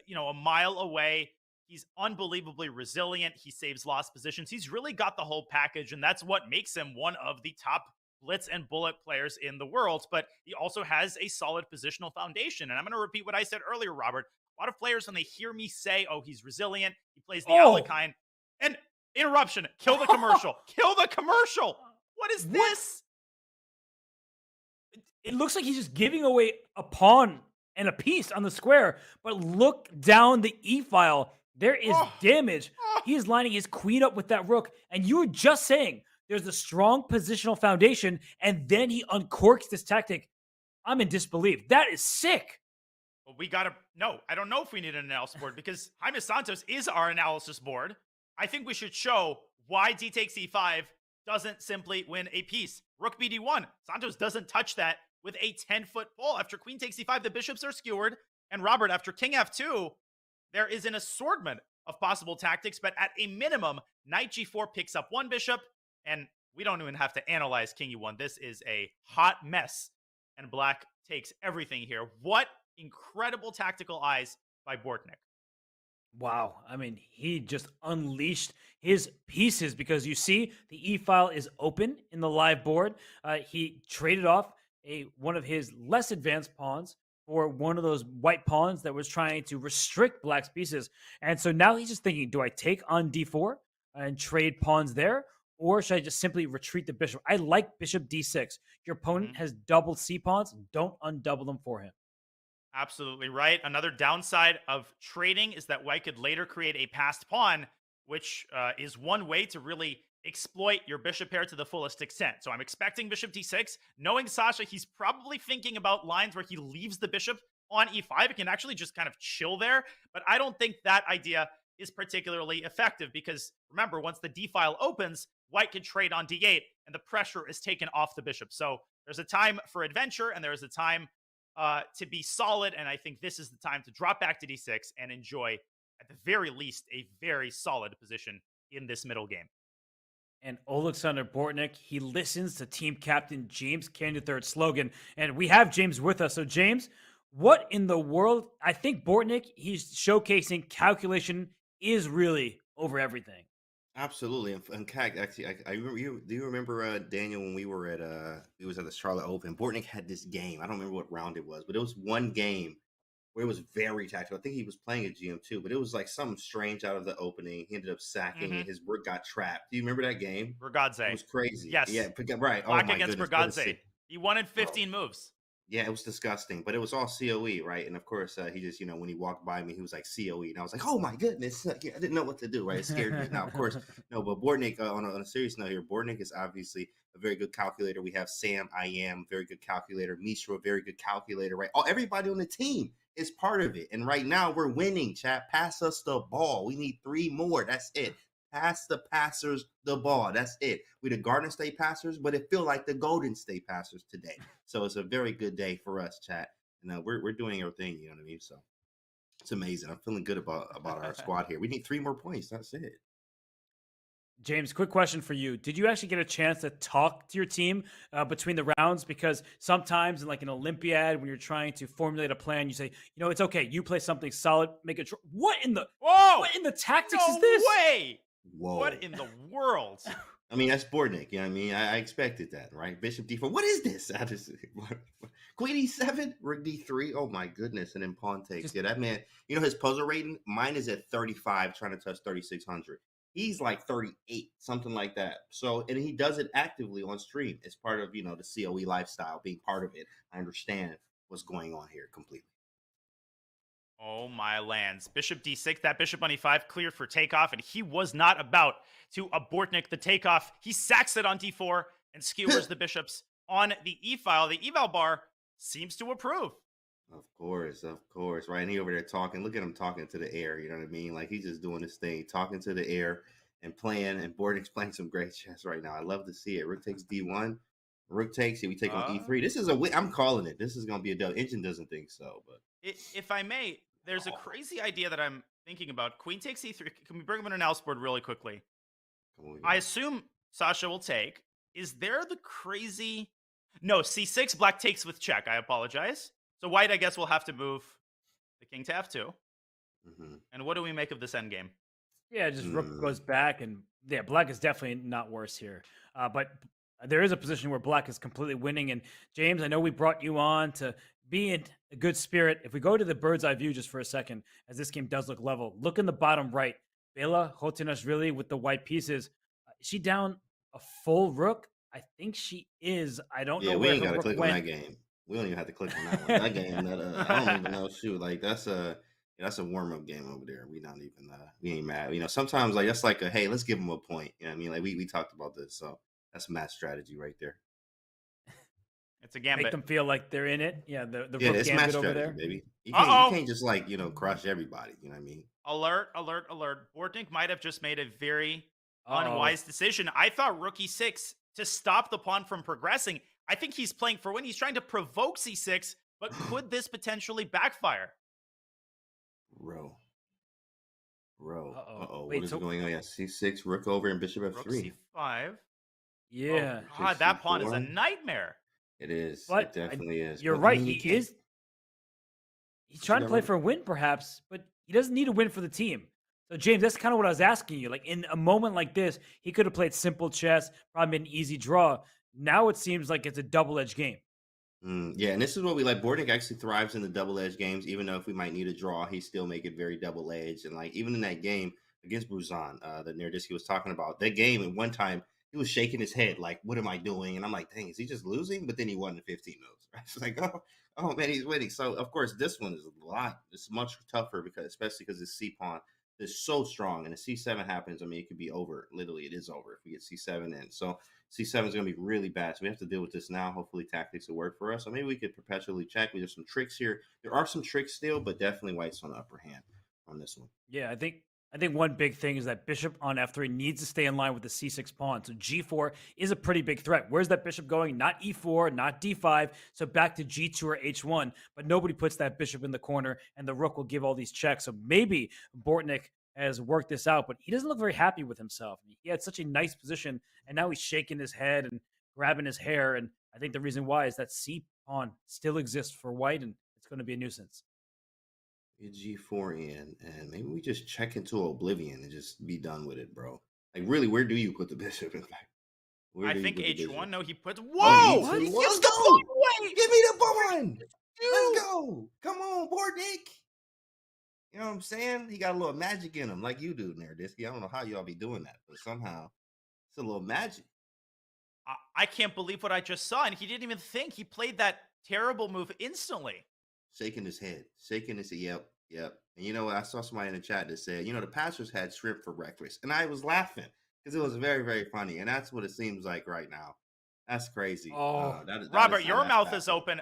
a mile away. He's unbelievably resilient. He saves lost positions. He's really got the whole package, and that's what makes him one of the top blitz and bullet players in the world. But he also has a solid positional foundation. And I'm going to repeat what I said earlier, Robert. A lot of players, when they hear me say, "Oh, he's resilient, he plays the Alekhine," and interruption, kill the commercial, kill the commercial. What is this? It looks like he's just giving away a pawn and a piece on the square, but look down the e-file. There is damage. He is lining his queen up with that rook, and you were just saying there's a strong positional foundation, and then he uncorks this tactic. I'm in disbelief. That is sick. Well, I don't know if we need an analysis board because Jaime Santos is our analysis board. I think we should show why d takes e5 doesn't simply win a piece. Rook bd1. Santos doesn't touch that with a 10-foot pole. After queen takes e5, the bishops are skewered. And Robert, after king f2, there is an assortment of possible tactics, but at a minimum, knight g4 picks up one bishop, and we don't even have to analyze king e1. This is a hot mess, and Black takes everything here. What incredible tactical eyes by Bortnik. Wow. I mean, he just unleashed his pieces because you see the e-file is open in the live board. He traded off one of his less advanced pawns for one of those white pawns that was trying to restrict Black's pieces. And so now he's just thinking, do I take on d4 and trade pawns there? Or should I just simply retreat the bishop? I like bishop d6. Your opponent has doubled c-pawns. Don't undouble them for him. Absolutely right. Another downside of trading is that white could later create a passed pawn, which is one way to really exploit your bishop pair to the fullest extent. So I'm expecting bishop d6. Knowing Sasha, he's probably thinking about lines where he leaves the bishop on e5. It can actually just kind of chill there. But I don't think that idea is particularly effective because, remember, once the d-file opens, white can trade on d8 and the pressure is taken off the bishop. So there's a time for adventure and there is a time to be solid, and I think this is the time to drop back to d6 and enjoy, at the very least, a very solid position in this middle game. And Alexander Bortnik, he listens to team captain James Canyon III's slogan, and we have James with us. So James, what in the world? I think Bortnik, he's showcasing calculation is really over everything. Absolutely. In fact, actually, I remember you. Do you remember Daniel when we was at the Charlotte Open? Bortnick had this game. I don't remember what round it was, but it was one game where it was very tactical. I think he was playing a GM2, but it was like something strange out of the opening. He ended up sacking, and his rook got trapped. Do you remember that game? It Brigade. was crazy. Yes. Yeah, right. Oh Black my against goodness, what a Brigade. He won in 15 moves. Yeah, it was disgusting, but it was all COE, right? And of course, he just, when he walked by me, he was like COE, and I was like, "Oh my goodness!" I didn't know what to do. Right, it scared me. Now, of course, no. But Bortnick, on a serious note here, Bortnick is obviously a very good calculator. We have Sam, I am very good calculator. Mishra, very good calculator. Right, everybody on the team is part of it, and right now we're winning. Chat, pass us the ball. We need 3 more. That's it. Pass the passers the ball. That's it. We the Garden State passers, but it feel like the Golden State passers today. So it's a very good day for us, chat. And we're doing our thing, you know what I mean? So it's amazing. I'm feeling good about our squad here. We need 3 more points. That's it. James, quick question for you. Did you actually get a chance to talk to your team between the rounds? Because sometimes in like an Olympiad, when you're trying to formulate a plan, you say, it's okay. You play something solid, make it. What in the tactics is this? Way. Whoa. What in the world? I mean, that's Bortnick. You know what I mean? I expected that, right? Bishop D4. What is this? I just Queen E7, Rook D3. Oh my goodness. And then pawn takes. Yeah, that man, his puzzle rating, mine is at 35, trying to touch 3,600. He's like 38, something like that. So, and he does it actively on stream. It's part of, the COE lifestyle, being part of it. I understand what's going on here completely. Oh my lands. Bishop D6, that bishop on E5 cleared for takeoff, and he was not about to Bortnick the takeoff. He sacks it on D4 and skewers the bishops on the E file. The eval bar seems to approve. Of course, right? And he over there talking. Look at him talking to the air. You know what I mean? Like he's just doing this thing, talking to the air and playing. And Bortnick's playing some great chess right now. I love to see it. Rook takes D1. Rook takes it. We take on E3. This is a win. I'm calling it. This is going to be a dub. Engine doesn't think so, but if I may, there's a crazy idea that I'm thinking about. Queen takes E3. Can we bring up an analysis board really quickly? I assume Sasha will take. Is there the crazy? No, C6. Black takes with check. I apologize. So white, I guess, will have to move the king to F2. Mm-hmm. And what do we make of this endgame? Yeah, just rook goes back, and yeah, black is definitely not worse here. But there is a position where black is completely winning. And James, I know we brought you on to be in a good spirit. If we go to the bird's eye view just for a second, as this game does look level, look in the bottom right. Bela Hotinashvili with the white pieces. Is she down a full rook? I think she is. I don't know. Yeah, we ain't got to click went. on that game. We don't even have to click on that one. That game, I don't even know. Shoot, like that's a warm up game over there. We not even we ain't mad. Sometimes like that's like a hey, let's give them a point. You know what I mean? Like we talked about this, so that's match strategy right there. It's a gambit. Make them feel like they're in it. Yeah, the rook it's gambit match over strategy, there, baby. You can't just like crush everybody. You know what I mean? Alert! Bortnick might have just made a very unwise decision. I thought rook E6 to stop the pawn from progressing. I think he's playing for win. He's trying to provoke C6, but could this potentially backfire? Row. Uh-oh. What is going on? Yeah, C6, rook over, and bishop F3. Rook C5. Yeah. Oh, God, that pawn is a nightmare. It is. But it definitely is. You're But, right. I mean, He's trying to play for a win, perhaps, but he doesn't need a win for the team. So, James, that's kind of what I was asking you. Like, in a moment like this, he could have played simple chess, probably made an easy draw. Now it seems like it's a double-edged game. Yeah, and this is what we like. Bortnick actually thrives in the double-edged games, even though if we might need a draw, he still make it very double-edged. And like even in that game against Bruzan, that Nerdisky was talking about, that game at one time he was shaking his head like, "What am I doing?" And I'm like, "Dang, is he just losing?" But then he won the 15 moves. Right? It's like, oh man, he's winning. So of course this one is a lot. It's much tougher especially because the C pawn is so strong, and if C7 happens, I mean, it could be over. Literally, it is over if we get C7 in. So C7 is going to be really bad. So we have to deal with this now. Hopefully tactics will work for us. So maybe we could perpetually check. There's some tricks here. There are some tricks still, but definitely white's on the upper hand on this one. Yeah, I think one big thing is that bishop on F3 needs to stay in line with the C6 pawn. So G4 is a pretty big threat. Where's that bishop going? Not E4, not D5. So back to G2 or H1. But nobody puts that bishop in the corner, and the rook will give all these checks. So maybe Bortnick has worked this out, but he doesn't look very happy with himself. He had such a nice position, and now he's shaking his head and grabbing his hair. And I think the reason why is that C pawn still exists for white, and it's going to be a nuisance. Get G4 in, and maybe we just check into oblivion and just be done with it, bro. Like, really, where do you put the bishop? In fact, where I do you think put the H1. bishop? No, he puts. Oh, Whoa! E2. He Let's gives the go! pawn away. Give me the pawn. Dude. Let's go. Come on, Bortnik. You know what I'm saying? He got a little magic in him, like you do, Nerdisky. I don't know how y'all be doing that, but somehow it's a little magic. I can't believe what I just saw, and he didn't even think. He played that terrible move instantly. Shaking his head, yep. And you know what? I saw somebody in the chat that said, the Pastors had shrimp for breakfast, and I was laughing because it was very, very funny, and that's what it seems like right now. That's crazy. Oh, Robert, your mouth is open.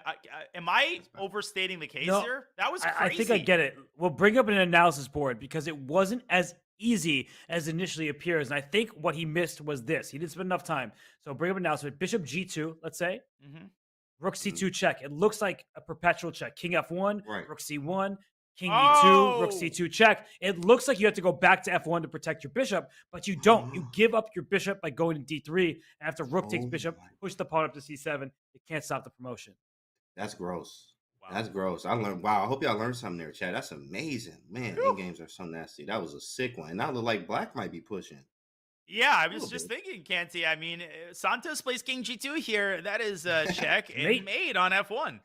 Am I overstating the case No, here? That was I crazy. think I get it. We'll bring up an analysis board because it wasn't as easy as initially appears. And I think what he missed was this. He didn't spend enough time. So bring up an analysis. Bishop G2, let's say. Mhm. Rook C2 check. It looks like a perpetual check. King F1, Right. Rook C1, King E2, Rook Oh! C2 check. It looks like you have to go back to F1 to protect your bishop, but you don't. You give up your bishop by going to D3. And after Rook takes Oh bishop, my. push the pawn up to C7. You can't stop the promotion. That's gross. Wow. That's gross. I learned. Wow. I hope y'all learned something there, Chad. That's amazing, man. Whew. In games are so nasty. That was a sick one. And now look like Black might be pushing. Yeah, I A was little just bit. thinking, Canty. I mean, Santos plays King G2 here. That is a check and Mate. made on F1.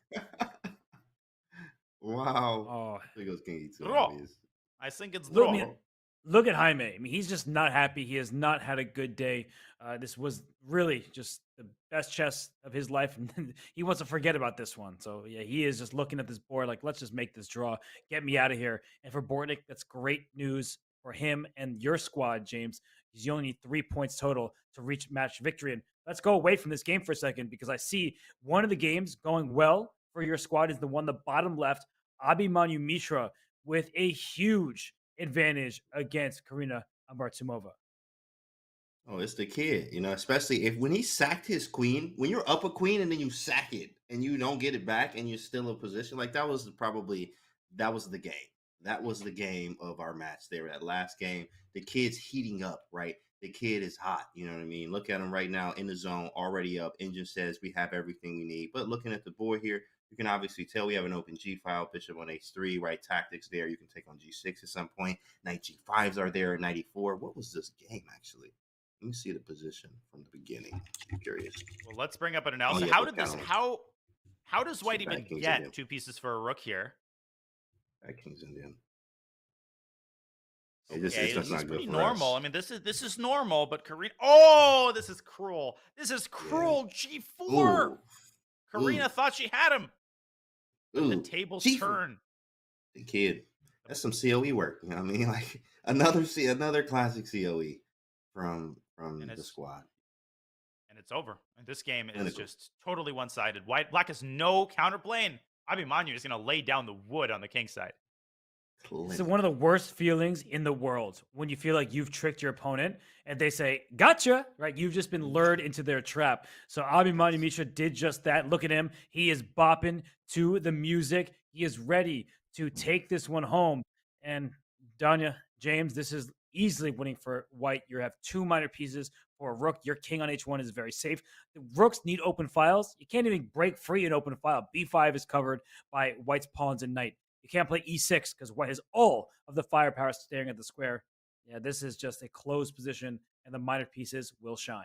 Wow. Oh, There goes King E2. Draw. Obvious. I think it's Look, draw. man, look at Jaime. I mean, he's just not happy. He has not had a good day. This was really just the best chess of his life, and he wants to forget about this one. So yeah, he is just looking at this board like, let's just make this draw, get me out of here. And for Bortnik, that's great news for him and your squad, James. Because you only need 3 points total to reach match victory. And let's go away from this game for a second because I see one of the games going well for your squad is the one the bottom left, Abhimanyu Mishra, with a huge advantage against Karina Abartumova. Oh, it's the kid, especially when he sacked his queen, when you're up a queen and then you sack it and you don't get it back and you're still in position, like that was the game. That was the game of our match there, that last game. The kid's heating up, right? The kid is hot, you know what I mean? Look at him right now in the zone, already up. Engine says we have everything we need. But looking at the board here, you can obviously tell we have an open G file, bishop on H3, right? Tactics there. You can take on G6 at some point. Knight G5s are there at 94. What was this game, actually? Let me see the position from the beginning. I'm curious. Well, let's bring up an analysis. yeah, How look did this? down. How does White Two even back kings get again. 2 pieces for a rook here? That king's in there. Okay, It's this just is not good pretty for normal. us. I mean, this is normal, but Karina. Oh, this is cruel. This is cruel. G4. Ooh. Karina Ooh. thought she had him. The Ooh. tables G4. turn. The kid. That's some COE work. You know what I mean? Like another classic COE from the squad. And it's over. And this game is Clinical. just totally one-sided. Black has no counterplay, and Abhimanyu is going to lay down the wood on the king side. It's one of the worst feelings in the world when you feel like you've tricked your opponent and they say, gotcha, right? You've just been lured into their trap. So Abhimanyu Mishra did just that. Look at him. He is bopping to the music. He is ready to take this one home. And Danya, James, this is easily winning for White. You have 2 minor pieces for a rook. Your king on H1 is very safe. The rooks need open files. You can't even break free an open file. B5 is covered by White's pawns and knight. You can't play E6 because White has all of the firepower staring at the square. Yeah, this is just a closed position, and the minor pieces will shine.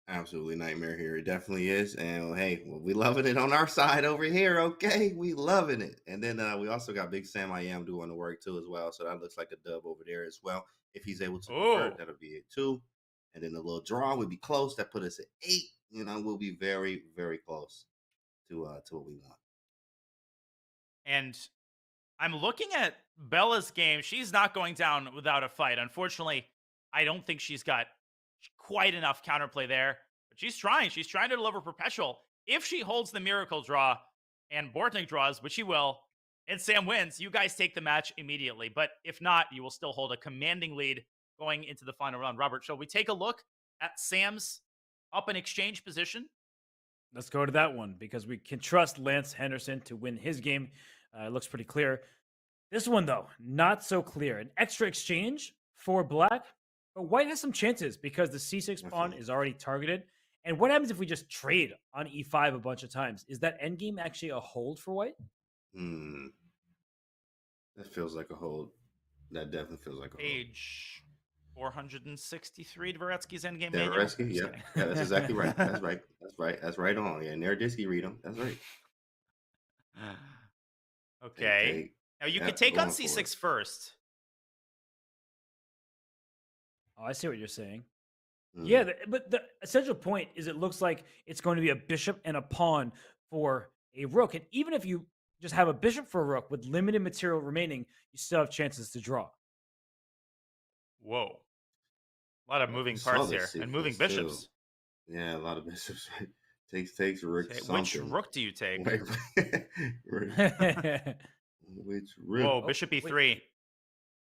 Absolutely nightmare here. It definitely is. And hey, we loving it on our side over here. Okay, we loving it. And then we also got Big Sam I Am doing the work too as well. So that looks like a dub over there as well. If he's able to convert, that'll be it too. And then the little draw would be close. That put us at 8. We'll be very, very close to what we want. And I'm looking at Bella's game. She's not going down without a fight. Unfortunately, I don't think she's got quite enough counterplay there. But she's trying. She's trying to deliver perpetual. If she holds the miracle draw and Bortnik draws, which she will, and Sam wins, you guys take the match immediately. But if not, you will still hold a commanding lead going into the final round. Robert, shall we take a look at Sam's up in exchange position? Let's go to that one because we can trust Lance Henderson to win his game. It looks pretty clear. This one, though, not so clear. An extra exchange for Black, but White has some chances because the C6 pawn is already targeted. And what happens if we just trade on E5 a bunch of times? Is that endgame actually a hold for White? That feels like a hold. That definitely feels like a hold. Page. 463 Dvoretsky's endgame menu. Dvoretsky, yeah. Yeah, that's exactly right. That's right. That's right on. Yeah, Naroditsky, read them. That's right. Okay. Now you could take on c6 first. Oh, I see what you're saying. Yeah, but the essential point is it looks like it's going to be a bishop and a pawn for a rook. And even if you just have a bishop for a rook with limited material remaining, you still have chances to draw. Whoa. A lot of moving parts here and moving bishops. Too. Yeah, a lot of bishops. takes rook. Which rook do you take? Which rook? Whoa, bishop e3.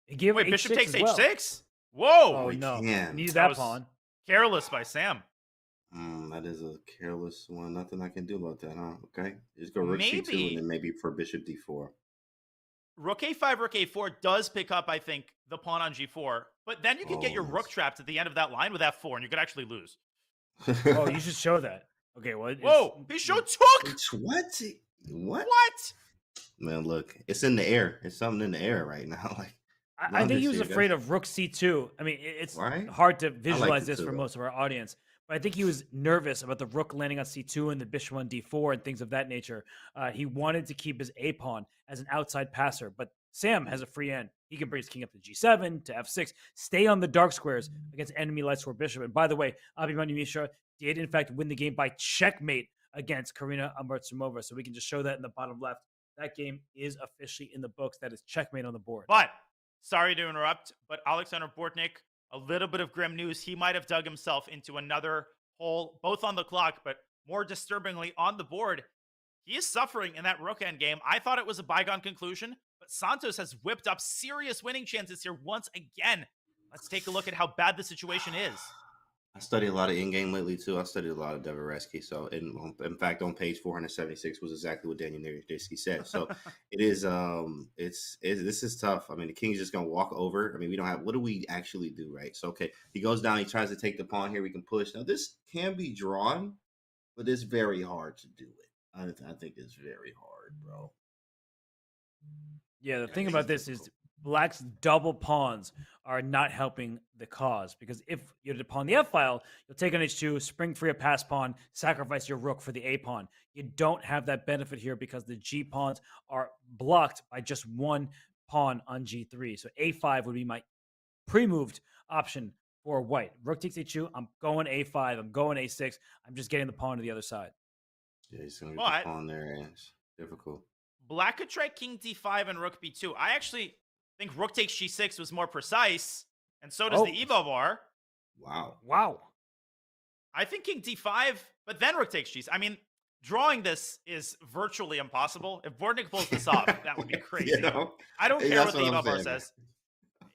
Wait, bishop takes well. h6? Whoa. Oh, no. Can. Need that pawn. Careless by Sam. That is a careless one. Nothing I can do about that, huh? Okay. Just go rook c2 and then maybe for bishop d4. Rook a5, rook a4 does pick up, I think, the pawn on g4. But then you could get your rook trapped at the end of that line with f4, and you could actually lose. Oh, you should show that. Okay, well... Whoa, bishop took! What? What? Man, look, it's in the air. It's something in the air right now. Like, I think he was afraid of rook c2. I mean, it's hard to visualize this for most of our audience. But I think he was nervous about the rook landing on c2 and the bishop on d4 and things of that nature. He wanted to keep his a pawn as an outside passer, but Sam has a free end. He can bring his king up to g7, to f6, stay on the dark squares against enemy light square bishop. And by the way, Abhimanyu Mishra did, in fact, win the game by checkmate against Karina Amartsumova. So we can just show that in the bottom left. That game is officially in the books. That is checkmate on the board. But, sorry to interrupt, but Alexander Bortnik, a little bit of grim news. He might have dug himself into another hole, both on the clock, but more disturbingly on the board. He is suffering in that rook end game. I thought it was a bygone conclusion, but Santos has whipped up serious winning chances here once again. Let's take a look at how bad the situation is. I studied a lot of in-game lately too. I studied a lot of Dvoretsky. So, in fact, on page 476 was exactly what Daniel Naroditsky said. So, it is. This is tough. I mean, the king's just gonna walk over. I mean, we don't have. What do we actually do, right? So, okay, he goes down. He tries to take the pawn here. We can push. Now, this can be drawn, but it's very hard to do it. I think it's very hard, bro. Yeah, the thing about this is Black's double pawns are not helping the cause, because if you're to pawn the f file, you'll take on h2, spring free a pass pawn, sacrifice your rook for the a pawn. You don't have that benefit here because the g pawns are blocked by just one pawn on g3. So a5 would be my pre-moved option for white. Rook takes h2. I'm going a5. I'm going a6. I'm just getting the pawn to the other side. Yeah, he's going to get the pawn there, and it's difficult. Black could try king d5 and rook b2. I actually think rook takes g6 was more precise, and so does the evo bar. Wow. I think king d5, but then rook takes g6. I mean, drawing this is virtually impossible. If Bortnik pulls this off, that would be crazy. I don't care what the evo bar says.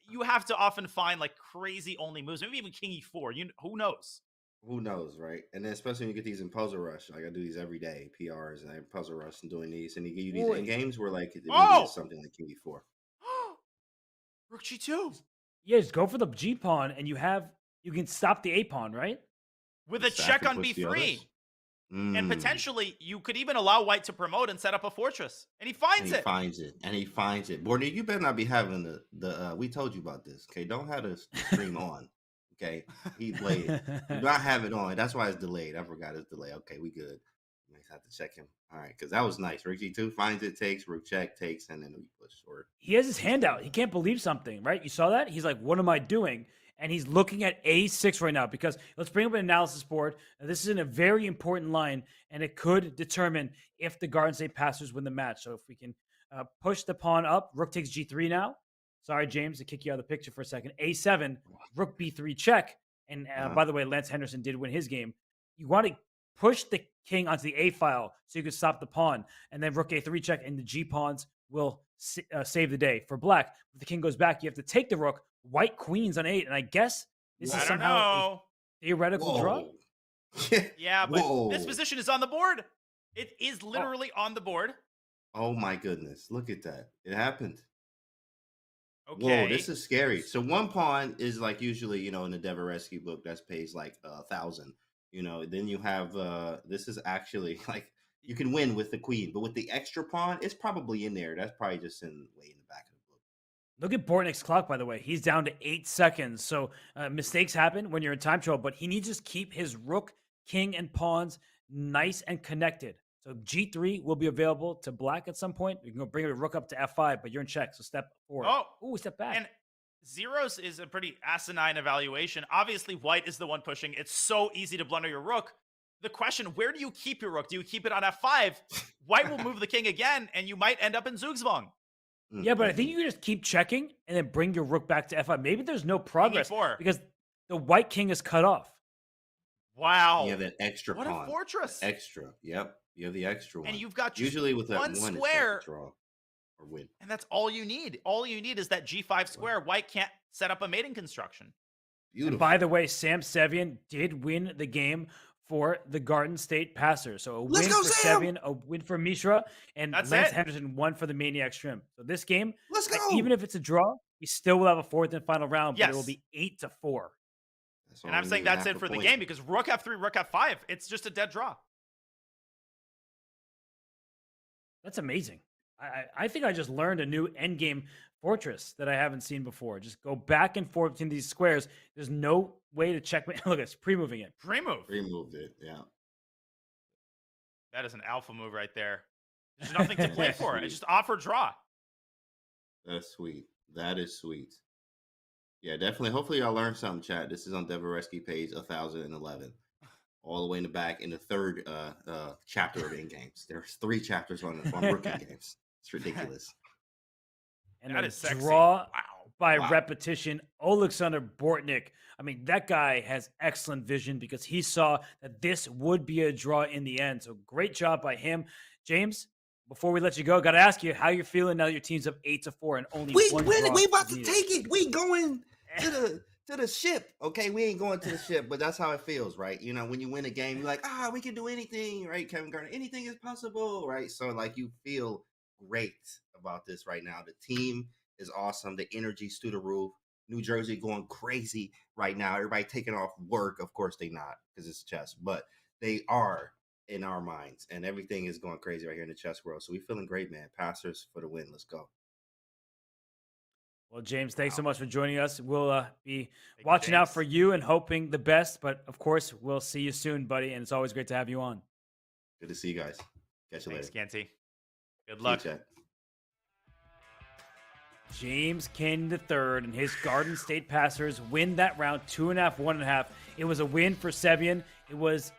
You have to often find like crazy only moves. Maybe even king e4. Who knows? Who knows, right? And then especially when you get these in puzzle rush, like I do these every day, PRs and I puzzle rush and doing these, and they give you these in games where like it really is something like king e4. Rook g2. Yeah, just go for the g pawn, and you can stop the a pawn, right? With a check on b3. And potentially, you could even allow white to promote and set up a fortress. And he finds it. He finds it. Bortnik, you better not be having the we told you about this, okay? Don't have the stream on. Okay, he played it. Do not have it on. That's why it's delayed. I forgot it's delayed. Okay, we good. We have to check him. All right, because that was nice. Rook g2 finds it, takes, rook check, takes, and then we push. Or he has his hand out. He can't believe something, right? You saw that? He's like, what am I doing? And he's looking at a6 right now, because let's bring up an analysis board. Now, this is in a very important line, and it could determine if the Garden State passers win the match. So if we can push the pawn up, rook takes g3 now. Sorry, James, to kick you out of the picture for a second. A7, rook b3 check. And by the way, Lance Henderson did win his game. You want to push the king onto the a file so you can stop the pawn. And then rook a3 check, and the g pawns will save the day. For black, if the king goes back, you have to take the rook. White queens on 8. And I guess this is somehow a theoretical draw. Yeah, but this position is on the board. It is literally on the board. Oh, my goodness. Look at that. It happened. Okay. Whoa, this is scary. So one pawn is like usually, in the Dvoretsky book, that pays like 1,000. Then you have this is actually like you can win with the queen, but with the extra pawn, it's probably in there. That's probably just way in the back of the book. Look at Bortnick's clock, by the way. He's down to 8 seconds. So mistakes happen when you're in time trouble, but he needs to just keep his rook, king, and pawns nice and connected. So G3 will be available to black at some point. You can go bring your rook up to F5, but you're in check. So step forward. Oh, ooh, step back. And zeros is a pretty asinine evaluation. Obviously, white is the one pushing. It's so easy to blunder your rook. The question, where do you keep your rook? Do you keep it on F5? White will move the king again, and you might end up in Zugzwang. Yeah, but I think you can just keep checking and then bring your rook back to F5. Maybe there's no progress because the white king is cut off. Wow. You have that extra what pawn. A fortress. Extra. Yep. You have the extra one. And you've got just usually with that one one square. It's draw or win. And that's all you need. All you need is that G5 square. White can't set up a mating construction. And by the way, Sam Sevian did win the game for the Garden State Passer. So a win for Sevian, a win for Mishra, and Lance Henderson won for the Maniac Shrimp. So this game, even if it's a draw, we still will have a fourth and final round, but it will be 8-4. And I'm saying that's it for the game because Rook F3, Rook F5, it's just a dead draw. That's amazing. I think I just learned a new endgame fortress that I haven't seen before. Just go back and forth between these squares. There's no way to checkmate. Look, it's pre-moving it. Pre-moved it, yeah. That is an alpha move right there. There's nothing to play for. It's just offer draw. That's sweet. That is sweet. Yeah, definitely. Hopefully y'all learned something, chat. This is on Devoreski page 1011. All the way in the back in the third chapter of in-games. There's 3 chapters on rookie games. It's ridiculous. And that is draw by repetition. Alexander Bortnick. I mean, that guy has excellent vision because he saw that this would be a draw in the end. So great job by him. James, before we let you go, got to ask you how you're feeling now that your team's up 8-4 and only one draw. We about to take it. We going to the ship. Okay, we ain't going to the ship, but that's how it feels, right? You know, when you win a game, you're like, we can do anything, right? Kevin Garnett, anything is possible, right? So like you feel great about this right now. The team is awesome. The energy's through the roof. New Jersey going crazy right now. Everybody taking off work. Of course they not because it's chess, but they are in our minds, and everything is going crazy right here in the chess world. So we feeling great, man. Passers for the win. Let's go. Well, James, thanks so much for joining us. We'll be watching out for you and hoping the best, but of course, we'll see you soon, buddy, and it's always great to have you on. Good to see you guys. Catch you later. Thanks, Canty. Good luck. James Canyon III and his Garden State Passers win that round 2.5, 1.5. It was a win for Sevian. It was,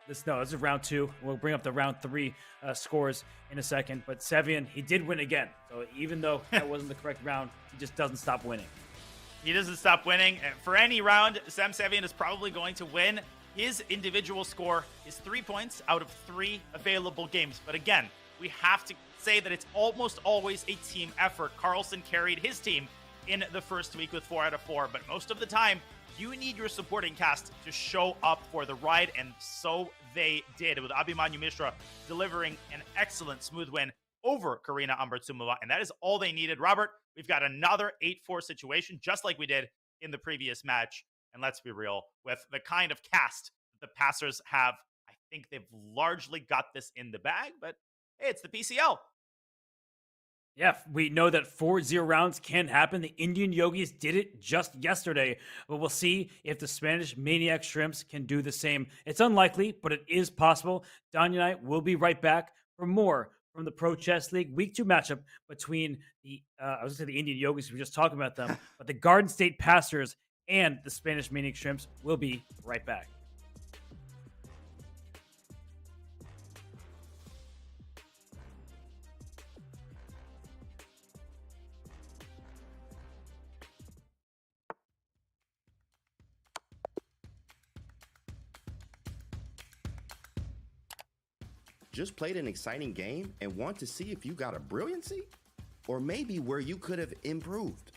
this is round 2. We'll bring up the round 3 scores in a second. But Sevian, he did win again. So even though that wasn't the correct round, he just doesn't stop winning. He doesn't stop winning. For any round, Sam Sevian is probably going to win. His individual score is 3 points out of 3 available games. But again, we have to say that it's almost always a team effort. Carlsen carried his team in the first week with 4 out of 4, but most of the time, you need your supporting cast to show up for the ride, and so they did, with Abhimanyu Mishra delivering an excellent smooth win over Karina Ambartsumova, and that is all they needed. Robert, we've got another 8-4 situation, just like we did in the previous match, and let's be real, with the kind of cast the Passers have, I think they've largely got this in the bag, but hey, it's the PCL. Yeah, we know that 4-0 rounds can happen. The Indian Yogis did it just yesterday, but we'll see if the Spanish Maniac Shrimps can do the same. It's unlikely, but it is possible. Danya and I will be right back for more from the Pro Chess League Week 2 matchup between the Indian Yogis, we were just talking about them, but the Garden State Passers and the Spanish Maniac Shrimps. Will be right back. Just played an exciting game and want to see if you got a brilliancy? Or maybe where you could have improved?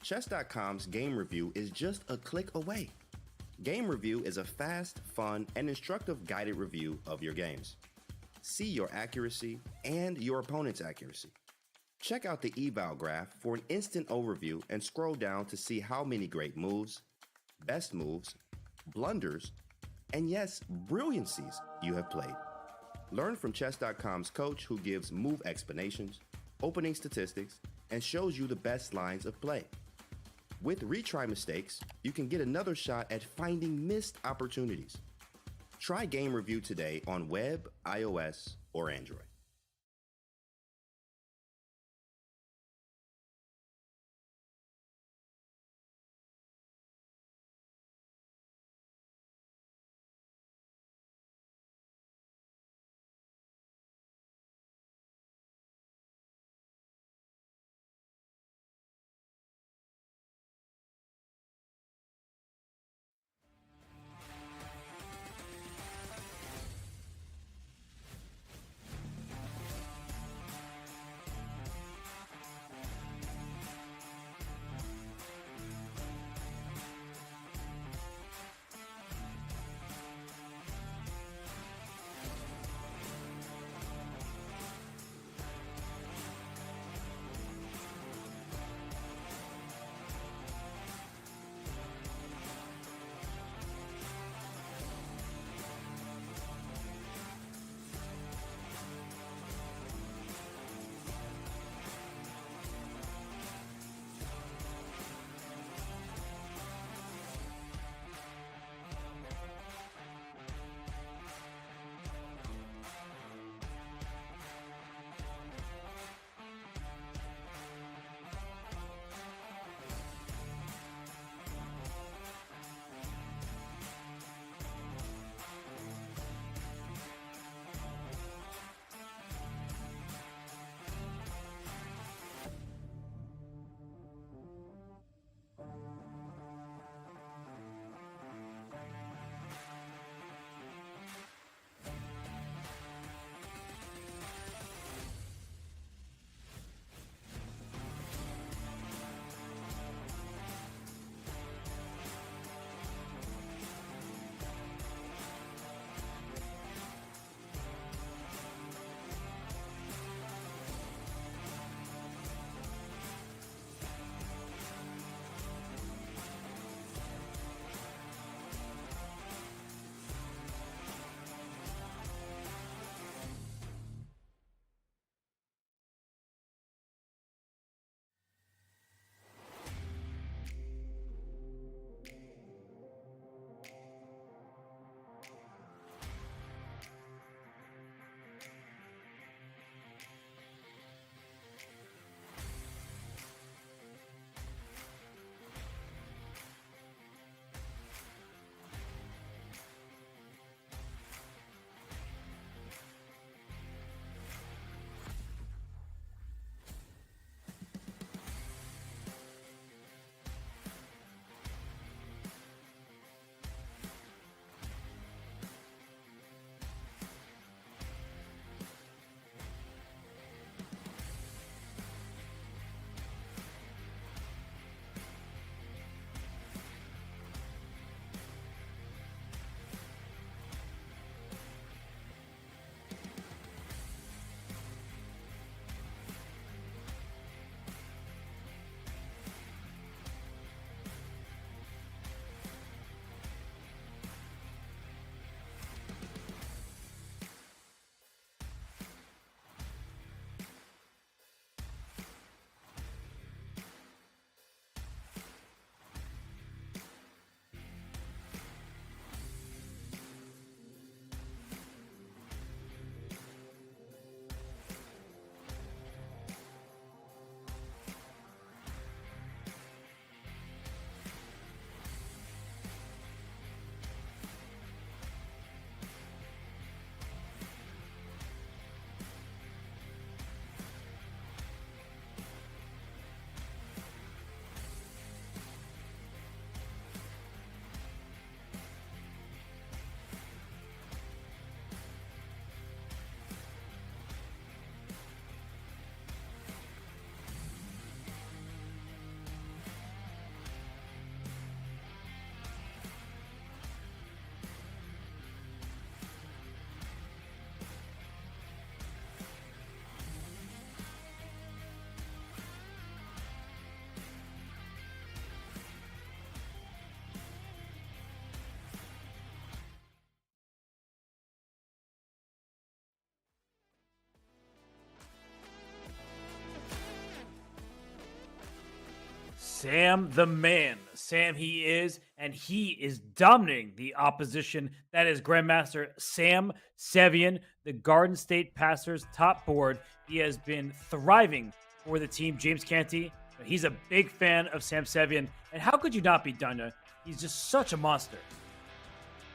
Chess.com's game review is just a click away. Game review is a fast, fun, and instructive guided review of your games. See your accuracy and your opponent's accuracy. Check out the eval graph for an instant overview and scroll down to see how many great moves, best moves, blunders, and yes, brilliancies you have played. Learn from Chess.com's coach who gives move explanations, opening statistics, and shows you the best lines of play. With retry mistakes, you can get another shot at finding missed opportunities. Try Game Review today on web, iOS, or Android. Sam the man. Sam he is, and he is dominating the opposition. That is Grandmaster Sam Sevian, the Garden State Passers top board. He has been thriving for the team. James Canty, he's a big fan of Sam Sevian. And how could you not be, Dunya? He's just such a monster.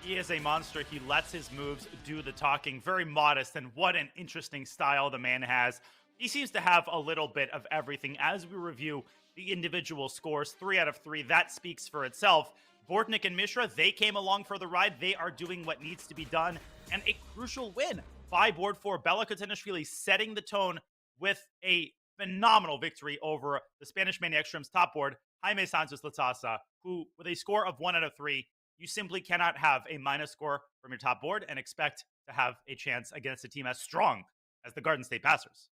He is a monster. He lets his moves do the talking. Very modest, and what an interesting style the man has. He seems to have a little bit of everything. As we review the individual scores, 3 out of 3, that speaks for itself. Bortnik and Mishra, they came along for the ride. They are doing what needs to be done. And a crucial win by board 4. Bela Katanishvili setting the tone with a phenomenal victory over the Spanish Maniac Shrimp's top board, Jaime Santos Latasa, who, with a score of 1 out of 3, you simply cannot have a minus score from your top board and expect to have a chance against a team as strong as the Garden State Passers.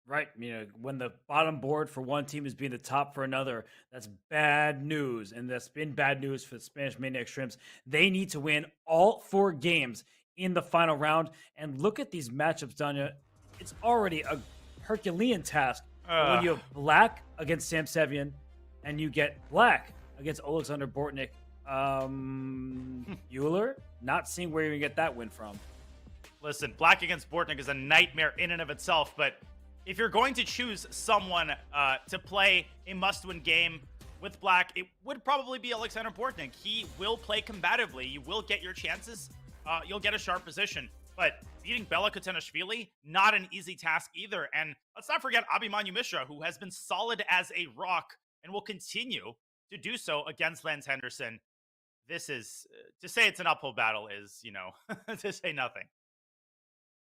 Right. When the bottom board for one team is being the top for another, that's bad news. And that's been bad news for the Spanish Maniac Shrimps. They need to win all 4 games in the final round. And look at these matchups, Dunya. It's already a Herculean task. When you have black against Sam Sevian and you get black against Alexander Bortnik, Euler, not seeing where you get that win from. Listen, black against Bortnik is a nightmare in and of itself, but if you're going to choose someone to play a must-win game with black, it would probably be Alexander Bortnik. He will play combatively. You will get your chances. You'll get a sharp position. But beating Bela Katanishvili, not an easy task either. And let's not forget Abhimanyu Mishra, who has been solid as a rock and will continue to do so against Lance Henderson. This is, to say it's an uphill battle is, to say nothing.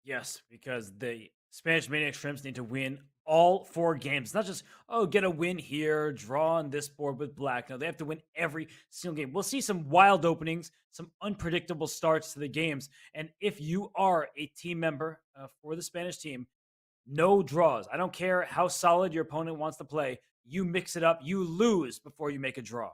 Yes, because the Spanish Maniac Shrimps need to win all 4 games. Not just, get a win here, draw on this board with black. No, they have to win every single game. We'll see some wild openings, some unpredictable starts to the games. And if you are a team member for the Spanish team, no draws. I don't care how solid your opponent wants to play. You mix it up. You lose before you make a draw.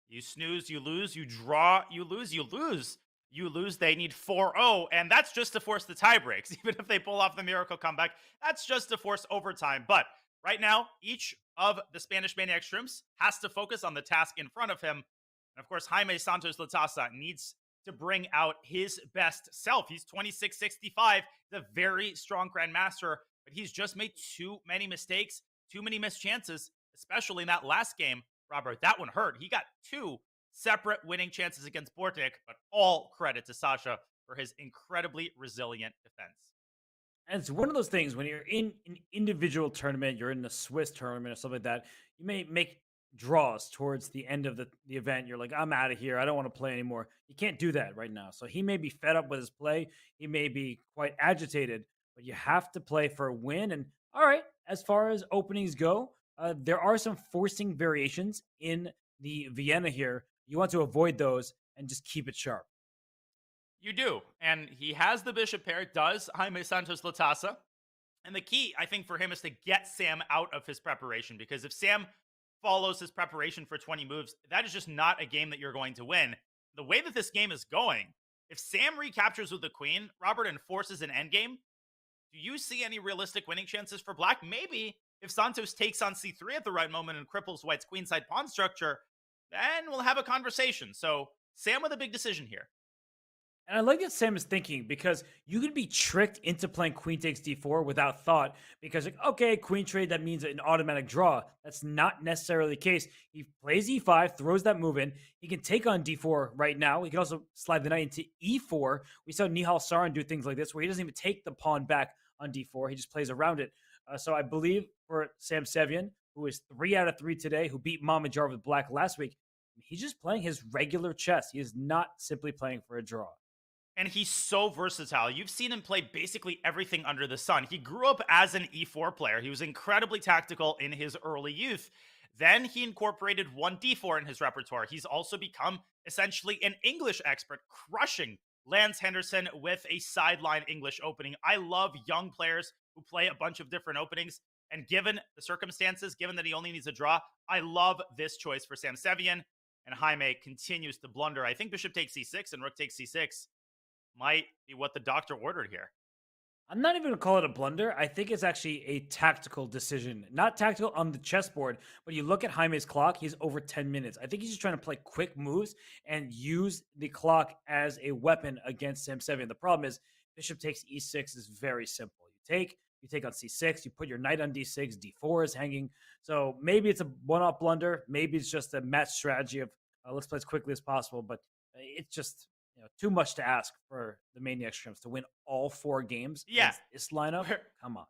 You snooze, you lose. You draw, you lose. You lose. You lose, they need 4-0, and that's just to force the tie breaks. Even if they pull off the miracle comeback, that's just to force overtime. But right now, each of the Spanish Maniac Shrimps has to focus on the task in front of him. And of course, Jaime Santos Latasa needs to bring out his best self. He's 26-65, the very strong grandmaster, but he's just made too many mistakes, too many missed chances, especially in that last game. Robert, that one hurt. He got 2 separate winning chances against Bortnik, but all credit to Sasha for his incredibly resilient defense. And it's one of those things when you're in an individual tournament, you're in a Swiss tournament or something like that, you may make draws towards the end of the event. You're like, I'm out of here. I don't want to play anymore. You can't do that right now. So he may be fed up with his play. He may be quite agitated, but you have to play for a win. And all right, as far as openings go, there are some forcing variations in the Vienna here. You want to avoid those and just keep it sharp. You do. And he has the bishop pair, does Jaime Santos Latasa. And the key, I think, for him is to get Sam out of his preparation, because if Sam follows his preparation for 20 moves, that is just not a game that you're going to win. The way that this game is going, if Sam recaptures with the queen, Robert, and forces an endgame, do you see any realistic winning chances for black? Maybe if Santos takes on c3 at the right moment and cripples white's queenside pawn structure, then we'll have a conversation. So Sam with a big decision here. And I like that Sam is thinking, because you could be tricked into playing queen takes d4 without thought, because, like, okay, queen trade, that means an automatic draw. That's not necessarily the case. He plays e5, throws that move in. He can take on d4 right now. He can also slide the knight into e4. We saw Nihal Sarin do things like this, where he doesn't even take the pawn back on d4. He just plays around it. So I believe for Sam Sevian, who is 3 out of 3 today, who beat Mamadjar with black last week, he's just playing his regular chess. He is not simply playing for a draw. And he's so versatile. You've seen him play basically everything under the sun. He grew up as an e4 player. He was incredibly tactical in his early youth. Then he incorporated 1d4 in his repertoire. He's also become essentially an English expert, crushing Lance Henderson with a sideline English opening. I love young players who play a bunch of different openings. And given the circumstances, given that he only needs a draw, I love this choice for Sam Sevian. And Jaime continues to blunder. I think bishop takes c6 and rook takes c6 might be what the doctor ordered here. I'm not even gonna call it a blunder. I think it's actually a tactical decision. Not tactical on the chessboard, but you look at Jaime's clock, he's over 10 minutes. I think he's just trying to play quick moves and use the clock as a weapon against Sam Sevian. The problem is bishop takes e6 is very simple. You take on c6, you put your knight on d6, d4 is hanging. So maybe it's a one-off blunder. Maybe it's just a match strategy of let's play as quickly as possible. But it's just too much to ask for the Maniac Shrimps to win all 4 games. Yeah. Against this lineup. Come on.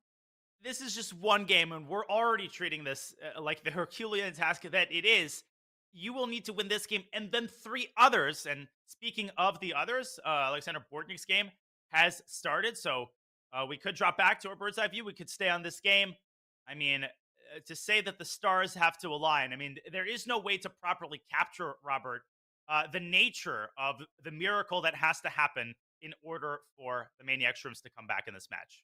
This is just one game, and we're already treating this like the Herculean task that it is. You will need to win this game and then 3 others. And speaking of the others, Alexander Bortnik's game has started. So we could drop back to our bird's eye view. We could stay on this game. I mean, to say that the stars have to align, I mean, there is no way to properly capture, Robert, the nature of the miracle that has to happen in order for the Maniac Shrimps to come back in this match.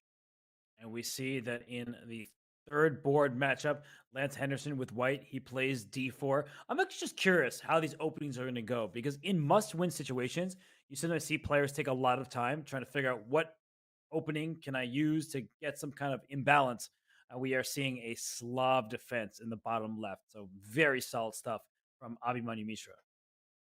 And we see that in the third board matchup, Lance Henderson with white, he plays d4. I'm actually just curious how these openings are going to go, because in must-win situations, you sometimes see players take a lot of time trying to figure out what opening can I use to get some kind of imbalance. We are seeing a Slav defense in the bottom left. So very solid stuff from Abhimanyu Mishra.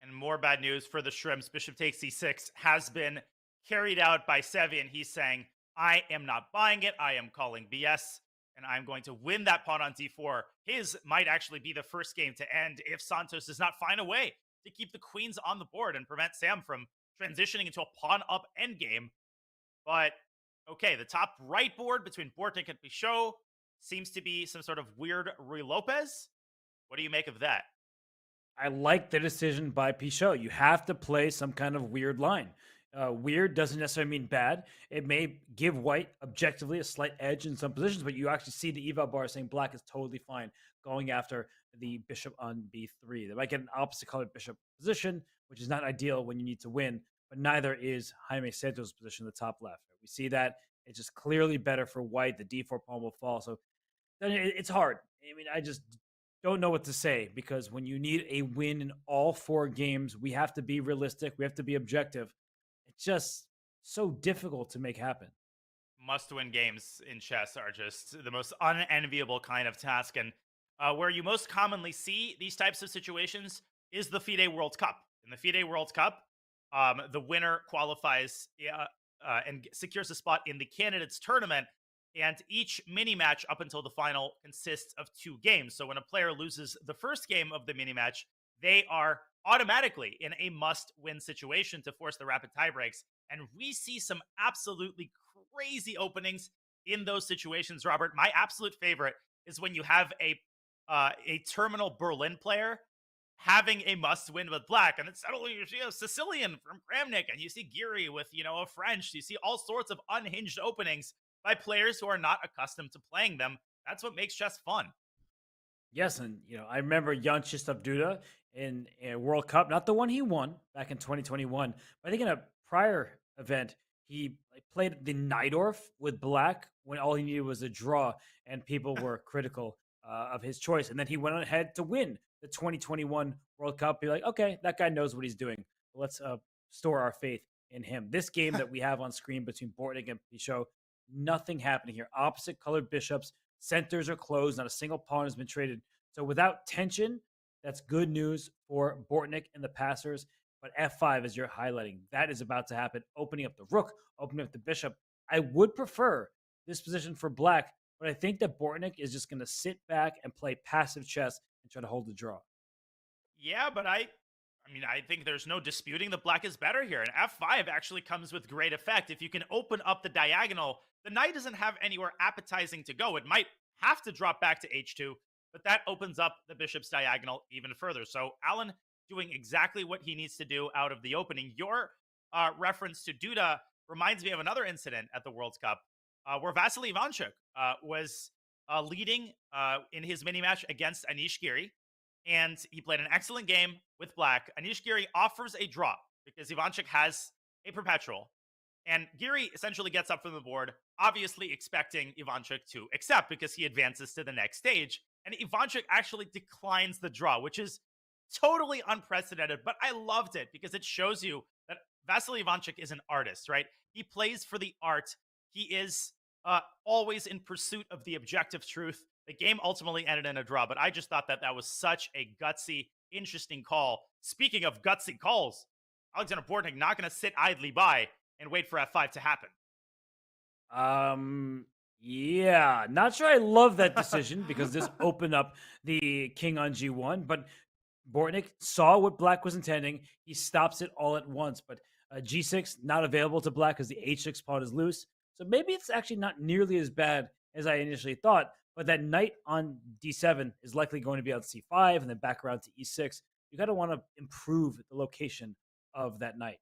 And more bad news for the Shrimps. Bishop takes c6 has been carried out by Sevian. He's saying, I am not buying it. I am calling BS, and I'm going to win that pawn on d4. His might actually be the first game to end if Santos does not find a way to keep the queens on the board and prevent Sam from transitioning into a pawn-up endgame. But, okay, the top right board between Bortnik and Pichot seems to be some sort of weird Ruy Lopez. What do you make of that? I like the decision by Pichot. You have to play some kind of weird line. Weird doesn't necessarily mean bad. It may give white objectively a slight edge in some positions, but you actually see the eval bar saying black is totally fine going after the bishop on b3. They might get an opposite colored bishop position, which is not ideal when you need to win, but neither is Jaime Santos' position in the top left. We see that it's just clearly better for white. The d4 pawn will fall. So it's hard. I mean, I just don't know what to say, because when you need a win in all 4 games, we have to be realistic. We have to be objective. It's just so difficult to make happen. Must-win games in chess are just the most unenviable kind of task. And where you most commonly see these types of situations is the FIDE World Cup. In the FIDE World Cup, the winner qualifies and secures a spot in the candidates tournament. And each mini match up until the final consists of 2 games. So when a player loses the first game of the mini match, they are automatically in a must-win situation to force the rapid tie breaks. And we see some absolutely crazy openings in those situations, Robert. My absolute favorite is when you have a terminal Berlin player having a must-win with black, and it's suddenly you see a Sicilian from Kramnik, and you see Geary with a French. You see all sorts of unhinged openings by players who are not accustomed to playing them. That's what makes chess fun. Yes, and I remember Jan Krzysztof Duda in a World Cup, not the one he won back in 2021, but I think in a prior event he played the Najdorf with black when all he needed was a draw, and people were critical of his choice. And then he went ahead to win the 2021 World Cup. Be like, okay, that guy knows what he's doing. Let's store our faith in him. This game that we have on screen between Bortnik and Pichot, nothing happening here. Opposite colored bishops, centers are closed, not a single pawn has been traded. So without tension, that's good news for Bortnik and the passers. But f5, as you're highlighting, that is about to happen. Opening up the rook, opening up the bishop. I would prefer this position for black, but I think that Bortnik is just going to sit back and play passive chess and try to hold the draw. Yeah, but I think there's no disputing that black is better here. And f5 actually comes with great effect. If you can open up the diagonal, the knight doesn't have anywhere appetizing to go. It might have to drop back to h2, but that opens up the bishop's diagonal even further. So Alan doing exactly what he needs to do out of the opening. Your reference to Duda reminds me of another incident at the World Cup where Vasily Ivanchuk was leading in his mini-match against Anish Giri, and he played an excellent game with black. Anish Giri offers a draw because Ivanchuk has a perpetual, and Giri essentially gets up from the board, obviously expecting Ivanchuk to accept because he advances to the next stage, and Ivanchuk actually declines the draw, which is totally unprecedented, but I loved it because it shows you that Vasily Ivanchuk is an artist, right? He plays for the art He is always in pursuit of the objective truth. The game ultimately ended in a draw, but I just thought that was such a gutsy, interesting call. Speaking of gutsy calls, Alexander Bortnik not going to sit idly by and wait for F5 to happen. Yeah, not sure I love that decision because this opened up the king on G1, but Bortnik saw what black was intending. He stops it all at once, but G6 not available to black because the H6 pawn is loose. So maybe it's actually not nearly as bad as I initially thought, but that knight on D7 is likely going to be on C5 and then back around to E6. You got to want to improve the location of that knight.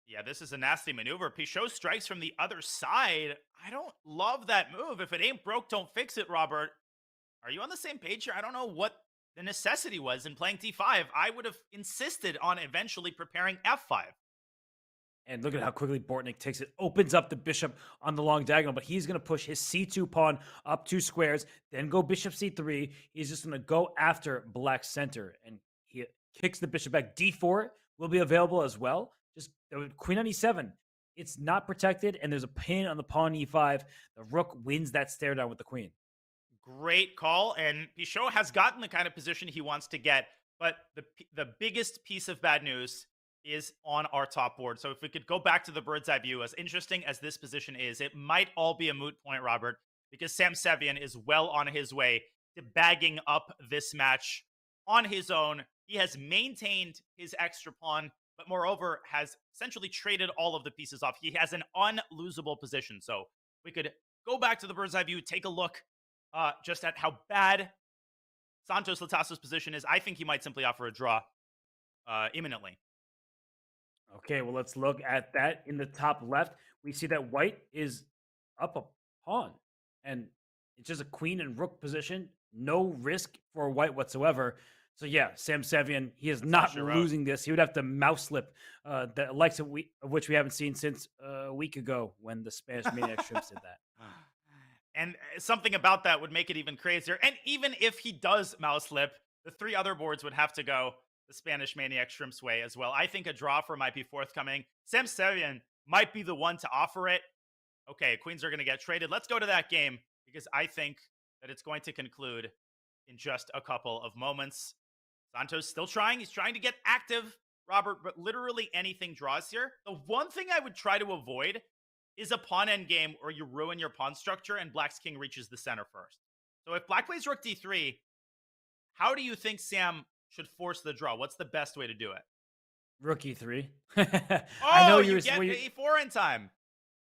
Yeah, this is a nasty maneuver. Pichot strikes from the other side. I don't love that move. If it ain't broke, don't fix it, Robert. Are you on the same page here? I don't know what the necessity was in playing D5. I would have insisted on eventually preparing F5. And look at how quickly Bortnik takes it. Opens up the bishop on the long diagonal, but he's going to push his C2 pawn up 2 squares, then go bishop C3. He's just going to go after black center, and he kicks the bishop back. D4 will be available as well. Just queen on E7. It's not protected, and there's a pin on the pawn E5. The rook wins that stare down with the queen. Great call, and Pichot has gotten the kind of position he wants to get, but the biggest piece of bad news is on our top board. So if we could go back to the bird's eye view, as interesting as this position is, it might all be a moot point, Robert, because Sam Sevian is well on his way to bagging up this match on his own. He has maintained his extra pawn, but moreover has essentially traded all of the pieces off. He has an unlosable position. So we could go back to the bird's eye view, take a look just at how bad Santos Latasso's position is. I think he might simply offer a draw imminently. Okay, well, let's look at that. In the top left, we see that white is up a pawn, and it's just a queen and rook position. No risk for white whatsoever. So yeah, Sam Sevian, he is not losing this. He would have to mouse slip the likes of which we haven't seen since a week ago when the Spanish Maniac Shrimps did that. And something about that would make it even crazier. And even if he does mouse slip, the 3 other boards would have to go the Spanish Maniac Shrimp's way as well. I think a draw for might be forthcoming. Sam Sevian might be the one to offer it. Okay, queens are going to get traded. Let's go to that game because I think that it's going to conclude in just a couple of moments. Santos still trying. He's trying to get active, Robert, but literally anything draws here. The one thing I would try to avoid is a pawn endgame where you ruin your pawn structure and black's king reaches the center first. So if black plays rook d3, how do you think Sam should force the draw? What's the best way to do it? Rook e3. I know you get e4 in time.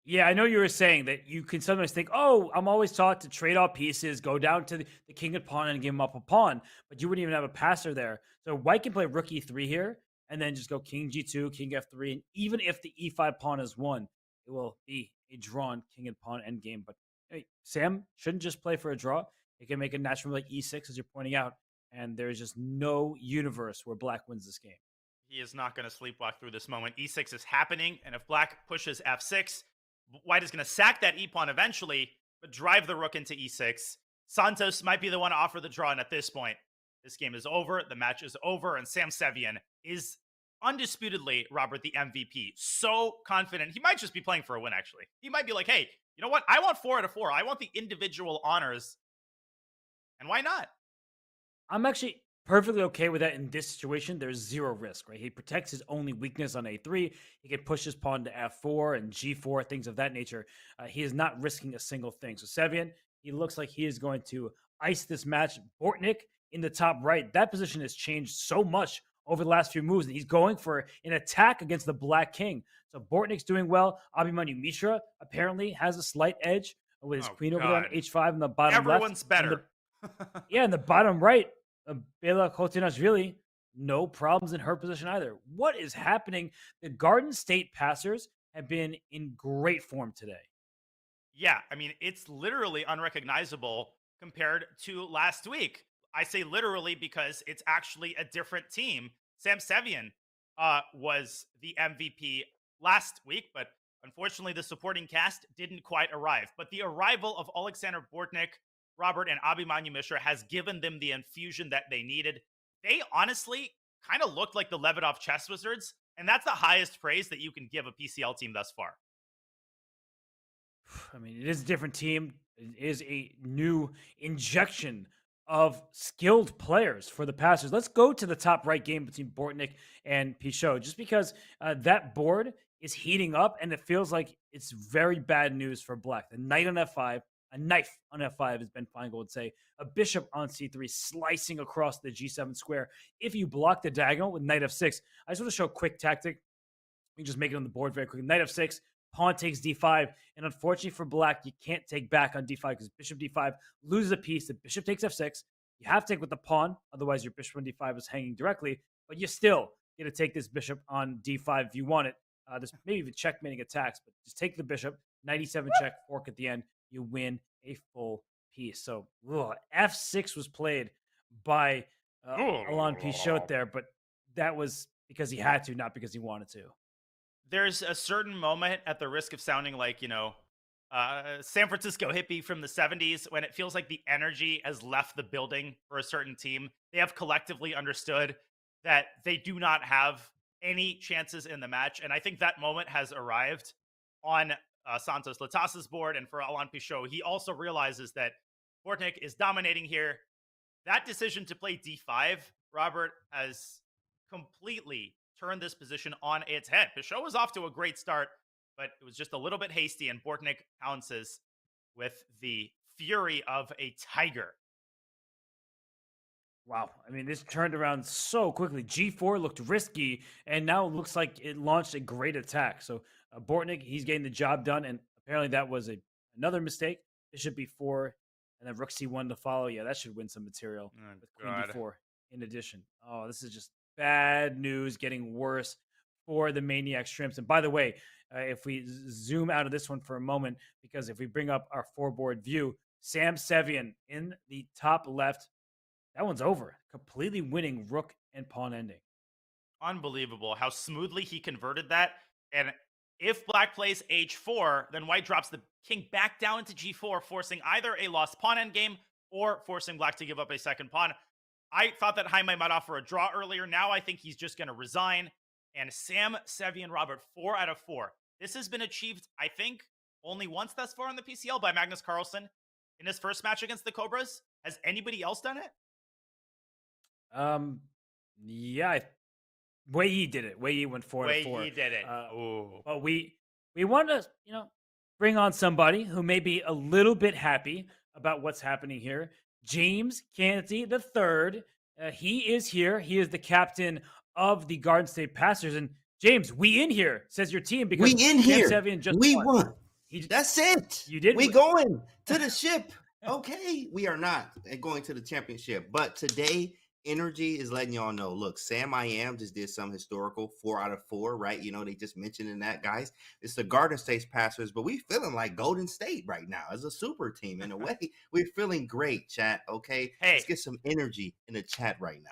Yeah, I know you were saying that you can sometimes think, oh, I'm always taught to trade off pieces, go down to the king and pawn and give him up a pawn, but you wouldn't even have a passer there. So white can play rook e3 here and then just go king g2, king f3, and even if the e5 pawn is won, it will be a drawn king and pawn endgame. But hey, Sam shouldn't just play for a draw. He can make a natural like e6, as you're pointing out, and there's just no universe where black wins this game. He is not going to sleepwalk through this moment. e6 is happening, and if black pushes f6, white is going to sack that e-pawn eventually, but drive the rook into e6. Santos might be the one to offer the draw, and at this point, this game is over, the match is over, and Sam Sevian is undisputedly, Robert, the MVP. So confident. He might just be playing for a win, actually. He might be like, hey, you know what? I want 4 out of 4. I want the individual honors. And why not? I'm actually perfectly okay with that in this situation. There's zero risk, right? He protects his only weakness on a3. He can push his pawn to f4 and g4, things of that nature. He is not risking a single thing. So Sevian, he looks like he is going to ice this match. Bortnik in the top right, that position has changed so much over the last few moves, and he's going for an attack against the black king. So Bortnik's doing well. Abhimanyu Mishra apparently has a slight edge with his queen over there on h5 in the bottom left. Everyone's better. In the bottom right, Bela Kotinashvili, no problems in her position either. What is happening? The Garden State passers have been in great form today. Yeah, I mean, it's literally unrecognizable compared to last week. I say literally because it's actually a different team. Sam Sevian was the MVP last week, but unfortunately the supporting cast didn't quite arrive. But the arrival of Alexander Bortnik, Robert, and Abhimanyu Mishra has given them the infusion that they needed. They honestly kind of looked like the Levitov Chess Wizards, and that's the highest praise that you can give a PCL team thus far. I mean, it is a different team. It is a new injection of skilled players for the Pastors. Let's go to the top right game between Bortnik and Pichot, just because that board is heating up and it feels like it's very bad news for Black. The knight on F5, a knife on F5, as Ben Feingold would say, a bishop on C3, slicing across the G7 square. If you block the diagonal with knight F6, I just want to show a quick tactic. We can just make it on the board very quickly. Knight F6, pawn takes D5, and unfortunately for Black, you can't take back on D5 because bishop D5 loses a piece. The bishop takes F6. You have to take with the pawn, otherwise your bishop on D5 is hanging directly, but you still get to take this bishop on D5 if you want it. There's maybe even checkmating attacks, but just take the bishop, knight E7 check, fork at the end, you win a full piece. So F6 was played by Alain Pichot there, but that was because he had to, not because he wanted to. There's a certain moment, at the risk of sounding like, San Francisco hippie from the 70s, when it feels like the energy has left the building for a certain team. They have collectively understood that they do not have any chances in the match. And I think that moment has arrived on Santos Latas's board. And for Alain Pichot, he also realizes that Bortnik is dominating here. That decision to play D5, Robert, has completely turned this position on its head. Pichot was off to a great start, but it was just a little bit hasty, and Bortnik pounces with the fury of a tiger. Wow. I mean, this turned around so quickly. G4 looked risky, and now it looks like it launched a great attack. So Bortnik, he's getting the job done, and apparently that was another mistake. Bishop B4, and then Rook C1 to follow. Yeah, that should win some material with Queen D4 in addition. Oh, this is just bad news, getting worse for the Maniac Shrimps. And by the way, if we zoom out of this one for a moment, because if we bring up our four-board view, Sam Sevian in the top left, that one's over. Completely winning rook and pawn ending. Unbelievable how smoothly he converted that. And if Black plays H4, then White drops the king back down into G4, forcing either a lost pawn endgame or forcing Black to give up a second pawn. I thought that Jaime might offer a draw earlier. Now I think he's just going to resign. And Sam Sevian, Robert, 4 out of 4. This has been achieved, I think, only once thus far on the PCL by Magnus Carlsen in his first match against the Cobras. Has anybody else done it? Yeah, Wei Yi did it. Wei Yi went 4 out of 4. Wei Yi did it. But we want to, bring on somebody who may be a little bit happy about what's happening here. James Canty III. He is here. He is the captain of the Garden State Pastors. And James, we in here, says your team, because we in here. We won. That's it. You did. We going to the ship. Okay, we are not going to the championship, but today energy is letting y'all know. Look, Sam I Am just did some historical 4 out of 4, right? They just mentioned in that, guys. It's the Garden State Pastors, but we feeling like Golden State right now as a super team in a way. We're feeling great, chat. Okay, let's get some energy in the chat right now.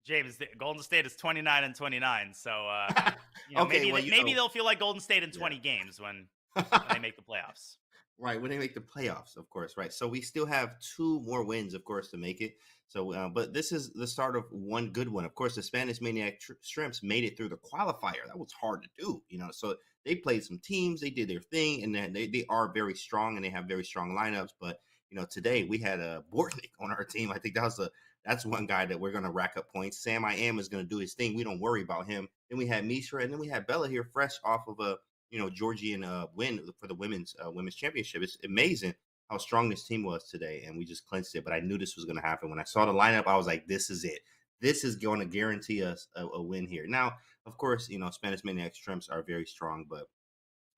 James, Golden State is 29 and 29, so okay, maybe they'll feel like Golden State in 20 games when they make the playoffs. Right, when they make the playoffs, of course, right. So we still have 2 more wins, of course, to make it. So, but this is the start of one good one. Of course, the Spanish Maniac Shrimps made it through the qualifier. That was hard to do, So they played some teams, they did their thing, and then they are very strong, and they have very strong lineups. But today we had a Bortnik on our team. I think that's one guy that we're going to rack up points. Sam I Am is going to do his thing. We don't worry about him. Then we had Mishra, and then we had Bella here, fresh off of a Georgian win for the women's championship. It's amazing how strong this team was today, and we just clinched it. But I knew this was going to happen. When I saw the lineup, I was like, this is it. This is going to guarantee us a win here. Now, of course, Spanish Maniac Shrimps are very strong, but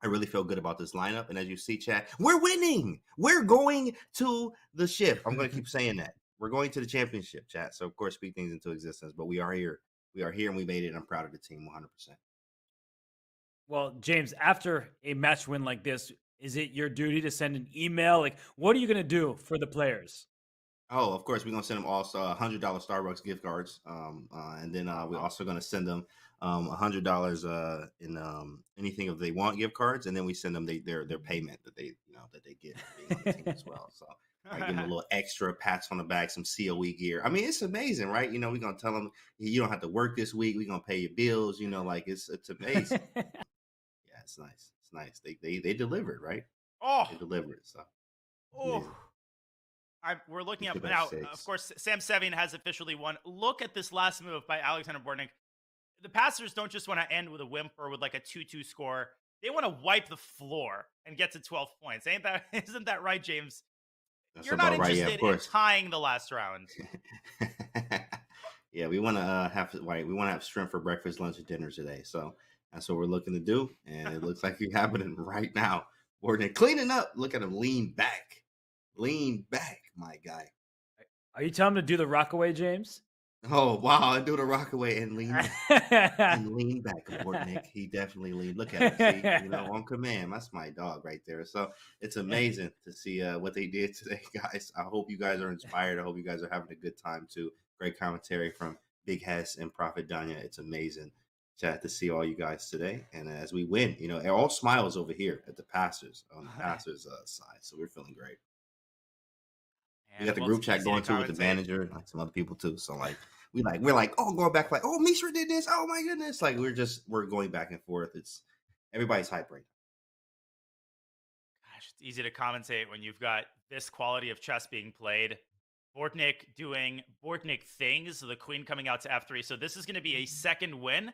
I really feel good about this lineup. And as you see, chat, we're winning. We're going to the ship. I'm going to keep saying that. We're going to the championship, chat. So, of course, speak things into existence. But we are here. We are here, and we made it. And I'm proud of the team 100%. Well, James, after a match win like this, is it your duty to send an email? Like, what are you going to do for the players? Oh, of course, we're going to send them also $100 Starbucks gift cards. And then we're also going to send them $100 in anything if they want gift cards. And then we send them their payment that they get for being on the team as well. So I give them a little extra pats on the back, some COE gear. I mean, it's amazing, right? We're going to tell them you don't have to work this week. We're going to pay your bills. It's amazing. Yeah, it's nice. It's nice. They delivered, right? Oh, They delivered. So oh. amazing. We're looking He up took out now. 6. Of course, Sam Sevian has officially won. Look at this last move by Alexander Bortnik. The passers don't just want to end with a wimp or with like a 2-2 score. They want to wipe the floor and get to 12 points. Isn't that right, James? That's You're not about right. Yeah, interested of in course. tying the last round. Yeah, we want to we want to have shrimp for breakfast, lunch, and dinner today. So that's what we're looking to do, and it looks like it's happening right now. Gordon cleaning up. Look at him lean back, my guy. Are you telling him to do the Rockaway, James? Oh wow! I do the Rockaway and lean back. And lean back, Bortnik. He definitely leaned. Look at him. See, on command. That's my dog right there. So it's amazing to see what they did today, guys. I hope you guys are inspired. I hope you guys are having a good time too. Great commentary from Big Hess and Prophet Danya. It's amazing, chat, to see all you guys today. And as we win, all smiles over here at the Passers on the Passers side. So we're feeling great. We got the group chat going too with the manager and like some other people too. So like we're like, oh, going back like, oh, Mishra did this. Oh my goodness. Like we're going back and forth. It's everybody's hype right now. Gosh, it's easy to commentate when you've got this quality of chess being played. Bortnik doing Bortnik things. The queen coming out to f3. So this is going to be a second win.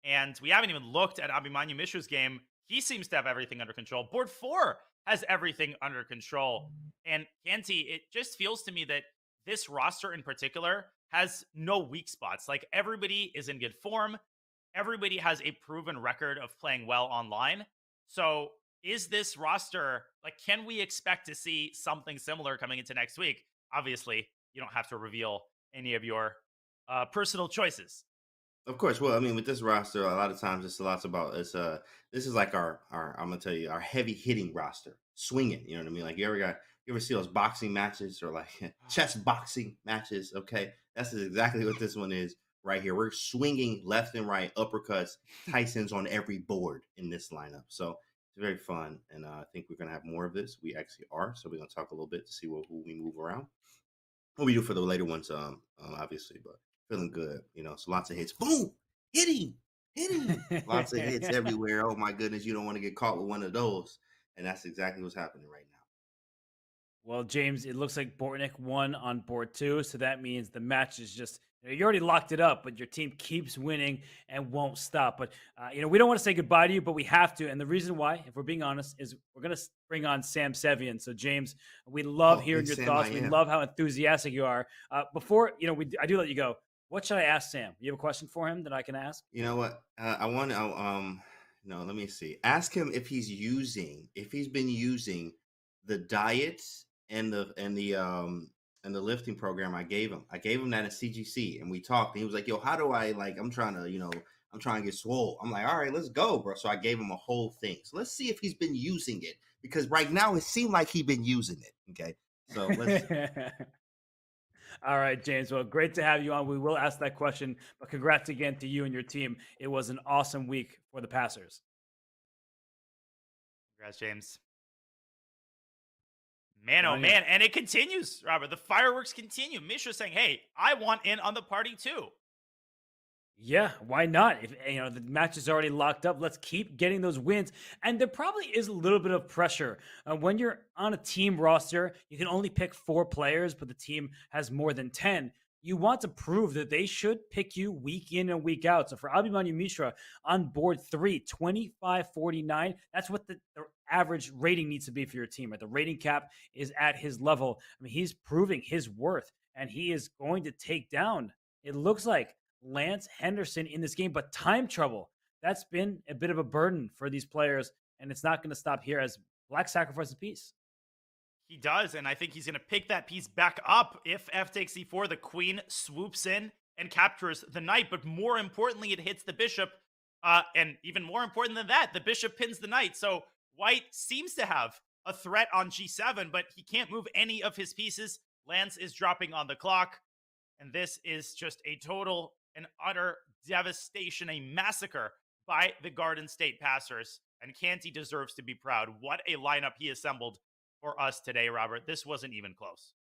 And we haven't even looked at Abhimanyu Mishra's game. He seems to have everything under control. Board 4 has everything under control. And Canty, it just feels to me that this roster in particular has no weak spots. Like everybody is in good form. Everybody has a proven record of playing well online. So is this roster, like, can we expect to see something similar coming into next week? Obviously, you don't have to reveal any of your personal choices. Of course. Well, I mean, with this roster, a lot of times this is like our I'm gonna tell you, our heavy hitting roster, swinging. You know what I mean? Like you ever see those boxing matches or like chess boxing matches? Okay, that's exactly what this one is right here. We're swinging left and right uppercuts. Tyson's on every board in this lineup, so it's very fun. And I think we're gonna have more of this. We actually are. So we're gonna talk a little bit to see who we move around. What we do for the later ones, obviously, but. Feeling good, so lots of hits. Boom! Hitting. Lots of hits everywhere. Oh my goodness, you don't want to get caught with one of those. And that's exactly what's happening right now. Well, James, it looks like Bortnik won on board 2. So that means the match is just, you already locked it up, but your team keeps winning and won't stop. But, we don't want to say goodbye to you, but we have to. And the reason why, if we're being honest, is we're going to bring on Sam Sevian. So, James, we love hearing your thoughts. We love how enthusiastic you are. Before, I do let you go. What should I ask Sam? You have a question for him that I can ask? You know what? I want to, let me see. Ask him if he's been using the diets and the lifting program I gave him. I gave him that at CGC and we talked and he was like, yo, how do I I'm trying to get swole. I'm like, all right, let's go, bro. So I gave him a whole thing. So let's see if he's been using it because right now it seemed like he's been using it. Okay. So let's All right, James. Well, great to have you on. We will ask that question, but congrats again to you and your team. It was an awesome week for the Passers. Congrats, James. Man, oh man. And it continues, Robert. The fireworks continue. Mishra saying, hey, I want in on the party too. Yeah, why not? If the match is already locked up, let's keep getting those wins. And there probably is a little bit of pressure when you're on a team roster. You can only pick 4 players, but the team has more than 10. You want to prove that they should pick you week in and week out. So for Abhimanyu Mishra on board 3, 25-49, that's what the average rating needs to be for your team. Right? The rating cap is at his level. I mean, he's proving his worth, and he is going to take down, it looks like, Lance Henderson in this game, but time trouble. That's been a bit of a burden for these players, and it's not going to stop here as Black sacrifices piece. He does, and I think he's going to pick that piece back up. If F takes C4, the queen swoops in and captures the knight, but more importantly, it hits the bishop, and even more important than that, the bishop pins the knight. So White seems to have a threat on G7, but he can't move any of his pieces. Lance is dropping on the clock, and this is just a total and utter devastation, a massacre by the Garden State Passers. And Canty deserves to be proud. What a lineup he assembled for us today, Robert. This wasn't even close.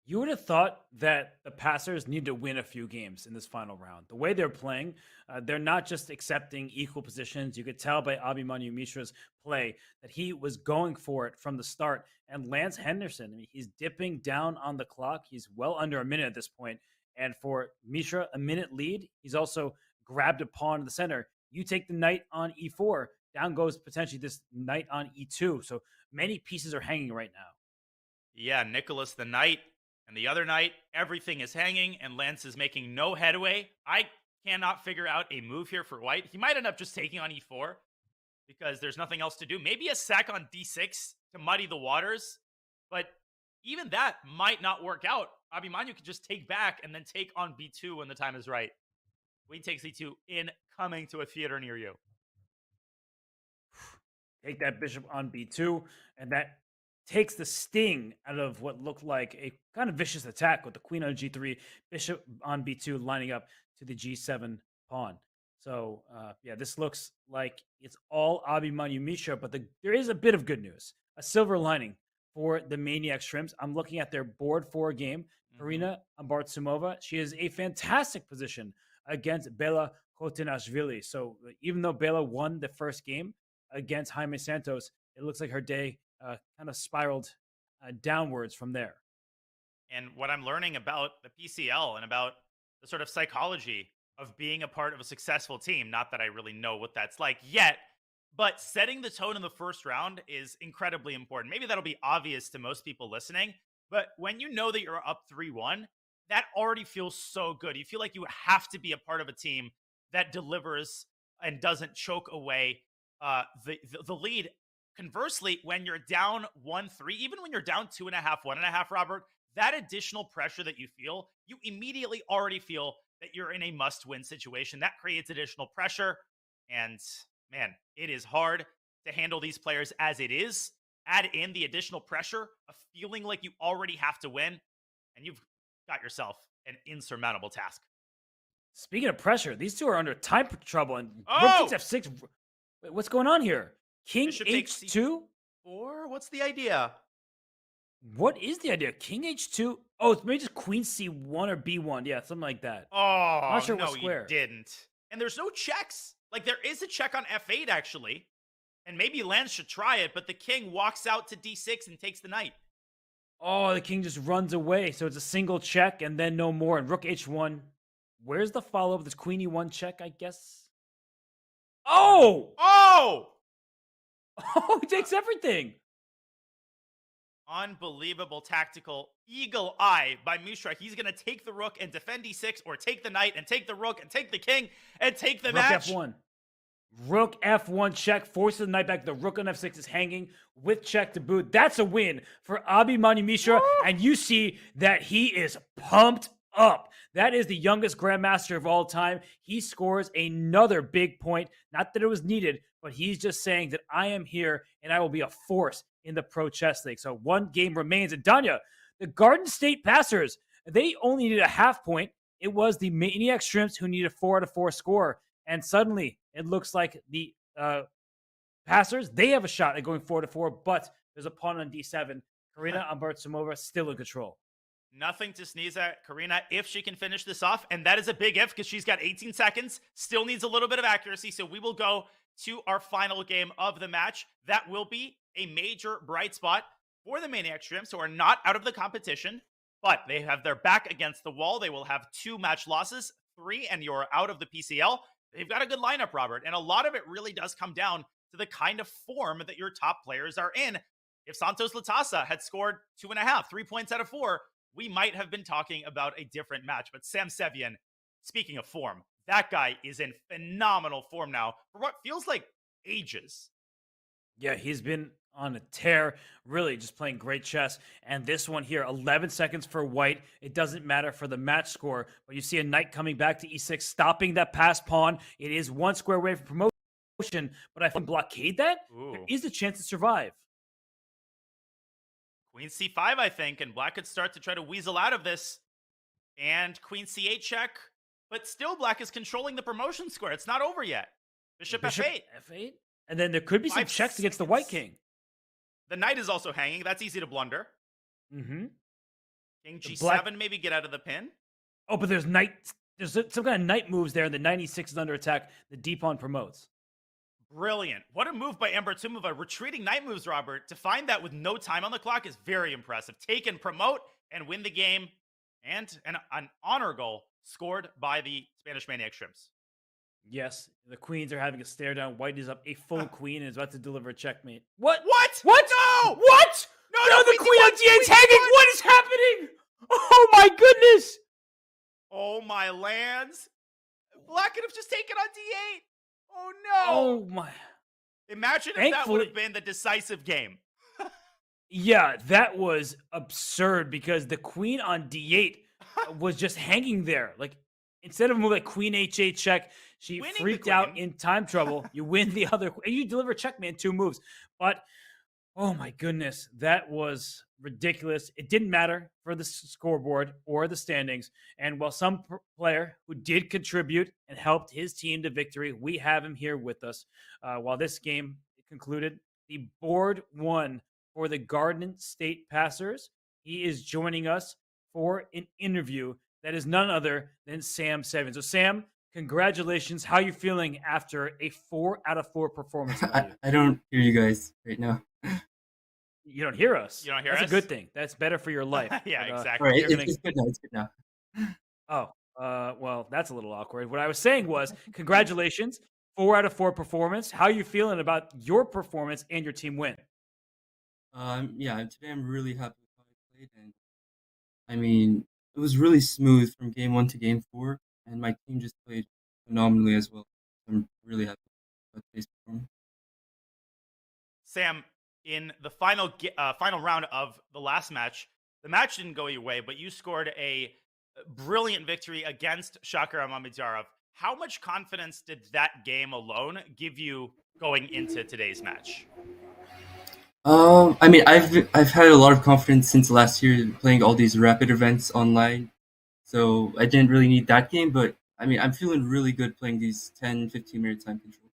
You would have thought that the passers need to win a few games in this final round. The way they're playing, they're not just accepting equal positions. You could tell by Abhimanyu Mishra's play that he was going for it from the start. And Lance Henderson, I mean, he's dipping down on the clock. He's well under a minute at this point. And for Mishra, a minute lead, he's also grabbed a pawn in the center. You take the knight on e4, down goes potentially this knight on e2. So many pieces are hanging right now. Yeah, Nicholas the knight. And the other night, everything is hanging, and Lance is making no headway. I cannot figure out a move here for white. He might end up just taking on e4 because there's nothing else to do. Maybe a sack on d6 to muddy the waters, but even that might not work out. Abhimanyu could just take back and then take on b2 when the time is right. Queen takes e2 coming to a theater near you. Take that bishop on b2, and that takes the sting out of what looked like a kind of vicious attack with the queen on g3, bishop on b2 lining up to the g7 pawn. So, yeah, this looks like it's all Abhimanyu Mishra, but there is a bit of good news, a silver lining for the Maniac Shrimps. I'm looking at their board 4 game. Karina Ambartsumova, she is a fantastic position against Bela Kotinashvili. So even though Bela won the first game against Jaime Santos, it looks like her day kind of spiraled downwards from there. And what I'm learning about the PCL and about the sort of psychology of being a part of a successful team, not that I really know what that's like yet, but setting the tone in the first round is incredibly important. Maybe that'll be obvious to most people listening, but when you know that you're up 3-1, that already feels so good. You feel like you have to be a part of a team that delivers and doesn't choke away the lead. Conversely, when you're down 1-3, even when you're down 2.5, 1.5, Robert, that additional pressure that you feel, you immediately already feel that you're in a must-win situation. That creates additional pressure. And man, it is hard to handle these players as it is. Add in the additional pressure of feeling like you already have to win, and you've got yourself an insurmountable task. Speaking of pressure, these two are under time trouble. And Oh! Rook takes f6. Wait, what's going on here? King Bishop takes h2? Or what's the idea? What is the idea? King h2? Oh, it's maybe just queen c1 or b1. Yeah, something like that. Oh, I'm not sure no, what square. you didn't. And there's no checks. Like, there is a check on f8, actually. And maybe Lance should try it, but the king walks out to d6 and takes the knight. Oh, the king just runs away. So it's a single check and then no more. And rook h1. Where's the follow-up? This queen e1 check, I guess. Oh! Oh! Oh, he takes everything. Unbelievable tactical eagle eye by Mishra. He's going to take the rook and defend d6, or take the knight and take the rook and take the king and take the match. Rook f1. Rook f1 check, forces the knight back. The rook on f6 is hanging with check to boot. That's a win for Abhimanyu Mishra. And you see that he is pumped up. That is the youngest grandmaster of all time. He scores another big point. Not that it was needed, but he's just saying that I am here and I will be a force in the Pro Chess League. So one game remains. And Danya, the Garden State Passers, they only needed a half point. It was the Maniac Shrimps who needed a 4 out of 4 score. And suddenly it looks like the Passers, they have a shot at going 4 to 4, but there's a pawn on d7. Karina Ambartsumova still in control. Nothing to sneeze at, Karina, if she can finish this off. And that is a big if, because she's got 18 seconds. Still needs a little bit of accuracy. So we will go to our final game of the match. That will be a major bright spot for the Maniac Shrimps, who are not out of the competition, but they have their back against the wall. They will have 2 match losses, 3, and you're out of the PCL. They've got a good lineup, Robert, and a lot of it really does come down to the kind of form that your top players are in. If Santos Latasa had scored 2.5, 3 points out of 4, we might have been talking about a different match. But Sam Sevian, speaking of form, that guy is in phenomenal form now for what feels like ages. Yeah, he's been on a tear, really just playing great chess. And this one here, 11 seconds for white. It doesn't matter for the match score, but you see a knight coming back to e6, stopping that passed pawn. It is 1 square away from promotion, but I can blockade that. Ooh. There is a chance to survive. Queen c5, I think, and black could start to try to weasel out of this. And queen c8 check, but still black is controlling the promotion square. It's not over yet. Bishop f8. F8? And then there could be some 5 checks against the white king. The knight is also hanging. That's easy to blunder. Mm-hmm. King The G7, black- maybe get out of the pin. Oh, but there's some kind of knight moves there. The 96 is under attack. The D pawn promotes. Brilliant. What a move by Ember Tumova. Retreating knight moves, Robert. To find that with no time on the clock is very impressive. Take and promote and win the game. And an honor goal scored by the Spanish Maniac Shrimps. Yes, the queens are having a stare down. White is up a full queen and is about to deliver a checkmate. What? What? What? No! What? No, the queen on D8's hanging. What is happening? Oh my goodness! Oh my lands. Black could have just taken on D8. Oh no. Oh my. Imagine if that would have Thankfully- been the decisive game. Yeah, that was absurd because the queen on D8 was just hanging there. Like, instead of moving like queen H8 check, she Winning the freaked out queen. in time trouble. You win the other, and you deliver checkmate in 2 moves. But oh my goodness, that was ridiculous. It didn't matter for the scoreboard or the standings. And while some player who did contribute and helped his team to victory, we have him here with us. While this game concluded, the board won for the Garden State Passers. He is joining us for an interview that is none other than Sam Seven. So, Sam, congratulations. How are you feeling after a 4 out of 4 performance? I don't hear you guys right now. You don't hear us. You don't hear That's us? a good thing. That's better for your life. Yeah, But, exactly. All right, you're gonna- it's good now. It's good now. Oh, well, that's a little awkward. What I was saying was, congratulations, 4 out of 4 performance. How are you feeling about your performance and your team win? Yeah, today I'm really happy with how I played, and I mean, it was really smooth from game 1 to game 4, and my team just played phenomenally as well. I'm really happy with today's performance. Sam, in the final round of the last match, the match didn't go your way, but you scored a brilliant victory against Shakar Mamedyarov. How much confidence did that game alone give you going into today's match? I mean, I've had a lot of confidence since last year playing all these rapid events online, so I didn't really need that game. But I mean, I'm feeling really good playing these 10, 15-minute time control.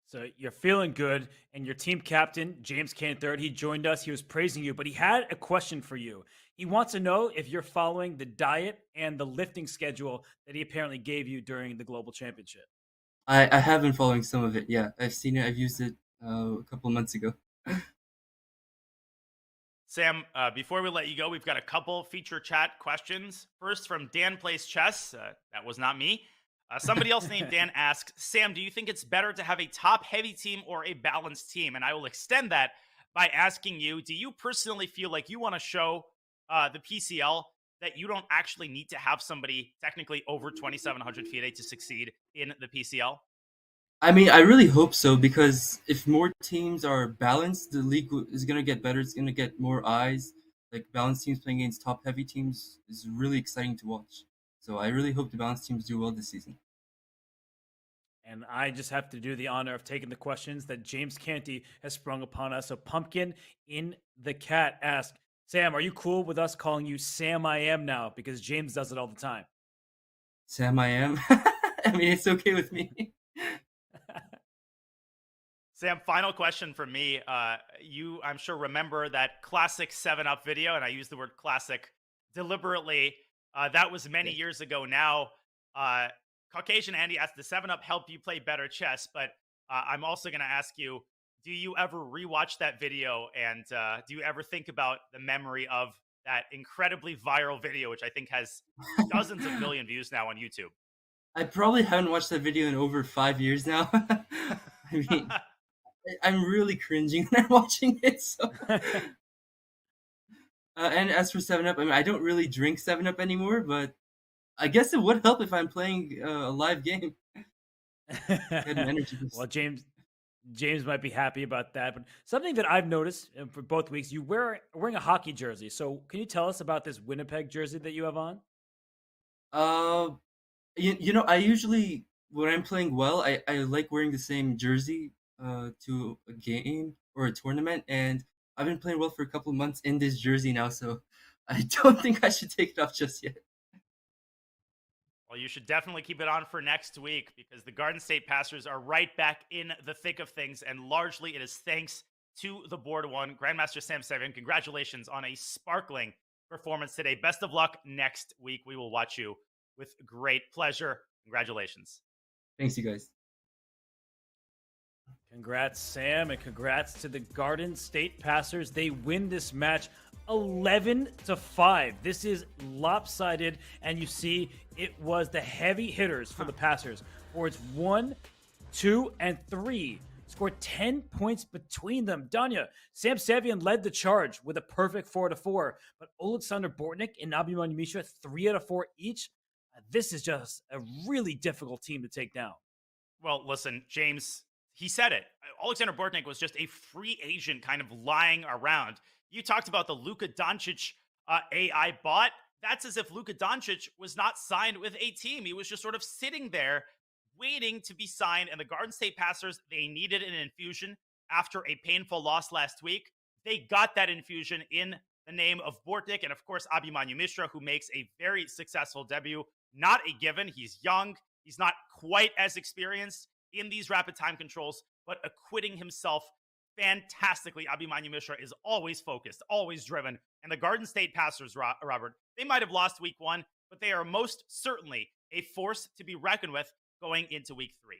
So you're feeling good, and your team captain, James Canthird, he joined us. He was praising you, but he had a question for you. He wants to know if you're following the diet and the lifting schedule that he apparently gave you during the Global Championship. I have been following some of it. Yeah, I've seen it. I've used it a couple of months ago. Sam, before we let you go, we've got a couple feature chat questions. First from Dan Plays Chess. That was not me. Somebody else named Dan asked, Sam, do you think it's better to have a top-heavy team or a balanced team? And I will extend that by asking you, do you personally feel like you want to show the PCL that you don't actually need to have somebody technically over 2,700 FIDE to succeed in the PCL? I mean, I really hope so, because if more teams are balanced, the league is going to get better. It's going to get more eyes. Like, balanced teams playing against top-heavy teams is really exciting to watch. So I really hope the balanced teams do well this season. And I just have to do the honor of taking the questions that James Canty has sprung upon us. So Pumpkin in the Cat asked, Sam, are you cool with us calling you Sam I Am now? Because James does it all the time. Sam, I am. I mean, it's okay with me. Sam, final question from me. You, I'm sure, remember that classic 7-Up video, and I use the word classic deliberately. That was many years ago now. Caucasian Andy asked, the 7-Up help you play better chess? But I'm also going to ask you, do you ever rewatch that video, and do you ever think about the memory of that incredibly viral video, which I think has dozens of million views now on YouTube? I probably haven't watched that video in over 5 years now. I mean, I'm really cringing when I'm watching it. So. And as for 7-Up, I mean, I don't really drink 7-Up anymore, but I guess it would help if I'm playing a live game. Well, James might be happy about that. But something that I've noticed for both weeks, you wearing a hockey jersey. So can you tell us about this Winnipeg jersey that you have on? You know, I usually, when I'm playing well, I like wearing the same jersey to a game or a tournament, and I've been playing well for a couple of months in this jersey now, so I don't think I should take it off just yet. Well, you should definitely keep it on for next week, because the Garden State Passers are right back in the thick of things, and largely it is thanks to the board one. Grandmaster Sam Seven, congratulations on a sparkling performance today. Best of luck next week. We will watch you with great pleasure. Congratulations. Thanks, you guys. Congrats, Sam, and congrats to the Garden State Passers. They win this match 11-5. This is lopsided, and you see it was the heavy hitters for the Passers. Boards 1, 2, and 3 scored 10 points between them. Danya, Sam Savian led the charge with a perfect 4-4, but Oleksandr Bortnik and Abimanyu Mishra 3 out of 4 each. This is just a really difficult team to take down. Well, listen, James, he said it. Oleksandr Bortnik was just a free agent kind of lying around. You talked about the Luka Doncic AI bot. That's as if Luka Doncic was not signed with a team. He was just sort of sitting there waiting to be signed. And the Garden State Passers, they needed an infusion after a painful loss last week. They got that infusion in the name of Bortnik and, of course, Abimanyu Mishra, who makes a very successful debut. Not a given. He's young. He's not quite as experienced in these rapid time controls, but acquitting himself fantastically. Abimanyu Mishra is always focused, always driven. And the Garden State Passers, Robert, they might have lost week 1, but they are most certainly a force to be reckoned with going into week 3.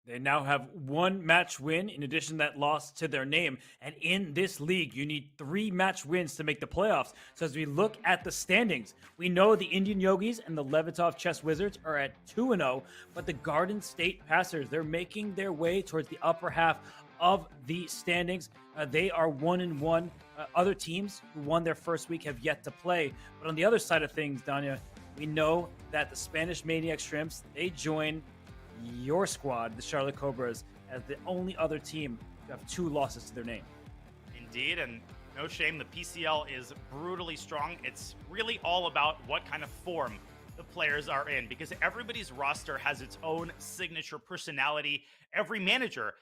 They now have 1 match win in addition to that loss to their name. And in this league, you need 3 match wins to make the playoffs. So as we look at the standings, we know the Indian Yogis and the Levitov Chess Wizards are at 2-0, but the Garden State Passers, they're making their way towards the upper half of the standings. They are 1-1. Other teams who won their first week have yet to play. But on the other side of things, Danya, we know that the Spanish Maniac Shrimps, they join your squad, the Charlotte Cobras, as the only other team to have 2 losses to their name. Indeed, and no shame, the PCL is brutally strong. It's really all about what kind of form the players are in, because everybody's roster has its own signature personality. Every manager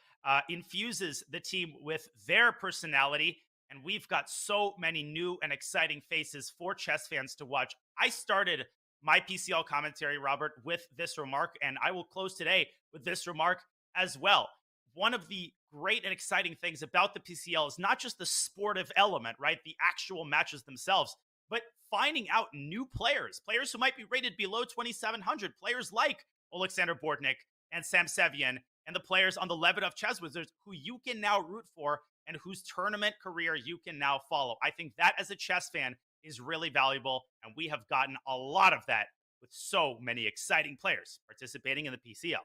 infuses the team with their personality, and we've got so many new and exciting faces for chess fans to watch. I started my PCL commentary, Robert, with this remark, and I will close today with this remark as well. One of the great and exciting things about the PCL is not just the sportive element, right? The actual matches themselves, but finding out new players who might be rated below 2,700, players like Oleksandr Bortnik and Sam Savian, and the players on the Levitov Chess Wizards who you can now root for and whose tournament career you can now follow. I think that as a chess fan is really valuable, and we have gotten a lot of that with so many exciting players participating in the PCL.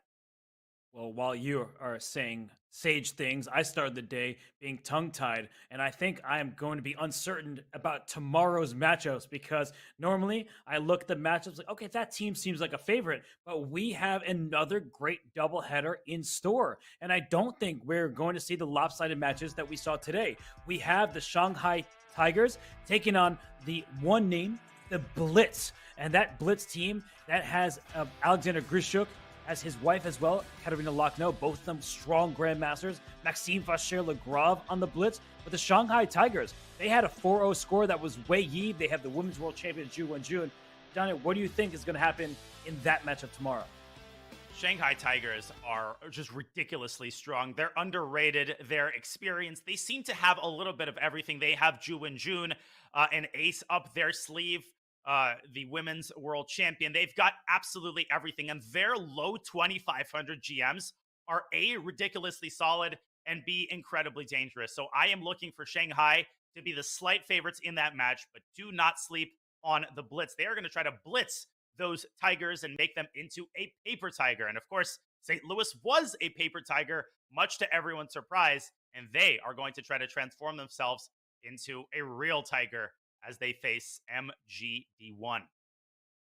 Well, while you are saying sage things, I started the day being tongue-tied, and I think I am going to be uncertain about tomorrow's matchups, because normally I look at the matchups like, okay, that team seems like a favorite, but we have another great doubleheader in store, and I don't think we're going to see the lopsided matches that we saw today. We have the Shanghai Tigers taking on the one name, the Blitz, and that Blitz team that has Alexander Grishuk as his wife as well, Katerina Lochno, both of them strong grandmasters. Maxime Vacher-Lagrave on the Blitz. But the Shanghai Tigers, they had a 4-0 score that was Wei Yi. They have the women's world champion, Zhu Wenjun. Donna, what do you think is going to happen in that matchup tomorrow? Shanghai Tigers are just ridiculously strong. They're underrated. They're experienced. They seem to have a little bit of everything. They have Zhu Wenjun, an ace up their sleeve. The women's world champion. They've got absolutely everything, and their low 2,500 GMs are A, ridiculously solid, and B, incredibly dangerous. So I am looking for Shanghai to be the slight favorites in that match, but do not sleep on the Blitz. They are going to try to blitz those Tigers and make them into a paper tiger. And of course, St. Louis was a paper tiger, much to everyone's surprise, and they are going to try to transform themselves into a real tiger as they face MGD1.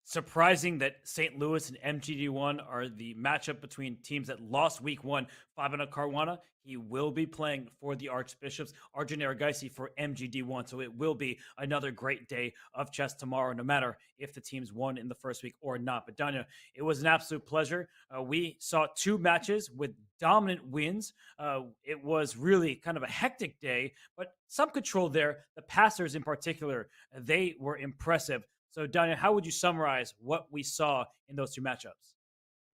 Surprising that St. Louis and MGD1 are the matchup between teams that lost week 1. Fabio Caruana, he will be playing for the Archbishops. Arjun Erigaisi for MGD1. So it will be another great day of chess tomorrow, no matter if the teams won in the first week or not. But Danya, it was an absolute pleasure. We saw 2 matches with dominant wins. It was really kind of a hectic day, but some control there. The passers in particular, they were impressive. So, Daniel, how would you summarize what we saw in those 2 matchups?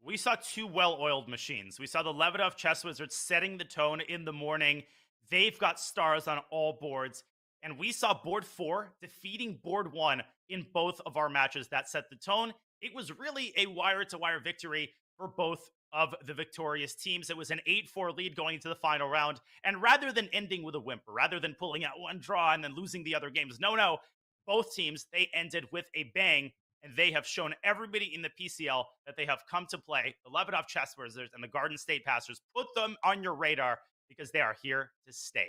We saw 2 well-oiled machines. We saw the Levitov Chess Wizards setting the tone in the morning. They've got stars on all boards. And we saw board 4 defeating board 1 in both of our matches. That set the tone. It was really a wire-to-wire victory for both of the victorious teams. It was an 8-4 lead going into the final round. And rather than ending with a whimper, rather than pulling out one draw and then losing the other games, no, both teams, they ended with a bang. And they have shown everybody in the PCL that they have come to play. The Levitov Chess Wizards and the Garden State Passers, put them on your radar because they are here to stay.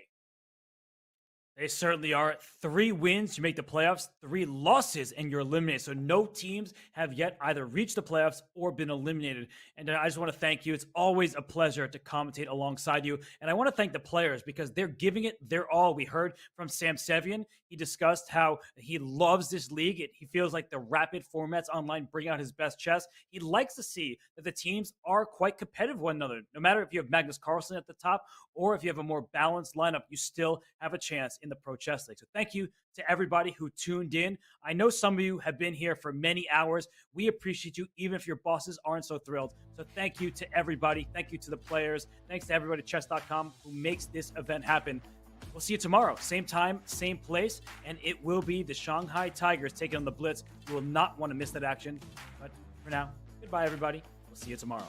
They certainly are. 3 wins, you make the playoffs. 3 losses, and you're eliminated. So no teams have yet either reached the playoffs or been eliminated. And I just want to thank you. It's always a pleasure to commentate alongside you. And I want to thank the players because they're giving it their all. We heard from Sam Sevian. He discussed how he loves this league. He feels like the rapid formats online bring out his best chess. He likes to see that the teams are quite competitive with one another. No matter if you have Magnus Carlsen at the top or if you have a more balanced lineup, you still have a chance in the Pro Chess League. So thank you to everybody who tuned in. I know some of you have been here for many hours. We appreciate you, even if your bosses aren't so thrilled. So thank you to everybody. Thank you to the players. Thanks to everybody at Chess.com who makes this event happen. We'll see you tomorrow. Same time, same place. And it will be the Shanghai Tigers taking on the Blitz. You will not want to miss that action. But for now, goodbye, everybody. We'll see you tomorrow.